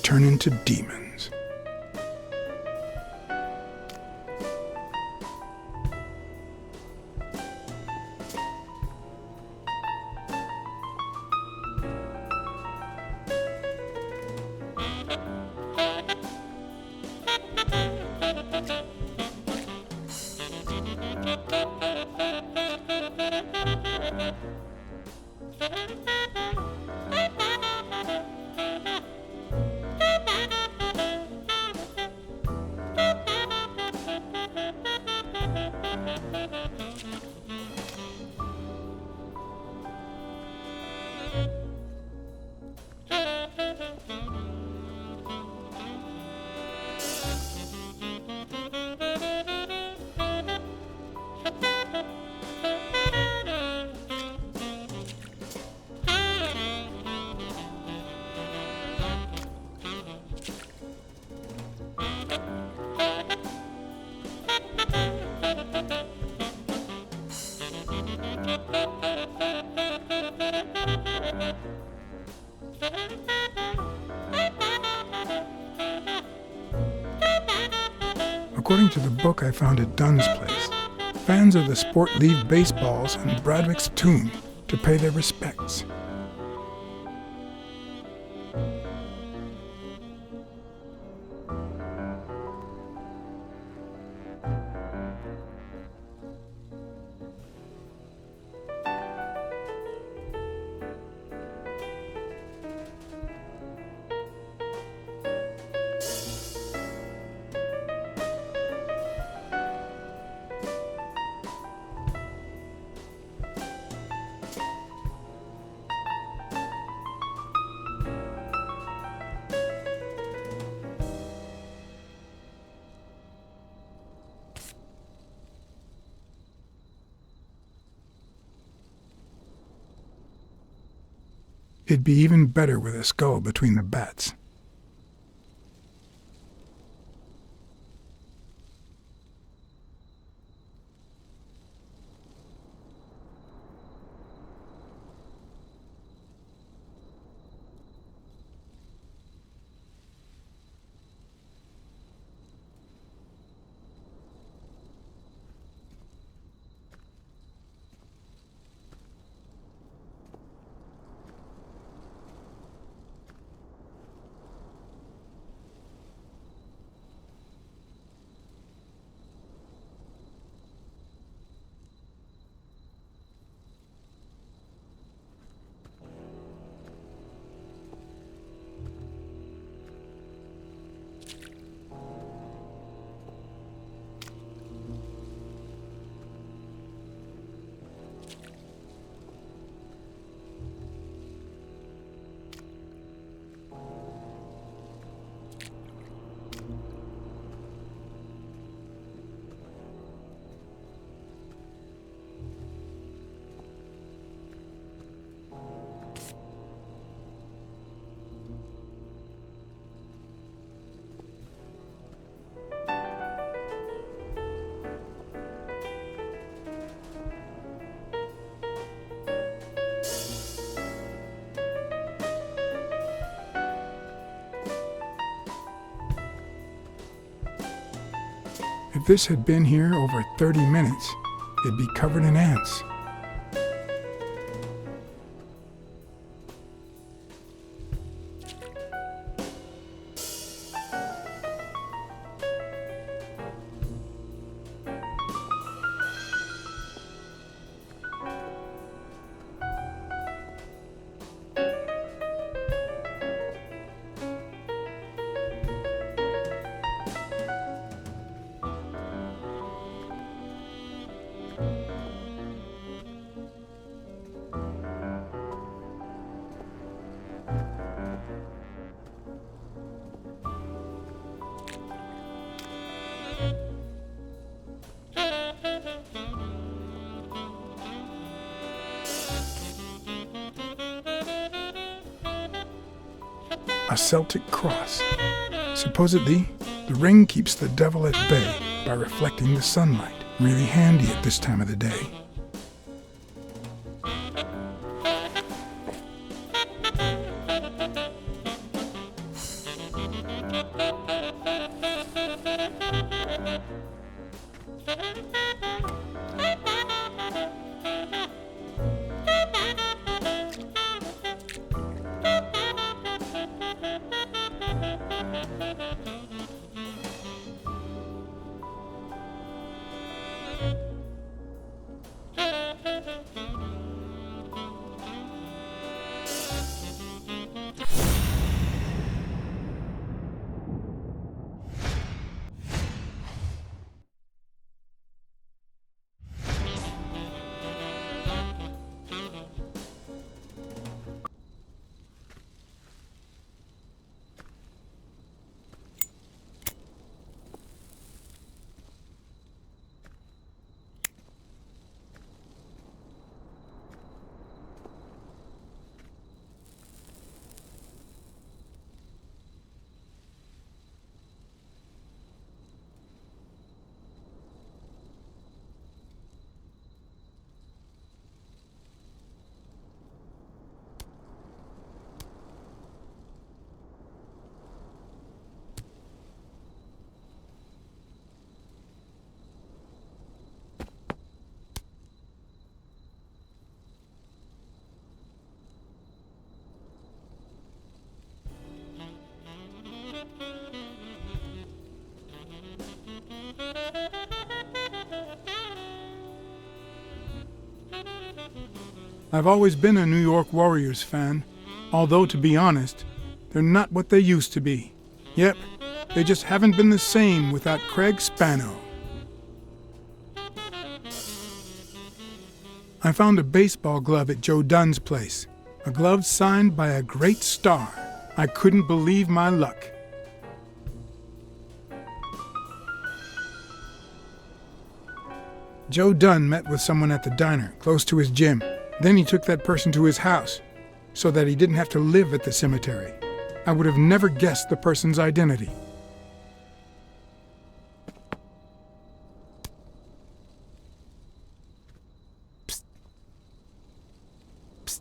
A: turn into demons. According to the book I found at Dunn's place, fans of the sport leave baseballs in Bradwick's tomb to pay their respects. It'd be even better with a skull between the bats. If this had been here over 30 minutes, it'd be covered in ants. A Celtic cross. Supposedly, the ring keeps the devil at bay by reflecting the sunlight. Really handy at this time of the day. I've always been a New York Warriors fan, although to be honest, they're not what they used to be. Yep, they just haven't been the same without Craig Spano. I found a baseball glove at Joe Dunn's place, a glove signed by a great star. I couldn't believe my luck. Joe Dunn met with someone at the diner, close to his gym. Then he took that person to his house, so that he didn't have to live at the cemetery. I would have never guessed the person's identity.
E: Psst. Psst.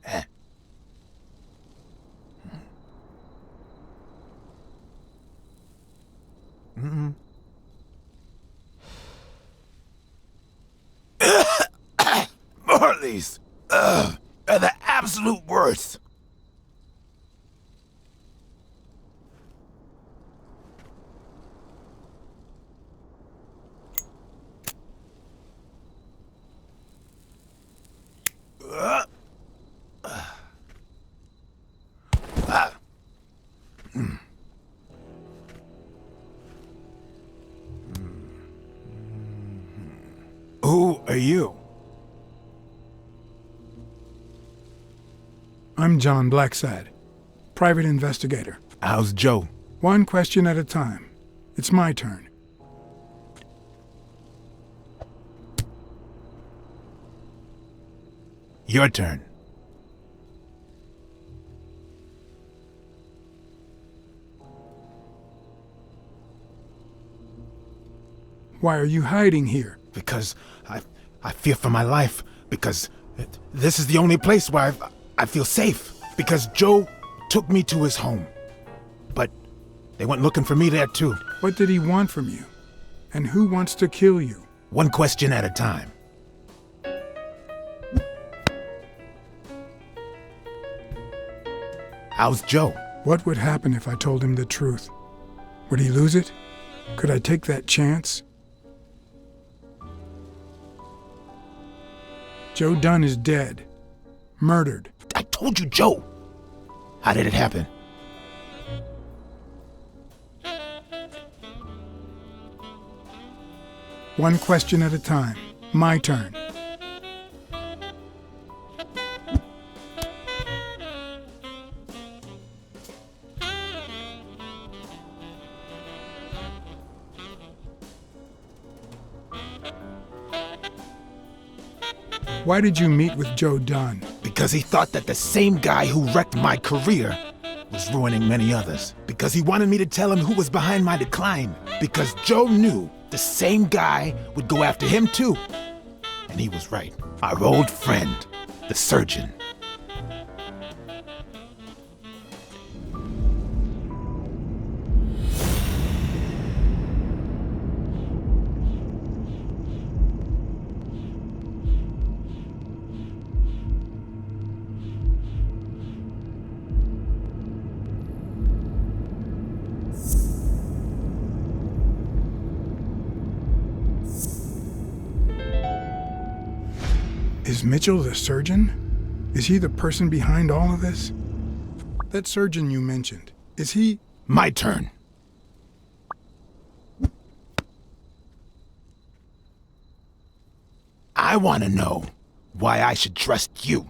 E: Hey.
F: Marley's! Are the absolute worst!
A: Who are you? I'm John Blacksad, private investigator.
E: How's Joe?
A: One question at a time. It's my turn.
E: Your turn.
A: Why are you hiding here?
E: Because I fear for my life. Because this is the only place where I feel safe. Because Joe took me to his home. But they went looking for me there too.
A: What did he want from you? And who wants to kill you?
E: One question at a time. How's Joe?
A: What would happen if I told him the truth? Would he lose it? Could I take that chance? Joe Dunn is dead. Murdered.
E: I told you, Joe. How did it happen?
A: One question at a time. My turn. Why did you meet with Joe Dunn?
E: Because he thought that the same guy who wrecked my career was ruining many others. Because he wanted me to tell him who was behind my decline. Because Joe knew the same guy would go after him too. And he was right. Our old friend, the surgeon.
A: Is Mitchell the surgeon? Is he the person behind all of this? That surgeon you mentioned, is he...
E: My turn. I want to know why I should trust you.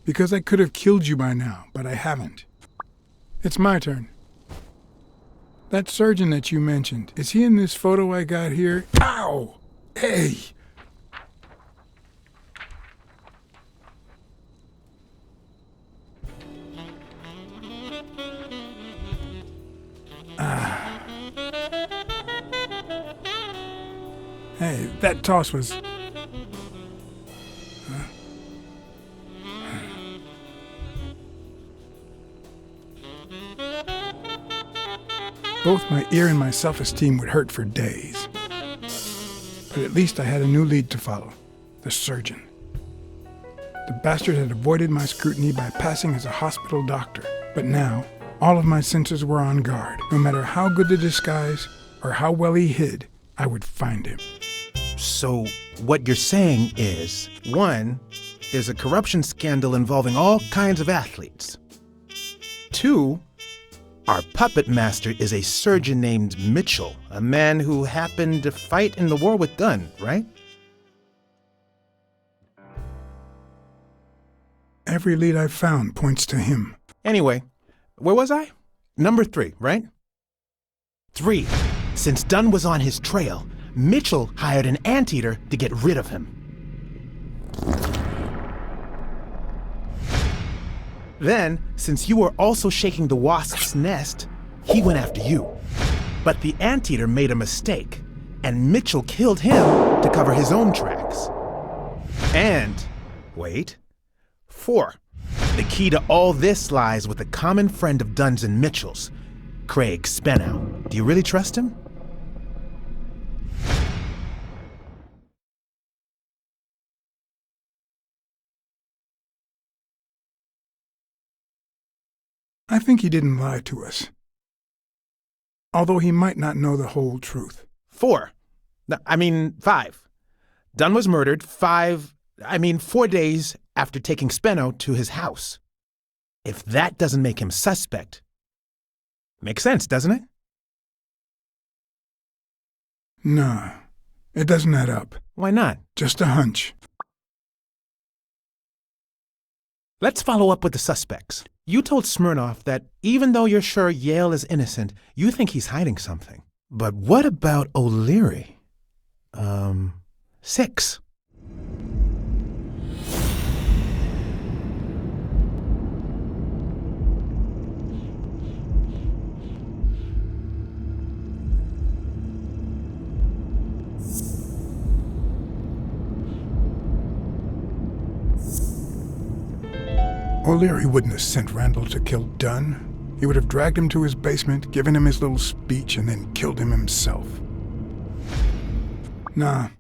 A: Because I could have killed you by now, but I haven't. It's my turn. That surgeon that you mentioned, is he in this photo I got here? Ow! Hey! Hey, that toss was... Both my ear and my self-esteem would hurt for days. But at least I had a new lead to follow, the surgeon. The bastard had avoided my scrutiny by passing as a hospital doctor, but now all of my senses were on guard. No matter how good the disguise or how well he hid, I would find him.
E: So what you're saying is, 1, there's a corruption scandal involving all kinds of athletes. 2, our puppet master is a surgeon named Mitchell, a man who happened to fight in the war with Dunn, right?
A: Every lead I've found points to him.
E: Anyway, where was I? Number 3, right? 3. Since Dunn was on his trail, Mitchell hired an anteater to get rid of him. Then, since you were also shaking the wasp's nest, he went after you. But the anteater made a mistake, and Mitchell killed him to cover his own tracks. And, wait, 4. The key to all this lies with a common friend of Dunn's and Mitchell's, Craig Spenow. Do you really trust him?
A: I think he didn't lie to us. Although he might not know the whole truth.
E: 4. 5. Dunn was murdered 4 days after taking Speno to his house. If that doesn't make him suspect, makes sense, doesn't it?
A: No, it doesn't add up.
E: Why not?
A: Just a hunch.
E: Let's follow up with the suspects. You told Smirnoff that even though you're sure Yale is innocent, you think he's hiding something. But what about O'Leary? 6.
A: O'Leary wouldn't have sent Randall to kill Dunn. He would have dragged him to his basement, given him his little speech, and then killed him himself. Nah,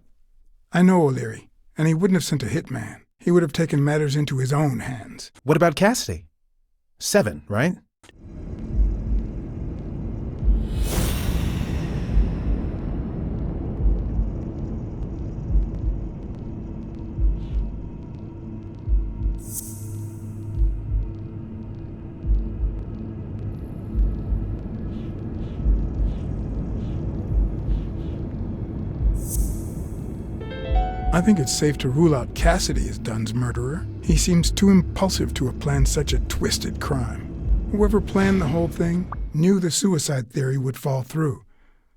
A: I know O'Leary, and he wouldn't have sent a hitman. He would have taken matters into his own hands.
E: What about Cassidy? 7, right?
A: I think it's safe to rule out Cassidy as Dunn's murderer. He seems too impulsive to have planned such a twisted crime. Whoever planned the whole thing knew the suicide theory would fall through,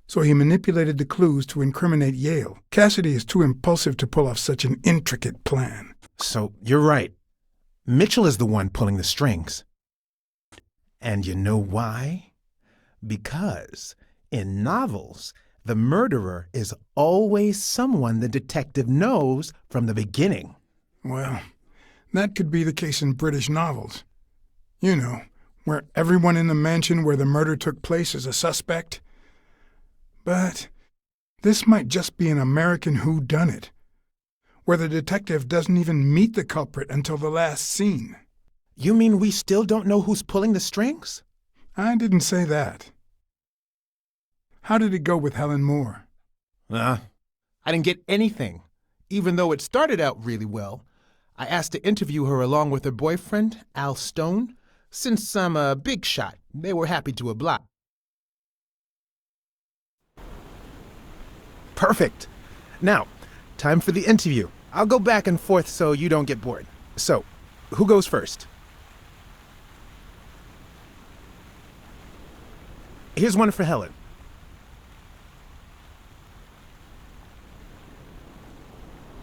A: So he manipulated the clues to incriminate Yale. Cassidy is too impulsive to pull off such an intricate plan.
E: So you're right. Mitchell is the one pulling the strings. And you know why? Because in novels, the murderer is always someone the detective knows from the beginning.
A: Well, that could be the case in British novels. You know, where everyone in the mansion where the murder took place is a suspect. But this might just be an American whodunit, where the detective doesn't even meet the culprit until the last scene.
E: You mean we still don't know who's pulling the strings?
A: I didn't say that. How did it go with Helen Moore?
E: I didn't get anything, even though it started out really well. I asked to interview her along with her boyfriend, Al Stone. Since I'm a big shot, they were happy to oblige. Perfect. Now, time for the interview. I'll go back and forth so you don't get bored. So, who goes first? Here's one for Helen.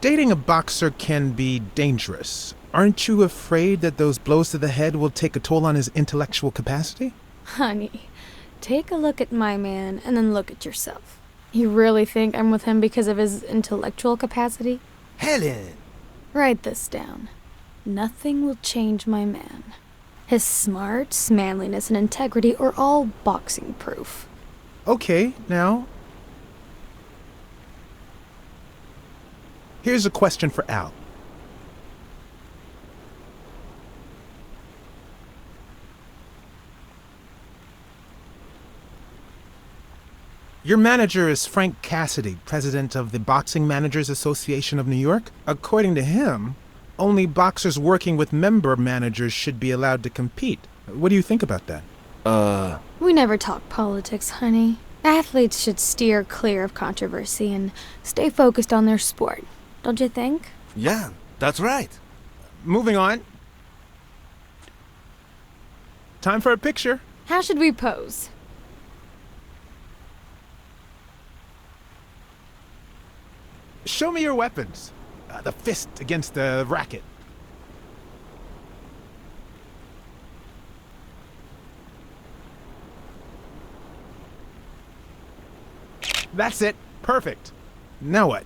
E: Dating a boxer can be dangerous. Aren't you afraid that those blows to the head will take a toll on his intellectual capacity?
K: Honey, take a look at my man and then look at yourself. You really think I'm with him because of his intellectual capacity?
C: Helen!
K: Write this down. Nothing will change my man. His smarts, manliness, and integrity are all boxing proof.
E: Okay, now. Here's a question for Al. Your manager is Frank Cassidy, president of the Boxing Managers Association of New York. According to him, only boxers working with member managers should be allowed to compete. What do you think about that?
K: We never talk politics, honey. Athletes should steer clear of controversy and stay focused on their sport. Don't you think?
C: Yeah, that's right.
E: Moving on. Time for a picture.
K: How should we pose?
E: Show me your weapons. The fist against the racket. That's it. Perfect. Now what?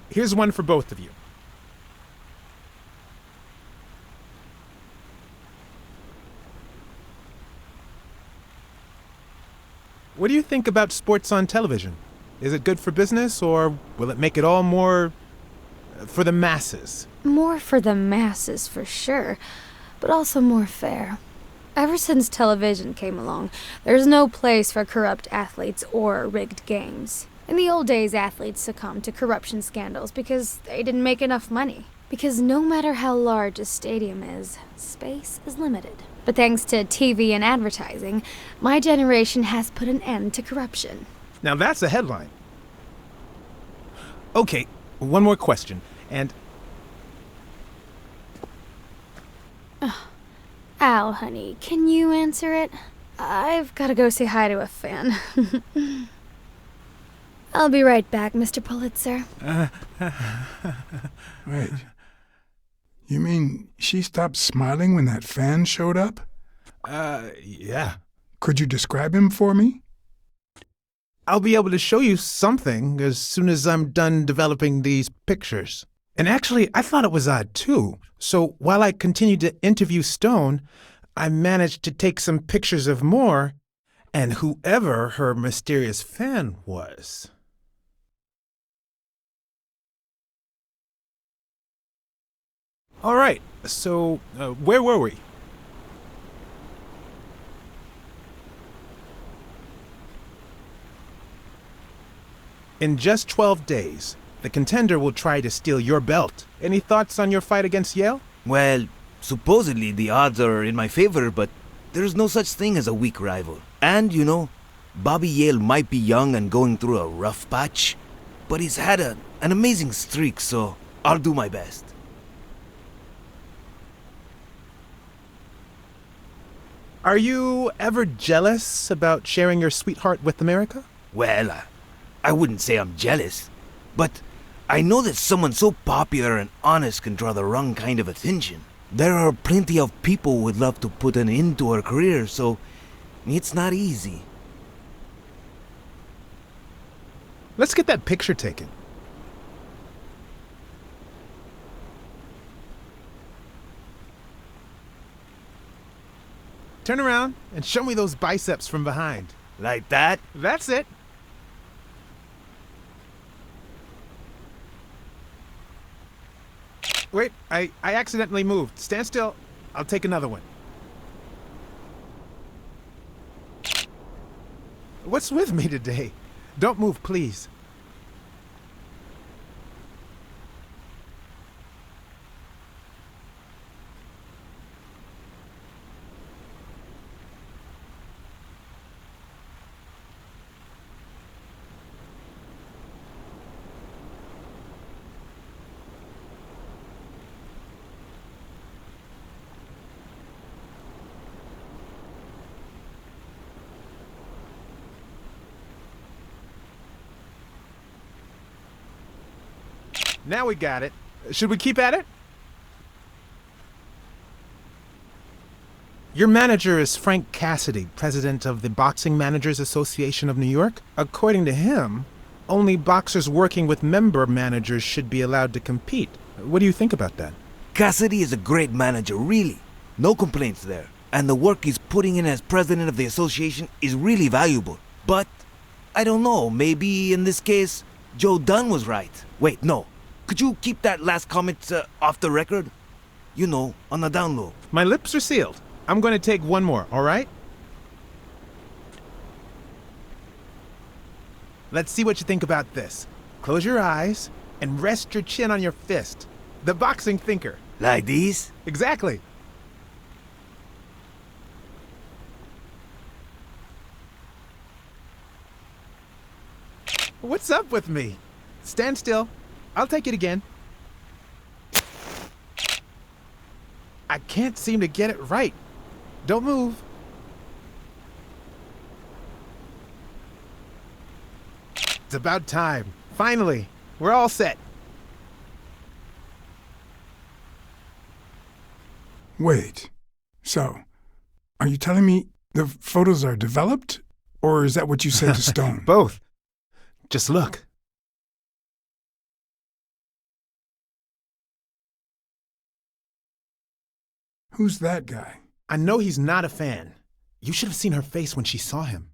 E: Here's one for both of you. What do you think about sports on television? Is it good for business, or will it make it all more for the masses?
K: More for the masses, for sure, but also more fair. Ever since television came along, there's no place for corrupt athletes or rigged games. In the old days, athletes succumbed to corruption scandals because they didn't make enough money. Because no matter how large a stadium is, space is limited. But thanks to TV and advertising, my generation has put an end to corruption.
E: Now that's a headline. Okay, one more question, and...
K: Al, honey, can you answer it? I've got to go say hi to a fan. I'll be right back, Mr. Pulitzer.
A: Wait. You mean she stopped smiling when that fan showed up?
E: Yeah.
A: Could you describe him for me?
E: I'll be able to show you something as soon as I'm done developing these pictures. And actually, I thought it was odd too. So while I continued to interview Stone, I managed to take some pictures of Moore and whoever her mysterious fan was. All right, so where were we? In just 12 days, the contender will try to steal your belt. Any thoughts on your fight against Yale?
C: Well, supposedly the odds are in my favor, but there's no such thing as a weak rival. And, you know, Bobby Yale might be young and going through a rough patch, but he's had an amazing streak, so I'll do my best.
E: Are you ever jealous about sharing your sweetheart with America?
C: Well, I wouldn't say I'm jealous, but I know that someone so popular and honest can draw the wrong kind of attention. There are plenty of people who would love to put an end to her career, so it's not easy.
E: Let's get that picture taken. Turn around and show me those biceps from behind.
C: Like that?
E: That's it. Wait, I accidentally moved. Stand still. I'll take another one. What's with me today? Don't move, please. Now we got it. Should we keep at it? Your manager is Frank Cassidy, president of the Boxing Managers Association of New York. According to him, only boxers working with member managers should be allowed to compete. What do you think about that?
C: Cassidy is a great manager, really. No complaints there. And the work he's putting in as president of the association is really valuable. But, I don't know, maybe in this case, Joe Dunn was right. Wait, no. Could you keep that last comment off the record? You know, on the down low.
E: My lips are sealed. I'm going to take one more, all right? Let's see what you think about this. Close your eyes and rest your chin on your fist. The boxing thinker.
C: Like these?
E: Exactly. What's up with me? Stand still. I'll take it again. I can't seem to get it right. Don't move. It's about time. Finally, we're all set.
A: Wait. So, are you telling me the photos are developed? Or is that what you said to Stone?
E: Both. Just look.
A: Who's that guy?
E: I know he's not a fan. You should have seen her face when she saw him.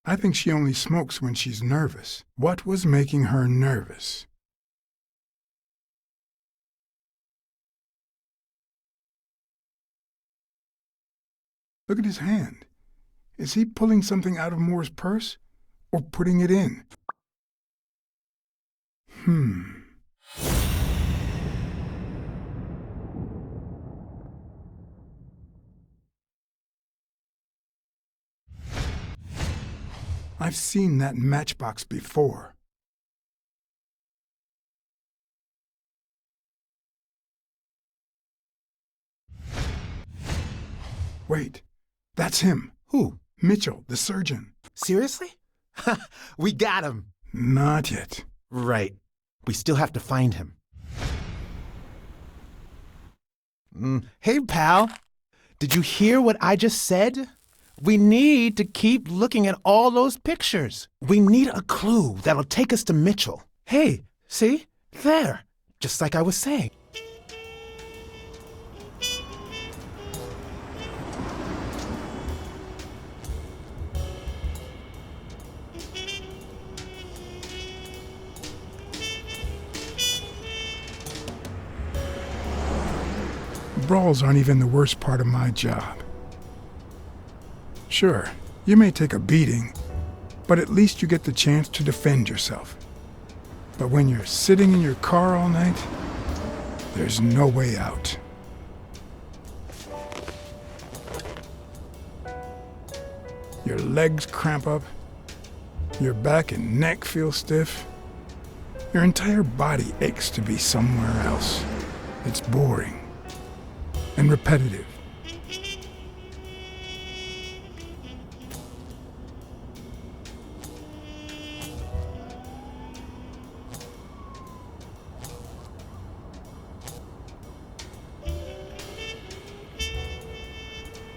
A: I think she only smokes when she's nervous. What was making her nervous? Look at his hand. Is he pulling something out of Moore's purse? Or putting it in? I've seen that matchbox before. Wait, that's him.
E: Who?
A: Mitchell, the surgeon.
E: Seriously? We got him.
A: Not yet.
E: Right. We still have to find him. Hey, pal. Did you hear what I just said? We need to keep looking at all those pictures. We need a clue that'll take us to Mitchell. Hey, see? There. Just like I was saying.
A: Brawls aren't even the worst part of my job. Sure, you may take a beating, but at least you get the chance to defend yourself. But when you're sitting in your car all night, there's no way out. Your legs cramp up, your back and neck feel stiff. Your entire body aches to be somewhere else. It's boring and repetitive.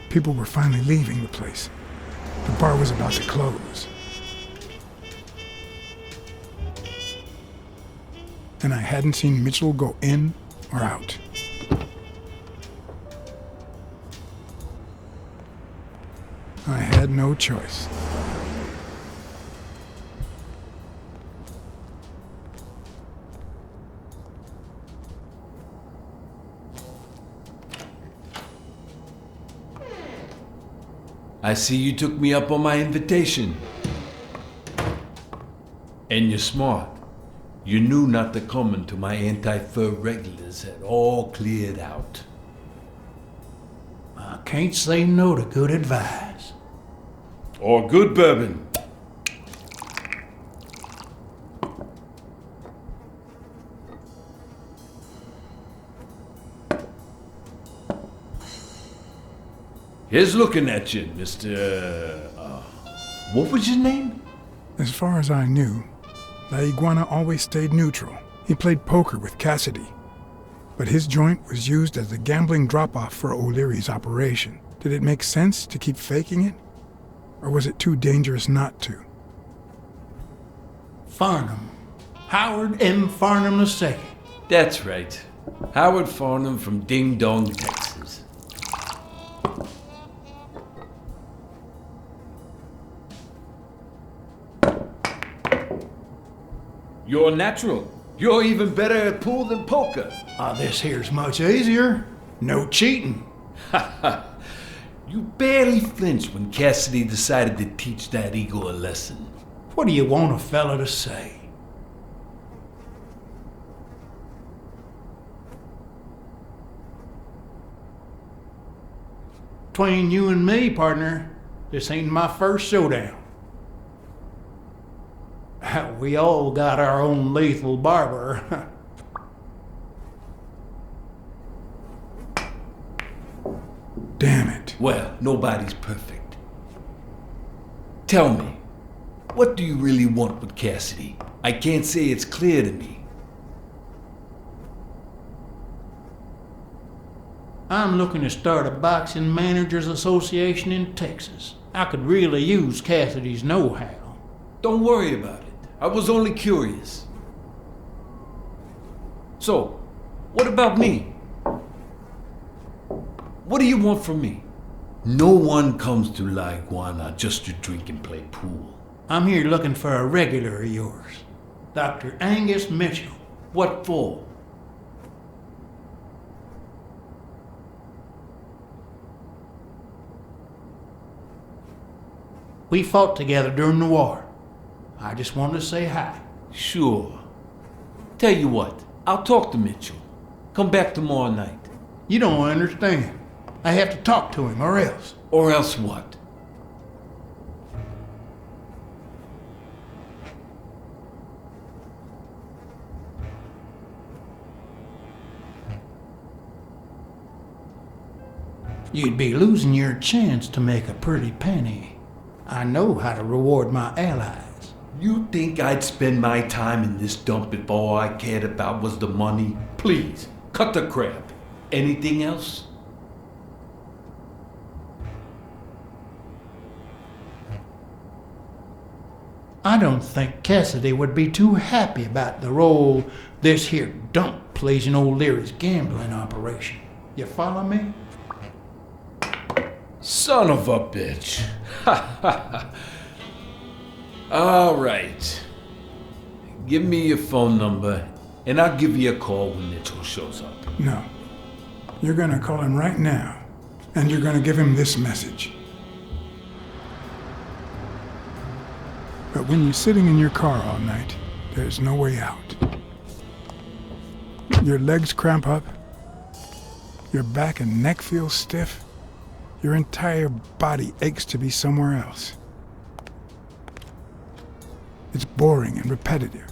A: People were finally leaving the place. The bar was about to close. And I hadn't seen Mitchell go in or out. I had no choice.
O: I see you took me up on my invitation. And you're smart. You knew not to come until my anti-fur regulars had all cleared out.
U: I can't say no to good advice.
O: Or good bourbon. Here's looking at you, Mr. What was your name?
A: As far as I knew, La Iguana always stayed neutral. He played poker with Cassidy. But his joint was used as the gambling drop-off for O'Leary's operation. Did it make sense to keep faking it? Or was it too dangerous not to?
U: Farnham. Howard M. Farnham II.
O: That's right. Howard Farnham from Ding Dong, Texas. You're natural. You're even better at pool than poker.
U: This here's much easier. No cheating.
O: You barely flinched when Cassidy decided to teach that ego a lesson.
U: What do you want a fella to say? Between you and me, partner, this ain't my first showdown. We all got our own lethal barber.
A: Damn it.
O: Well, nobody's perfect. Tell me, what do you really want with Cassidy? I can't say it's clear to me.
U: I'm looking to start a boxing managers association in Texas. I could really use Cassidy's know-how.
O: Don't worry about it. I was only curious. So, what about me? What do you want from me? No one comes to La Iguana just to drink and play pool.
U: I'm here looking for a regular of yours, Dr. Angus Mitchell.
O: What for?
U: We fought together during the war. I just wanted to say hi.
O: Sure. Tell you what, I'll talk to Mitchell. Come back tomorrow night.
U: You don't understand. I have to talk to him, or else.
O: Or else what?
U: You'd be losing your chance to make a pretty penny. I know how to reward my allies.
O: You think I'd spend my time in this dump if all I cared about was the money? Please, cut the crap. Anything else?
U: I don't think Cassidy would be too happy about the role this here dump plays in O'Leary's gambling operation. You follow me?
O: Son of a bitch. All right. Give me your phone number, and I'll give you a call when Mitchell shows up.
A: No. You're gonna call him right now, and you're gonna give him this message. But when you're sitting in your car all night, there's no way out. Your legs cramp up, your back and neck feel stiff, your entire body aches to be somewhere else. It's boring and repetitive.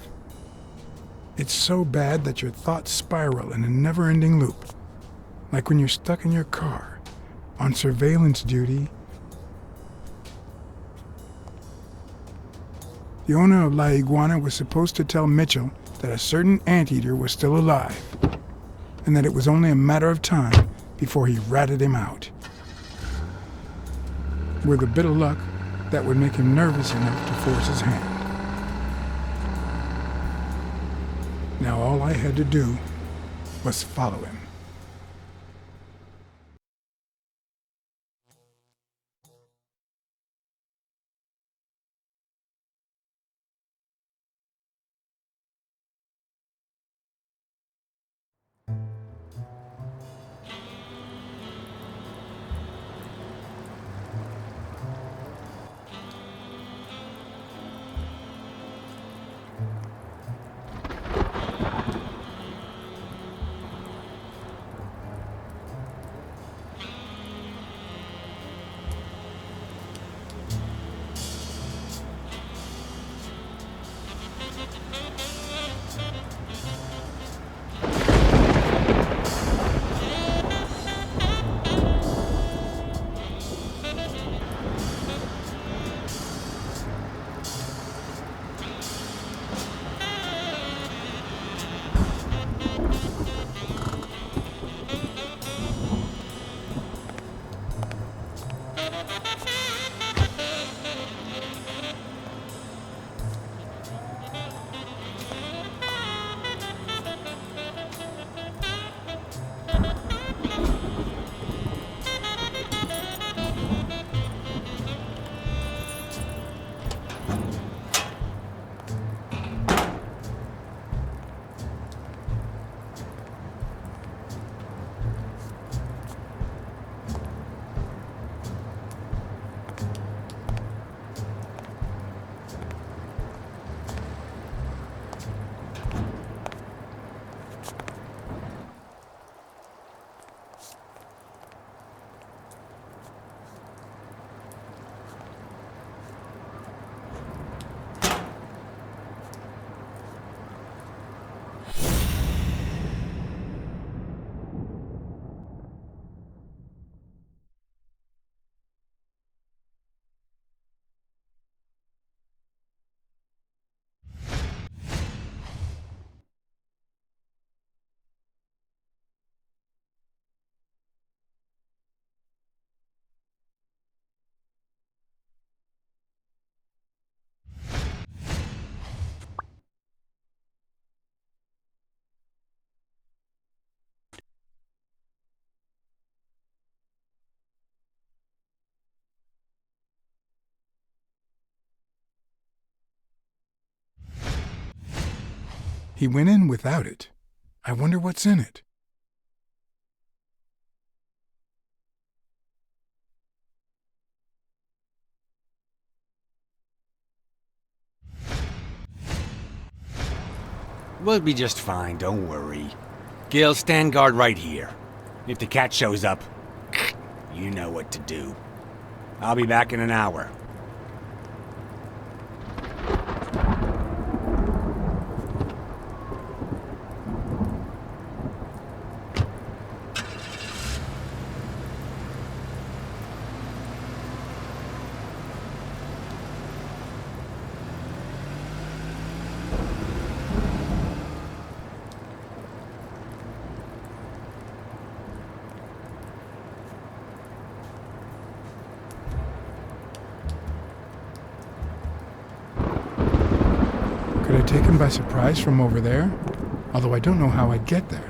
A: It's so bad that your thoughts spiral in a never-ending loop. Like when you're stuck in your car, on surveillance duty. The owner of La Iguana was supposed to tell Mitchell that a certain anteater was still alive, and that it was only a matter of time before he ratted him out. With a bit of luck, that would make him nervous enough to force his hand. Now all I had to do was follow him. He went in without it. I wonder what's in it.
L: We'll be just fine, don't worry. Gil, stand guard right here. If the cat shows up, you know what to do. I'll be back in an hour.
A: Could I take him by surprise from over there? Although I don't know how I'd get there.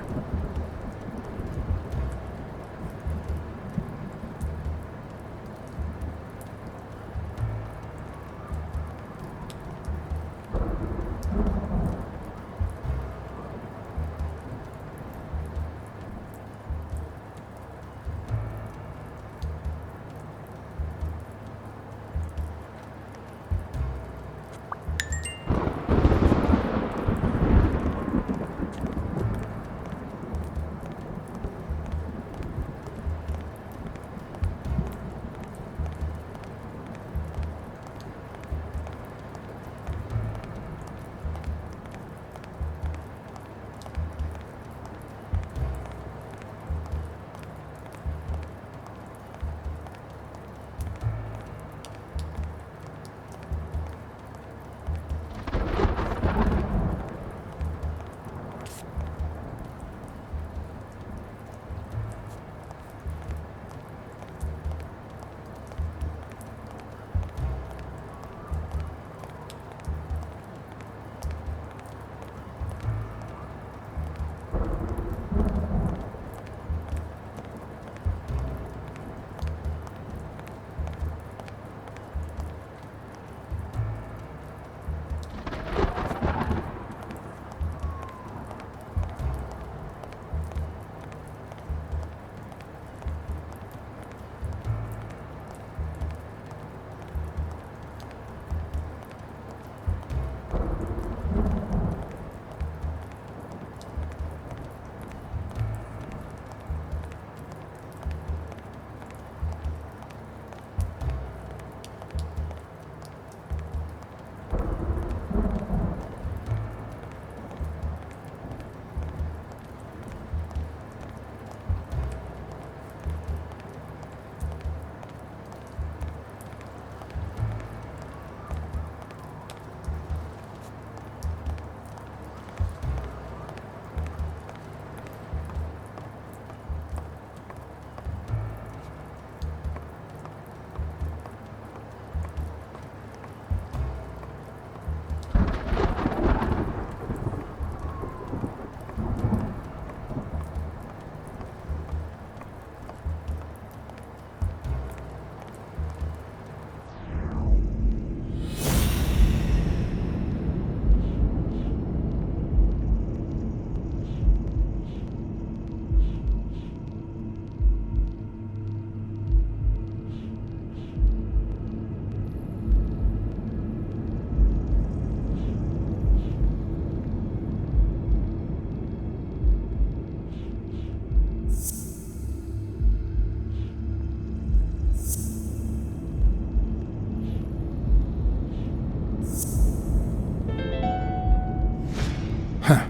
A: Huh.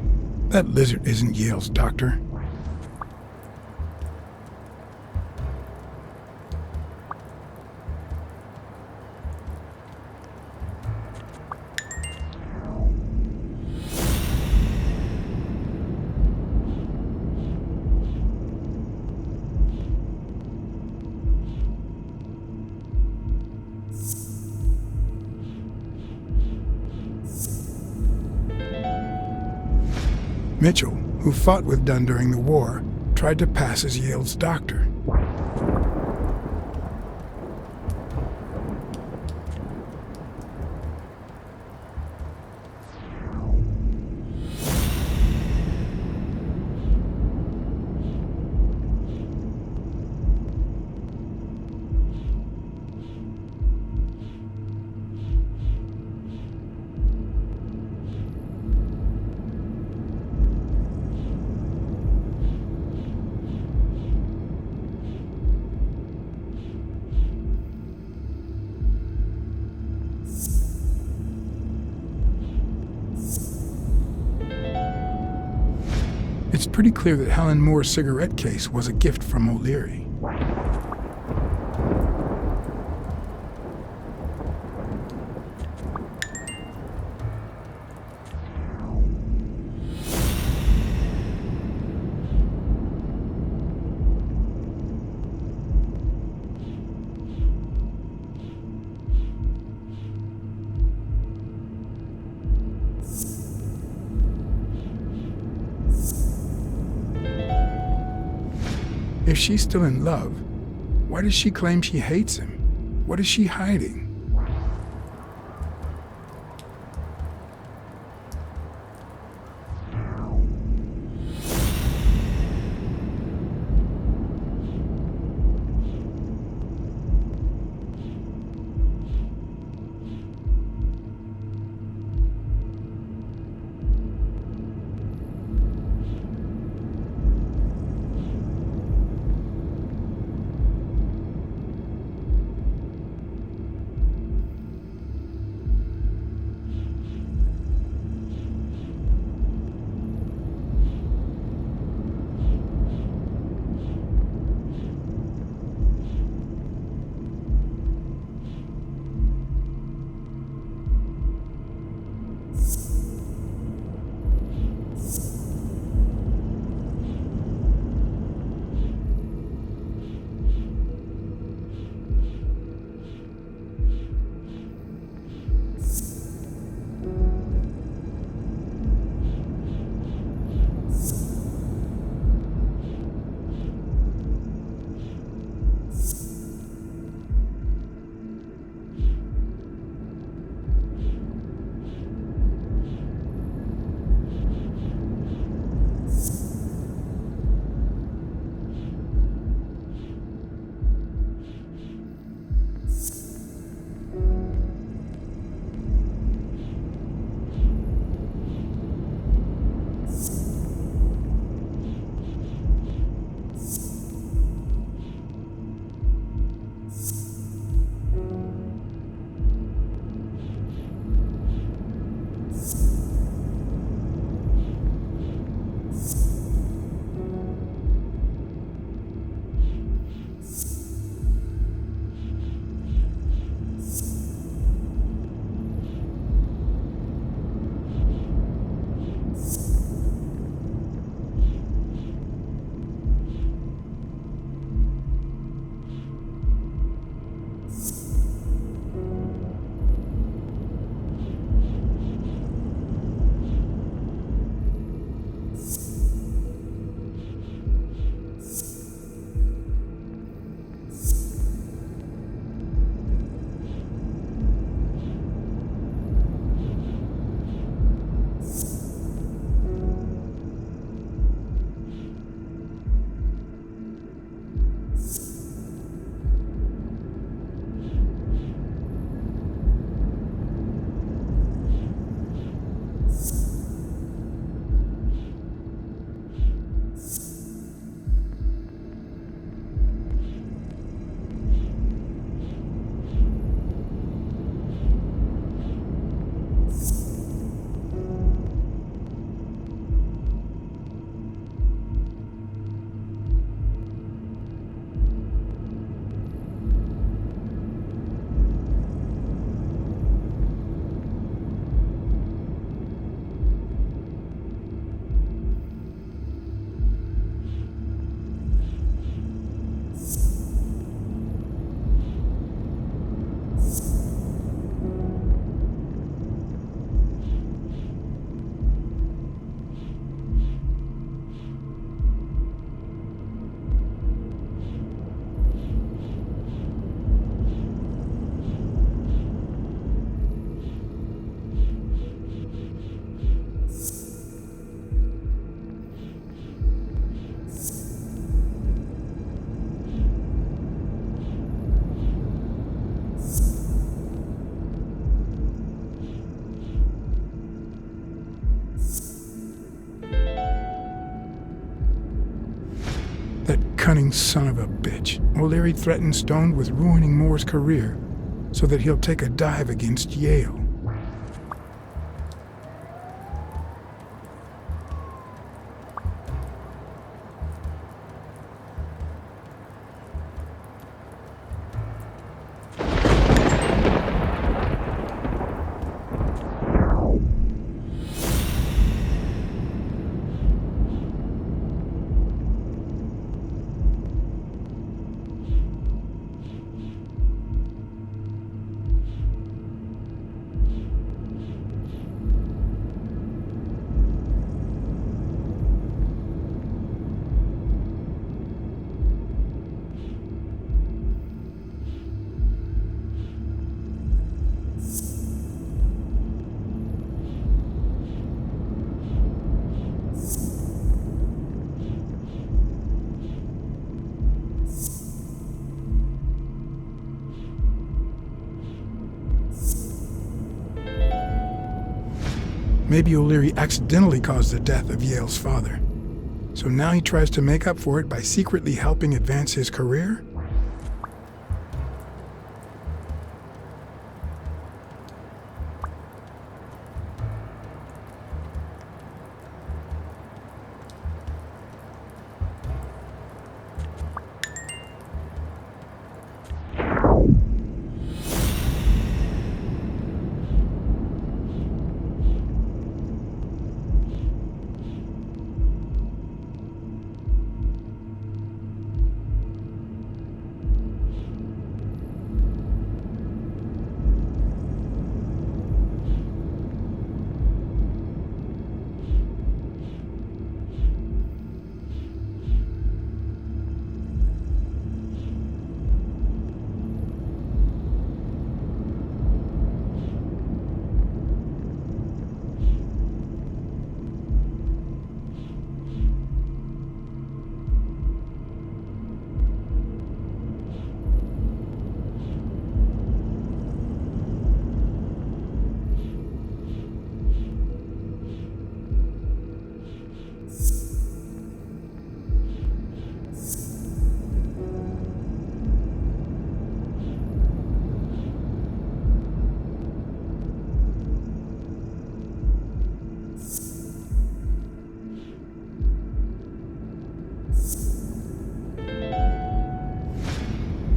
A: That lizard isn't Yale's doctor. Mitchell, who fought with Dunn during the war, tried to pass as Yale's doctor. It's pretty clear that Helen Moore's cigarette case was a gift from O'Leary. If she's still in love, why does she claim she hates him? What is she hiding? cunning son of a bitch. O'Leary threatened Stone with ruining Moore's career so that he'll take a dive against Yale. Maybe O'Leary accidentally caused the death of Yale's father. So now he tries to make up for it by secretly helping advance his career?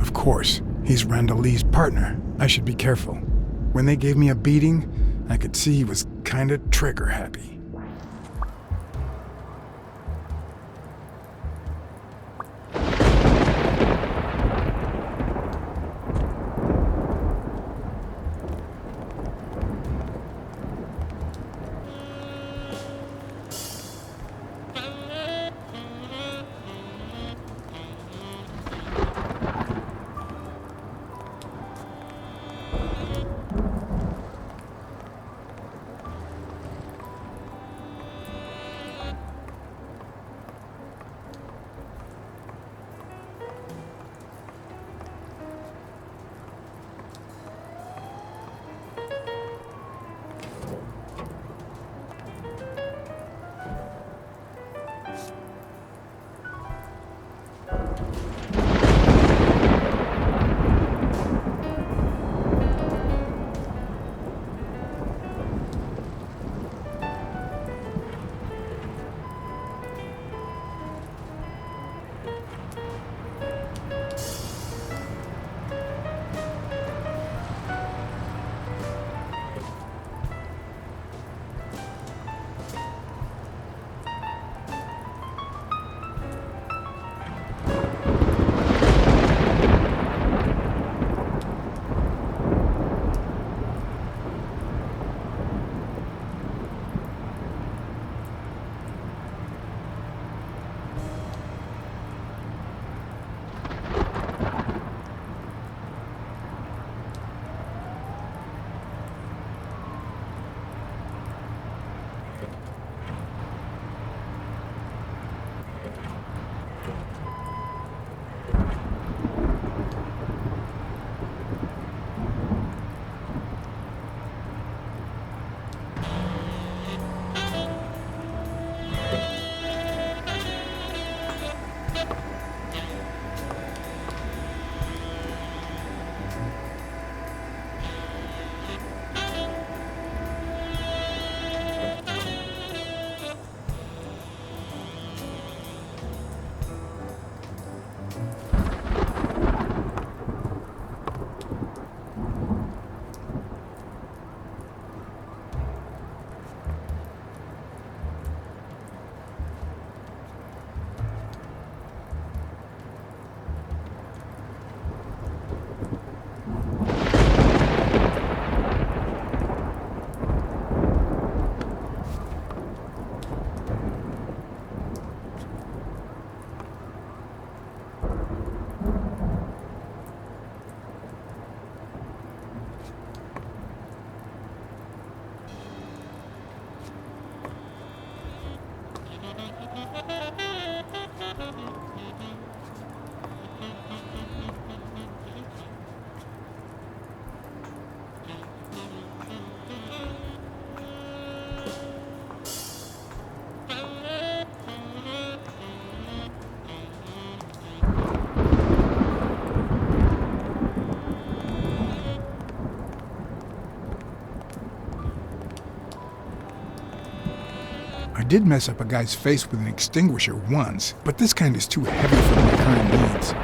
A: Of course, he's Randall Lee's partner. I should be careful. When they gave me a beating, I could see he was kinda trigger happy. I did mess up a guy's face with an extinguisher once, but this kind is too heavy for my current needs.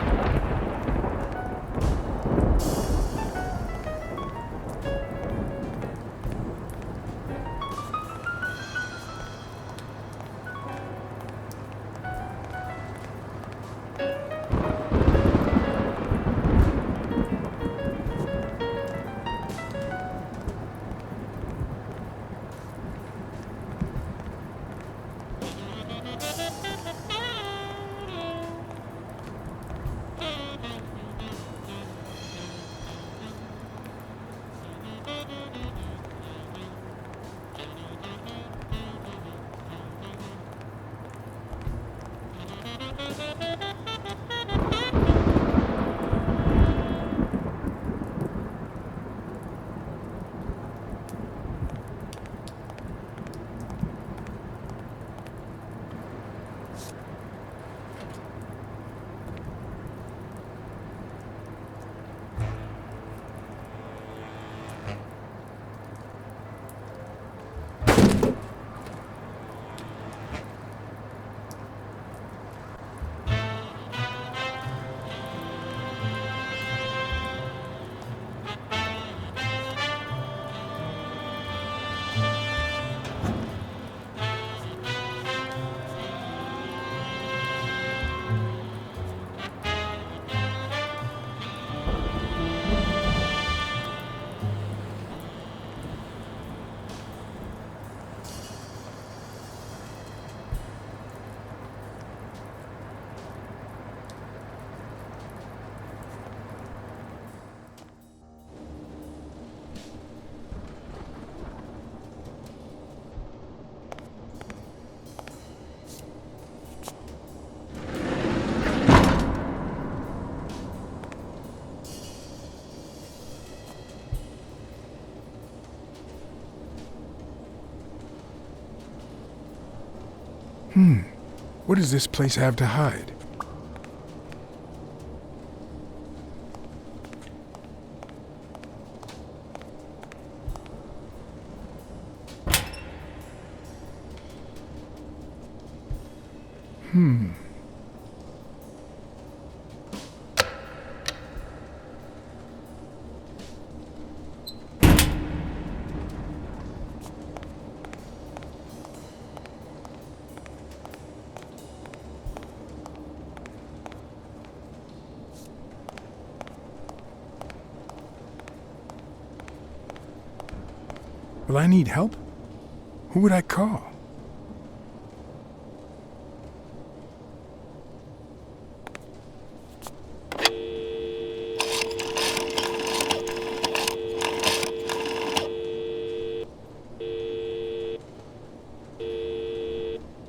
A: What does this place have to hide? Will I need help? Who would I call?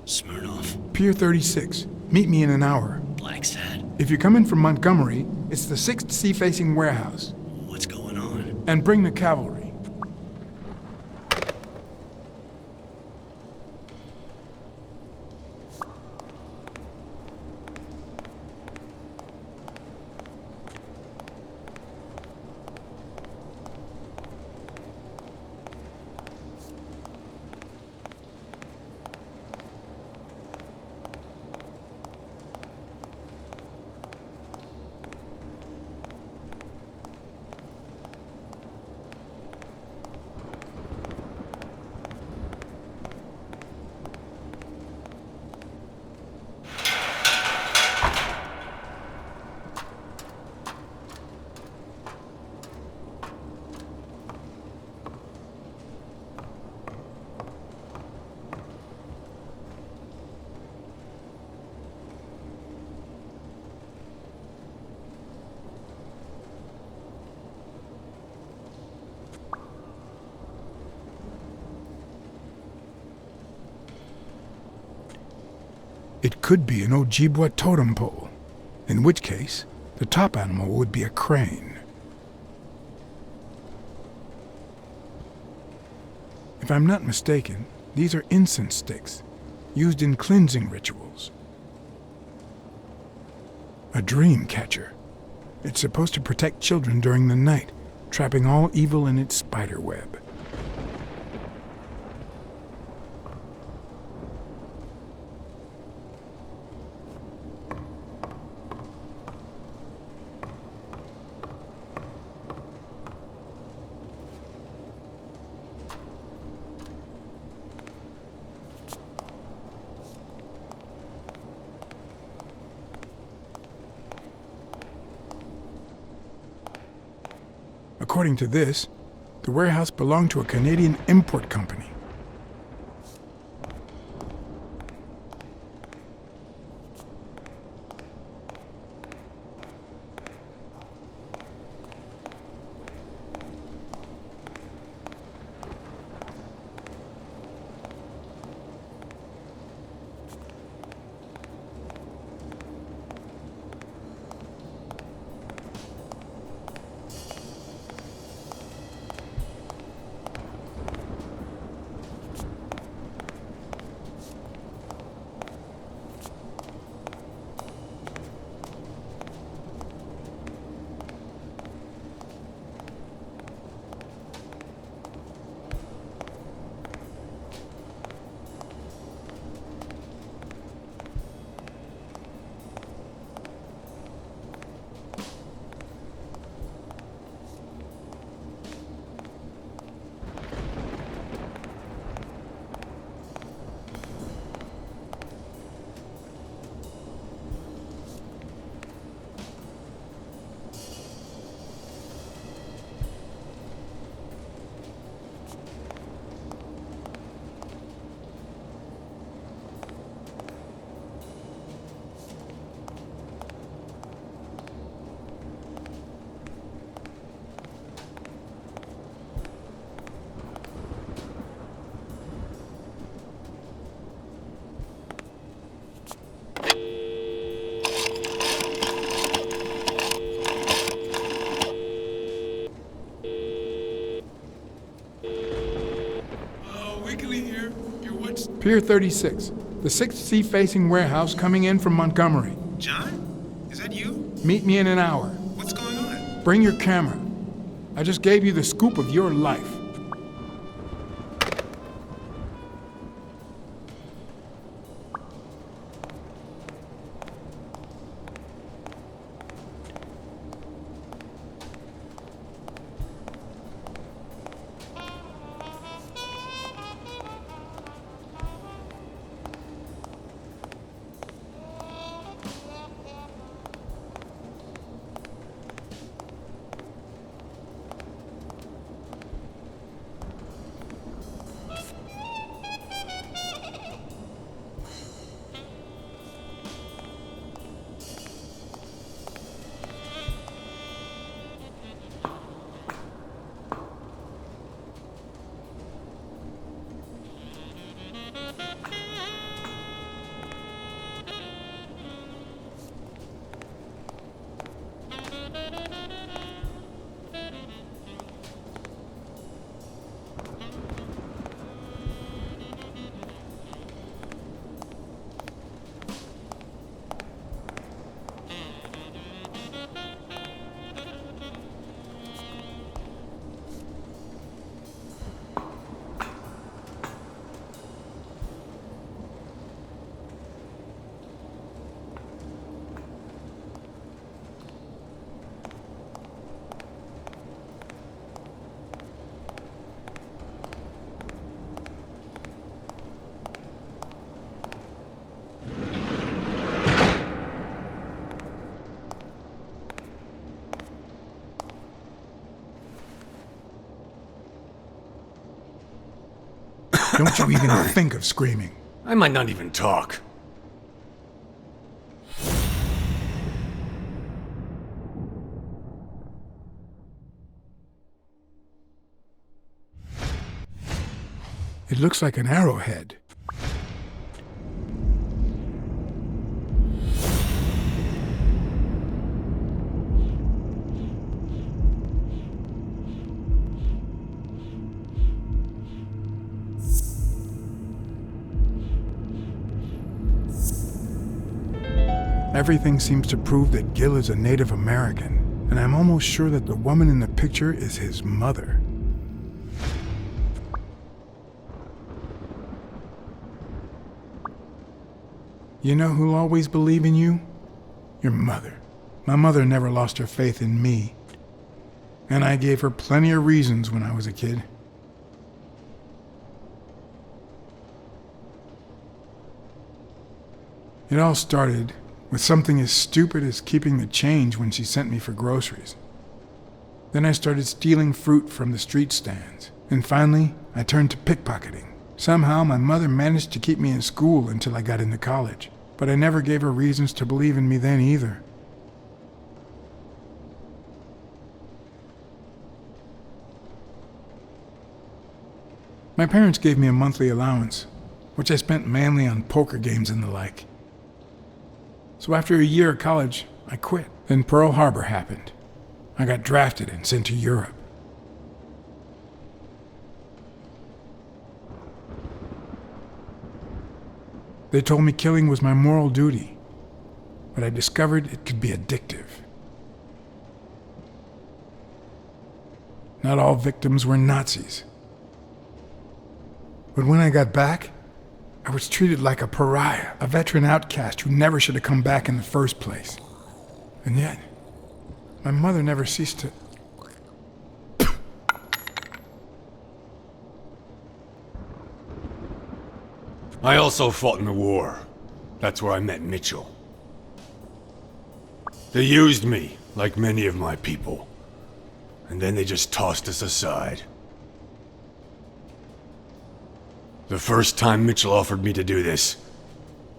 G: Smirnoff.
A: Pier 36. Meet me in an hour.
G: BlackSad.
A: If you're coming from Montgomery, it's the 6th sea-facing warehouse.
G: What's going on?
A: And bring the cavalry. It could be an Ojibwa totem pole, in which case, the top animal would be a crane. If I'm not mistaken, these are incense sticks, used in cleansing rituals. A dream catcher. It's supposed to protect children during the night, trapping all evil in its spider web. According to this, the warehouse belonged to a Canadian import company. Pier 36, the 6th sea-facing warehouse coming in from Montgomery.
Q: John? Is that you?
A: Meet me in an hour.
Q: What's going on?
A: Bring your camera. I just gave you the scoop of your life. Don't you even think of screaming.
L: I might not even talk.
A: It looks like an arrowhead. Everything seems to prove that Gil is a Native American, and I'm almost sure that the woman in the picture is his mother. You know who'll always believe in you? Your mother. My mother never lost her faith in me, and I gave her plenty of reasons when I was a kid. It all started with something as stupid as keeping the change when she sent me for groceries. Then I started stealing fruit from the street stands. And finally, I turned to pickpocketing. Somehow, my mother managed to keep me in school until I got into college. But I never gave her reasons to believe in me then either. My parents gave me a monthly allowance, which I spent mainly on poker games and the like. So after a year of college, I quit. Then Pearl Harbor happened. I got drafted and sent to Europe. They told me killing was my moral duty, but I discovered it could be addictive. Not all victims were Nazis. But when I got back, I was treated like a pariah, a veteran outcast who never should have come back in the first place. And yet, my mother never ceased to...
M: I also fought in the war. That's where I met Mitchell. They used me, like many of my people. And then they just tossed us aside. The first time Mitchell offered me to do this,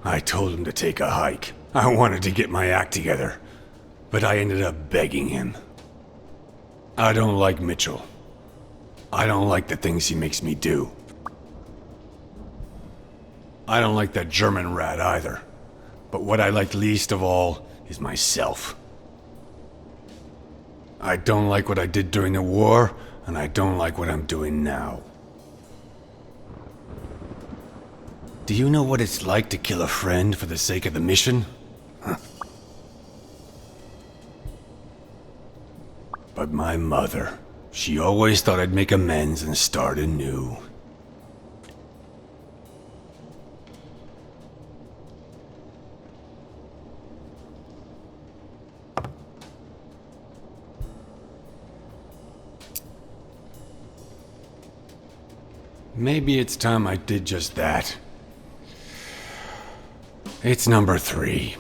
M: I told him to take a hike. I wanted to get my act together, but I ended up begging him. I don't like Mitchell. I don't like the things he makes me do. I don't like that German rat either. But what I like least of all is myself. I don't like what I did during the war, and I don't like what I'm doing now. Do you know what it's like to kill a friend for the sake of the mission? Huh. But my mother, she always thought I'd make amends and start anew. Maybe it's time I did just that. It's number 3.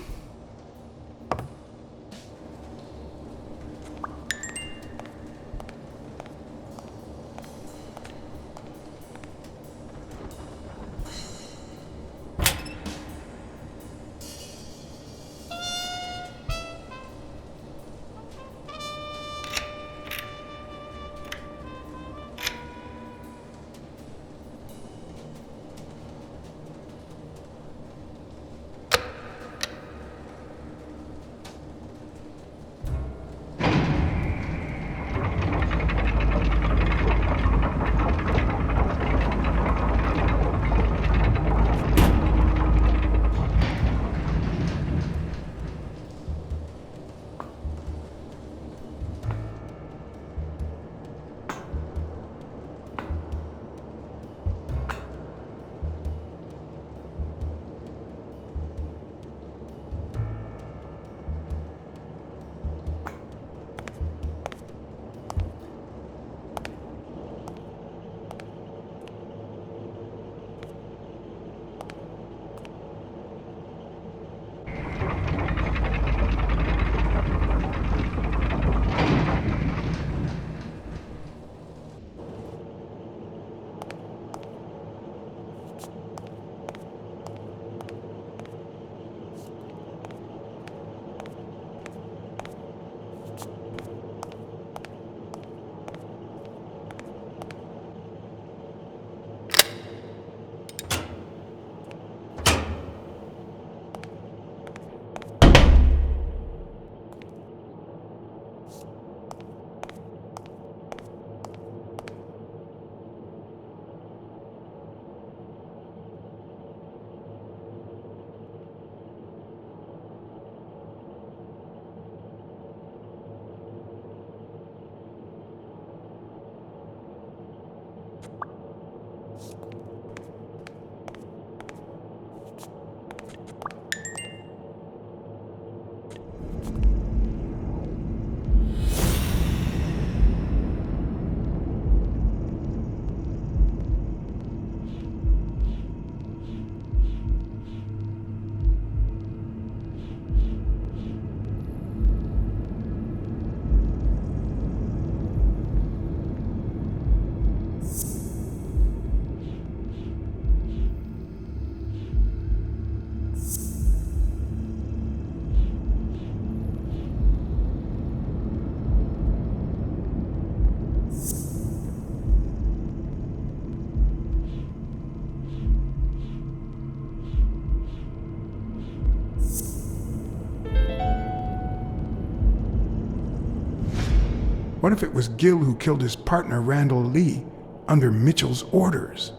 A: What if it was Gil who killed his partner Randall Lee under Mitchell's orders?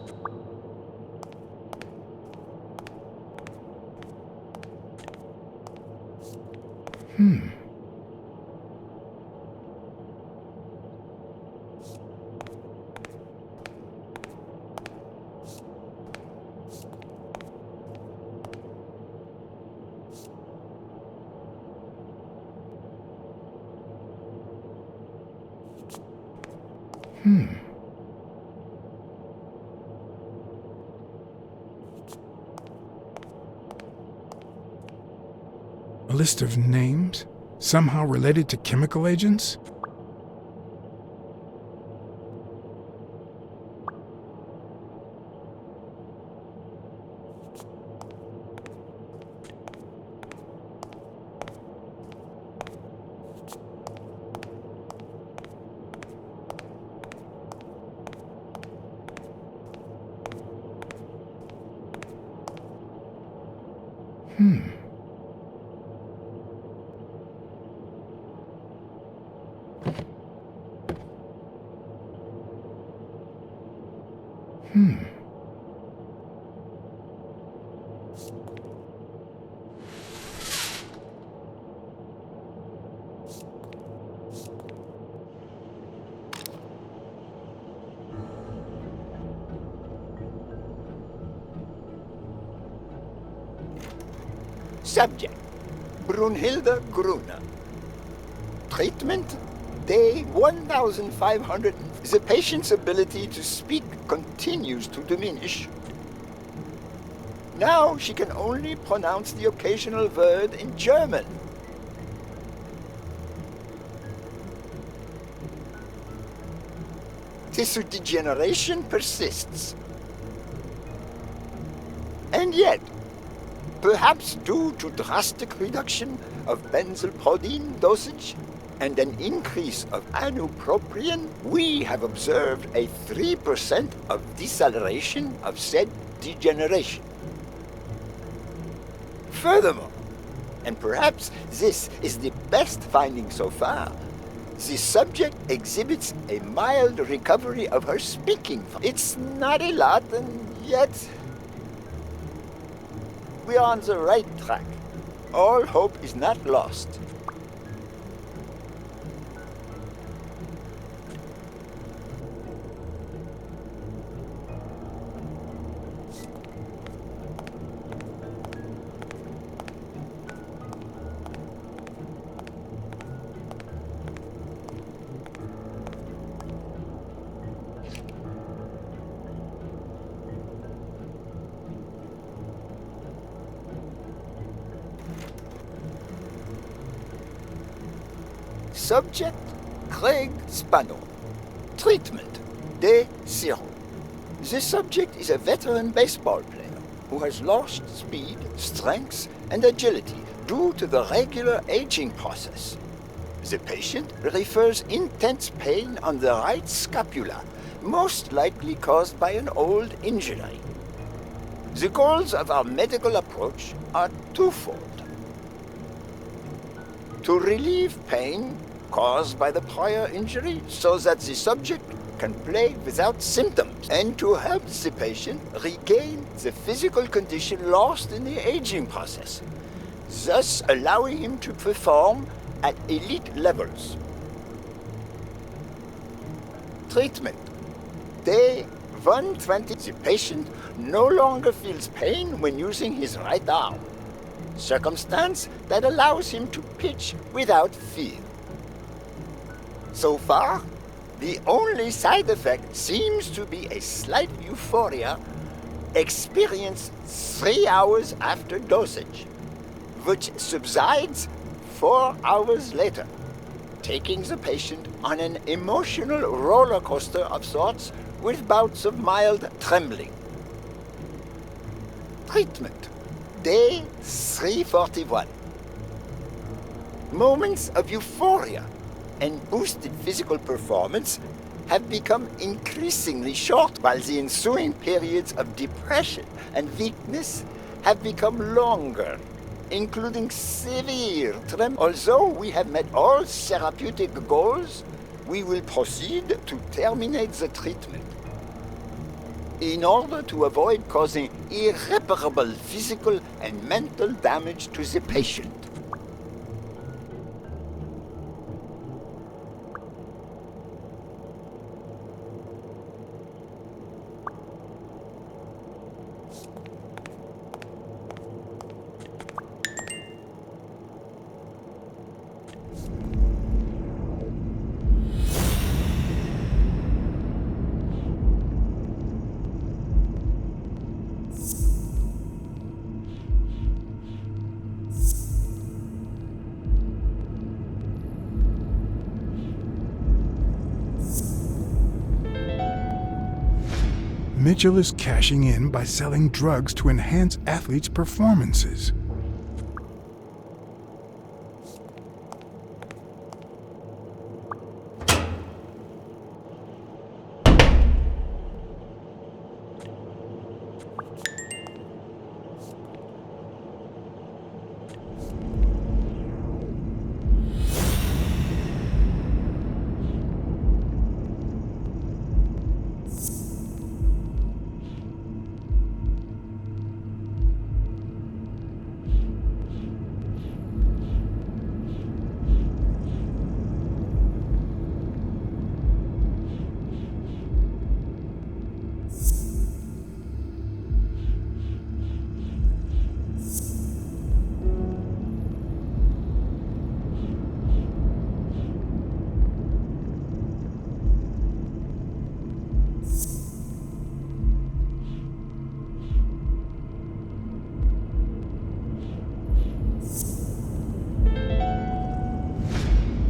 A: A list of names, somehow related to chemical agents?
B: Subject, Brunhilde Gruner. Treatment, day 1500. The patient's ability to speak continues to diminish. Now she can only pronounce the occasional word in German. Tissue degeneration persists. And yet, perhaps due to drastic reduction of benzylprodine dosage and an increase of anupropion, we have observed a 3% of deceleration of said degeneration. Furthermore, and perhaps this is the best finding so far, the subject exhibits a mild recovery of her speaking. It's not a lot, and yet we are on the right track. All hope is not lost. Subject, Craig Spano. Treatment, day 0. The subject is a veteran baseball player who has lost speed, strength, and agility due to the regular aging process. The patient refers intense pain on the right scapula, most likely caused by an old injury. The goals of our medical approach are twofold: to relieve pain caused by the prior injury so that the subject can play without symptoms, and to help the patient regain the physical condition lost in the aging process, thus allowing him to perform at elite levels. Treatment, day 120. The patient no longer feels pain when using his right arm, circumstance that allows him to pitch without fear. So far, the only side effect seems to be a slight euphoria experienced 3 hours after dosage, which subsides 4 hours later, taking the patient on an emotional roller coaster of sorts with bouts of mild trembling. Treatment, day 341. Moments of euphoria and boosted physical performance have become increasingly short, while the ensuing periods of depression and weakness have become longer, including severe tremor. Although we have met all therapeutic goals, we will proceed to terminate the treatment. In order to avoid causing irreparable physical and mental damage to the patient.
A: Mitchell is cashing in by selling drugs to enhance athletes' performances.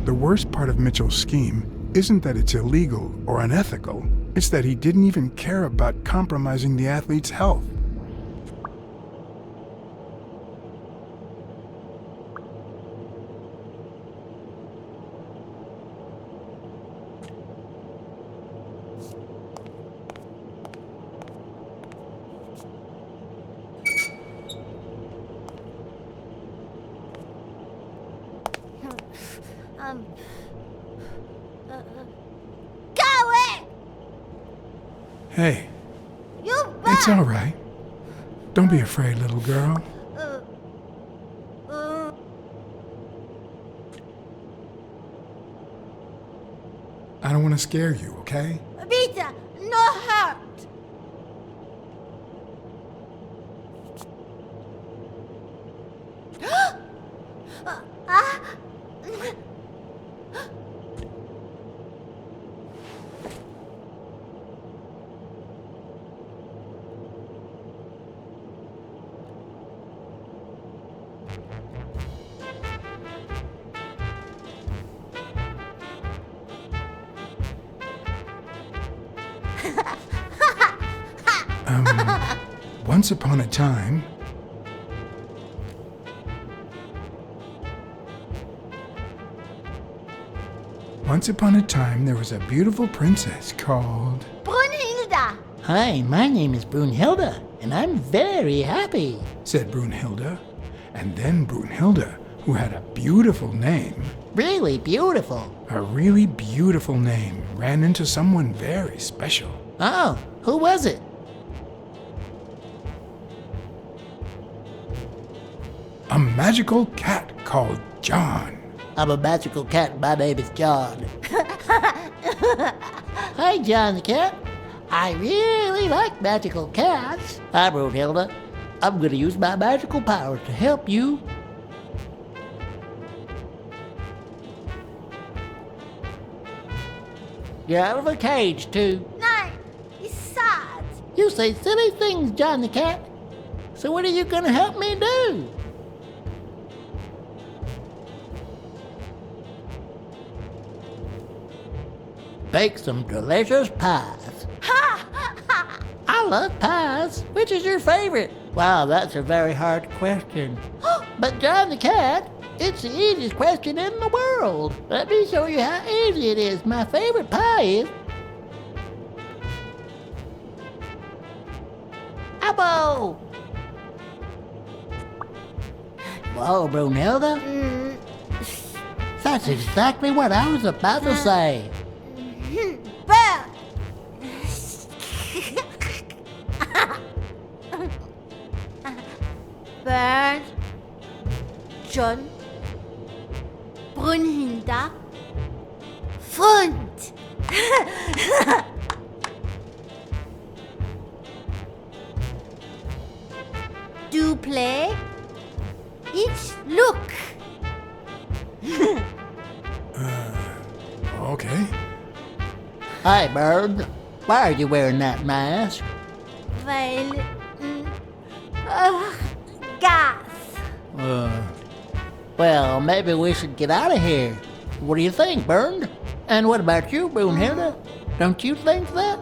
A: The worst part of Mitchell's scheme isn't that it's illegal or unethical, it's that he didn't even care about compromising the athlete's health.
V: Go it!
A: Hey,
V: You
A: it's all right. Don't be afraid, little girl. I don't want to scare you, okay?
V: Vita, no hurt.
A: Once upon a time, there was a beautiful princess called...
V: Brunhilde.
U: Hi, my name is Brunhilde, and I'm very happy,
A: said Brunhilde. And then Brunhilde, who had a beautiful name...
U: Really beautiful.
A: A really beautiful name, ran into someone very special.
U: Oh, who was it?
A: A magical cat called John.
U: I'm a magical cat. My name is John. Hi, John the cat. I really like magical cats. Hi, Brunhilde. I'm going to use my magical powers to help you. You're out of a cage, too.
V: Nein, he's sad.
U: You say silly things, John the cat. So what are you going to help me do? Bake some delicious pies. I love pies. Which is your favorite? Wow, that's a very hard question. But John the cat, it's the easiest question in the world. Let me show you how easy it is. My favorite pie is... apple. Whoa, Brunhilde. That's exactly what I was about to say.
V: Bert! Bert, John, Brunhilda, Freund. Do play? Each look.
A: Okay.
U: Hi, Bird. Why are you wearing that mask?
V: Weil, gas.
U: Well, maybe we should get out of here. What do you think, Bird? And what about you, Brunhilde? Don't you think that?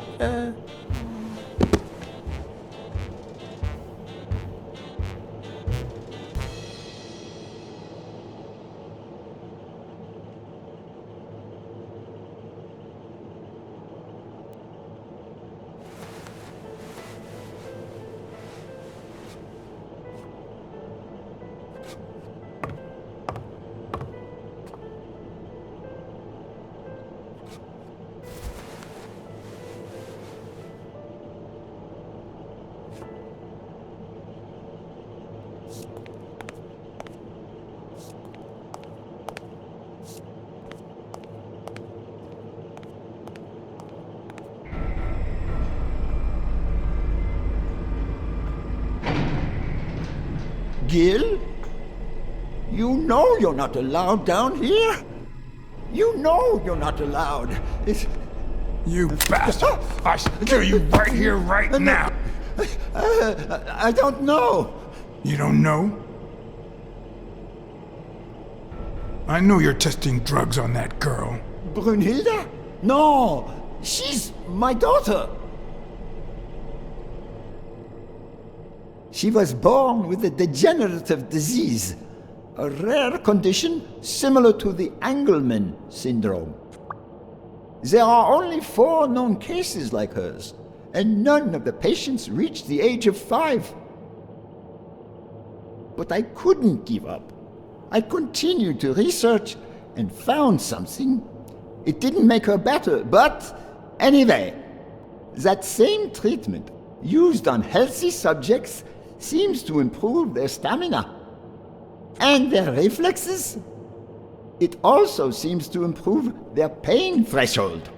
B: Gil? You know you're not allowed down here. You know you're not allowed.
A: You bastard! I kill you right here, right now!
B: I don't know.
A: You don't know? I know you're testing drugs on that girl.
B: Brunhilde? No, she's my daughter. She was born with a degenerative disease, a rare condition similar to the Engelmann syndrome. There are only 4 known cases like hers, and none of the patients reach the age of 5. But I couldn't give up. I continued to research and found something. It didn't make her better, but anyway, that same treatment used on healthy subjects seems to improve their stamina and their reflexes. It also seems to improve their pain threshold.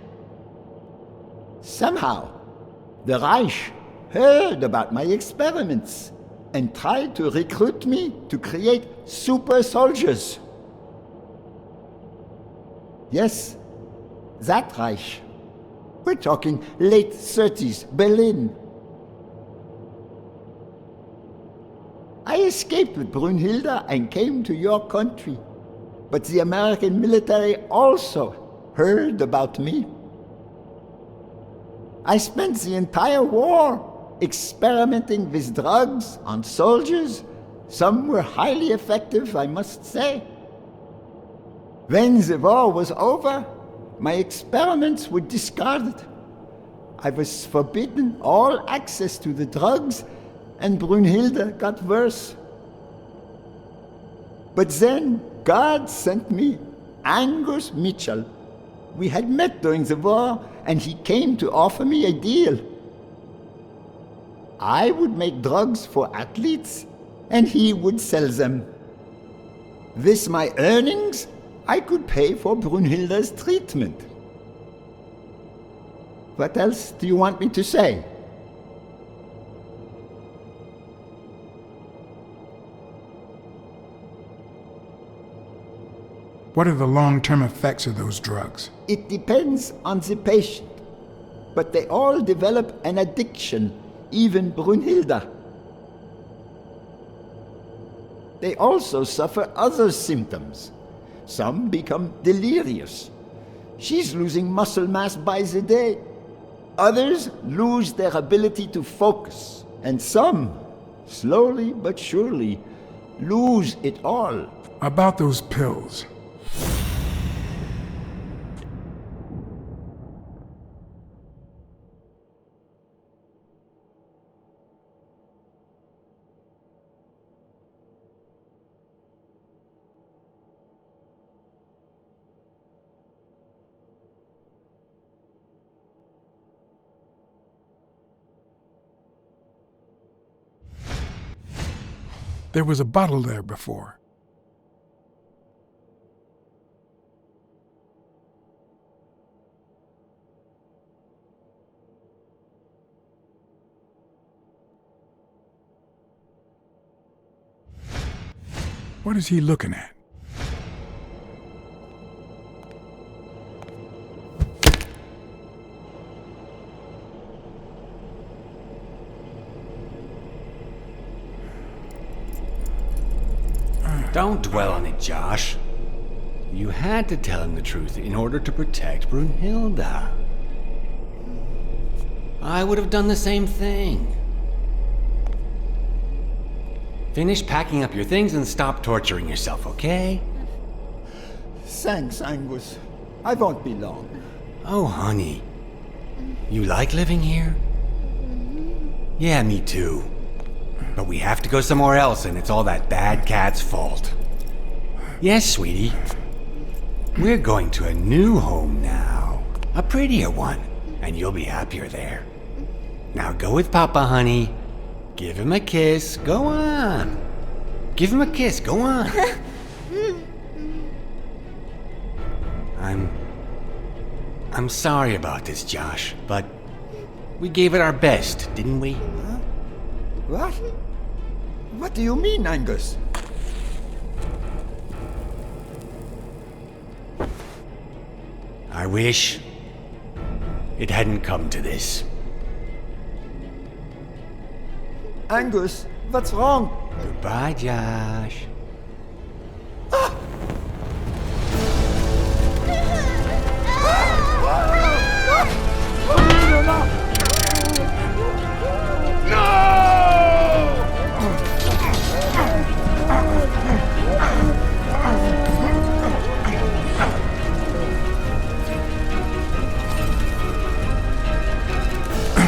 B: Somehow, the Reich heard about my experiments and tried to recruit me to create super soldiers. Yes, that Reich. We're talking late 30s, Berlin. I escaped with Brunhilde and came to your country. But the American military also heard about me. I spent the entire war experimenting with drugs on soldiers. Some were highly effective, I must say. When the war was over, my experiments were discarded. I was forbidden all access to the drugs, and Brunhilde got worse. But then God sent me Angus Mitchell. We had met during the war, and he came to offer me a deal. I would make drugs for athletes, and he would sell them. With my earnings, I could pay for Brunhilde's treatment. What else do you want me to say?
A: What are the long-term effects of those drugs?
B: It depends on the patient. But they all develop an addiction, even Brunhilde. They also suffer other symptoms. Some become delirious. She's losing muscle mass by the day. Others lose their ability to focus. And some, slowly but surely, lose it all.
A: About those pills. There was a bottle there before. What is he looking at?
L: Don't dwell on it, Josh. You had to tell him the truth in order to protect Brunhilde. I would have done the same thing. Finish packing up your things and stop torturing yourself, okay?
B: Thanks, Angus. I won't be long.
L: Oh, honey. You like living here? Yeah, me too. But we have to go somewhere else, and it's all that bad cat's fault. Yes, sweetie. We're going to a new home now. A prettier one. And you'll be happier there. Now go with Papa, honey. Give him a kiss. Go on. Give him a kiss. Go on. I'm sorry about this, Josh, but we gave it our best, didn't we?
B: Huh? What? What do you mean, Angus?
L: I wish it hadn't come to this.
B: Angus, what's wrong?
L: Goodbye, Josh.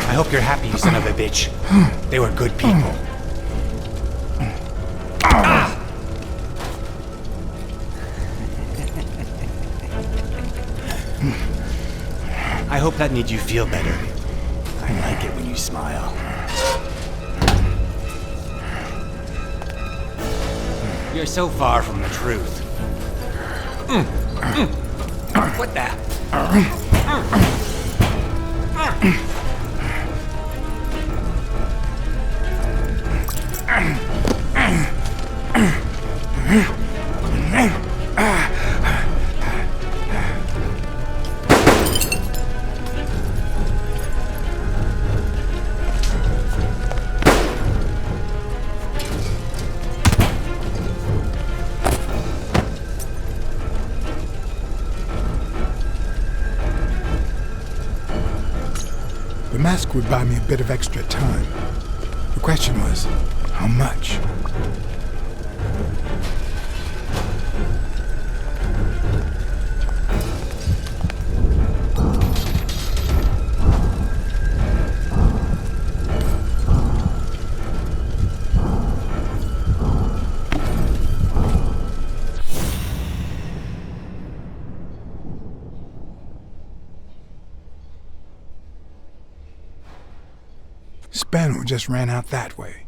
L: I hope you're happy, you son of a bitch. They were good people. I hope that made you feel better. I like it when you smile. You're so far from the truth. What the?
A: The mask would buy me a bit of extra time. The question was, how much? Spano just ran out that way.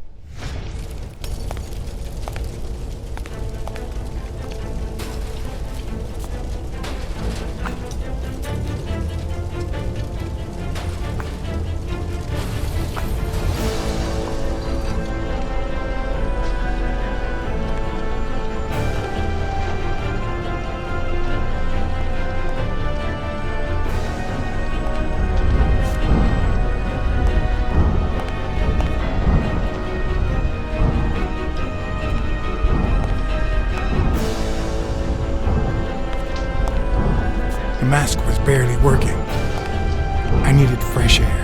A: The mask was barely working. I needed fresh air.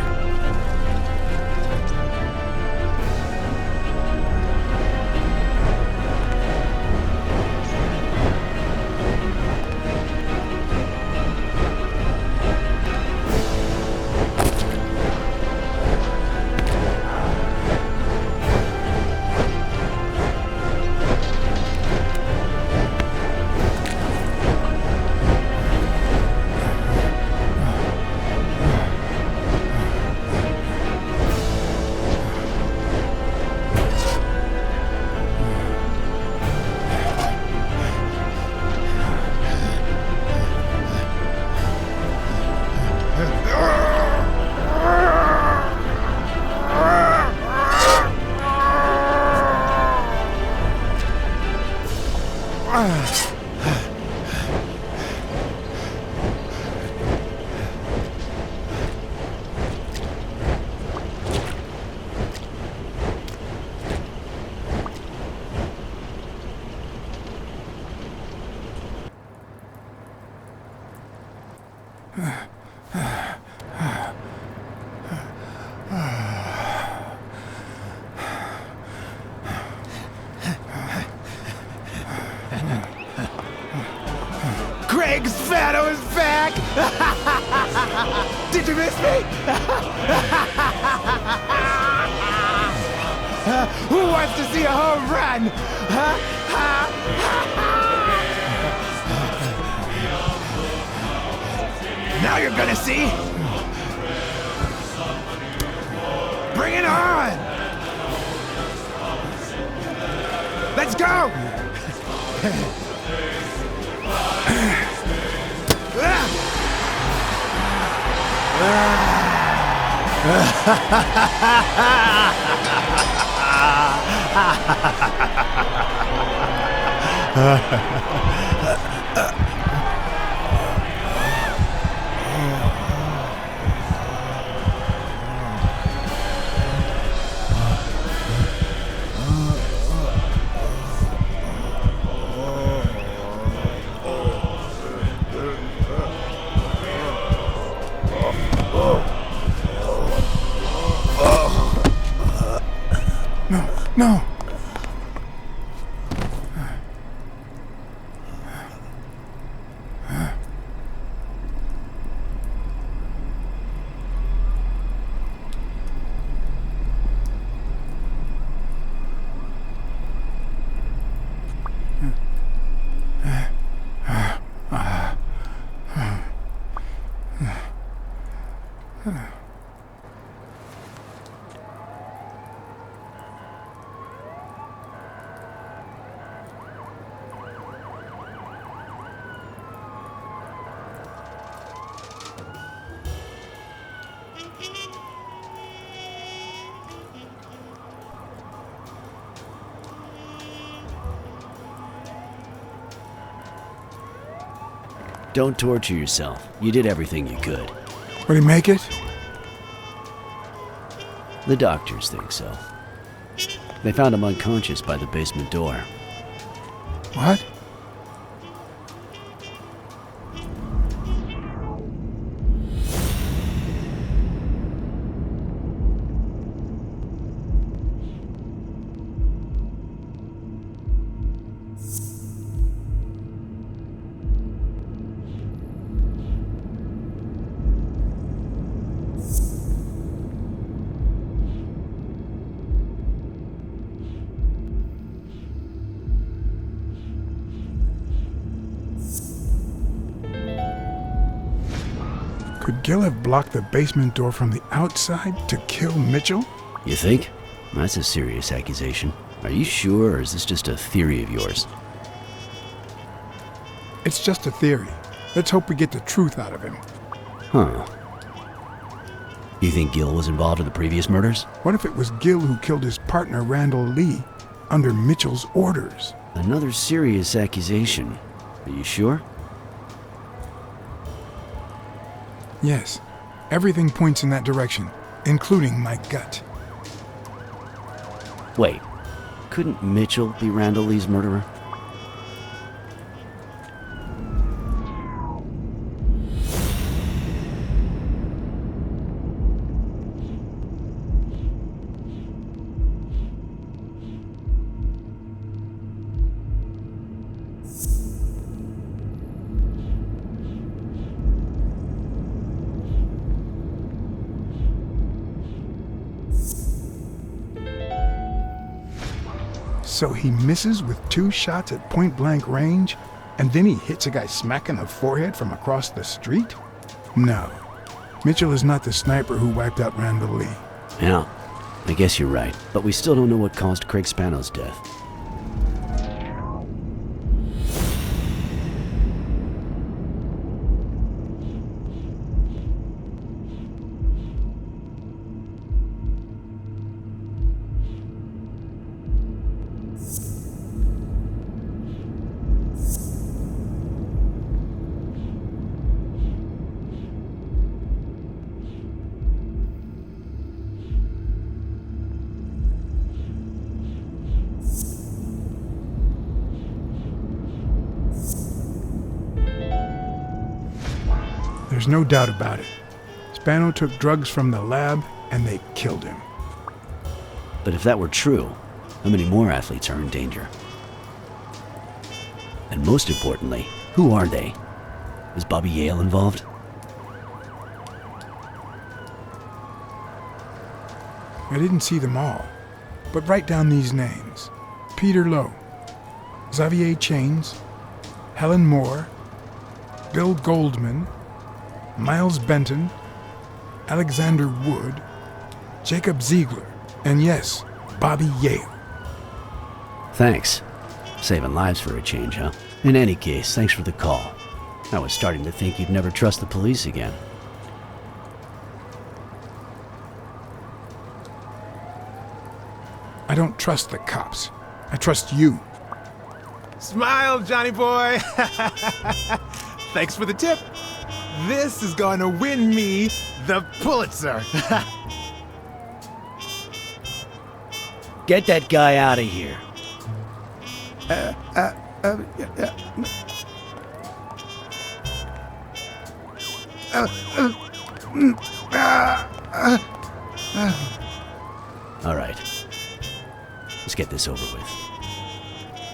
E: Big Spano is back! Did you miss me? Who wants to see a home run? Now you're gonna see. Bring it on! Let's go!
A: No.
G: Don't torture yourself. You did everything you could.
A: Will he make it?
G: The doctors think so. They found him unconscious by the basement door.
A: What? Could Gil have blocked the basement door from the outside to kill Mitchell?
G: You think? That's a serious accusation. Are you sure, or is this just a theory of yours?
A: It's just a theory. Let's hope we get the truth out of him.
G: Huh. You think Gil was involved in the previous murders?
A: What if it was Gil who killed his partner Randall Lee under Mitchell's orders?
G: Another serious accusation. Are you sure?
A: Yes. Everything points in that direction, including my gut.
G: Wait. Couldn't Mitchell be Randall Lee's murderer?
A: So he misses with 2 shots at point-blank range, and then he hits a guy smack in the forehead from across the street? No. Mitchell is not the sniper who wiped out Randall Lee.
G: Yeah, I guess you're right. But we still don't know what caused Craig Spano's death.
A: There's no doubt about it. Spano took drugs from the lab, and they killed him.
G: But if that were true, how many more athletes are in danger? And most importantly, who are they? Is Bobby Yale involved?
A: I didn't see them all, but write down these names. Peter Lowe, Xavier Chains, Helen Moore, Bill Goldman, Miles Benton, Alexander Wood, Jacob Ziegler, and yes, Bobby Yale.
G: Thanks. Saving lives for a change, huh? In any case, thanks for the call. I was starting to think you'd never trust the police again.
A: I don't trust the cops. I trust you.
E: Smile, Johnny boy. Thanks for the tip. This is going to win me the Pulitzer.
G: Get that guy out of here. All right. Let's get this over with.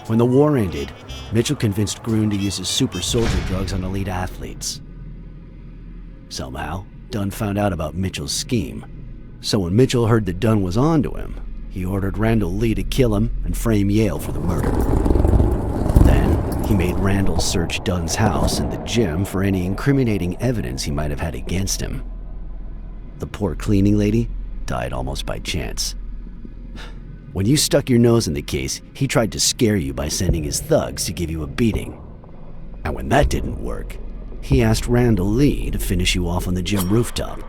G: When the war ended, Mitchell convinced Grun to use his super soldier drugs on elite athletes. Somehow, Dunn found out about Mitchell's scheme. So when Mitchell heard that Dunn was onto him, he ordered Randall Lee to kill him and frame Yale for the murder. Then, he made Randall search Dunn's house and the gym for any incriminating evidence he might have had against him. The poor cleaning lady died almost by chance. When you stuck your nose in the case, he tried to scare you by sending his thugs to give you a beating. And when that didn't work, he asked Randall Lee to finish you off on the gym rooftop.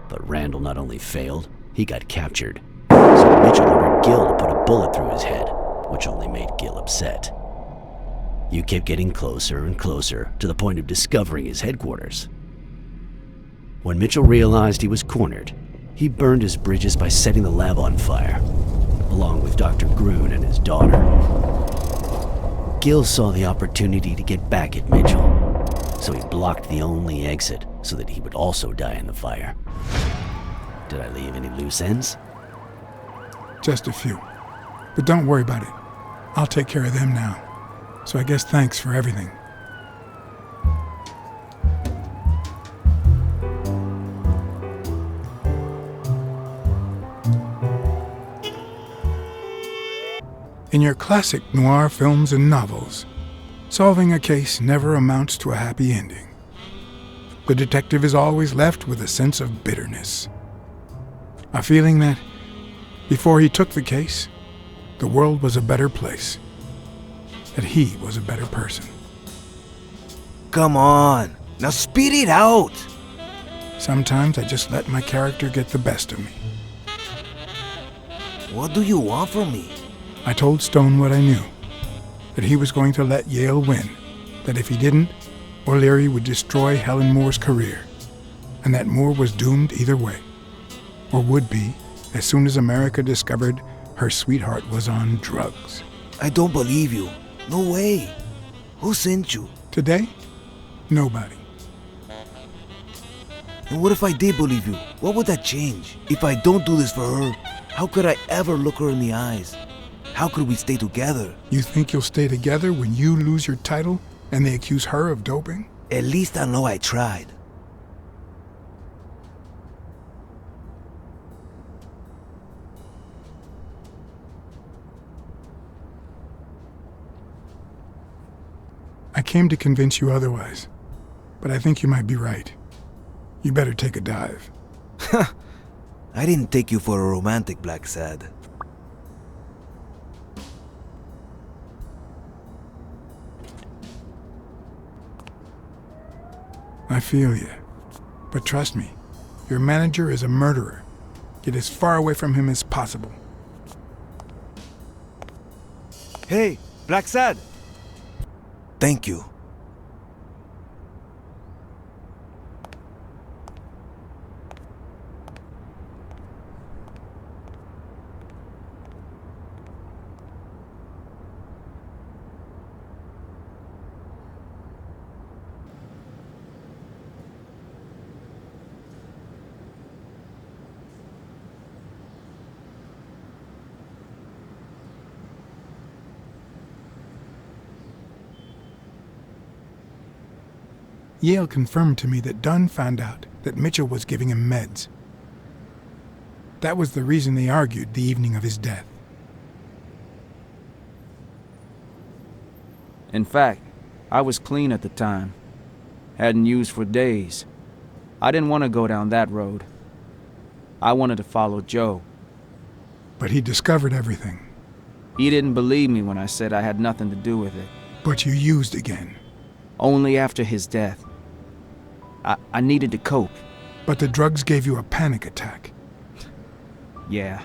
G: But Randall not only failed, he got captured. So Mitchell ordered Gil to put a bullet through his head, which only made Gil upset. You kept getting closer and closer to the point of discovering his headquarters. When Mitchell realized he was cornered, he burned his bridges by setting the lab on fire, along with Dr. Grun and his daughter. Gil saw the opportunity to get back at Mitchell, so he blocked the only exit so that he would also die in the fire. Did I leave any loose ends?
A: Just a few. But don't worry about it. I'll take care of them now. So I guess thanks for everything. In your classic noir films and novels, solving a case never amounts to a happy ending. The detective is always left with a sense of bitterness. A feeling that, before he took the case, the world was a better place. That he was a better person.
C: Come on, now speed it out!
A: Sometimes I just let my character get the best of me.
C: What do you want from me?
A: I told Stone what I knew. That he was going to let Yale win. That if he didn't, O'Leary would destroy Helen Moore's career. And that Moore was doomed either way. Or would be, as soon as America discovered her sweetheart was on drugs.
C: I don't believe you. No way. Who sent you?
A: Today? Nobody.
C: And what if I did believe you? What would that change? If I don't do this for her, how could I ever look her in the eyes? How could we stay together?
A: You think you'll stay together when you lose your title and they accuse her of doping?
C: At least I know I tried.
A: I came to convince you otherwise, but I think you might be right. You better take a dive.
C: I didn't take you for a romantic, BlackSad.
A: I feel you. But trust me, your manager is a murderer. Get as far away from him as possible.
C: Hey, BlackSad! Thank you.
A: Yale confirmed to me that Dunn found out that Mitchell was giving him meds. That was the reason they argued the evening of his death.
I: In fact, I was clean at the time. Hadn't used for days. I didn't want to go down that road. I wanted to follow Joe.
A: But he discovered everything.
I: He didn't believe me when I said I had nothing to do with it.
A: But you used again.
I: Only after his death. I needed to cope.
A: But the drugs gave you a panic attack.
I: Yeah.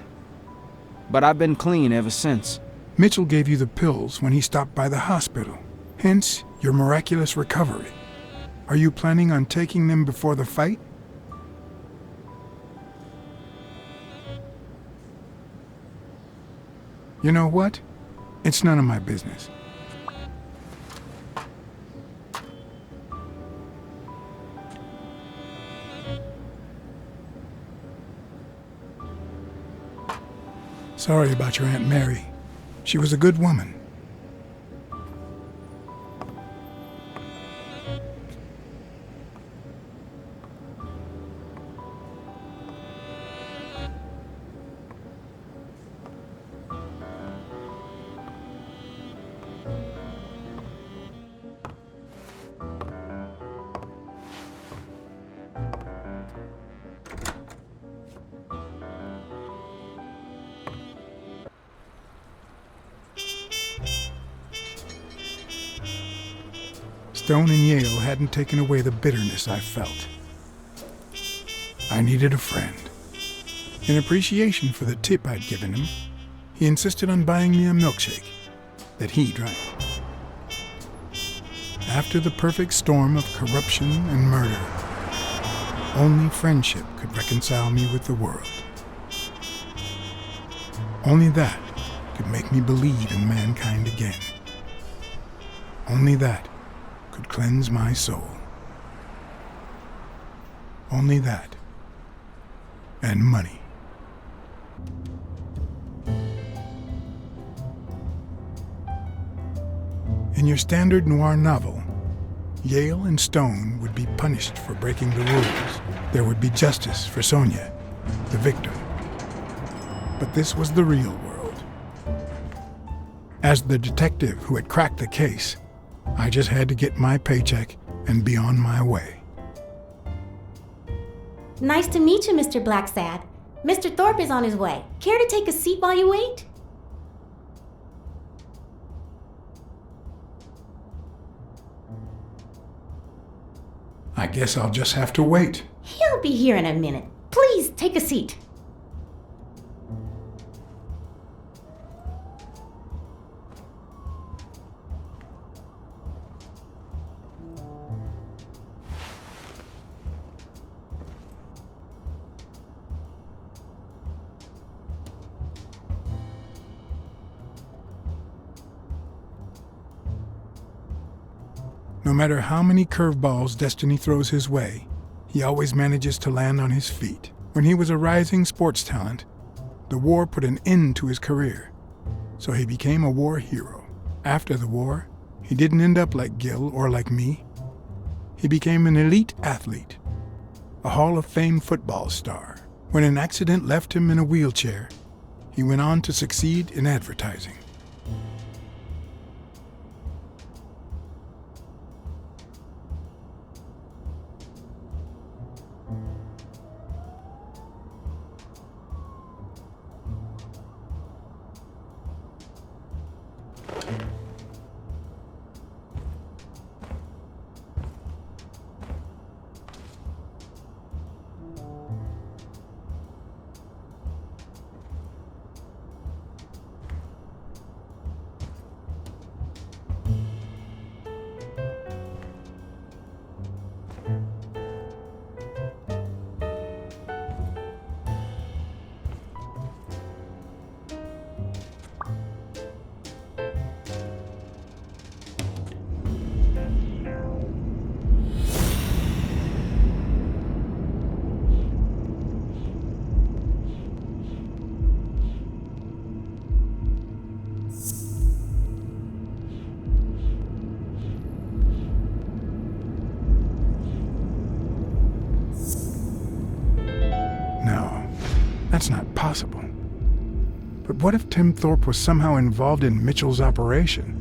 I: But I've been clean ever since.
A: Mitchell gave you the pills when he stopped by the hospital. Hence, your miraculous recovery. Are you planning on taking them before the fight? You know what? It's none of my business. Sorry about your Aunt Mary. She was a good woman. Stone and Yale hadn't taken away the bitterness I felt. I needed a friend. In appreciation for the tip I'd given him, he insisted on buying me a milkshake that he drank. After the perfect storm of corruption and murder, only friendship could reconcile me with the world. Only that could make me believe in mankind again. Only that could cleanse my soul. Only that. And money. In your standard noir novel, Yale and Stone would be punished for breaking the rules. There would be justice for Sonia, the victim. But this was the real world. As the detective who had cracked the case, I just had to get my paycheck and be on my way.
S: Nice to meet you, Mr. Blacksad. Mr. Thorpe is on his way. Care to take a seat while you wait?
A: I guess I'll just have to wait.
S: He'll be here in a minute. Please, take a seat.
A: No matter how many curveballs destiny throws his way, he always manages to land on his feet. When he was a rising sports talent, the war put an end to his career, so he became a war hero. After the war, he didn't end up like Gil or like me. He became an elite athlete, a Hall of Fame football star. When an accident left him in a wheelchair, he went on to succeed in advertising. That's not possible. But what if Tim Thorpe was somehow involved in Mitchell's operation?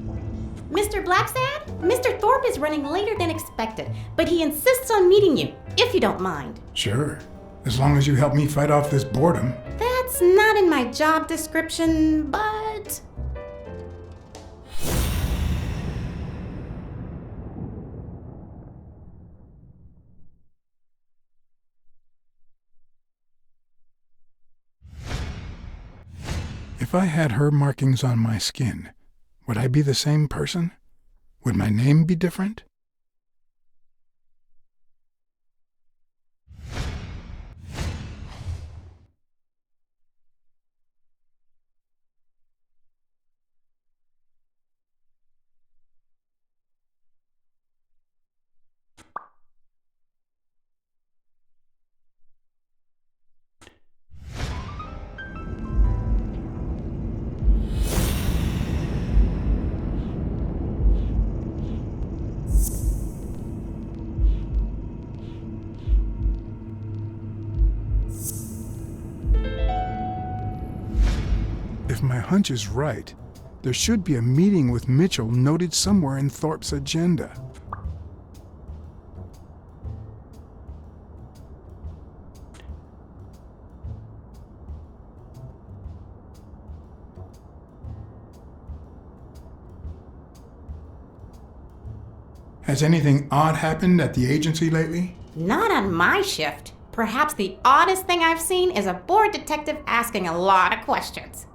S: Mr. Blacksad, Mr. Thorpe is running later than expected, but he insists on meeting you, if you don't mind.
A: Sure, as long as you help me fight off this boredom.
S: That's not in my job description, but...
A: If I had her markings on my skin, would I be the same person? Would my name be different? If my hunch is right, there should be a meeting with Mitchell noted somewhere in Thorpe's agenda. Has anything odd happened at the agency lately?
S: Not on my shift. Perhaps the oddest thing I've seen is a bored detective asking a lot of questions.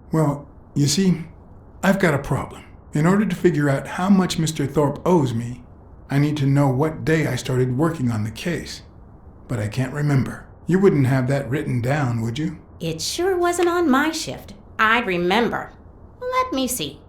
A: Well, you see, I've got a problem. In order to figure out how much Mr. Thorpe owes me, I need to know what day I started working on the case. But I can't remember. You wouldn't have that written down, would you?
S: It sure wasn't on my shift. I'd remember. Let me see.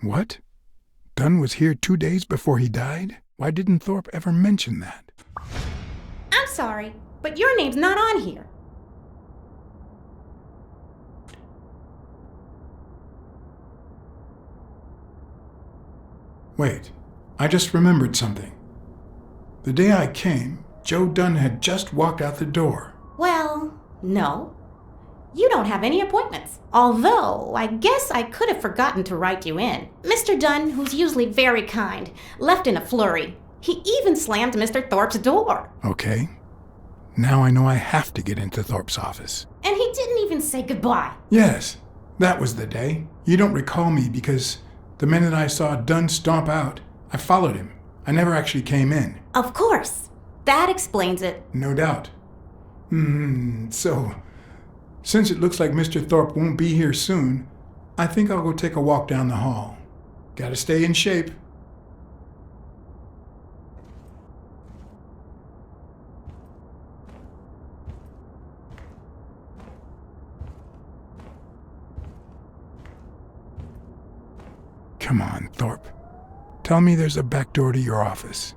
A: What? Dunn was here 2 days before he died? Why didn't Thorpe ever mention that?
S: I'm sorry, but your name's not on here.
A: Wait, I just remembered something. The day I came, Joe Dunn had just walked out the door.
S: Well, no. You don't have any appointments. Although, I guess I could have forgotten to write you in. Mr. Dunn, who's usually very kind, left in a flurry. He even slammed Mr. Thorpe's door.
A: Okay. Now I know I have to get into Thorpe's office.
S: And he didn't even say goodbye.
A: Yes, that was the day. You don't recall me because the minute I saw Dunn stomp out, I followed him. I never actually came in.
S: Of course. That explains it.
A: No doubt. So, since it looks like Mr. Thorpe won't be here soon, I think I'll go take a walk down the hall. Gotta stay in shape. Come on, Thorpe. Tell me there's a back door to your office.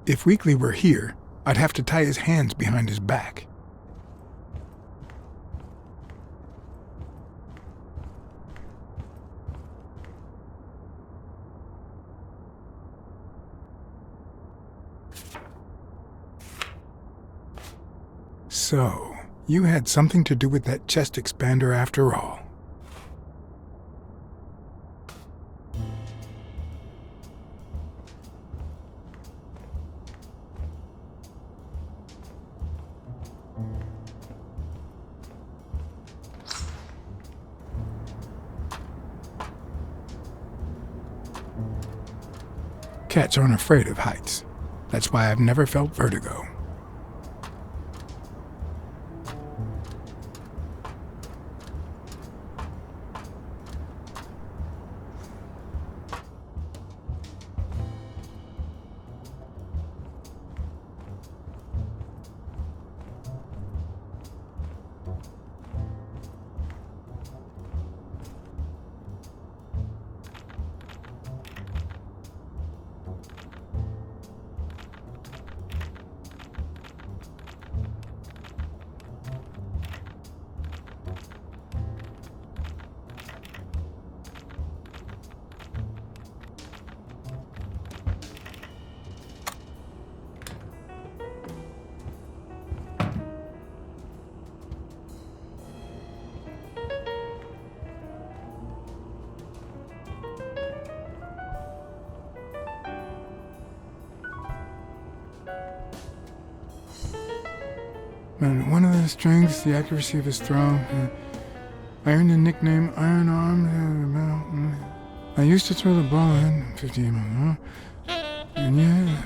A: If Weekly were here, I'd have to tie his hands behind his back. So, you had something to do with that chest expander after all. Cats aren't afraid of heights. That's why I've never felt vertigo. And one of the strengths, the accuracy of his throw. I earned the nickname Iron Arm. I used to throw the ball in 50 mm. And yeah,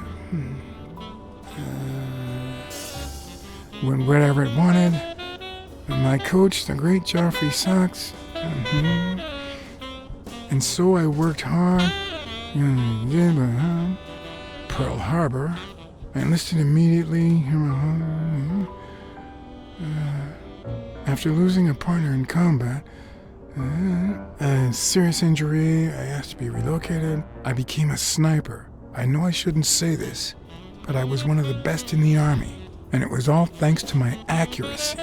A: whatever it wanted. And my coach, the great Joffrey Sachs. And so I worked hard. Pearl Harbor. I enlisted immediately. After losing a partner in combat, a serious injury, I asked to be relocated. I became a sniper. I know I shouldn't say this, but I was one of the best in the Army, and it was all thanks to my accuracy.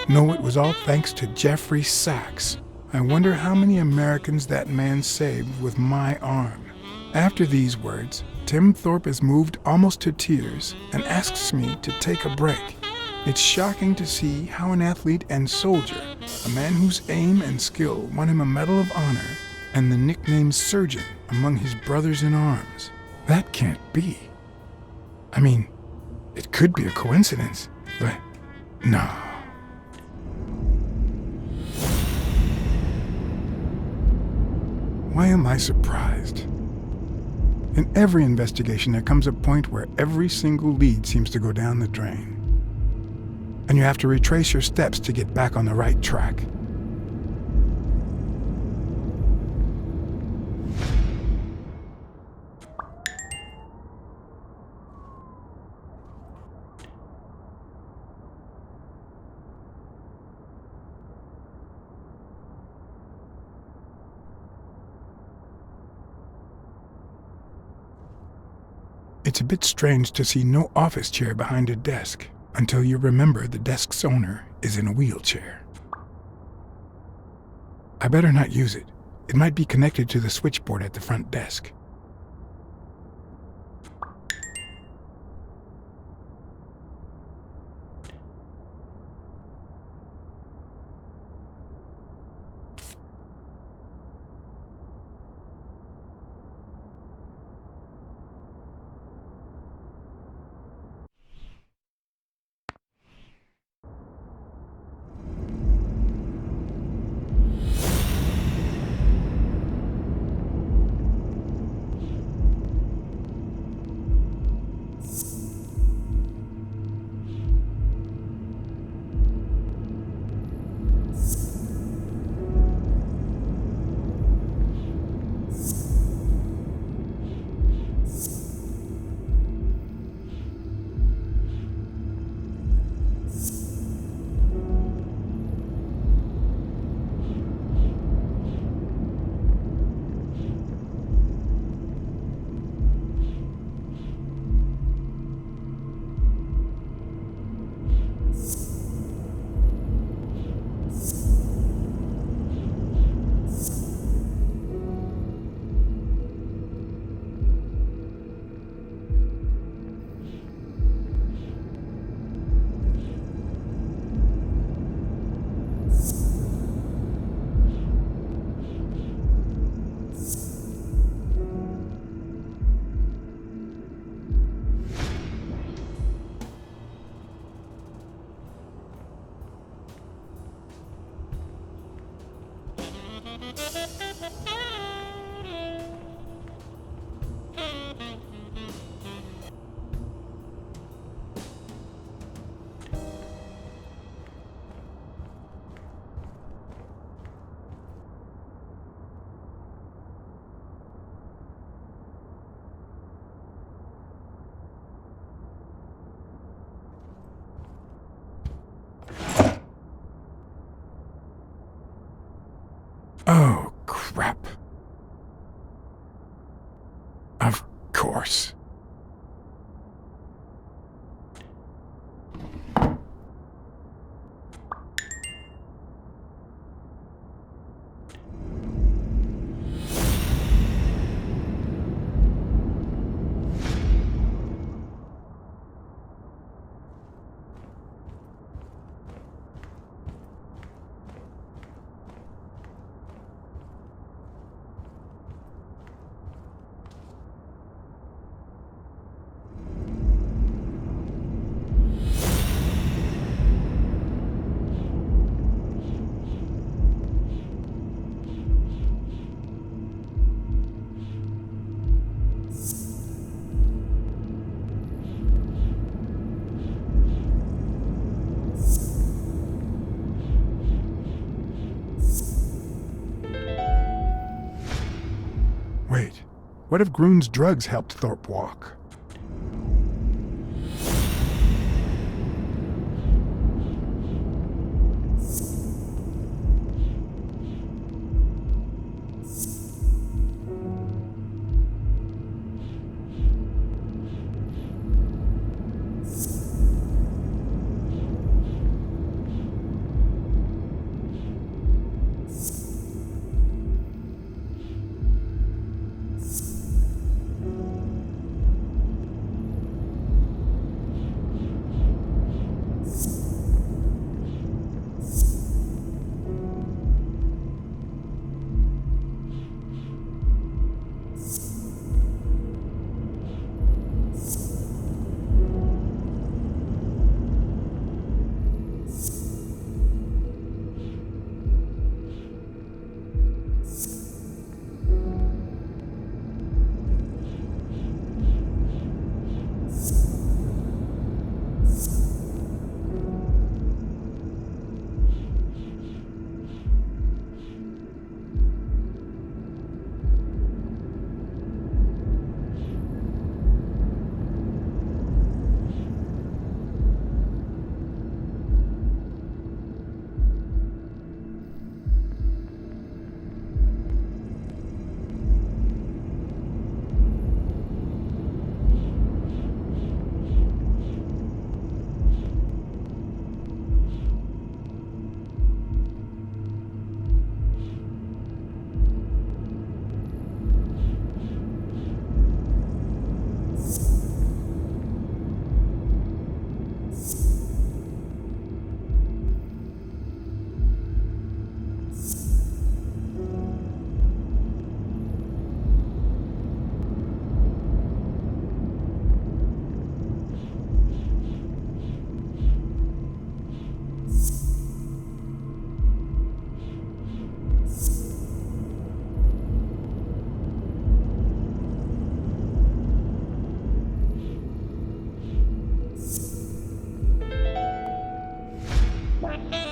A: No, it was all thanks to Jeffrey Sachs. I wonder how many Americans that man saved with my arm. After these words, Tim Thorpe is moved almost to tears and asks me to take a break. It's shocking to see how an athlete and soldier, a man whose aim and skill won him a Medal of Honor and the nickname Surgeon among his brothers in arms. That can't be. I mean, it could be a coincidence, but no. Why am I surprised? In every investigation, there comes a point where every single lead seems to go down the drain. And you have to retrace your steps to get back on the right track. It's a bit strange to see no office chair behind a desk, until you remember the desk's owner is in a wheelchair. I better not use it. It might be connected to the switchboard at the front desk. Of course. Wait, what if Groon's drugs helped Thorpe walk?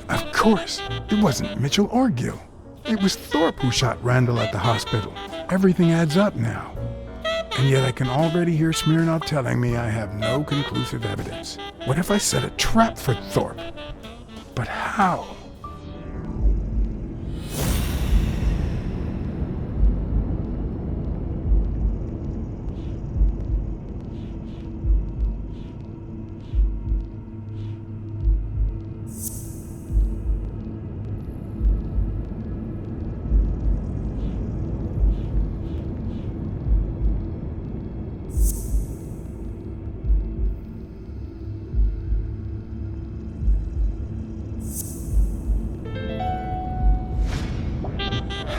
A: Of course, it wasn't Mitchell or Gill. It was Thorpe who shot Randall at the hospital. Everything adds up now. And yet I can already hear Smirnoff telling me I have no conclusive evidence. What if I set a trap for Thorpe? But how?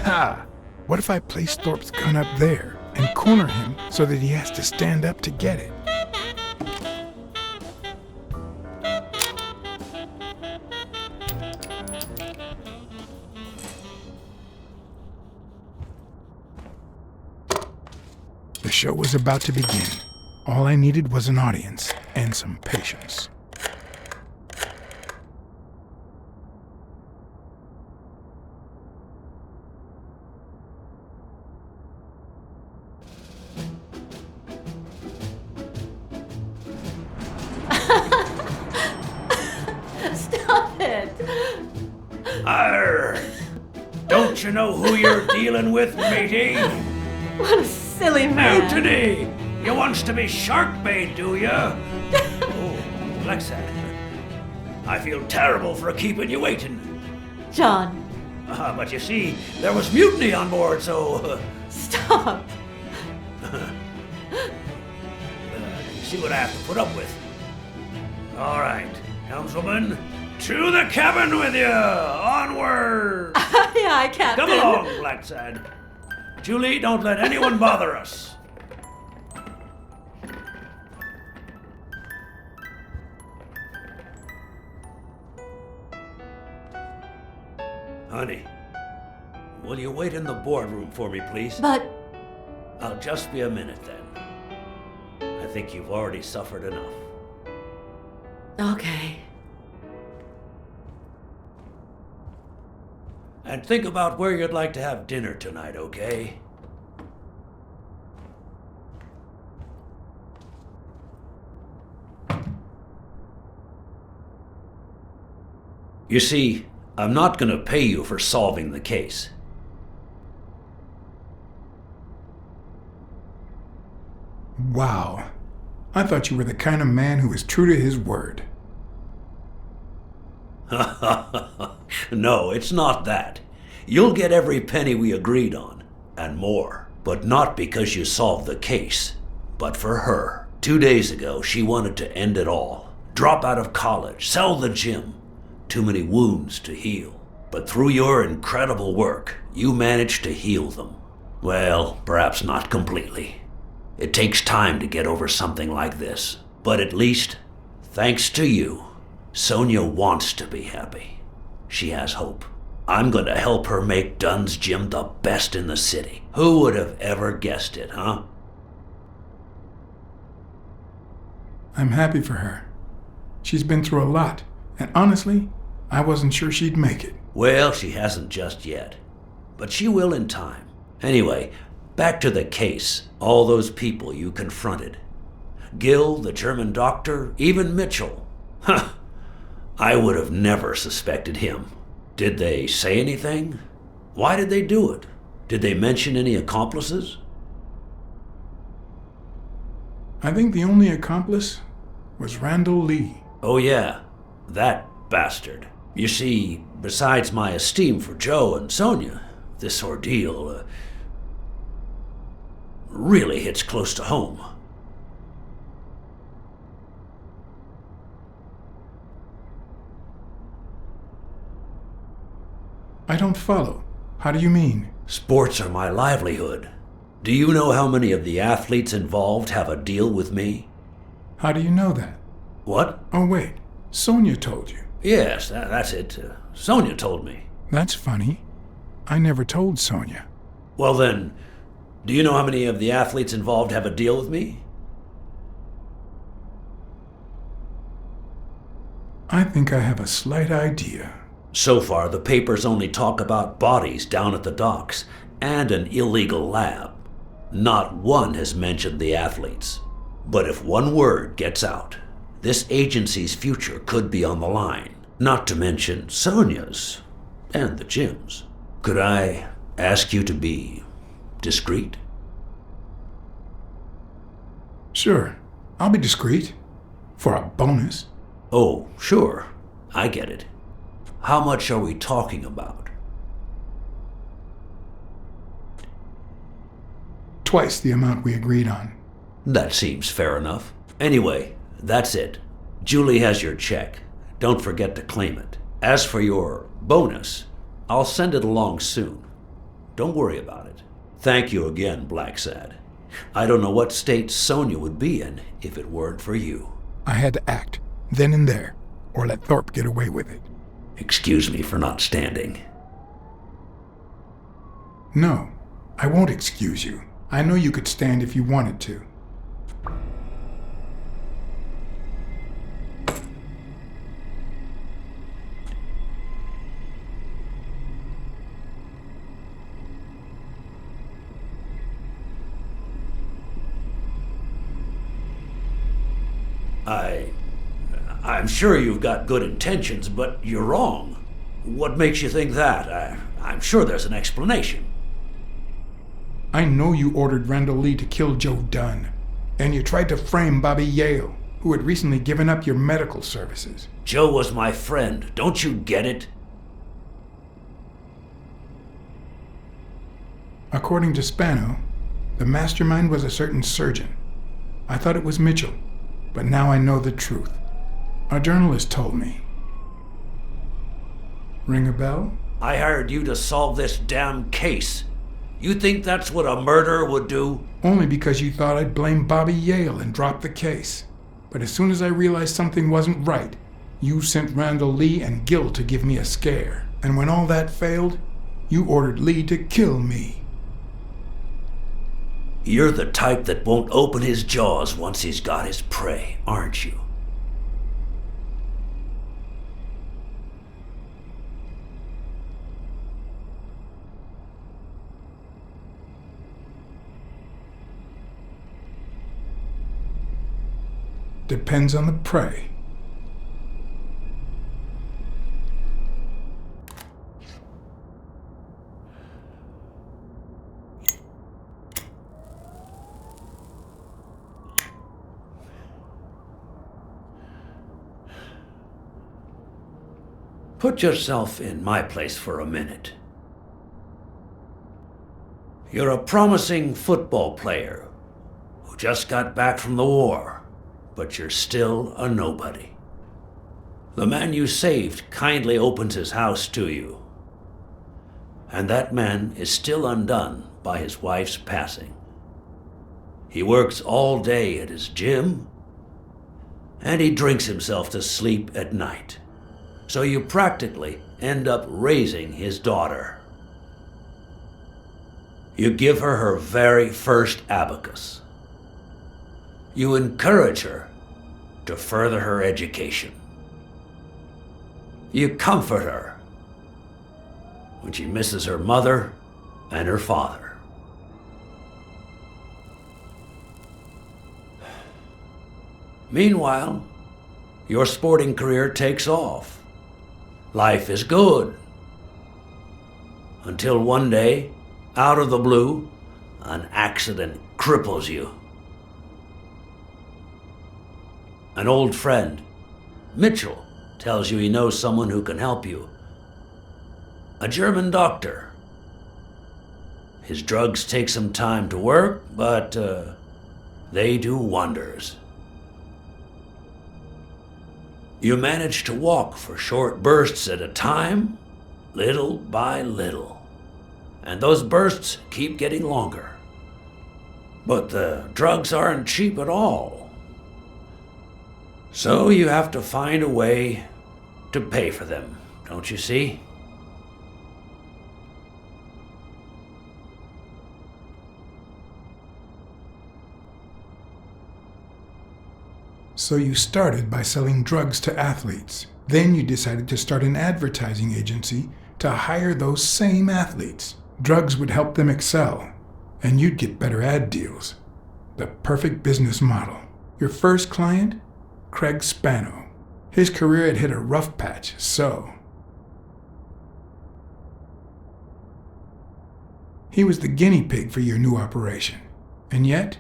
A: Ha! What if I place Thorpe's gun up there and corner him so that he has to stand up to get it? The show was about to begin. All I needed was an audience and some patience.
S: Stop it!
P: Arr! Don't you know who you're dealing with, matey?
S: What a
N: silly man.
P: Mutiny! You wants to be shark bait, do ya? Oh, Blacksad. I feel terrible for keeping you waiting.
D: John.
P: But you see, there was mutiny on board, so...
D: Stop.
P: You see what I have to put up with. All right, helmswoman, to the cabin with you! Onward!
D: Aye, aye, Captain.
P: Come along, Blacksad. Julie, don't let anyone bother us. Honey, will you wait in the boardroom for me, please?
D: But...
P: I'll just be a minute then. I think you've already suffered enough.
D: Okay.
P: And think about where you'd like to have dinner tonight, okay? You see, I'm not gonna pay you for solving the case.
A: Wow. I thought you were the kind of man who is true to his word.
P: No, it's not that. You'll get every penny we agreed on, and more. But not because you solved the case, but for her. 2 days ago, she wanted to end it all. Drop out of college, sell the gym. Too many wounds to heal. But through your incredible work, you managed to heal them. Well, perhaps not completely. It takes time to get over something like this. But at least, thanks to you, Sonia wants to be happy. She has hope. I'm going to help her make Dunn's Gym the best in the city. Who would have ever guessed it, huh?
A: I'm happy for her. She's been through a lot, and honestly, I wasn't sure she'd make it.
P: Well, she hasn't just yet. But she will in time. Anyway, back to the case. All those people you confronted. Gil, the German doctor, even Mitchell. Huh. I would have never suspected him. Did they say anything? Why did they do it? Did they mention any accomplices?
A: I think the only accomplice was Randall Lee.
P: Oh yeah, that bastard. You see, besides my esteem for Joe and Sonia, this ordeal really hits close to home.
A: I don't follow. How do you mean?
P: Sports are my livelihood. Do you know how many of the athletes involved have a deal with me?
A: How do you know that?
P: What?
A: Oh, wait. Sonia told you.
P: Yes, that's it. Sonia told me.
A: That's funny. I never told Sonia.
P: Well then, do you know how many of the athletes involved have a deal with me?
A: I think I have a slight idea.
P: So far, the papers only talk about bodies down at the docks and an illegal lab. Not one has mentioned the athletes. But if one word gets out, this agency's future could be on the line. Not to mention Sonia's and the gym's. Could I ask you to be discreet?
A: Sure. I'll be discreet. For a bonus.
P: Oh, sure. I get it. How much are we talking about?
A: Twice the amount we agreed on.
P: That seems fair enough. Anyway, that's it. Julie has your check. Don't forget to claim it. As for your bonus, I'll send it along soon. Don't worry about it. Thank you again, Blacksad. I don't know what state Sonia would be in if it weren't for you.
A: I had to act, then and there, or let Thorpe get away with it.
P: Excuse me for not standing.
A: No, I won't excuse you. I know you could stand if you wanted to.
P: I'm sure you've got good intentions, but you're wrong. What makes you think that? I'm sure there's an explanation.
A: I know you ordered Randall Lee to kill Joe Dunn. And you tried to frame Bobby Yale, who had recently given up your medical services.
P: Joe was my friend. Don't you get it?
A: According to Spano, the mastermind was a certain surgeon. I thought it was Mitchell, but now I know the truth. A journalist told me. Ring a bell?
P: I hired you to solve this damn case. You think that's what a murderer would do?
A: Only because you thought I'd blame Bobby Yale and drop the case. But as soon as I realized something wasn't right, you sent Randall Lee and Gil to give me a scare. And when all that failed, you ordered Lee to kill me.
P: You're the type that won't open his jaws once he's got his prey, aren't you?
A: Depends on the prey.
P: Put yourself in my place for a minute. You're a promising football player who just got back from the war, but you're still a nobody. The man you saved kindly opens his house to you, and that man is still undone by his wife's passing. He works all day at his gym, and he drinks himself to sleep at night. So you practically end up raising his daughter. You give her her very first abacus. You encourage her to further her education. You comfort her when she misses her mother and her father. Meanwhile, your sporting career takes off. Life is good. Until one day, out of the blue, an accident cripples you. An old friend, Mitchell, tells you he knows someone who can help you. A German doctor. His drugs take some time to work, but they do wonders. You manage to walk for short bursts at a time, little by little. And those bursts keep getting longer. But the drugs aren't cheap at all. So you have to find a way to pay for them, don't you see?
A: So you started by selling drugs to athletes. Then you decided to start an advertising agency to hire those same athletes. Drugs would help them excel, and you'd get better ad deals. The perfect business model. Your first client? Craig Spano. His career had hit a rough patch, so... He was the guinea pig for your new operation. And yet,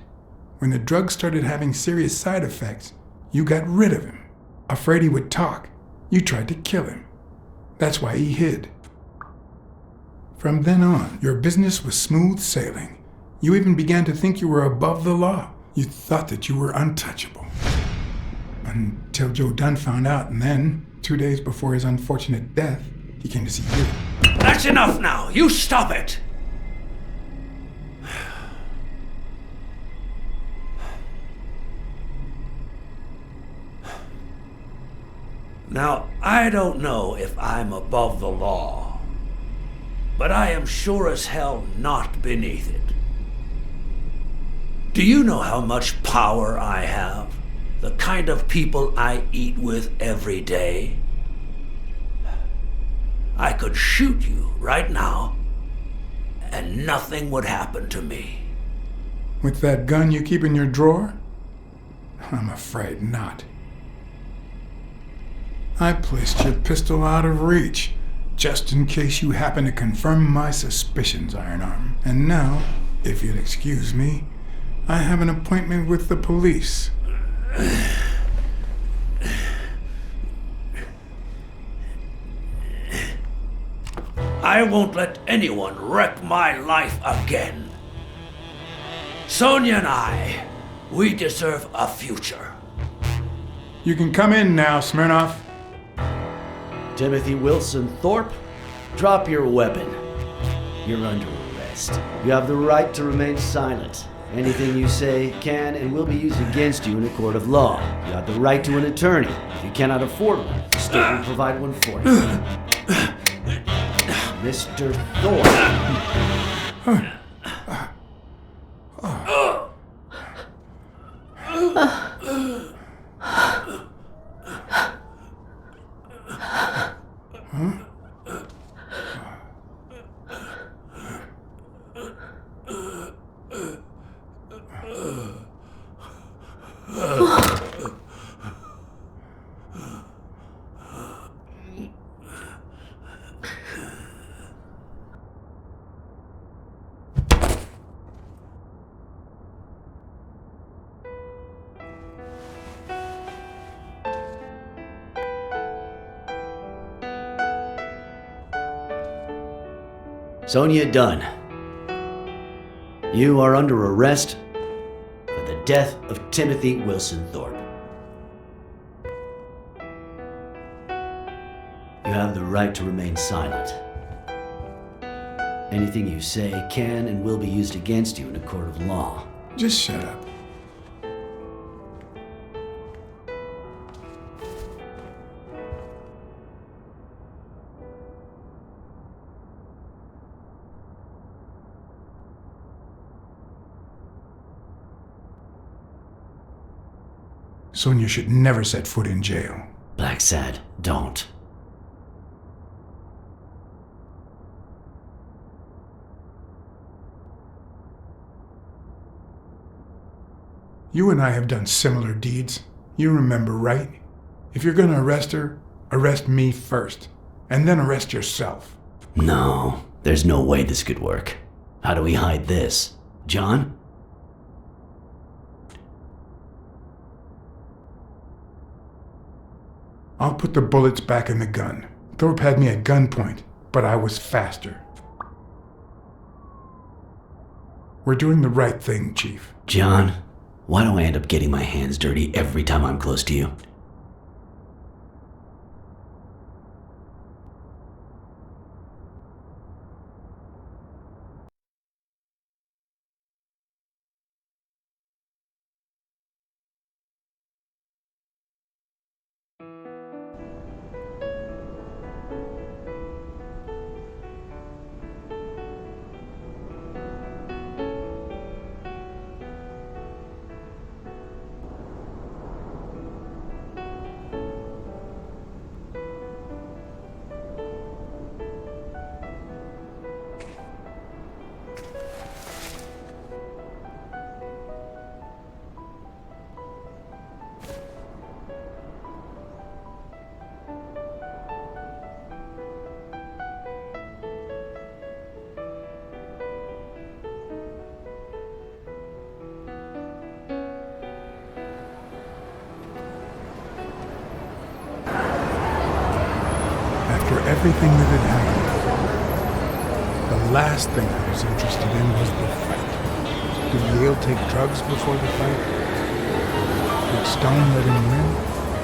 A: when the drugs started having serious side effects, you got rid of him. Afraid he would talk, you tried to kill him. That's why he hid. From then on, your business was smooth sailing. You even began to think you were above the law. You thought that you were untouchable. Until Joe Dunn found out, and then, 2 days before his unfortunate death, he came to see you.
P: That's enough now! You stop it! Now, I don't know if I'm above the law, but I am sure as hell not beneath it. Do you know how much power I have? The kind of people I eat with every day? I could shoot you right now, and nothing would happen to me.
A: With that gun you keep in your drawer? I'm afraid not. I placed your pistol out of reach, just in case you happen to confirm my suspicions, Iron Arm. And now, If you'll excuse me, I have an appointment with the police.
P: I won't let anyone wreck my life again. Sonia and I, we deserve a future.
A: You can come in now, Smirnoff.
G: Timothy Wilson Thorpe, drop your weapon. You're under arrest. You have the right to remain silent. Anything you say can and will be used against you in a court of law. You have the right to an attorney. If you cannot afford one, the state will provide one for you. Mr. Thorpe. Sonia Dunn, you are under arrest for the death of Timothy Wilson Thorpe. You have the right to remain silent. Anything you say can and will be used against you in a court of law.
A: Just shut up. Sonia should never set foot in jail.
G: BlackSad, don't.
A: You and I have done similar deeds. You remember, right? If you're gonna arrest her, arrest me first, and then arrest yourself.
G: No, there's no way this could work. How do we hide this? John?
A: I'll put the bullets back in the gun. Thorpe had me at gunpoint, but I was faster. We're doing the right thing, Chief.
G: John, why do I end up getting my hands dirty every time I'm close to you?
A: After everything that had happened, the last thing I was interested in was the fight. Did Yale take drugs before the fight? Did Stone let him win?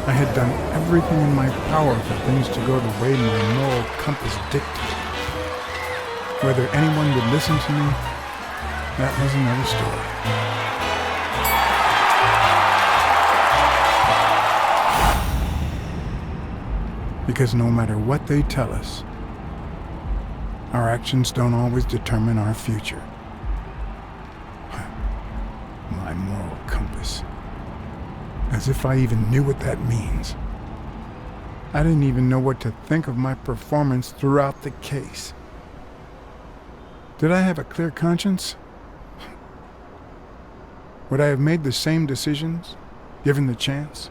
A: I had done everything in my power for things to go the way my moral compass dictated. Whether anyone would listen to me, that was another story. Because no matter what they tell us, our actions don't always determine our future. My moral compass. As if I even knew what that means. I didn't even know what to think of my performance throughout the case. Did I have a clear conscience? Would I have made the same decisions, given the chance?